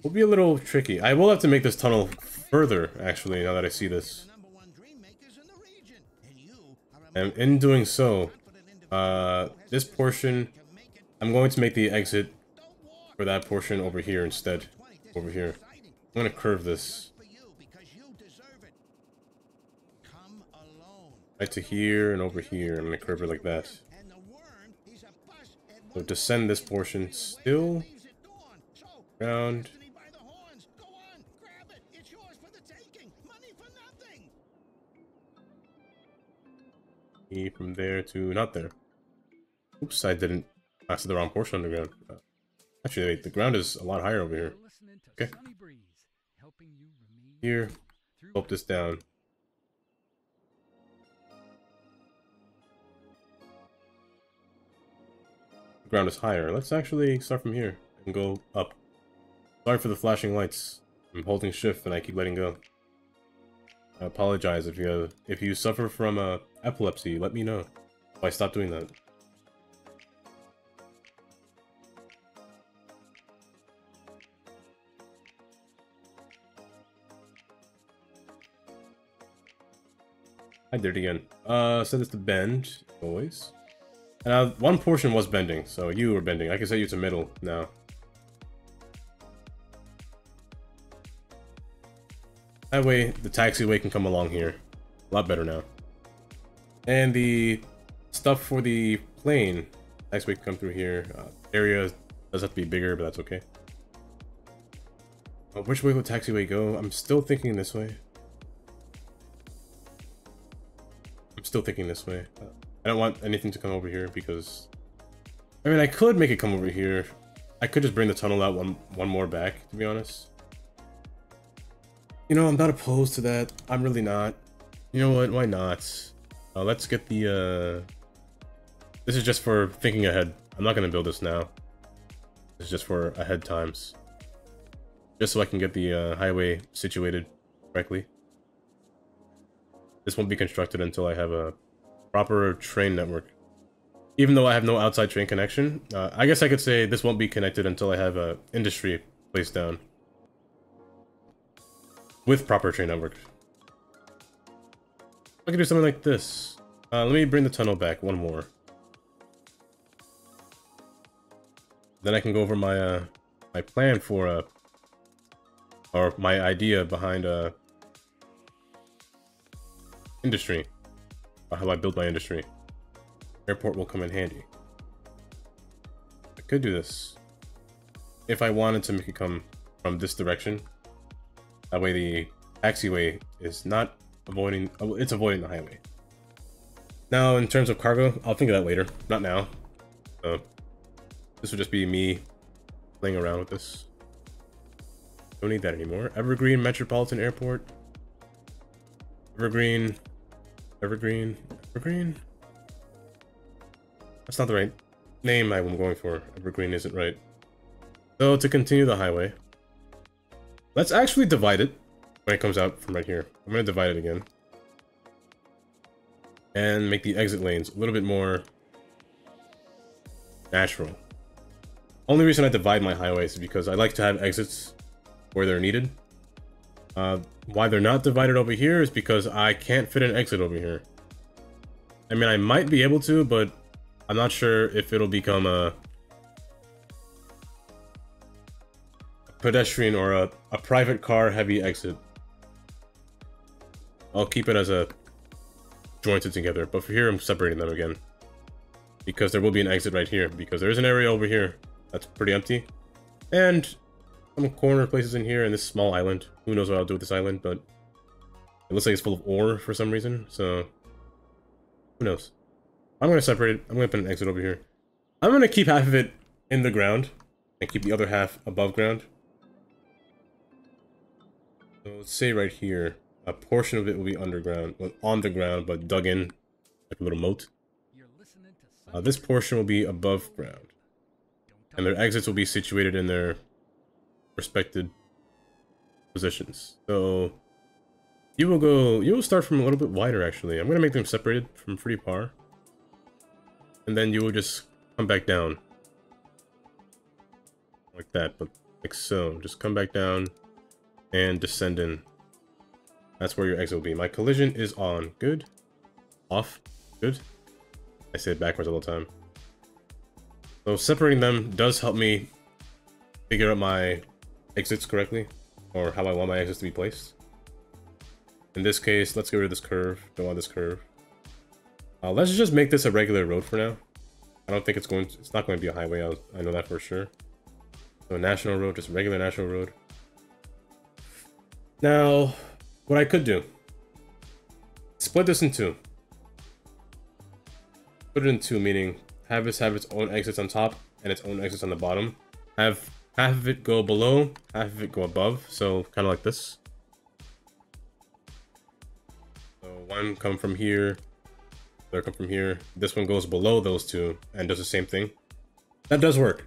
A: will be a little tricky. I will have to make this tunnel further, actually, now that I see this. And in doing so, this portion, I'm going to make the exit for that portion over here instead. Over here. I'm going to curve this. Right to here and over here. I'm going to curve it like that. So descend this portion still. Round. E from there to not there. Oops, I didn't pass the wrong portion underground. Actually, wait, the ground is a lot higher over here. Okay. Here, slope this down. The ground is higher. Let's actually start from here and go up. Sorry for the flashing lights. I'm holding shift and I keep letting go. I apologize if you suffer from epilepsy. Let me know if I stop doing that. I did it again. Set this to bend, always. And one portion was bending, so you were bending. I can set you to middle now. That way, the taxiway can come along here. A lot better now. And the stuff for the plane, taxiway can come through here. Area does have to be bigger, but that's okay. Which way will taxiway go? I'm still thinking this way. Still thinking this way. I don't want anything to come over here because I mean I could make it come over here. I could just bring the tunnel out one more back, to be honest. You know, I'm not opposed to that. I'm really not. You know what? Why not? Let's get the this is just for thinking ahead. I'm not gonna build this now. This is just for ahead times. Just so I can get the highway situated correctly. This won't be constructed until I have a proper train network. Even though I have no outside train connection, I guess I could say this won't be connected until I have a industry placed down. With proper train network. I could do something like this. Let me bring the tunnel back one more. Then I can go over my my plan for or my idea behind industry. How do I build my industry? Airport will come in handy. I could do this if I wanted to make it come from this direction. That way the taxiway is not avoiding, it's avoiding the highway. Now in terms of cargo, I'll think of that later, not now. So this would just be me playing around with this. Don't need that anymore. Evergreen Metropolitan Airport. Evergreen. That's not the right name I'm going for. Evergreen isn't right. So to continue the highway, let's actually divide it when it comes out from right here. I'm going to divide it again. And make the exit lanes a little bit more natural. Only reason I divide my highways is because I like to have exits where they're needed. Why they're not divided over here is because I can't fit an exit over here. I mean, I might be able to, but I'm not sure if it'll become a pedestrian or a private car heavy exit. I'll keep it as a jointed together, but for here I'm separating them again. Because there will be an exit right here, because there is an area over here that's pretty empty. And some corner places in here and this small island. Who knows what I'll do with this island, but it looks like it's full of ore for some reason, so who knows. I'm going to separate it. I'm going to put an exit over here. I'm going to keep half of it in the ground and keep the other half above ground. So let's say right here, a portion of it will be underground, well, on the ground, but dug in like a little moat. This portion will be above ground, and their exits will be situated in their respected positions. So you will start from a little bit wider actually. I'm gonna make them separated from pretty far, and then you will just come back down like that, but like so. Just come back down and descend in. That's where your exit will be. My collision is on. Good. Off. Good. I say it backwards all the time. So separating them does help me figure out my exits correctly, or how I want my exits to be placed. In this case, let's get rid of this curve. Don't want this curve. Let's just make this a regular road for now. I don't think it's not going to be a highway. I know that for sure. So national road, just regular national road. Now, what I could do, split this in two. Put it in two, meaning have this have its own exits on top and its own exits on the bottom. Have half of it go below, half of it go above, so kind of like this. So one come from here, the other come from here. This one goes below those two and does the same thing. That does work.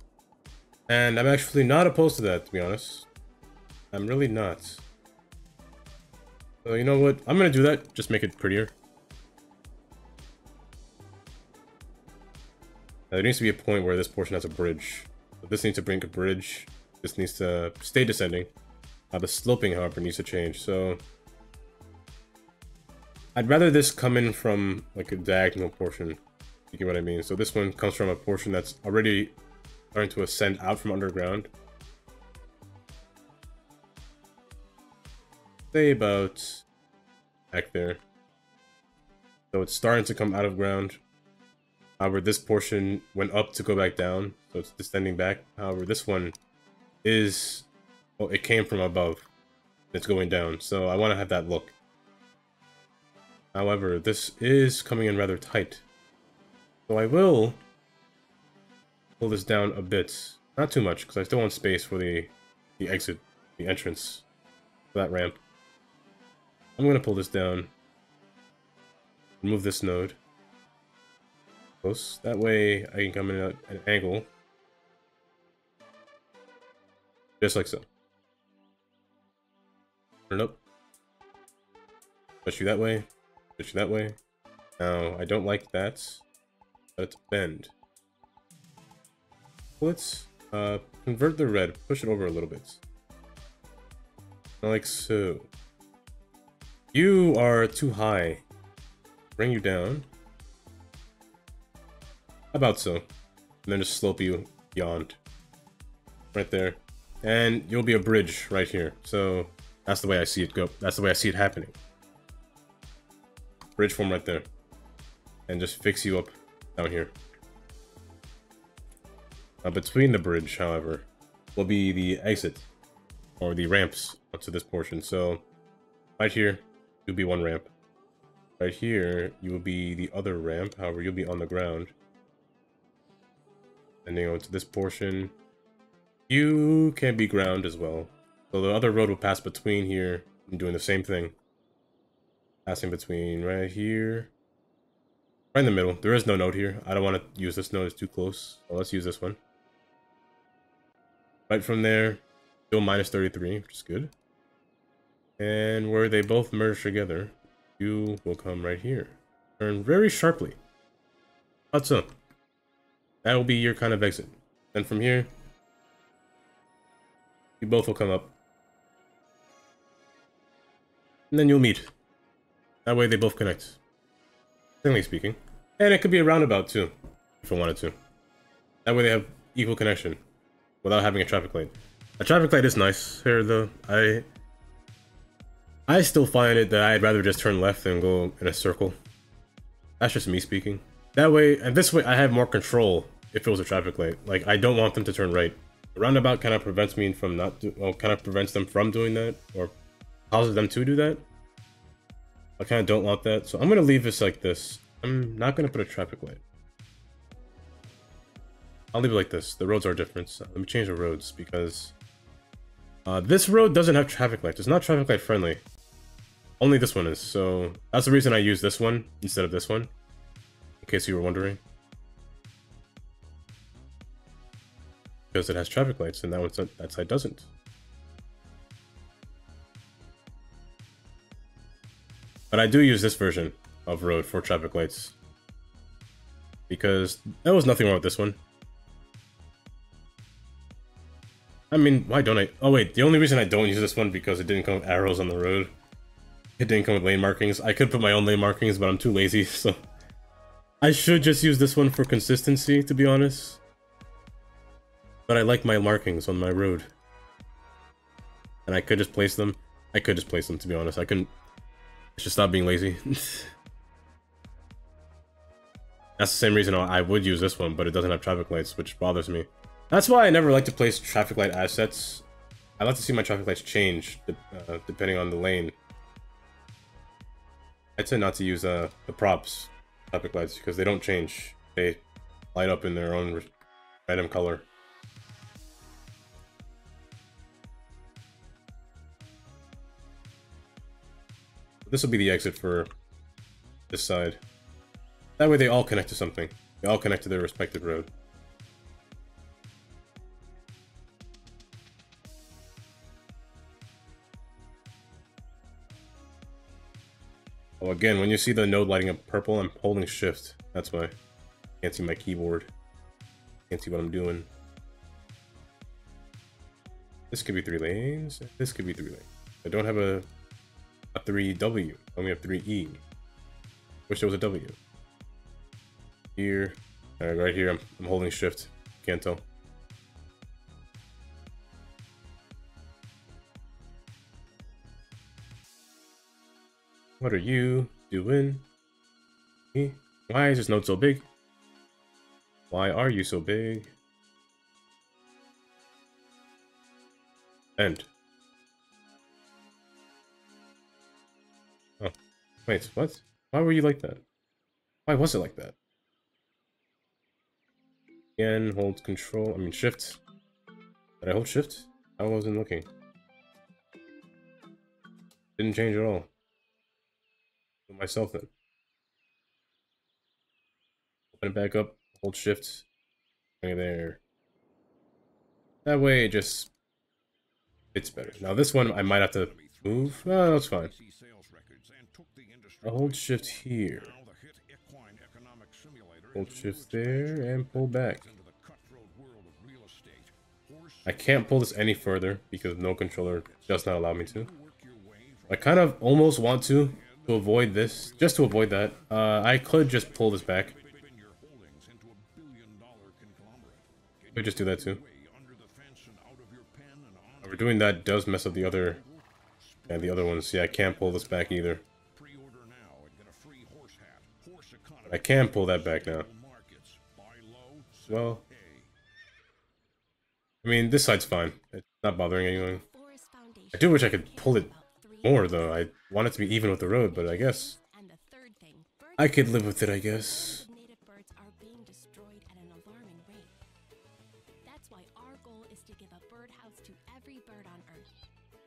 A: And I'm actually not opposed to that, to be honest. I'm really not. So you know what? I'm gonna do that, just make it prettier. Now, there needs to be a point where this portion has a bridge. So this needs to bring a bridge. This needs to stay descending. The sloping, however, needs to change. So I'd rather this come in from like a diagonal portion. You get what I mean? So this one comes from a portion that's already starting to ascend out from underground. Say about back there. So it's starting to come out of ground. However, this portion went up to go back down, so it's descending back. However, this one is, well, it came from above. It's going down, so I want to have that look. However, this is coming in rather tight. So I will pull this down a bit. Not too much, because I still want space for the exit, the entrance for that ramp. I'm going to pull this down. Remove this node. Close. That way I can come in at an angle. Just like so. Turn it up. Push you that way. Push you that way. Now, I don't like that. Let's bend. Let's convert the red. Push it over a little bit. Like so. You are too high. Bring you down. About so. And then just slope you beyond. Right there. And you'll be a bridge right here. So that's the way I see it go. That's the way I see it happening. Bridge form right there. And just fix you up down here. Between the bridge, however, will be the exit. Or the ramps onto this portion. So right here, you'll be one ramp. Right here, you will be the other ramp. However, you'll be on the ground. And then onto this portion, you can be ground as well. So the other road will pass between here and doing the same thing. Passing between right here. Right in the middle. There is no node here. I don't want to use this node. It's too close. So let's use this one. Right from there, still minus 33, which is good. And where they both merge together, you will come right here. Turn very sharply. About so. That will be your kind of exit. Then from here, you both will come up. And then you'll meet. That way they both connect. Generally speaking. And it could be a roundabout too, if I wanted to. That way they have equal connection without having a traffic light. A traffic light is nice here though. I still find it that I'd rather just turn left and go in a circle. That's just me speaking. That way, and this way I have more control if it was a traffic light. Like, I don't want them to turn right. The roundabout kind of prevents me from kind of prevents them from doing that, or causes them to do that. I kind of don't want that, so I'm going to leave this like this. I'm not going to put a traffic light. I'll leave it like this. The roads are different. So let me change the roads because this road doesn't have traffic lights. It's not traffic light friendly. Only this one is. So that's the reason I use this one instead of this one. In case you were wondering. Because it has traffic lights and that side doesn't. But I do use this version of road for traffic lights. Because there was nothing wrong with this one. I mean, why don't I? Oh wait, the only reason I don't use this one because it didn't come with arrows on the road. It didn't come with lane markings. I could put my own lane markings, but I'm too lazy, so... I should just use this one for consistency, to be honest. But I like my markings on my road. And I could just place them. I could just place them, to be honest. I couldn't... I should stop being lazy. That's the same reason I would use this one, but it doesn't have traffic lights, which bothers me. That's why I never like to place traffic light assets. I like to see my traffic lights change, depending on the lane. I tend not to use the props traffic lights, because they don't change. They light up in their own random color. This will be the exit for this side. That way they all connect to something. They all connect to their respective road. Oh, again, when you see the node lighting up purple, I'm holding shift. That's why. Can't see my keyboard. Can't see what I'm doing. This could be 3 lanes. This could be 3 lanes. I don't have a 3W. I only have 3E. Wish there was a W. Here. Alright, right here. I'm holding shift. Can't tell. What are you doing? Me? Why is this node so big? Why are you so big? End. Oh. Wait, what? Why were you like that? Why was it like that? Again, hold control. I mean shift. Did I hold shift? I wasn't looking. Didn't change at all. Myself then. Open it back up, hold shift. Right there. That way it just fits better. Now this one I might have to move. Oh, that's fine. I'll hold shift here. Hold shift there and pull back. I can't pull this any further because no controller does not allow me to. I kind of almost want to avoid this, just to avoid that. I could just pull this back. Could just do that too. We're doing that does mess up the other, and the other ones. Yeah, I can't pull this back either. I can pull that back now. Well, I mean, this side's fine. It's not bothering anyone. I do wish I could pull it more, though. I want it to be even with the road, but I guess I could live with it, I guess.
H: Native birds are being destroyed at an alarming rate. That's why our goal is to give a birdhouse to every bird on Earth.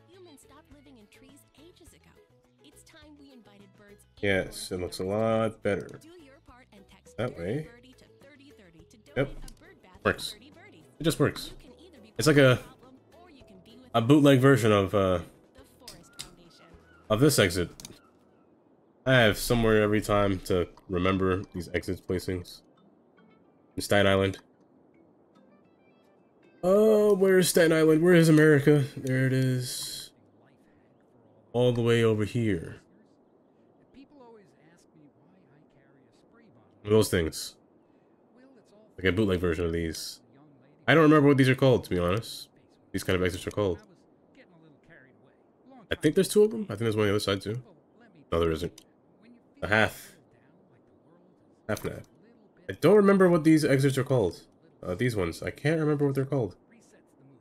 H: Humans stopped living in trees ages ago. It's time we invited birds.
A: Yes, it looks a lot better.
H: Do your part and text
A: That way.
H: birdie to 3030 to donate
A: Yep.
H: a bird bath
A: Works.
H: to Birdie Birdies.
A: It just works.
H: You can either be
A: It's like
H: part of the problem, or you can be with
A: a bootleg version of
H: the Forest Foundation.
A: this exit. I have somewhere every time to remember these exit placings. In Staten Island. Oh, where's Staten Island? Where is America? There it is. All the way over here.
G: People always ask me why I carry a spray bottle.
A: Those things.
G: Well, it's all
A: Like a bootleg version of these.
G: a young lady.
A: I don't remember what these are called, to be honest. These kind of exits are called.
G: I was getting a little carried away. Long
A: I
G: time
A: think there's 2 of them. I think there's one on the other side too.
G: ago, let me
A: No, there isn't.
G: when you
A: A
G: feel
A: half.
G: down like the world is
A: Half and half.
G: a little
A: I
G: bit
A: don't remember what these exits are called. These ones. I can't remember what they're called.
G: resets the mood.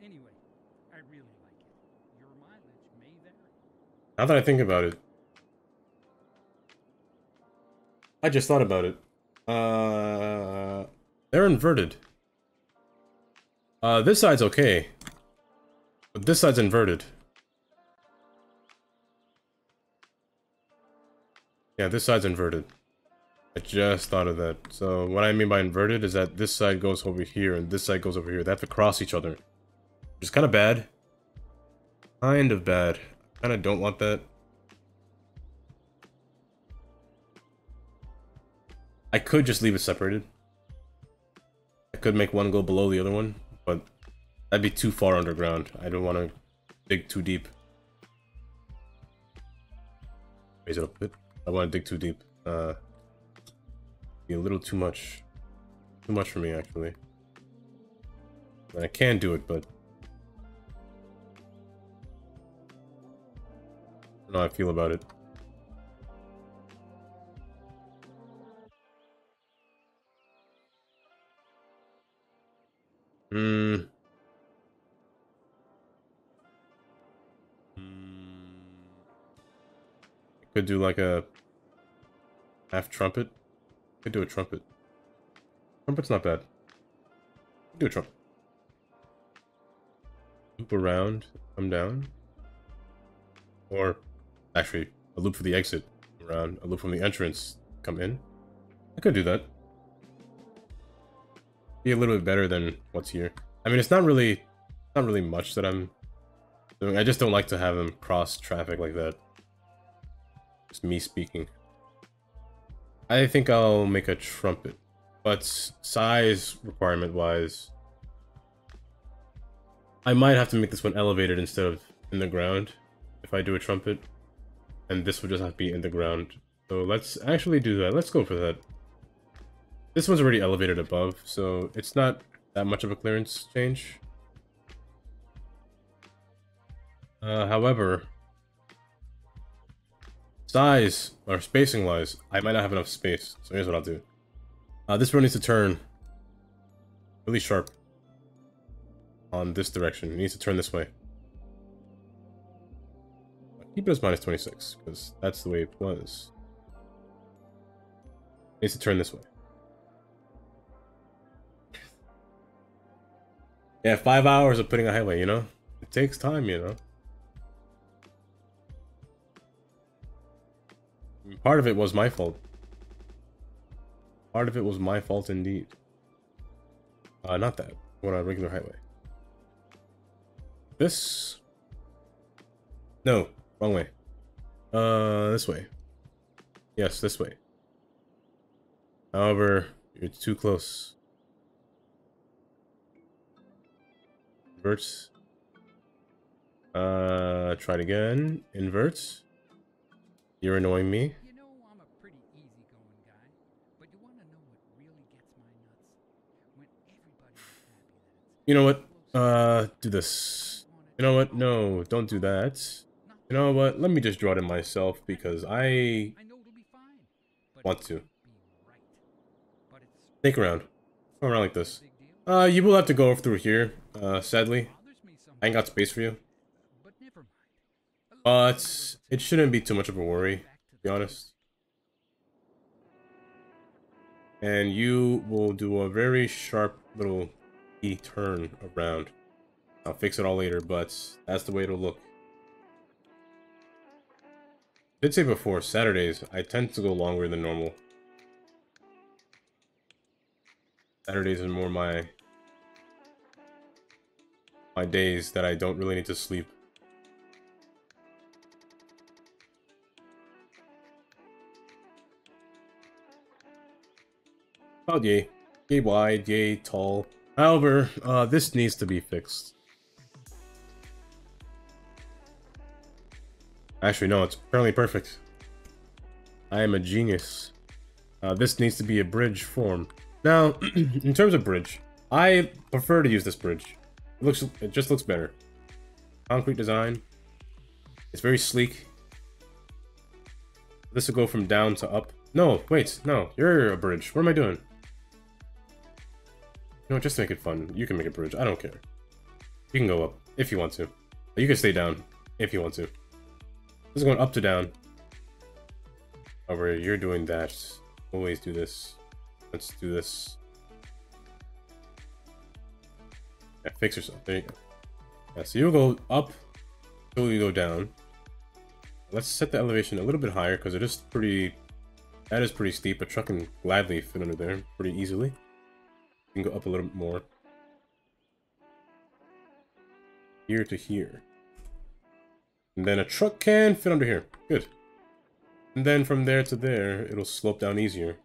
G: Anyway, I really like it. Your mileage may vary.
A: Now that I think about it. I just thought about it. They're inverted. This side's okay. But this side's inverted. Yeah, this side's inverted. I just thought of that. So what I mean by inverted is that this side goes over here and this side goes over here. They have to cross each other. Which is kind of bad. Kind of bad. Kind of don't want that. I could just leave it separated. I could make one go below the other one, but that'd be too far underground. I don't want to dig too deep. Raise it up a bit. I want to dig too deep. Be a little too much. Too much for me, actually. And I can do it, but I don't know how I feel about it. Could do like a half trumpet. Could do a trumpet. Trumpet's not bad. Do a trumpet. Loop around, come down. Or actually, a loop for the exit around, a loop from the entrance, come in. I could do that. Be a little bit better than what's here. I mean, it's not really much that I'm doing. I just don't like to have them cross traffic like that. Just me speaking. I think I'll make a trumpet, but size requirement wise, I might have to make this one elevated instead of in the ground if I do a trumpet, and this would just have to be in the ground. So let's actually do that. Let's go for that. This one's already elevated above, so it's not that much of a clearance change. However, size or spacing wise, I might not have enough space. So here's what I'll do. This road needs to turn really sharp on this direction. It needs to turn this way. Keep it as minus 26 because that's the way it was. It needs to turn this way. Yeah, 5 hours of putting a highway, you know? It takes time, you know? Part of it was my fault. Part of it was my fault indeed. Not that. I want a regular highway. This? No, wrong way. This way. Yes, this way. However, you're too close. Inverts. Try it again. Inverts. You're annoying me.
G: You know, I'm a pretty easygoing guy, but you want to know what really gets my nuts? When everybody's happy that it's
A: You know what? Do this. You know what? No, don't do that. You know what? Let me just draw it in myself because I
G: I know it'll be fine. But
A: want
G: it
A: to.
G: won't be right. But it's
A: Take around. Go around like this.
G: a big deal.
A: You will have to go through here, sadly.
G: Bothers me
A: I ain't got space for you.
G: but never mind.
A: But it shouldn't be too much of a worry, to be honest. And you will do a very sharp little E-turn around. I'll fix it all later, but that's the way it'll look. Did say before, Saturdays, I tend to go longer than normal. Saturdays are more my days that I don't really need to sleep. About yay. Yay wide, yay tall. However, this needs to be fixed. Actually, no, it's apparently perfect. I am a genius. This needs to be a bridge form. Now, in terms of bridge, I prefer to use this bridge. It just looks better. Concrete design. It's very sleek. This will go from down to up. No, wait, no, you're a bridge. What am I doing? No, just to make it fun. You can make a bridge. I don't care. You can go up if you want to. You can stay down if you want to. This is going up to down. However, you're doing that. Always do this. Let's do this. Yeah, fix yourself. There you go. Yeah, so you'll go up until you go down. Let's set the elevation a little bit higher because it is pretty. That is pretty steep. A truck can gladly fit under there pretty easily. You can go up a little bit more. Here to here. And then a truck can fit under here. Good. And then from there to there, it'll slope down easier.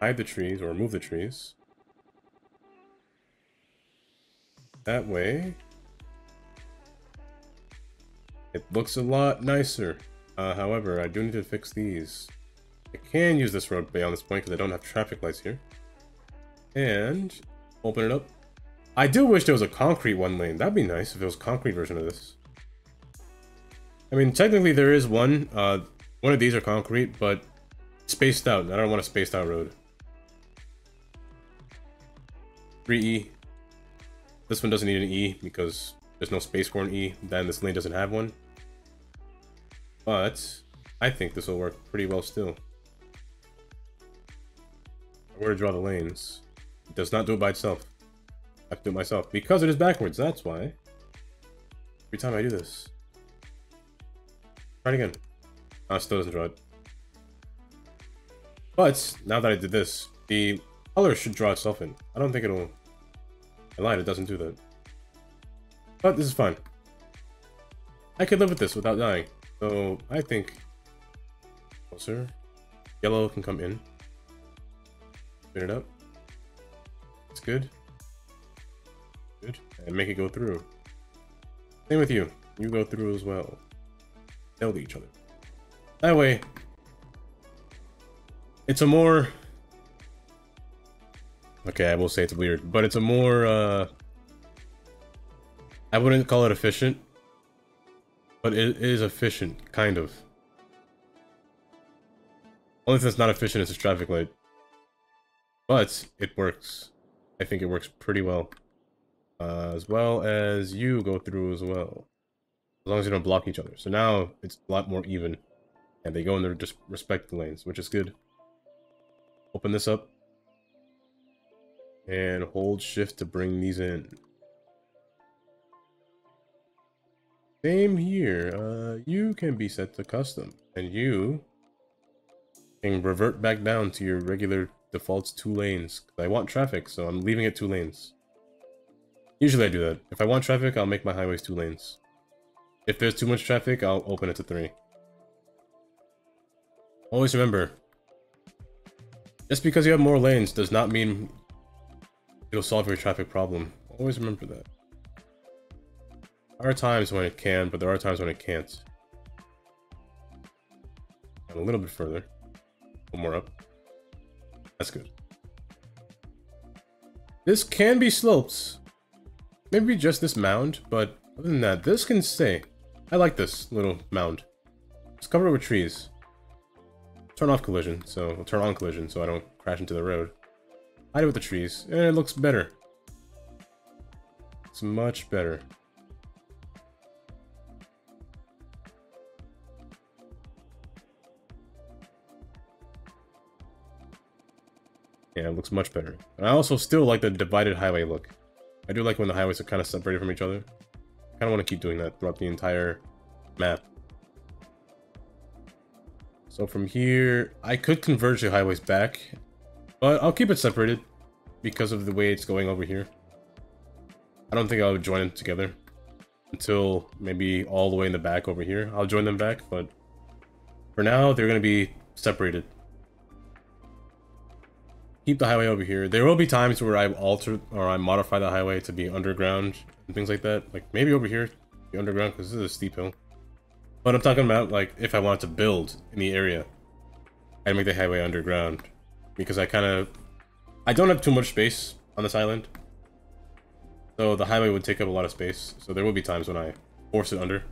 A: Hide the trees or remove the trees. That way. It looks a lot nicer. However, I do need to fix these. I can use this road beyond this point because I don't have traffic lights here. And open it up. I do wish there was a concrete one lane. That'd be nice if it was a concrete version of this. I mean, technically there is one. One of these are concrete, but spaced out. I don't want a spaced out road. 3E. This one doesn't need an E because there's no space for an E. Then this lane doesn't have one. But I think this will work pretty well still. Where to draw the lanes. It does not do it by itself. I have to do it myself because it is backwards. That's why. Every time I do this. Try it again. Oh, it still doesn't draw it. But now that I did this, the color should draw itself in. I don't think it'll. I lied, it doesn't do that. But this is fine. I could live with this without dying. So I think closer. Yellow can come in. Spin it up. It's good. Good. And make it go through. Same with you. You go through as well. They'll each other. That way, it's a more... Okay, I will say it's weird, but it's a more, I wouldn't call it efficient, but it is efficient, kind of. Only thing that's not efficient is this traffic light. But it works. I think it works pretty well. As well as you go through as well. As long as you don't block each other. So now it's a lot more even. And they go in their just respective lanes, which is good. Open this up. And hold shift to bring these in. Same here. You can be set to custom. And you can revert back down to your regular defaults 2 lanes. I want traffic, so I'm leaving it 2 lanes. Usually I do that. If I want traffic, I'll make my highways 2 lanes. If there's too much traffic, I'll open it to 3. Always remember, just because you have more lanes does not mean it'll solve your traffic problem. Always remember that. There are times when it can, but there are times when it can't. And a little bit further. One more up. That's good. This can be sloped. Maybe just this mound, but other than that, this can stay. I like this little mound. Just cover it with trees. Turn off collision, so I'll turn on collision so I don't crash into the road. Hide it with the trees, and it looks better. It's much better. Yeah, it looks much better. And I also still like the divided highway look. I do like when the highways are kind of separated from each other. I kind of want to keep doing that throughout the entire map. So from here, I could converge the highways back, but I'll keep it separated because of the way it's going over here. I don't think I would join them together until maybe all the way in the back over here. I'll join them back, but for now, they're going to be separated. Keep the highway over here. There will be times where I alter or I modify the highway to be underground and things like that. Like maybe over here, be underground because this is a steep hill. But I'm talking about like if I wanted to build in the area, I'd make the highway underground because I don't have too much space on this island. So the highway would take up a lot of space. So there will be times when I force it under,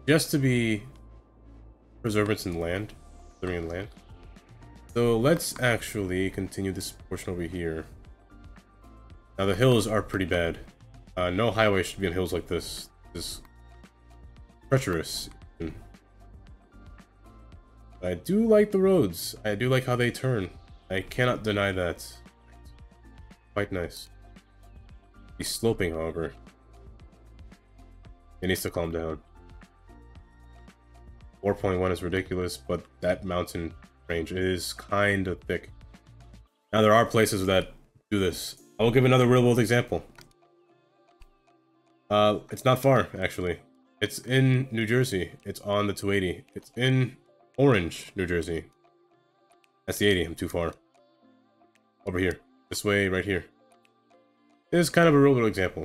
A: just to be preservance in land, preserving in land. So let's actually continue this portion over here. Now the hills are pretty bad. No highway should be on hills like this. This is treacherous. I do like the roads. I do like how they turn. I cannot deny that. Quite nice. He's sloping, however. It needs to calm down. 4.1 is ridiculous, but that mountain range is kind of thick. Now there are places that do this. I will give another real world example. It's not far, actually. It's in New Jersey. It's on the 280. It's in Orange, New Jersey. That's the 80. I'm too far. Over here. This way, right here. It is kind of a real world example.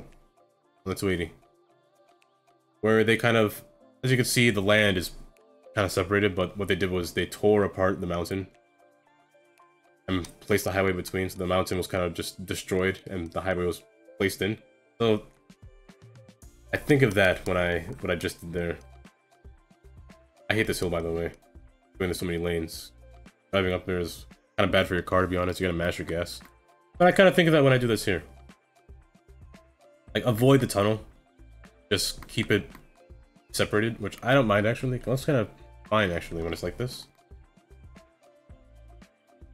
A: On the 280. Where they kind of, as you can see, the land is kind of separated, but what they did was they tore apart the mountain and placed the highway between, so the mountain was kind of just destroyed and the highway was placed in. So I think of that when what I just did there. I hate this hill, by the way. Going to so many lanes. Driving up there is kind of bad for your car, to be honest. You gotta mash your gas. But I kind of think of that when I do this here. Like, avoid the tunnel. Just keep it separated, which I don't mind, actually. That's kind of fine, actually, when it's like this.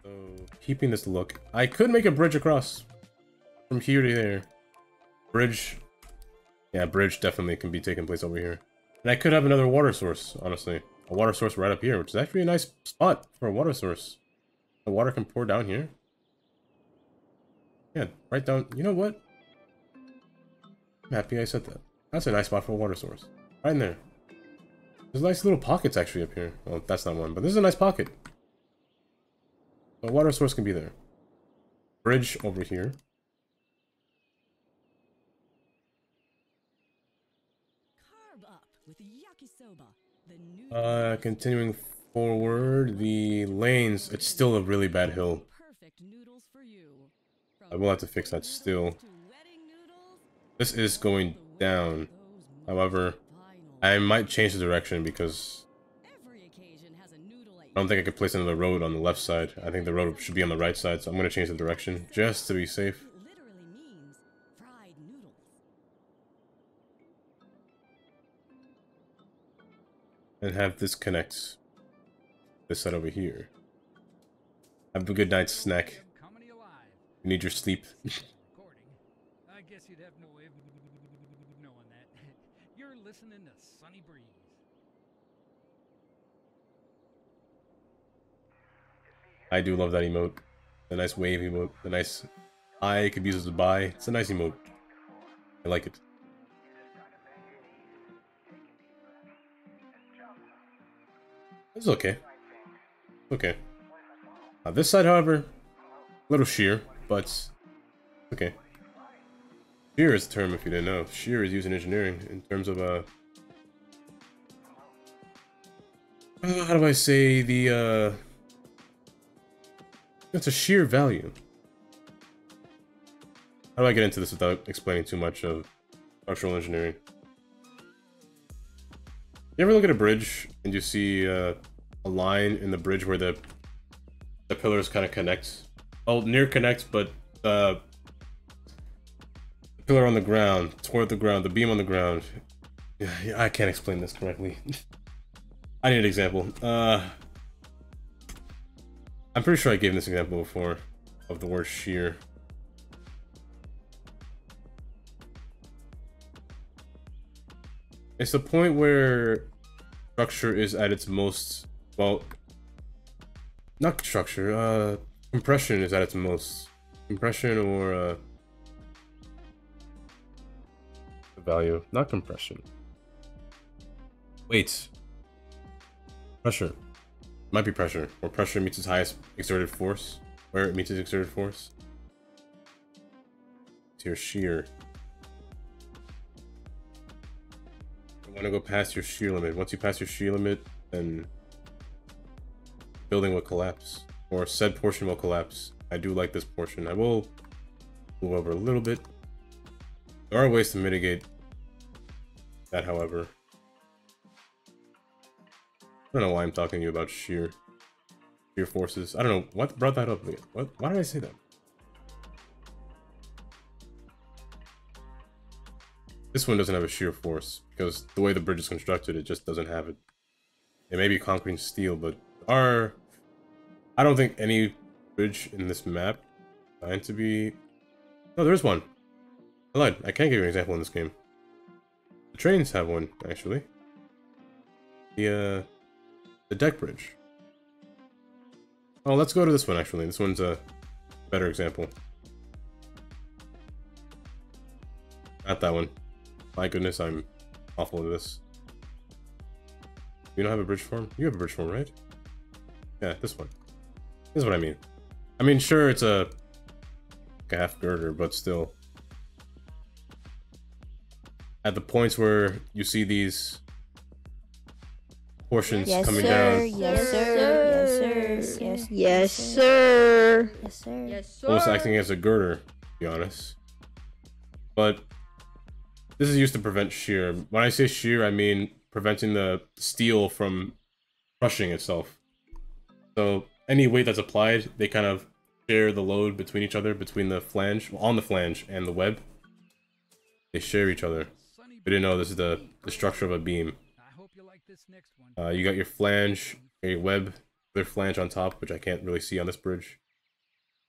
A: So, keeping this look. I could make a bridge across. From here to there. Bridge. Yeah, bridge definitely can be taking place over here. And I could have another water source, honestly. A water source right up here, which is actually a nice spot for a water source. The water can pour down here. Yeah, right down. You know what? I'm happy I said that. That's a nice spot for a water source. Right in there. There's nice little pockets actually up here. Well, that's not one, but this is a nice pocket. A water source can be there. Bridge over here.
F: Carb up with yakisoba, the noodle
A: Continuing forward, the lanes, it's still a really bad hill.
F: perfect noodles for you.
A: I will have to fix that still. This is going down. However, I might change the direction because I don't think I could place another road on the left side. I think the road should be on the right side, so I'm going to change the direction just to be safe. And have this connect this side over here. Have a good night's snack. You need your sleep.
G: I guess you'd have no way of knowing that. You're listening to Sunny Breeze.
A: I do love that emote. The nice wave emote. The nice I could use as a buy. It's a nice emote. I like it. It's okay. Okay. This side, however, a little sheer, but okay. Shear is a term if you didn't know. Shear is used in engineering in terms of how do I say the it's a shear value. How do I get into this without explaining too much of structural engineering? You ever look at a bridge and you see a line in the bridge where the pillars kind of connect? Well, near connect, but the pillar on the ground, toward the ground, the beam on the ground. Yeah, I can't explain this correctly. I need an example. I'm pretty sure I gave this example before of the word shear. It's the point where structure is at its most, well, not structure, compression is at its most. Compression or, value, not compression. Wait. Pressure. Might be pressure, where pressure meets its highest exerted force, where it meets its exerted force. It's your shear. You want to go past your shear limit. Once you pass your shear limit, then building will collapse, or said portion will collapse. I do like this portion. I will move over a little bit. There are ways to mitigate that, however. I don't know why I'm talking to you about shear forces. I don't know what brought that up. What? Why did I say that? This one doesn't have a shear force because the way the bridge is constructed, it just doesn't have it. It may be concrete and steel, but I don't think any bridge in this map designed to be. No, there's one. I lied. I can't give you an example in this game. The trains have one, actually. The deck bridge. Oh, let's go to this one, actually. This one's a better example. Not that one. My goodness, I'm awful at this. You don't have a bridge form? You have a bridge form, right? Yeah, this one. This is what I mean. I mean, sure, it's a half girder, but still. At the points where you see these portions
C: Yes,
A: coming
C: sir.
A: down,
C: Yes, sir. Yes, sir. Yes,
D: Yes, sir.
C: Yes, sir.
D: Yes, sir.
A: almost acting as a girder, to be honest. But this is used to prevent shear. When I say shear, I mean preventing the steel from crushing itself. So any weight that's applied, they kind of share the load between each other, between the flange, well, on the flange and the web. They share each other. We didn't know this is the structure of a beam.
G: I hope you like this next one.
A: You got your flange, your web, their flange on top, which I can't really see on this bridge.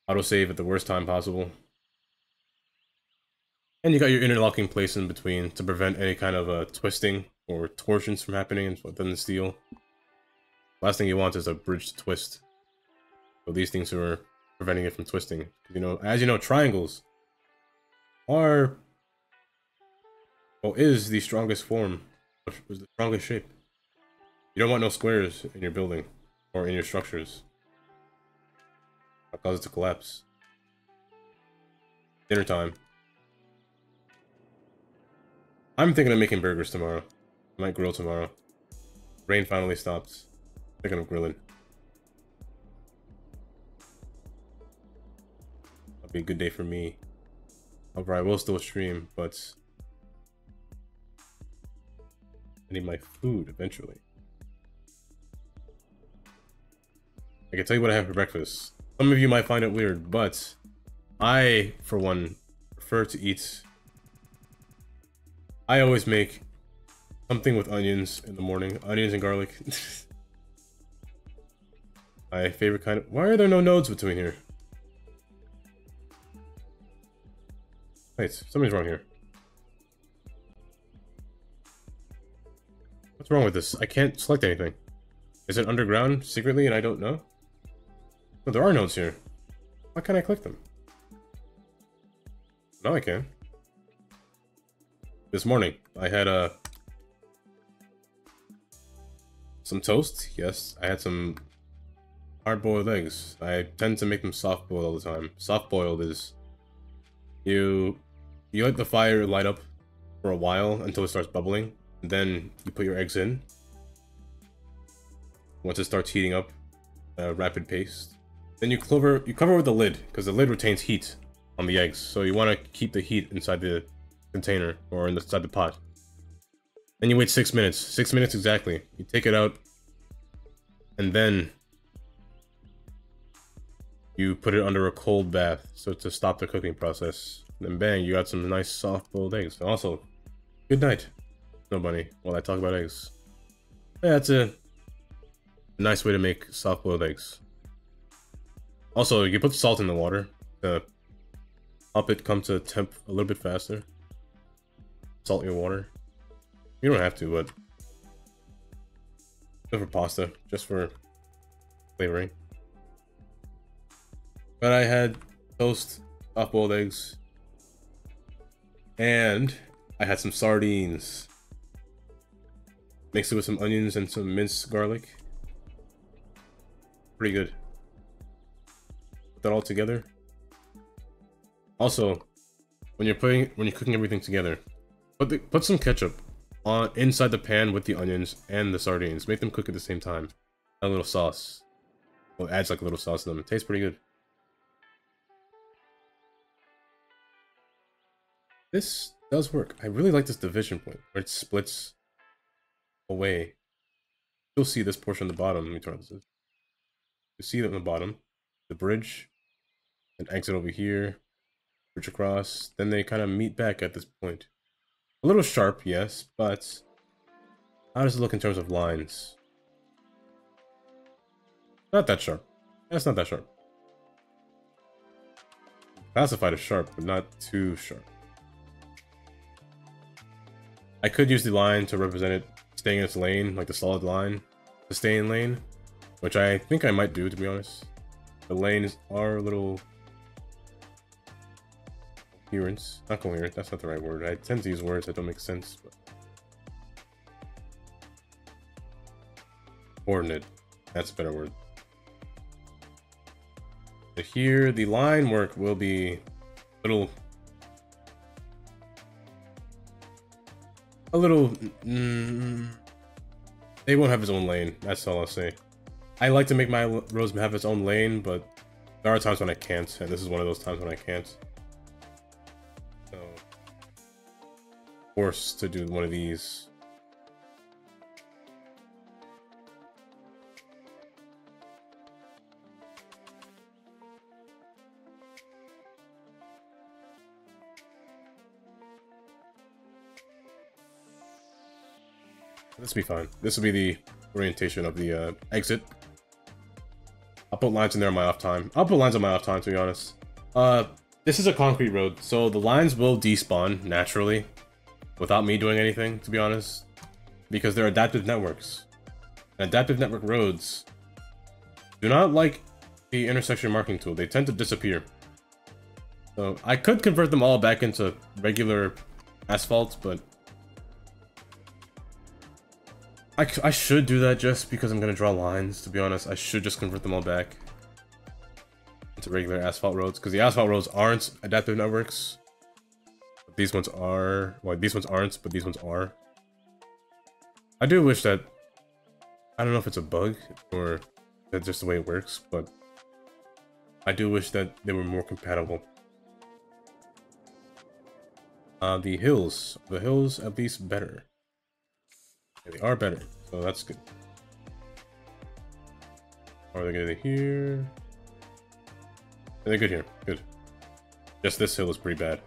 A: Autosave at the worst time possible. And you got your interlocking place in between to prevent any kind of twisting or torsions from happening within the steel. Last thing you want is a bridge to twist. So these things are preventing it from twisting. You know, as you know, triangles are, well, is the strongest form, is the strongest shape. You don't want no squares in your building or in your structures. That'll cause it to collapse. Dinner time. I'm thinking of making burgers tomorrow. I might grill tomorrow. Rain finally stops. Thinking of grilling. That'll be a good day for me. However, I will still stream, but I need my food eventually. I can tell you what I have for breakfast. Some of you might find it weird, but I, for one, prefer to eat. I always make something with onions in the morning. Onions and garlic. My favorite kind of... Why are there no nodes between here? Wait, something's wrong here. What's wrong with this? I can't select anything. Is it underground secretly and I don't know? No, there are nodes here. Why can't I click them? Now I can. This morning, I had some toast. Yes, I had some hard-boiled eggs. I tend to make them soft-boiled all the time. Soft-boiled is you let the fire light up for a while until it starts bubbling, and then you put your eggs in. Once it starts heating up, rapid pace, then you cover with the lid because the lid retains heat on the eggs. So you want to keep the heat inside the container or inside the pot. Then you wait 6 minutes. 6 minutes exactly. You take it out, and then you put it under a cold bath so to stop the cooking process. Then bang, you got some nice soft-boiled eggs. Also, good night, Snow Bunny, while I talk about eggs. Yeah, that's a nice way to make soft-boiled eggs. Also, you put salt in the water to help it come to temp a little bit faster. Salt your water. You don't have to, but good for pasta, just for flavoring. But I had toast, soft-boiled eggs, and I had some sardines. Mixed it with some onions and some minced garlic. Pretty good. Put that all together. Also, when you're cooking everything together, put some ketchup on inside the pan with the onions and the sardines. Make them cook at the same time. Add a little sauce. Well, it adds like a little sauce to them. It tastes pretty good. This does work. I really like this division point where it splits away. You'll see this portion on the bottom. Let me turn this. You see that on the bottom, the bridge, and exit over here, bridge across. Then they kind of meet back at this point. A little sharp, yes, but how does it look in terms of lines? Not that sharp. That's not that sharp. Classified as sharp, but not too sharp. I could use the line to represent it staying in its lane, like the solid line to stay in lane, which I think I might do, to be honest. The lanes are a little coherent. Not coherent, that's not the right word. I tend to use words that don't make sense. But... coordinate, that's a better word. So here, the line work will be a little they won't have its own lane, that's all I'll say. I like to make my roads have its own lane, but there are times when I can't, and this is one of those times when I can't. So, forced to do one of these. This will be fine. This will be the orientation of the exit. I'll put lines in there on my off time. I'll put lines on my off time, to be honest. This is a concrete road, so the lines will despawn naturally without me doing anything, to be honest, because they're adaptive networks. And adaptive network roads do not like the intersection marking tool. They tend to disappear. So I could convert them all back into regular asphalt, but I should do that just because I'm going to draw lines, to be honest. I should just convert them all back into regular asphalt roads, because the asphalt roads aren't adaptive networks. But these ones are. Well, these ones aren't, but these ones are. I do wish that... I don't know if it's a bug, or that's just the way it works, but I do wish that they were more compatible. The hills at least better. They are better, so that's good. Are they good here? They're good here. Good. Just this hill is pretty bad.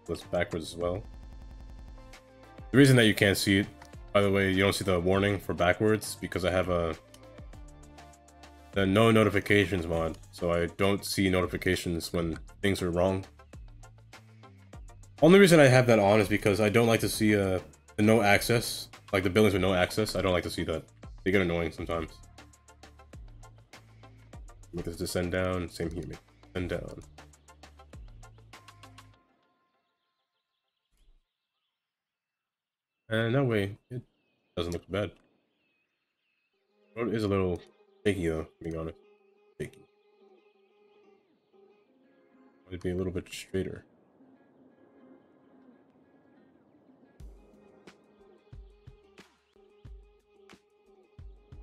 A: It's backwards as well. The reason that you can't see it, by the way, you don't see the warning for backwards, because I have the no notifications mod, so I don't see notifications when things are wrong. Only reason I have that on is because I don't like to see the no access. Like the buildings with no access, I don't like to see that. They get annoying sometimes. Make this descend down, same here, make it descend down. And that way, it doesn't look bad. Road is a little shaky though, being honest. Shaky. It'd be a little bit straighter.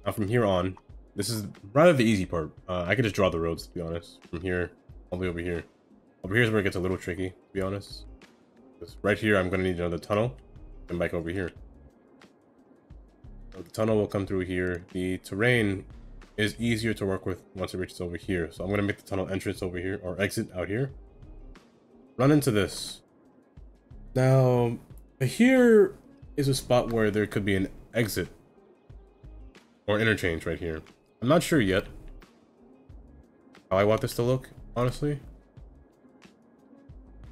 A: Now from here on, this is rather the easy part. I could just draw the roads, to be honest. From here, all the way over here. Over here is where it gets a little tricky, to be honest. Because right here, I'm going to need another tunnel. And back over here. So the tunnel will come through here. The terrain is easier to work with once it reaches over here. So I'm going to make the tunnel entrance over here, or exit out here. Run into this. Now, here is a spot where there could be an exit. Or interchange right here. I'm not sure yet how I want this to look, honestly.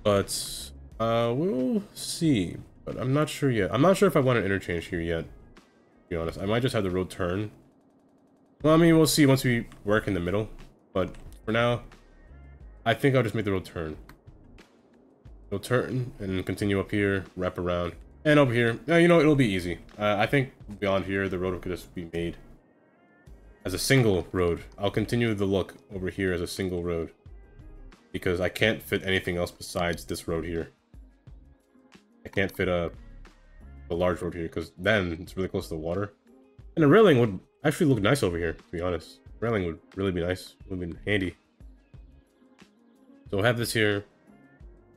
A: But we'll see. But I'm not sure yet. I'm not sure if I want an interchange here yet, to be honest. I might just have the road turn. Well, I mean, we'll see once we work in the middle. But for now, I think I'll just make the road turn. It'll turn and continue up here, wrap around. And over here, you know, it'll be easy. I think beyond here, the road could just be made as a single road. I'll continue the look over here as a single road, because I can't fit anything else besides this road here. I can't fit a large road here, because then it's really close to the water. And a railing would actually look nice over here, to be honest. Railing would really be nice. Would be handy. So we'll have this here.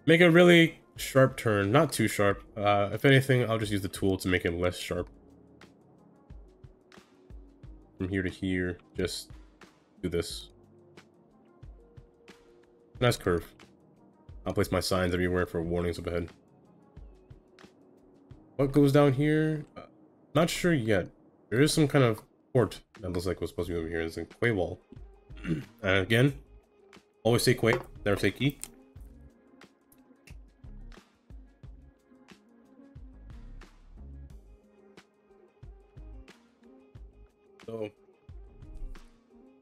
A: Make a really sharp turn, not too sharp. If anything, I'll just use the tool to make it less sharp. From here to here, just do this. Nice curve. I'll place my signs everywhere for warnings up ahead. What goes down here? Not sure yet. There is some kind of port that looks like it was supposed to be over here. It's a quay wall. And again, always say quay, never say key. So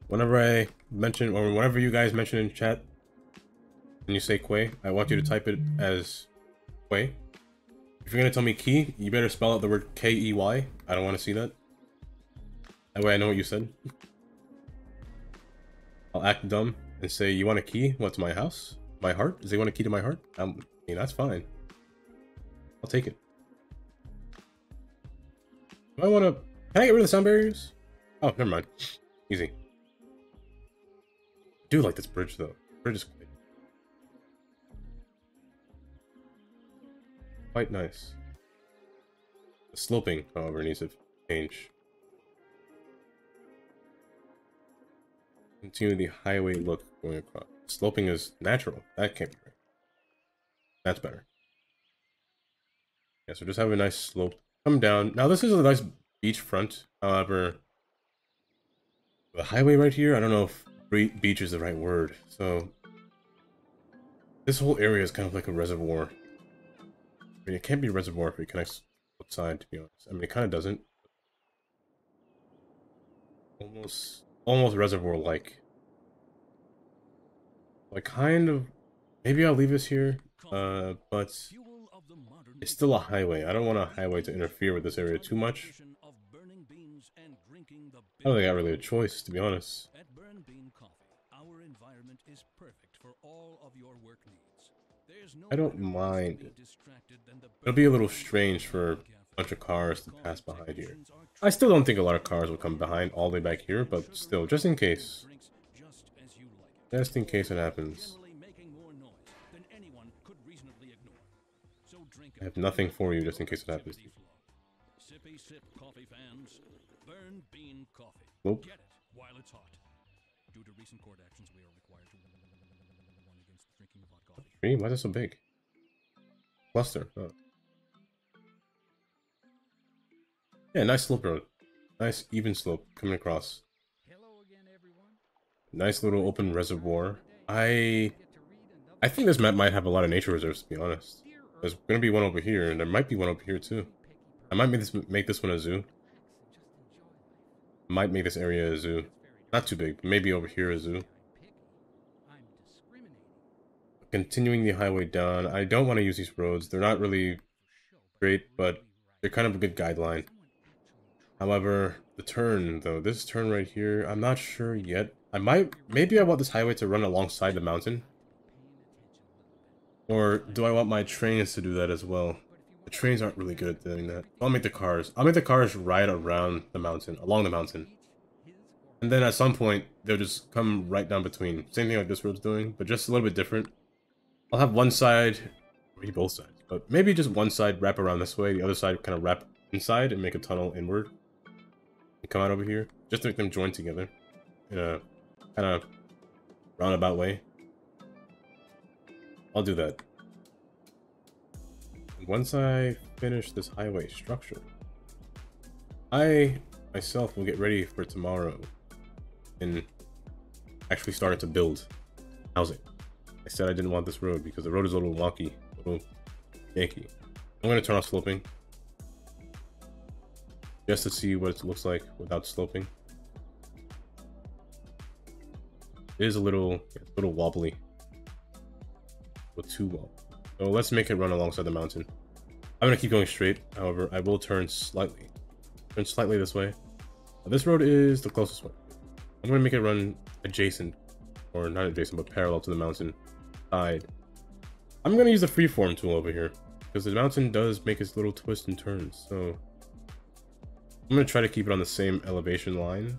A: whenever I mention, or whenever you guys mention in chat, and you say Quay, I want you to type it as Quay. If you're gonna tell me key, you better spell out the word K-E-Y. I don't want to see that. That way I know what you said. I'll act dumb and say, you want a key? What, to my house? My heart? Does he want a key to my heart? I mean, that's fine. I'll take it. Do I want to... Can I get rid of the sound barriers? Oh, never mind. Easy. I do like this bridge, though. Bridge is quite nice. The sloping, however, needs to change. Continue the highway look going across. Sloping is natural. That can't be right. That's better. Yeah, so just have a nice slope. Come down. Now this is a nice beach front. However, the highway right here, I don't know if beach is the right word. So this whole area is kind of like a reservoir. I mean, it can't be a reservoir if it connects outside, to be honest. I mean, it kind of doesn't. Almost reservoir-like. Like, kind of... Maybe I'll leave this here, but it's still a highway. I don't want a highway to interfere with this area too much. I don't think I got really a choice, to be honest.
G: At Burn Bean Coffee, our environment is perfect for all of your work needs. There's no
A: I don't mind. It'll be a little strange for a bunch of cars to pass behind here. I still don't think a lot of cars will come behind all the way back here, but still, just in case. Just in case it happens. I have nothing for you just in case it happens.
G: Sippy sip coffee fans. Burn Bean Coffee.
A: Nope.
G: Get it while it's hot. Due to recent court actions, we are required to warn against the drinking of hot coffee.
A: Tree? Why is it so big? Cluster. Oh. Yeah, nice slope road. Nice even slope coming across.
G: Hello again, everyone.
A: Nice little open reservoir. I think this map might have a lot of nature reserves, to be honest. There's gonna be one over here, and there might be one over here too. I might make this one a zoo. Might make this area a zoo. Not too big, but maybe over here a zoo. Continuing the highway down. I don't want to use these roads. They're not really great, but they're kind of a good guideline. However, the turn, though, this turn right here, I'm not sure yet. Maybe I want this highway to run alongside the mountain. Or do I want my trains to do that as well? The trains aren't really good at doing that. I'll make the cars ride around the mountain, along the mountain. And then at some point, they'll just come right down between. Same thing like this road's doing, but just a little bit different. I'll have one side, maybe both sides, but maybe just one side wrap around this way, the other side kind of wrap inside and make a tunnel inward. And come out over here, just to make them join together in a kind of roundabout way. I'll do that. And once I finish this highway structure, I myself will get ready for tomorrow and actually start to build housing. I said I didn't want this road because the road is a little wonky, a little yanky. I'm going to turn off sloping just to see what it looks like without sloping. It is a little wobbly. Too well. So let's make it run alongside the mountain. I'm gonna keep going straight, however, I will turn slightly. Turn slightly this way. This road is the closest one. I'm gonna make it run adjacent, or not adjacent, but parallel to the mountain side. I'm gonna use the freeform tool over here, because the mountain does make its little twists and turns, so I'm gonna try to keep it on the same elevation line.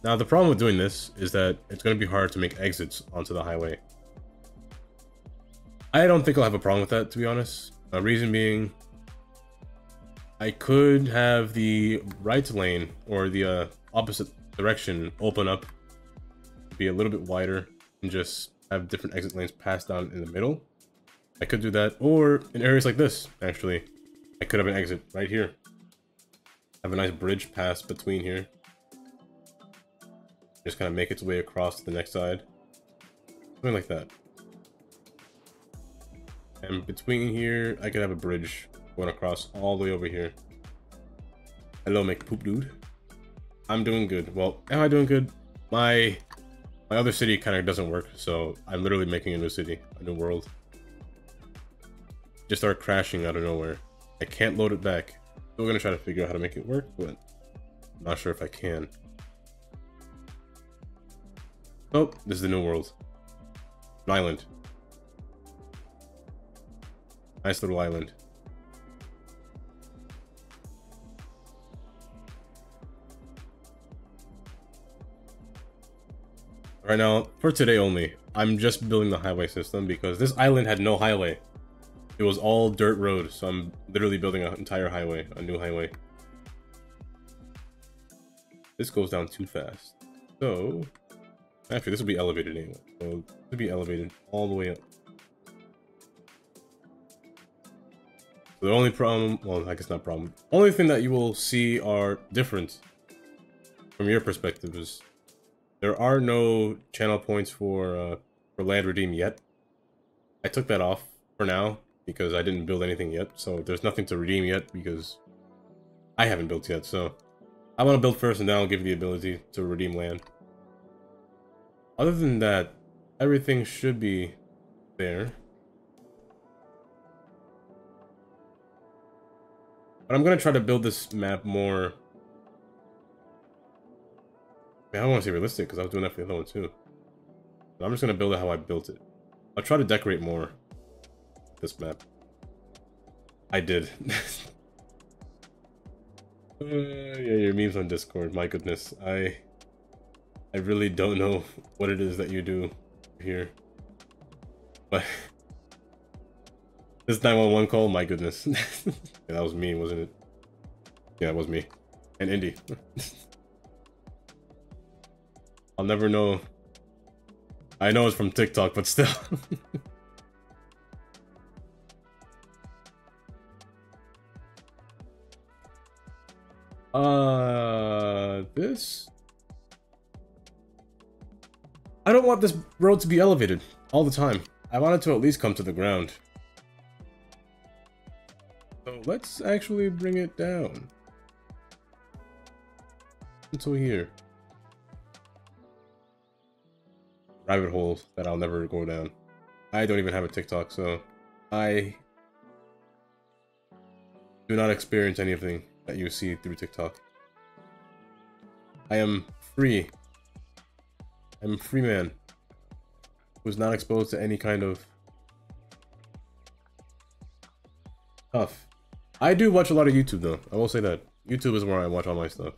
A: Now the problem with doing this is that it's gonna be hard to make exits onto the highway. I don't think I'll have a problem with that, to be honest. Reason being, I could have the right lane or the opposite direction open up, be a little bit wider, and just have different exit lanes pass down in the middle. I could do that, or in areas like this, actually, I could have an exit right here. Have a nice bridge pass between here. Just kind of make its way across to the next side. Something like that. And between here, I could have a bridge going across all the way over here. Hello, make poop dude. I'm doing good. Well, am I doing good? My other city kind of doesn't work, so I'm literally making a new city, a new world. Just start crashing out of nowhere. I can't load it back. Still gonna try to figure out how to make it work, but I'm not sure if I can. Oh, this is the new world. An island. Nice little island. Right now, for today only, I'm just building the highway system because this island had no highway. It was all dirt road, so I'm literally building an entire highway, a new highway. This goes down too fast. So, actually this will be elevated anyway. So, this will be elevated all the way up. The only problem, well, I guess not problem. Only thing that you will see are different from your perspective is there are no channel points for land redeem yet. I took that off for now because I didn't build anything yet. So there's nothing to redeem yet because I haven't built yet. So I want to build first and then I'll give you the ability to redeem land. Other than that, everything should be there. But I'm gonna try to build this map more. I don't want to say realistic because I was doing that for the other one too. But I'm just gonna build it how I built it. I'll try to decorate more this map. I did. Yeah, your memes on Discord. My goodness, I really don't know what it is that you do here, but this 911 call. My goodness, yeah, that was me, wasn't it? Yeah, it was me and Indy. I'll never know. I know it's from TikTok, but still. This? I don't want this road to be elevated all the time. I want it to at least come to the ground. So let's actually bring it down. Until here. Rabbit holes that I'll never go down. I don't even have a TikTok, so I do not experience anything that you see through TikTok. I am free. I'm a free man who's not exposed to any kind of stuff. I do watch a lot of YouTube though. I will say that. YouTube is where I watch all my stuff.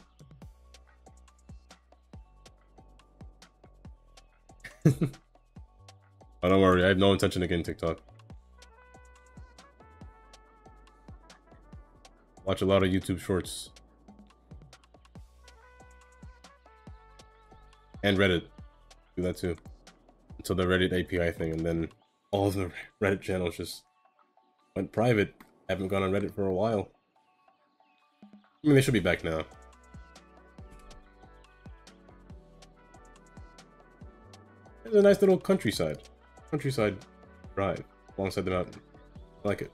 A: Oh, don't worry, I have no intention of getting TikTok. Watch a lot of YouTube shorts. And Reddit. Do that too. Until the Reddit API thing, and then all of the Reddit channels just went private. I haven't gone on Reddit for a while. I mean, they should be back now. There's a nice little countryside drive alongside the mountain. I like it.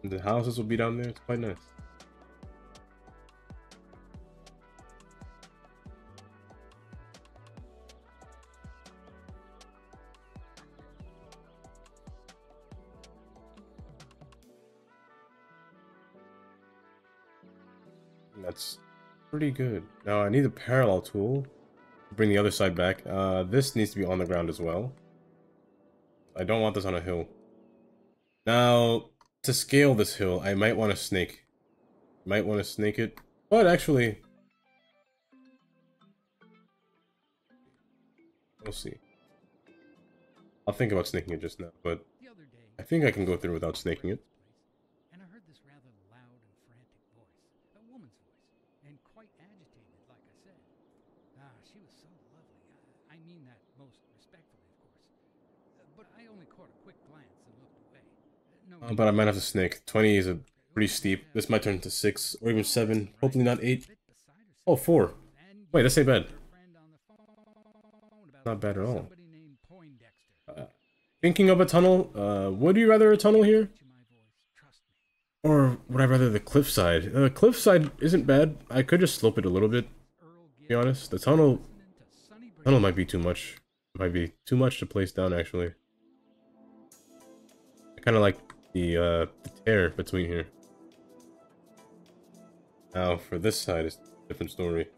A: And the houses will be down there. It's quite nice. And that's pretty good. Now I need a parallel tool. Bring the other side back. This needs to be on the ground as well. I don't want this on a hill. Now, to scale this hill, I might want to snake. Might want to snake it. But actually, we'll see. I'll think about snaking it just now, but I think I can go through without snaking it.
G: And I heard this rather loud and frantic voice, a woman's voice, and quite agitated, like I said. She was so lovely. I mean that most respectfully, of course. But I only caught a quick glance and looked away. No,
A: But I might have to snake. 20 is a pretty steep. This might turn to 6 or even 7. Hopefully not 8. Oh, 4. Wait, that's ain't bad. Not bad at all. Thinking of a tunnel. Would you rather a tunnel here? Or would I rather the cliffside? The cliffside isn't bad. I could just slope it a little bit, to be honest. The tunnel might be too much. Might be too much to place down, actually. I kind of like the tear between here. Now, for this side, it's a different story.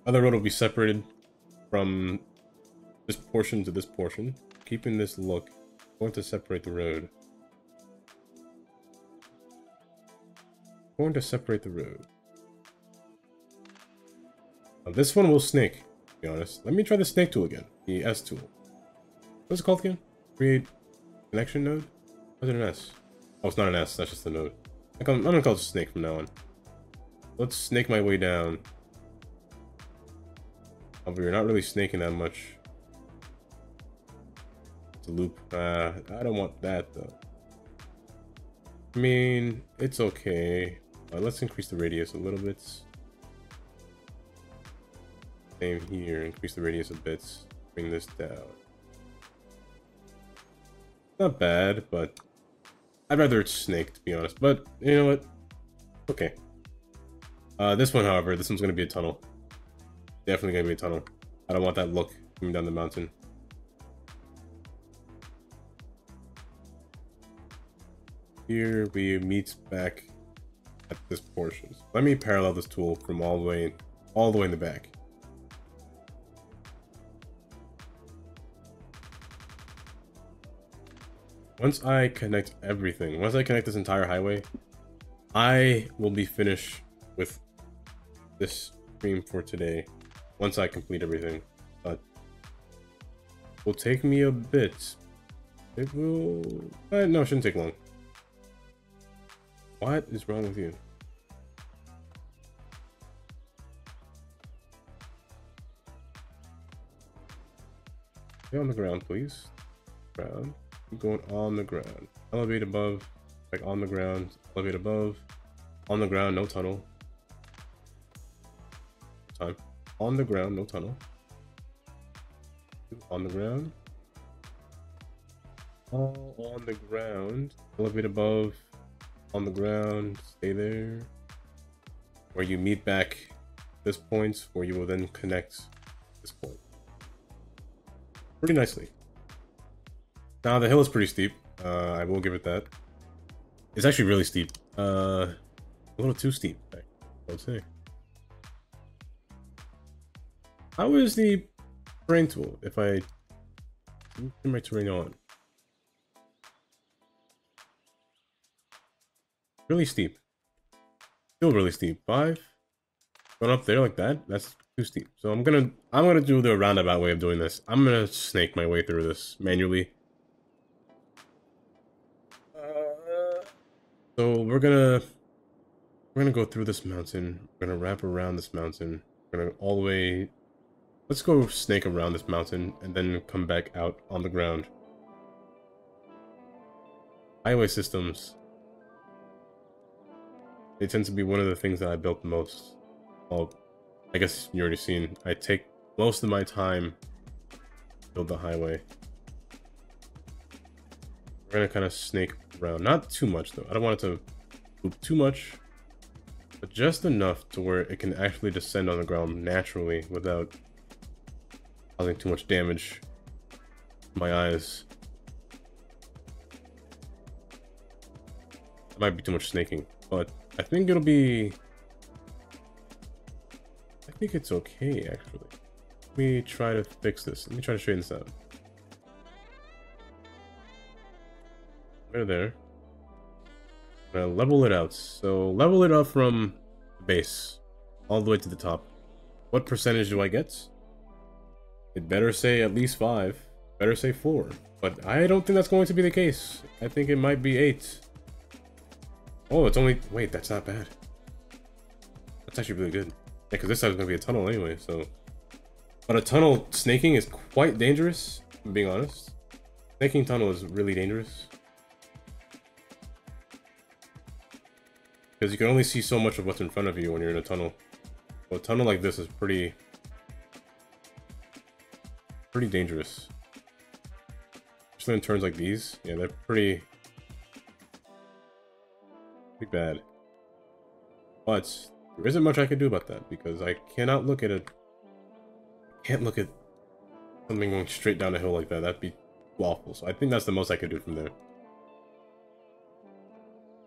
A: Other road will be separated from this portion to this portion. Keeping this look, I'm going to separate the road. I'm going to separate the road. Now, this one will snake, to be honest. Let me try the snake tool again. The S tool. What's it called again? Create connection node? Or is it an S? Oh, it's not an S, that's just the node. I'm gonna call it snake from now on. Let's snake my way down. However, you're not really snaking that much. It's a loop. I don't want that though. I mean, it's okay. Let's increase the radius a little bit. Same here, increase the radius a bit. Bring this down. Not bad, but I'd rather it's snake, to be honest. But you know what? Okay. This one, however, this one's gonna be a tunnel. Definitely gonna be a tunnel. I don't want that look coming down the mountain. Here we meet back at this portion. So let me parallel this tool from all the way in the back. Once I connect everything, once I connect this entire highway, I will be finished with this stream for today. Once I complete everything, but it will take me a bit. It will... no, it shouldn't take long. What is wrong with you? Get on the ground, please. Ground. Keep going on the ground. Elevate above, like on the ground. Elevate above. On the ground, no tunnel. Time. On the ground, no tunnel. On the ground. All on the ground. Elevate above. On the ground. Stay there. Where you meet back this point, where you will then connect this point. Pretty nicely. Now the hill is pretty steep. I will give it that. It's actually really steep. A little too steep, I would say. How is the terrain tool if I turn my terrain on? Really steep. Still really steep. 5. Going up there like that, that's too steep. So I'm gonna do the roundabout way of doing this. I'm gonna snake my way through this manually. So we're gonna go through this mountain. We're gonna wrap around this mountain. We're gonna all the way. Let's go snake around this mountain and then come back out on the ground. Highway systems. They tend to be one of the things that I built the most. Well, I guess you already seen. I take most of my time to build the highway. We're gonna kind of snake around. Not too much though. I don't want it to loop too much. But just enough to where it can actually descend on the ground naturally without causing too much damage to my eyes. That might be too much snaking, but I think it'll be... I think it's okay, actually. Let me try to fix this. Let me try to straighten this out. Right there. I'm gonna level it out. So level it up from the base all the way to the top. What percentage do I get? It better say at least 5. Better say 4. But I don't think that's going to be the case. I think it might be 8. Oh, it's only... Wait, that's not bad. That's actually really good. Yeah, because this side is going to be a tunnel anyway, so... But a tunnel snaking is quite dangerous, if I'm being honest. Snaking tunnel is really dangerous. Because you can only see so much of what's in front of you when you're in a tunnel. So a tunnel like this is pretty dangerous. especially in turns like these. Yeah, they're pretty bad. But there isn't much I can do about that because I cannot look at it. Can't look at something going straight down a hill like that. That'd be awful. So I think that's the most I could do from there.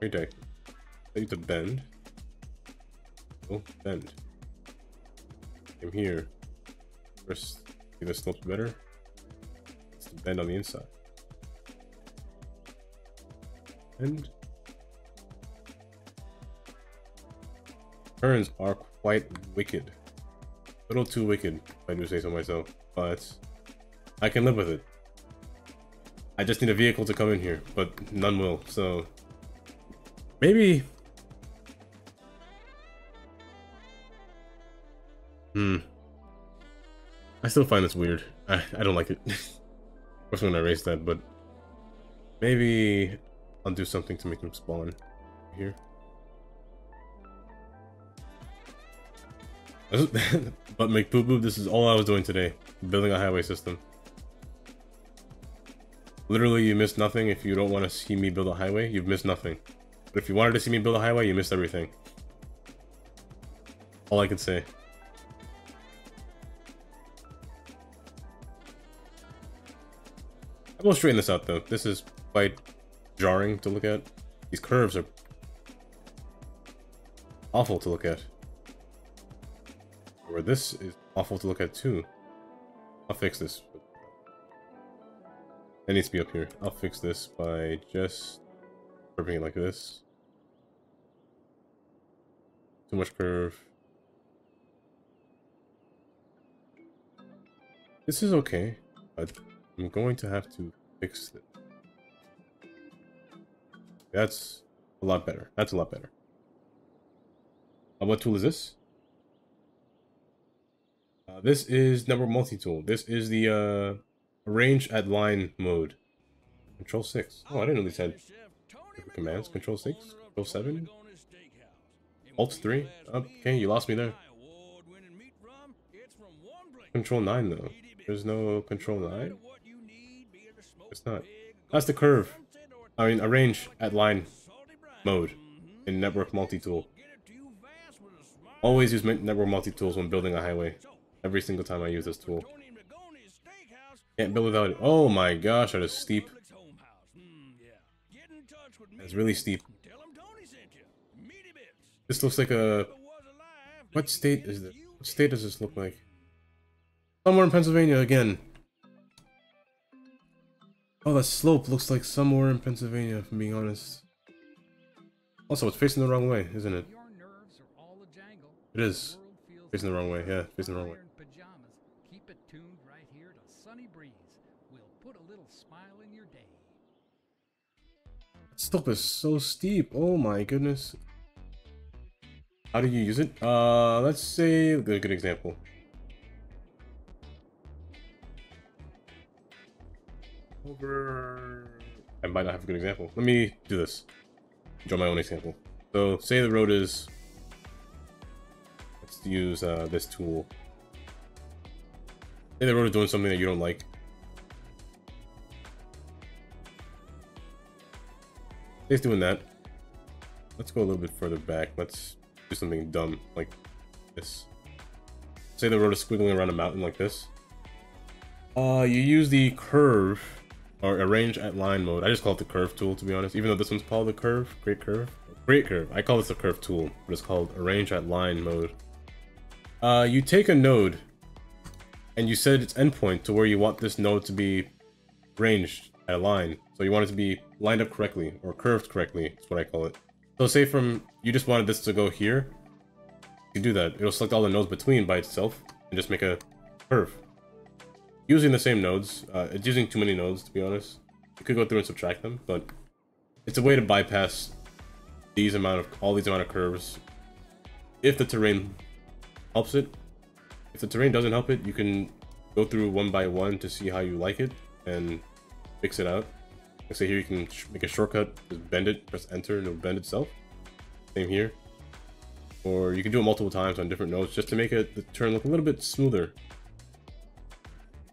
A: Right there. I need to bend. Oh, bend. Same here. First, see the slope's better. It's to bend on the inside. And turns are quite wicked. A little too wicked, if I do say so myself. But I can live with it. I just need a vehicle to come in here, but none will, so maybe. I still find this weird. I don't like it. Of course, when I erase that, but maybe I'll do something to make them spawn here. But make poo poo. This is all I was doing today, building a highway system. Literally, you missed nothing. If you don't want to see me build a highway, you've missed nothing. But if you wanted to see me build a highway, you missed everything. All I can say. I will straighten this out though. This is quite jarring to look at. These curves are awful to look at. Or this is awful to look at too. I'll fix this. It needs to be up here. I'll fix this by just curving it like this. Too much curve. This is okay, but I'm going to have to fix it. That's a lot better. That's a lot better. What tool is this? This is Network Multi-Tool. This is the Arrange at Line mode. Control 6. Oh, I didn't know these had different commands. Control 6? Control 7? Alt 3? Okay, you lost me there. Control 9 though. There's no Control 9? It's not. That's the curve. I mean, Arrange at Line mode in Network Multi-Tool. Always use Network Multi-Tools when building a highway. Every single time I use this tool. Can't build without it. Oh my gosh, that is steep. It's really steep. This looks like a... What state is this? What state does this look like? Somewhere in Pennsylvania again. Oh, that slope looks like somewhere in Pennsylvania, if I'm being honest. Also, it's facing the wrong way, isn't it? It is. Facing the wrong way, yeah, facing the wrong way.
G: Keep it tuned right here to Sunny Breeze. We'll put a little smile in your day.
A: That slope is so steep. Oh my goodness. How do you use it? Let's say a good example. Over. I might not have a good example. Let me do this. Draw my own example. So, say the road is. Let's use this tool. Say the road is doing something that you don't like. Say it's doing that. Let's go a little bit further back. Let's do something dumb like this. Say the road is squiggling around a mountain like this. You use the curve or Arrange at Line mode. I just call it the curve tool, to be honest. Even though this one's called the curve, Great Curve. I call this the curve tool, but it's called Arrange at Line mode. You take a node and you set its endpoint to where you want this node to be ranged at a line. So you want it to be lined up correctly or curved correctly. That's what I call it. So say you just wanted this to go here. You do that. It'll select all the nodes between by itself and just make a curve. Using the same nodes. It's using too many nodes, to be honest. You could go through and subtract them, but it's a way to bypass all these amount of curves if the terrain helps it. If the terrain doesn't help it, you can go through one by one to see how you like it and fix it out. Like say here you can make a shortcut, just bend it, press enter, and it'll bend itself. Same here. Or you can do it multiple times on different nodes just to make the turn look a little bit smoother.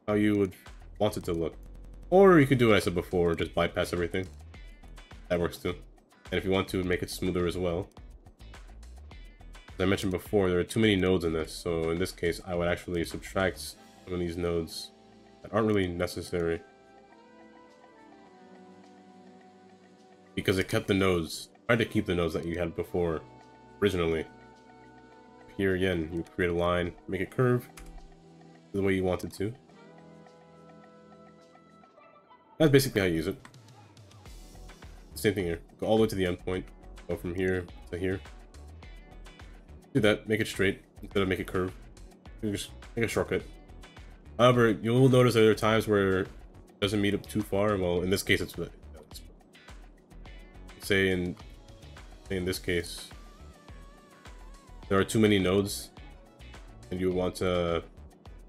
A: How you would want it to look. Or you could do what I said before, just bypass everything. That works too. And if you want to, make it smoother as well. As I mentioned before, there are too many nodes in this, so in this case, I would actually subtract some of these nodes that aren't really necessary. Because it kept the nodes, tried to keep the nodes that you had before, originally. Here again, you create a line, make it curve the way you want it to. That's basically how you use it. Same thing here. Go all the way to the end point. Go from here to here. Do that. Make it straight instead of make it curve. You just make a shortcut. However, you'll notice that there are times where it doesn't meet up too far. Well, in this case, it's say in this case, there are too many nodes, and you want to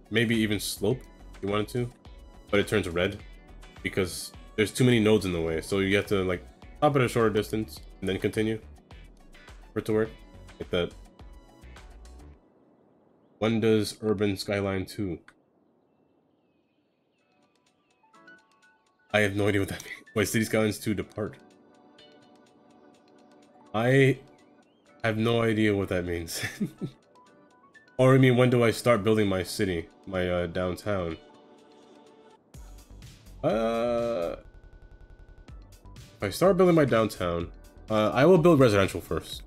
A: maybe even slope if you wanted to, but it turns red because there's too many nodes in the way. So you have to like stop at a shorter distance and then continue for it to work like that. When does Urban Skyline 2? I have no idea what that means. Wait, City Skylines 2 depart. I have no idea what that means. Or I mean, when do I start building my city, my downtown? If I start building my downtown, I will build residential first.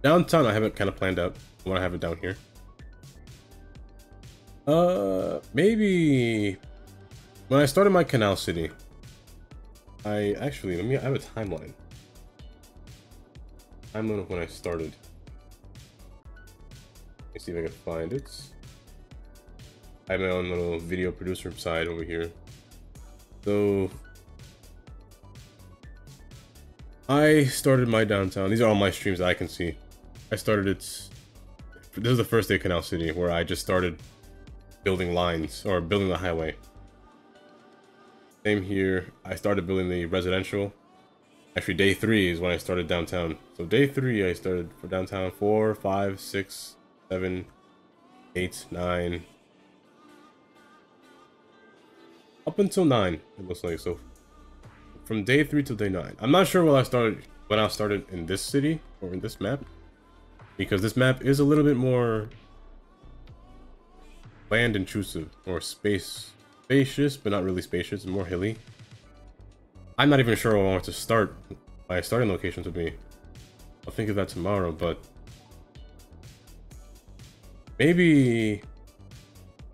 A: Downtown, I have it kind of planned out. I want to have it down here. Maybe when I started my canal city, I have a timeline. Timeline of when I started. Let me see if I can find it. I have my own little video producer side over here. So I started my downtown. These are all my streams that I can see. I started it. This is the first day of Canal City where I just started building lines or building the highway. Same here. I started building the residential. Actually, day 3 is when I started downtown. So day 3, I started for downtown. 4, 5, 6, 7, 8, 9. Up until 9, it looks like. So from day 3 to day 9. I'm not sure when I started in this city or in this map, because this map is a little bit more land intrusive or spacious, but not really spacious. It's more hilly. I'm not even sure where I want to start. My starting locations would be. I'll think of that tomorrow, but maybe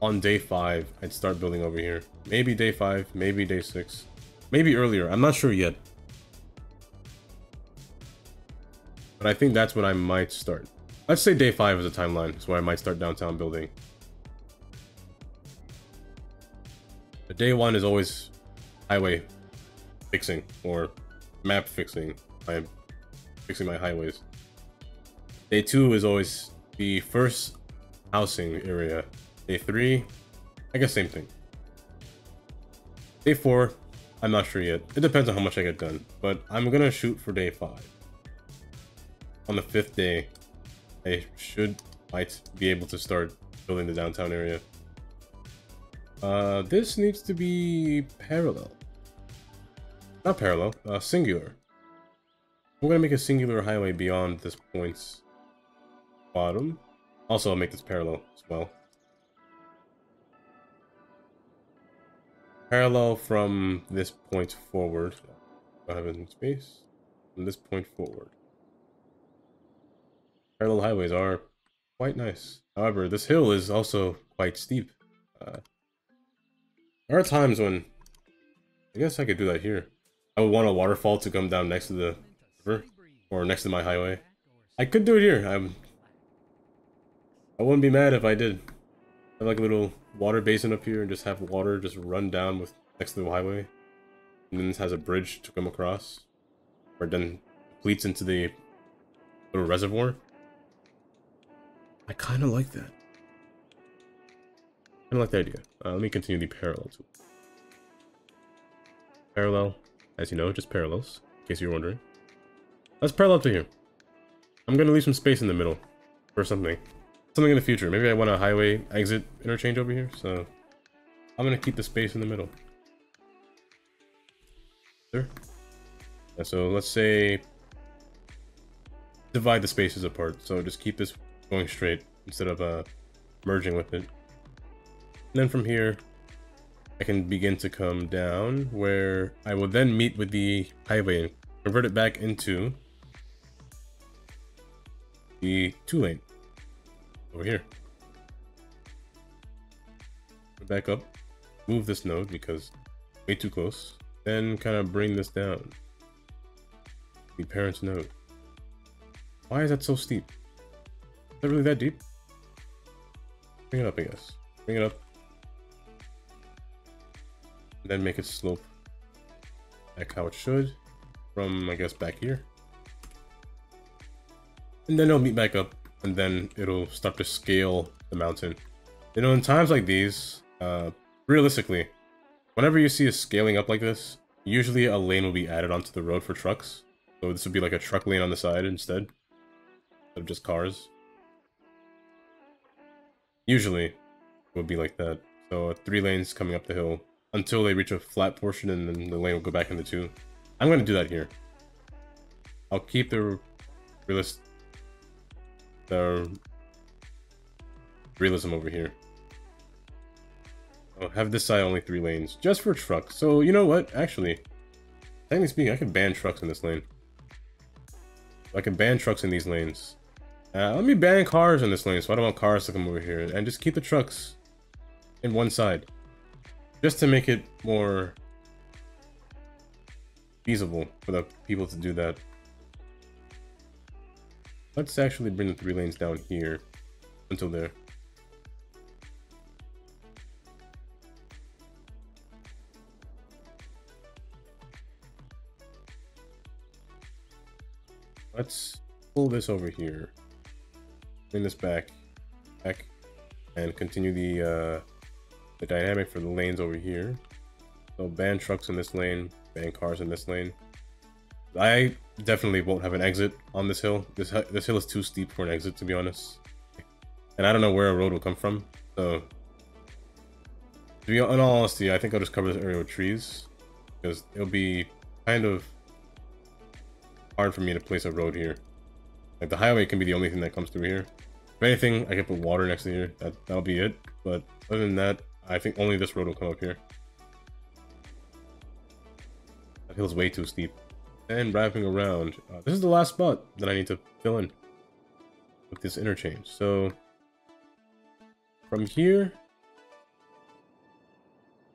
A: on day 5 I'd start building over here. Maybe day 5, maybe day 6, maybe earlier. I'm not sure yet, but I think that's when I might start. Let's say day 5 is a timeline. Is where I might start downtown building. The day 1 is always highway fixing or map fixing. I'm fixing my highways. Day 2 is always the first housing area. Day 3, I guess same thing. Day 4, I'm not sure yet. It depends on how much I get done, but I'm gonna shoot for day 5. On the 5th day, I might be able to start building the downtown area. This needs to be parallel. Not parallel, singular. I'm gonna make a singular highway beyond this point's bottom. Also, I'll make this parallel as well. Parallel from this point forward. I have any space. From this point forward. Parallel highways are quite nice. However, this hill is also quite steep. There are times when I guess I could do that here. I would want a waterfall to come down next to the river or next to my highway. I could do it here. I wouldn't be mad if I did. Have like a little water basin up here and just have water just run down with next to the highway. And then this has a bridge to come across, where it then depletes into the little reservoir. I kind of like that. I like the idea. Let me continue the parallel tool. Parallel, as you know, just parallels, in case you're wondering. Let's parallel to here. I'm gonna leave some space in the middle for something. Something in the future. Maybe I want a highway exit interchange over here, so I'm gonna keep the space in the middle. There. Yeah, so let's say divide the spaces apart. So just keep this going straight instead of merging with it. And then from here, I can begin to come down where I will then meet with the highway and convert it back into the 2-lane over here. Back up, move this node because way too close, then kind of bring this down. The parent's node. Why is that so steep? Is that really that deep? Bring it up, I guess. Bring it up. And then make it slope back how it should from, I guess, back here. And then it'll meet back up, and then it'll start to scale the mountain. You know, in times like these, realistically, whenever you see a scaling up like this, usually a lane will be added onto the road for trucks. So this would be like a truck lane on the side instead of just cars. Usually it would be like that. So 3 lanes coming up the hill until they reach a flat portion, and then the lane will go back into 2. I'm going to do that here. I'll keep the realism over here. I'll have this side only 3 lanes, just for trucks. So, you know what? Actually, technically speaking, I can ban trucks in this lane. I can ban trucks in these lanes. Let me ban cars in this lane, so I don't want cars to come over here. And just keep the trucks in one side. Just to make it more feasible for the people to do that. Let's actually bring the 3 lanes down here until there. Let's pull this over here, bring this back, and continue the dynamic for the lanes over here. So ban trucks in this lane, ban cars in this lane. I definitely won't have an exit on this hill. This hill is too steep for an exit, to be honest. And I don't know where a road will come from. So, to be in all honesty, I think I'll just cover this area with trees, because it'll be kind of hard for me to place a road here. Like, the highway can be the only thing that comes through here. If anything, I can put water next to here. That'll be it. But other than that, I think only this road will come up here. That hill's way too steep. And wrapping around, this is the last spot that I need to fill in with this interchange. So from here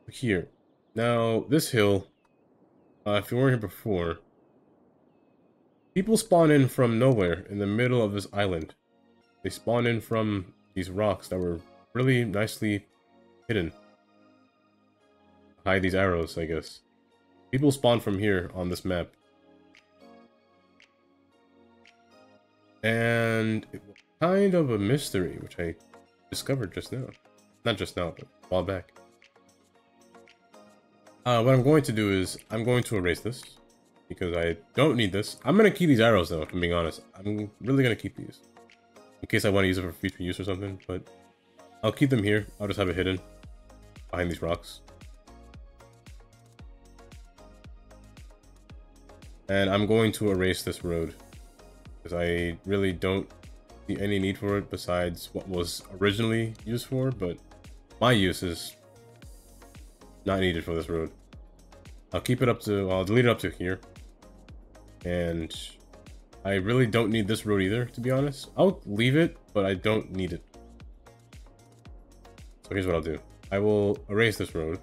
A: to here. Now this hill, if you weren't here before, people spawn in from nowhere in the middle of this island. They spawn in from these rocks that were really nicely hidden. Hide these arrows, I guess. People spawn from here on this map. And it was kind of a mystery, which I discovered just now. Not just now, but a while back. What I'm going to do is, I'm going to erase this, because I don't need this. I'm going to keep these arrows though, if I'm being honest. I'm really going to keep these, in case I want to use it for future use or something, but I'll keep them here. I'll just have it hidden behind these rocks. And I'm going to erase this road, because I really don't see any need for it besides what was originally used for, but my use is not needed for this road. I'll keep it up to, I'll delete it up to here. And I really don't need this road either, to be honest. I'll leave it, but I don't need it. So here's what I'll do. I will erase this road.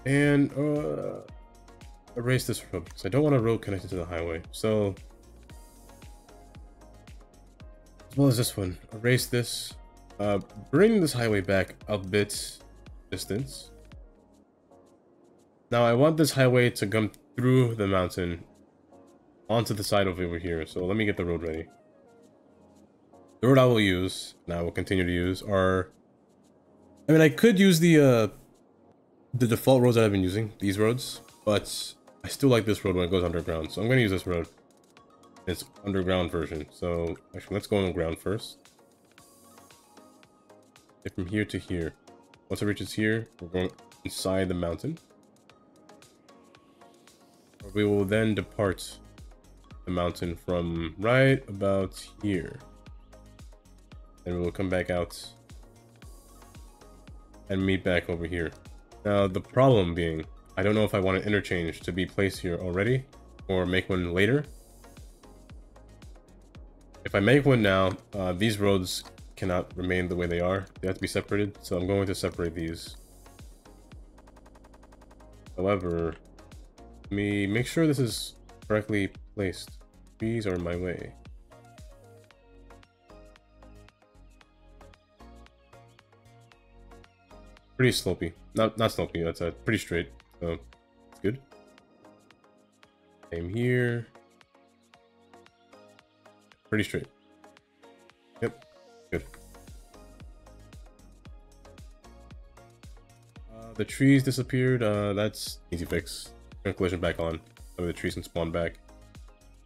A: And erase this road, because I don't want a road connected to the highway. So, as well as this one, erase this. Bring this highway back a bit distance. Now I want this highway to come through the mountain onto the side over here. So let me get the road ready. The road I will use, and I will continue to use, are, I mean, I could use the default roads that I've been using, these roads, but I still like this road when it goes underground, so I'm going to use this road. It's underground version, so actually let's go underground first. from here to here. Once it reaches here, we're going inside the mountain. We will then depart the mountain from right about here. And we will come back out and meet back over here. Now, the problem being, I don't know if I want an interchange to be placed here already or make one later. If I make one now, these roads cannot remain the way they are. They have to be separated, so I'm going to separate these. However, let me make sure this is correctly placed. These are in my way. Pretty slopey. Not slopey, that's pretty straight. So it's good. Same here. Pretty straight. Yep, good. The trees disappeared. That's easy fix. Turn collision back on. So the trees can spawn back.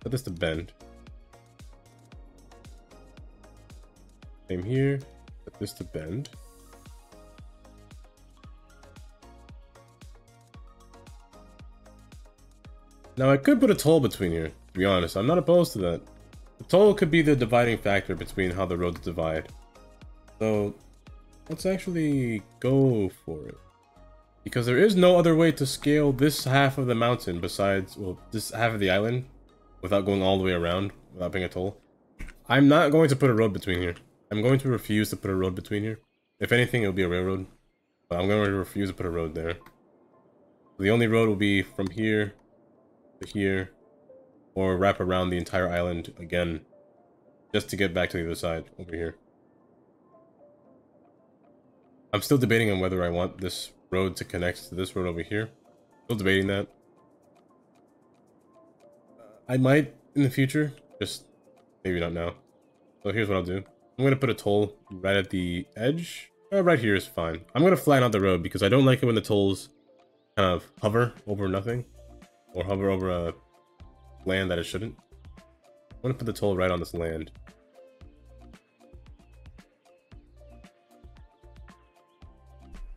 A: Set this to bend. Same here. Set this to bend. Now I could put a toll between here, to be honest. I'm not opposed to that. The toll could be the dividing factor between how the roads divide. So let's actually go for it. Because there is no other way to scale this half of the mountain besides, well, this half of the island without going all the way around, without paying a toll. I'm not going to put a road between here. I'm going to refuse to put a road between here. If anything, it'll be a railroad. But I'm going to refuse to put a road there. The only road will be from here to here, or wrap around the entire island again, just to get back to the other side, over here. I'm still debating on whether I want this road to connect to this road over here. Still debating that. I might in the future, just maybe not now. So here's what I'll do. I'm going to put a toll right at the edge. Right here is fine. I'm going to flatten out the road because I don't like it when the tolls kind of hover over nothing. Or hover over a land that it shouldn't. I'm going to put the toll right on this land.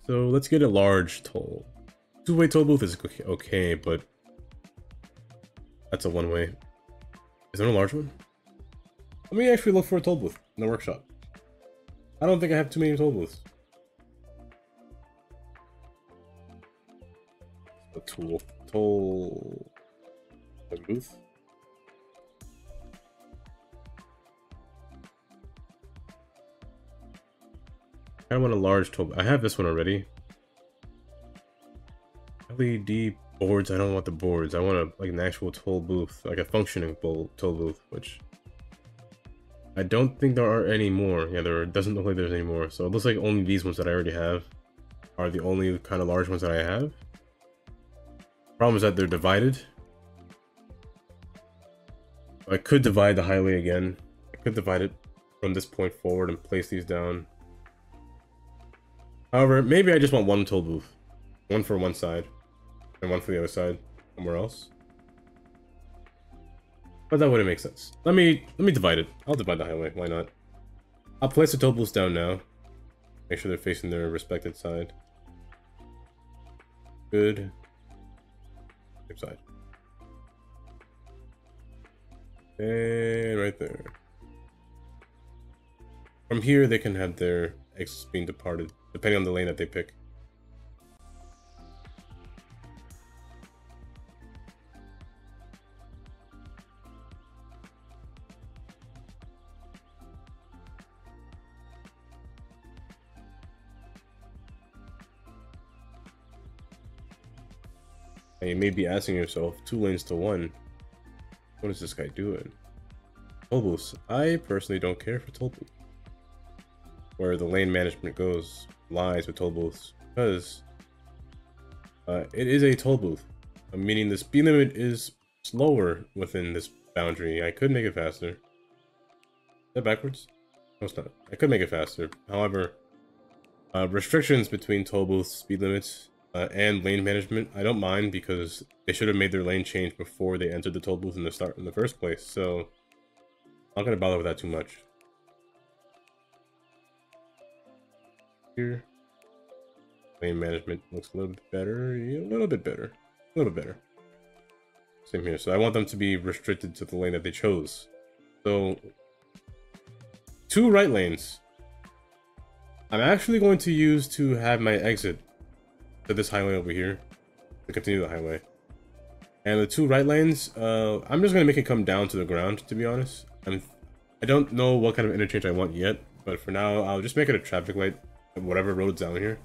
A: So let's get a large toll. Two-way toll booth is okay, but that's a one-way. Is there a large one? Let me actually look for a toll booth in the workshop. I don't think I have too many toll booths. A toll booth. I want a large toll. I have this one already. LED boards. I don't want the boards. I want like an actual toll booth, like a functioning toll booth, which I don't think there are any more. Yeah, there doesn't look like there's any more. So it looks like only these ones that I already have are the only kind of large ones that I have. Problem is that they're divided. I could divide the highway again. I could divide it from this point forward and place these down. However, maybe I just want one toll booth. One for one side. And one for the other side. Somewhere else. But that wouldn't make sense. Let me divide it. I'll divide the highway. Why not? I'll place the toll booths down now. Make sure they're facing their respected side. Good. Same side. And right there. From here, they can have their exits being departed, depending on the lane that they pick. And you may be asking yourself, 2 lanes to 1. What is this guy doing? Toll booths. I personally don't care for toll booths. Where the lane management goes lies with toll booths, because it is a toll booth, meaning the speed limit is slower within this boundary. I could make it faster. Is that backwards? No, it's not. I could make it faster. However, restrictions between toll booths, speed limits, and lane management, I don't mind, because they should have made their lane change before they entered the toll booth in the first place. So I'm not gonna bother with that too much. here. Lane management looks a little bit better. Yeah, a little bit better. A little bit better. Same here. So I want them to be restricted to the lane that they chose. So 2 right lanes. I'm actually going to use to have my exit to this highway over here to continue the highway. And the 2 right lanes, I'm just gonna make it come down to the ground, to be honest. I don't know what kind of interchange I want yet, but for now, I'll just make it a traffic light at whatever road's down here.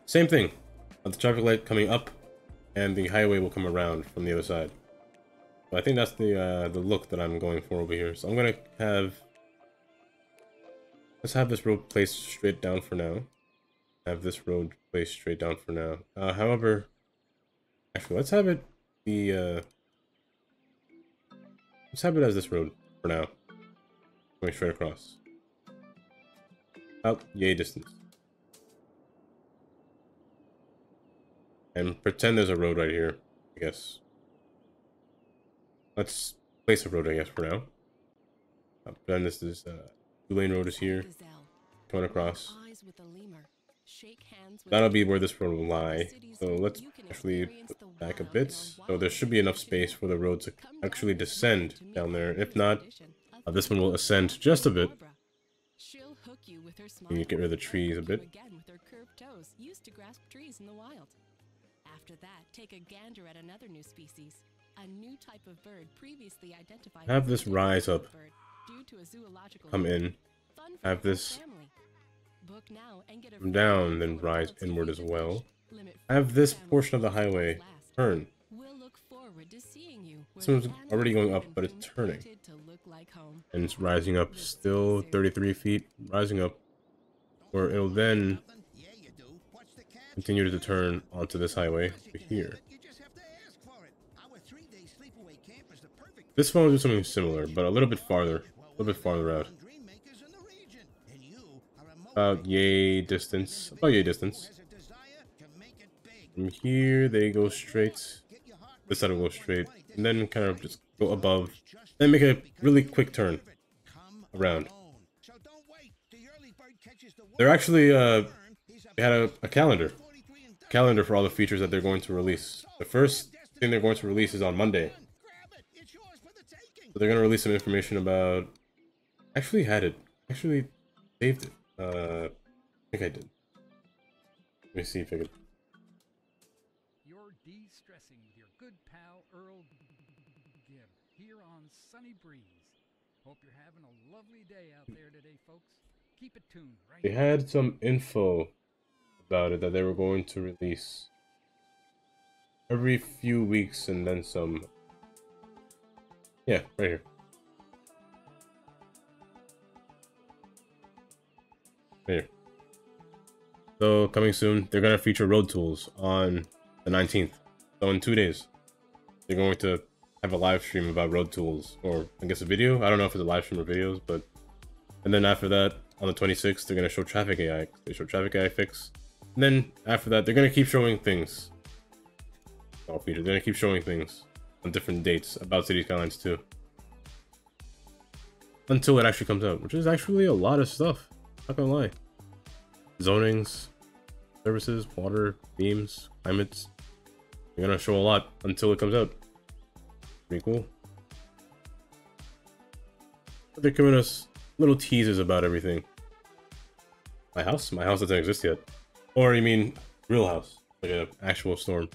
A: Same thing. The traffic light coming up, and the highway will come around from the other side. But I think that's the look that I'm going for over here. So I'm gonna have... Let's have this road placed straight down for now. Have this road placed straight down for now. However... Actually, let's have it be, let's have it as this road for now. Going straight across. Out, yay distance. And pretend there's a road right here, I guess. Let's place a road, I guess, for now. Pretend this is, 2-lane road is here. Coming across. That'll be where this road will lie. So let's actually put back a bit. So there should be enough space for the road to actually descend down there. If not, this one will ascend just a bit. And you get rid of the trees a bit.
H: After that, take a gander at another new species, a new type of bird previously identified.
A: Have this rise up, come in, have this come down, then rise inward as well. Have this portion of the highway turn. This one's already going up, but it's turning. And it's rising up, still 33 feet, rising up, where it'll then continue to turn onto this highway over here. This one will do something similar, but a little bit farther out. About yay distance. About yay distance. From here, they go straight. This side will go straight. And then kind of just go above. Then make a really quick turn around. They're actually, they had a calendar. Calendar for all the features that they're going to release. The first thing they're going to release is on Monday. So they're going to release some information about... Actually had it. Actually saved it. I think I did. Let me see if I could.
G: You're de-stressing with your good pal Earl Gibb here on Sunny Breeze. Hope you're having a lovely day out there today, folks. Keep it tuned, right?
A: They had some info about it that they were going to release every few weeks and then some. Yeah, right here. Right here. So coming soon, they're gonna feature road tools on the 19th. So in 2 days, they're going to have a live stream about road tools, or I guess a video. I don't know if it's a live stream or videos, but and then after that, on the 26th, they're gonna show traffic AI. They show traffic AI fix, and then after that, they're gonna keep showing things. All features. They're gonna keep showing things on different dates about City Skylines 2 until it actually comes out, which is actually a lot of stuff. Not gonna lie. Zonings, services, water, beams, climates. They're gonna show a lot until it comes out. Pretty cool. But they're giving us little teasers about everything. My house? My house doesn't exist yet. Or you mean real house? Like an actual storm.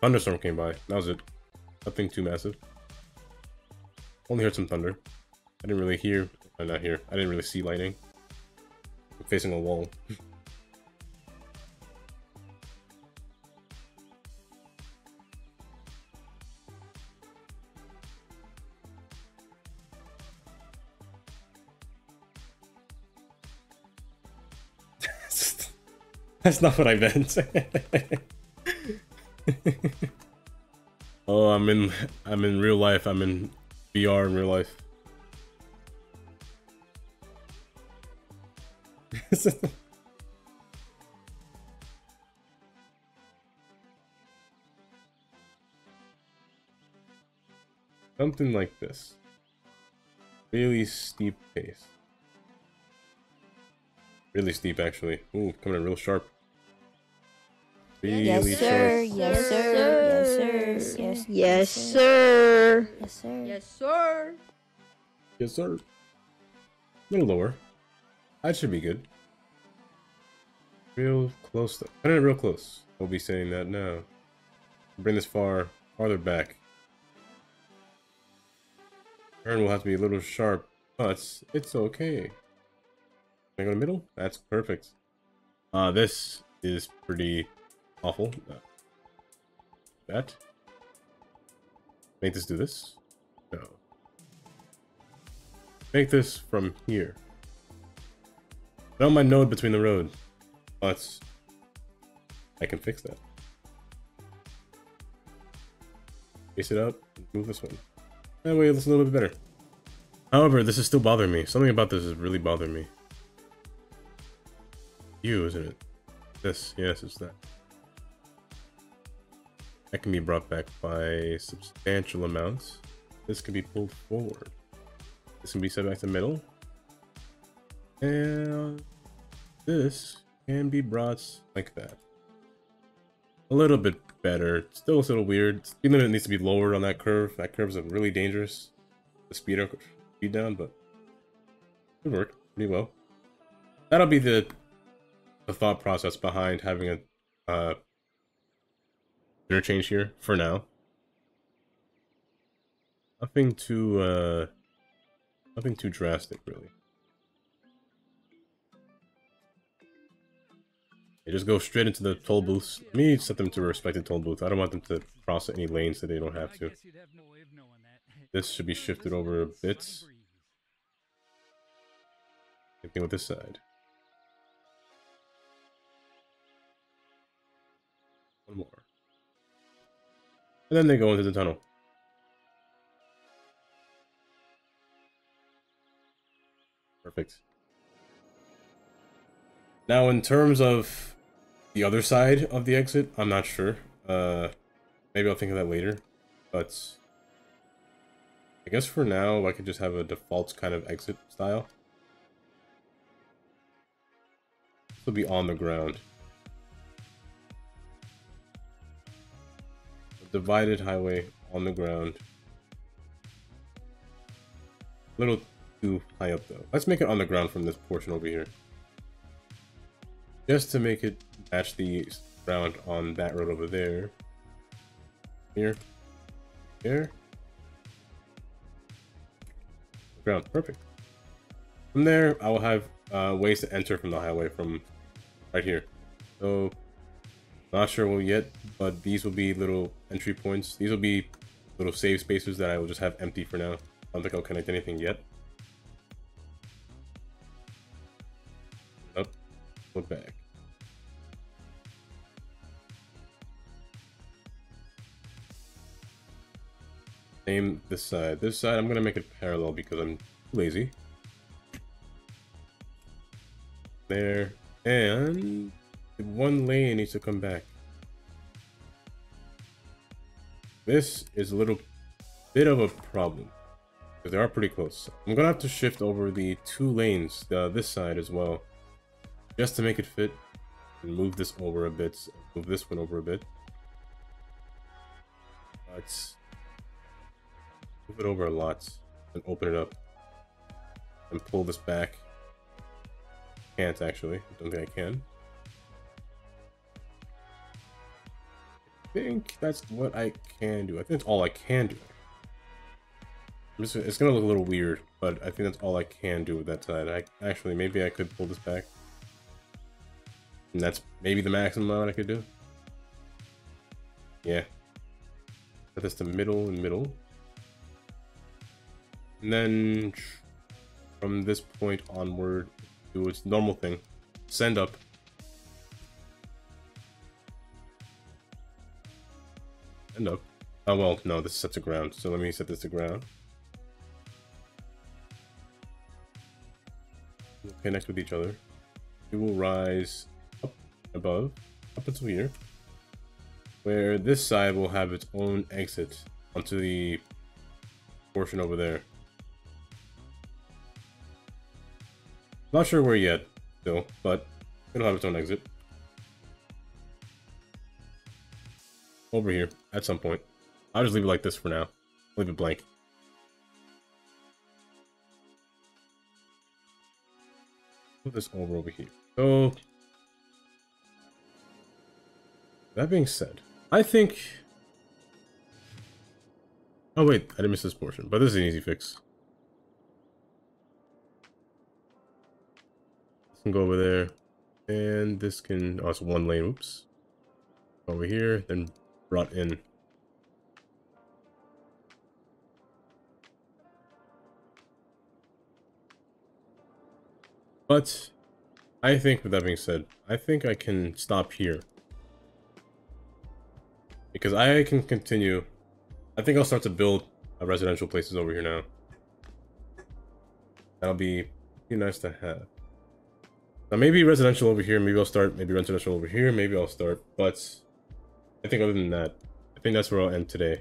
A: Thunderstorm came by. That was it. Nothing too massive. Only heard some thunder. I didn't really hear... not here. I didn't really see lightning. I'm facing a wall. That's not what I meant. Oh, I'm in real life. I'm in VR in real life. Something like this. Really steep pace. Really steep, actually. Ooh, coming in real sharp. Really
C: Yes,
A: sharp.
C: sir. Yes, sir. Yes, sir. Yes,
D: Yes, sir.
C: Yes, sir.
D: Yes, sir.
A: Yes, sir. A little lower. That should be good. Real close, though. Kind of real close. We'll be saying that now. Bring this farther back. Turn will have to be a little sharp, but it's okay. Can I go to the middle? That's perfect. This is pretty awful. That. Make this do this? No. Make this from here. I don't mind node between the road, but I can fix that. Space it out, move this one. That way it looks a little bit better. However, this is still bothering me. Something about this is really bothering me. You, isn't it? This, yes, it's that. That can be brought back by substantial amounts. This can be pulled forward. This can be set back to middle. And this can be brought like that. A little bit better. Still a little weird. Speed limit needs to be lowered on that curve. That curve is really dangerous. The speed down, but it worked pretty well. That'll be the thought process behind having a interchange here for now. Nothing too drastic, really. They just go straight into the toll booths. Let me set them to a respected toll booth. I don't want them to cross any lanes that they don't have to. This should be shifted over a bit. Same thing with this side. One more. And then they go into the tunnel. Perfect. Now, in terms of the other side of the exit, I'm not sure. Maybe I'll think of that later. But I guess for now, I could just have a default kind of exit style. This will be on the ground. A divided highway on the ground. A little too high up, though. Let's make it on the ground from this portion over here. Just to make it match the ground on that road over there. Here. There. Ground. Perfect. From there, I will have ways to enter from the highway from right here. So, not sure what yet, but these will be little entry points. These will be little save spaces that I will just have empty for now. I don't think I'll connect anything yet. Up. Look back. Same this side. This side, I'm gonna make it parallel because I'm lazy. There. And one lane needs to come back. This is a little bit of a problem because they are pretty close. I'm gonna have to shift over the two lanes, this side as well, just to make it fit, and move this over a bit, move this one over a bit. Let's move it over a lot and open it up and pull this back. Can't actually. I don't think I can. I think that's what I can do. I think that's all I can do. It's gonna look a little weird, but I think that's all I can do with that side. Actually, maybe I could pull this back. And that's maybe the maximum amount I could do. Yeah. Set this to middle and middle. And then from this point onward, do its normal thing. Send up. Send up. Oh, well, no, this is set to ground. So let me set this to ground. We'll connect with each other. We will rise up above, up until here, where this side will have its own exit onto the portion over there. Not sure where yet. still, but it'll have its own exit. Over here, at some point. I'll just leave it like this for now. Leave it blank. Put this over here. So, that being said, I think... Oh wait, I didn't miss this portion, but this is an easy fix. This can go over there, and this can... Oh, it's one lane, oops. Over here, then brought in. But, I think, with that being said, I think I can stop here. Because I can continue. I think I'll start to build residential places over here now. That'll be nice to have. Now maybe residential over here, maybe I'll start, maybe residential over here, maybe I'll start. But, I think other than that, I think that's where I'll end today.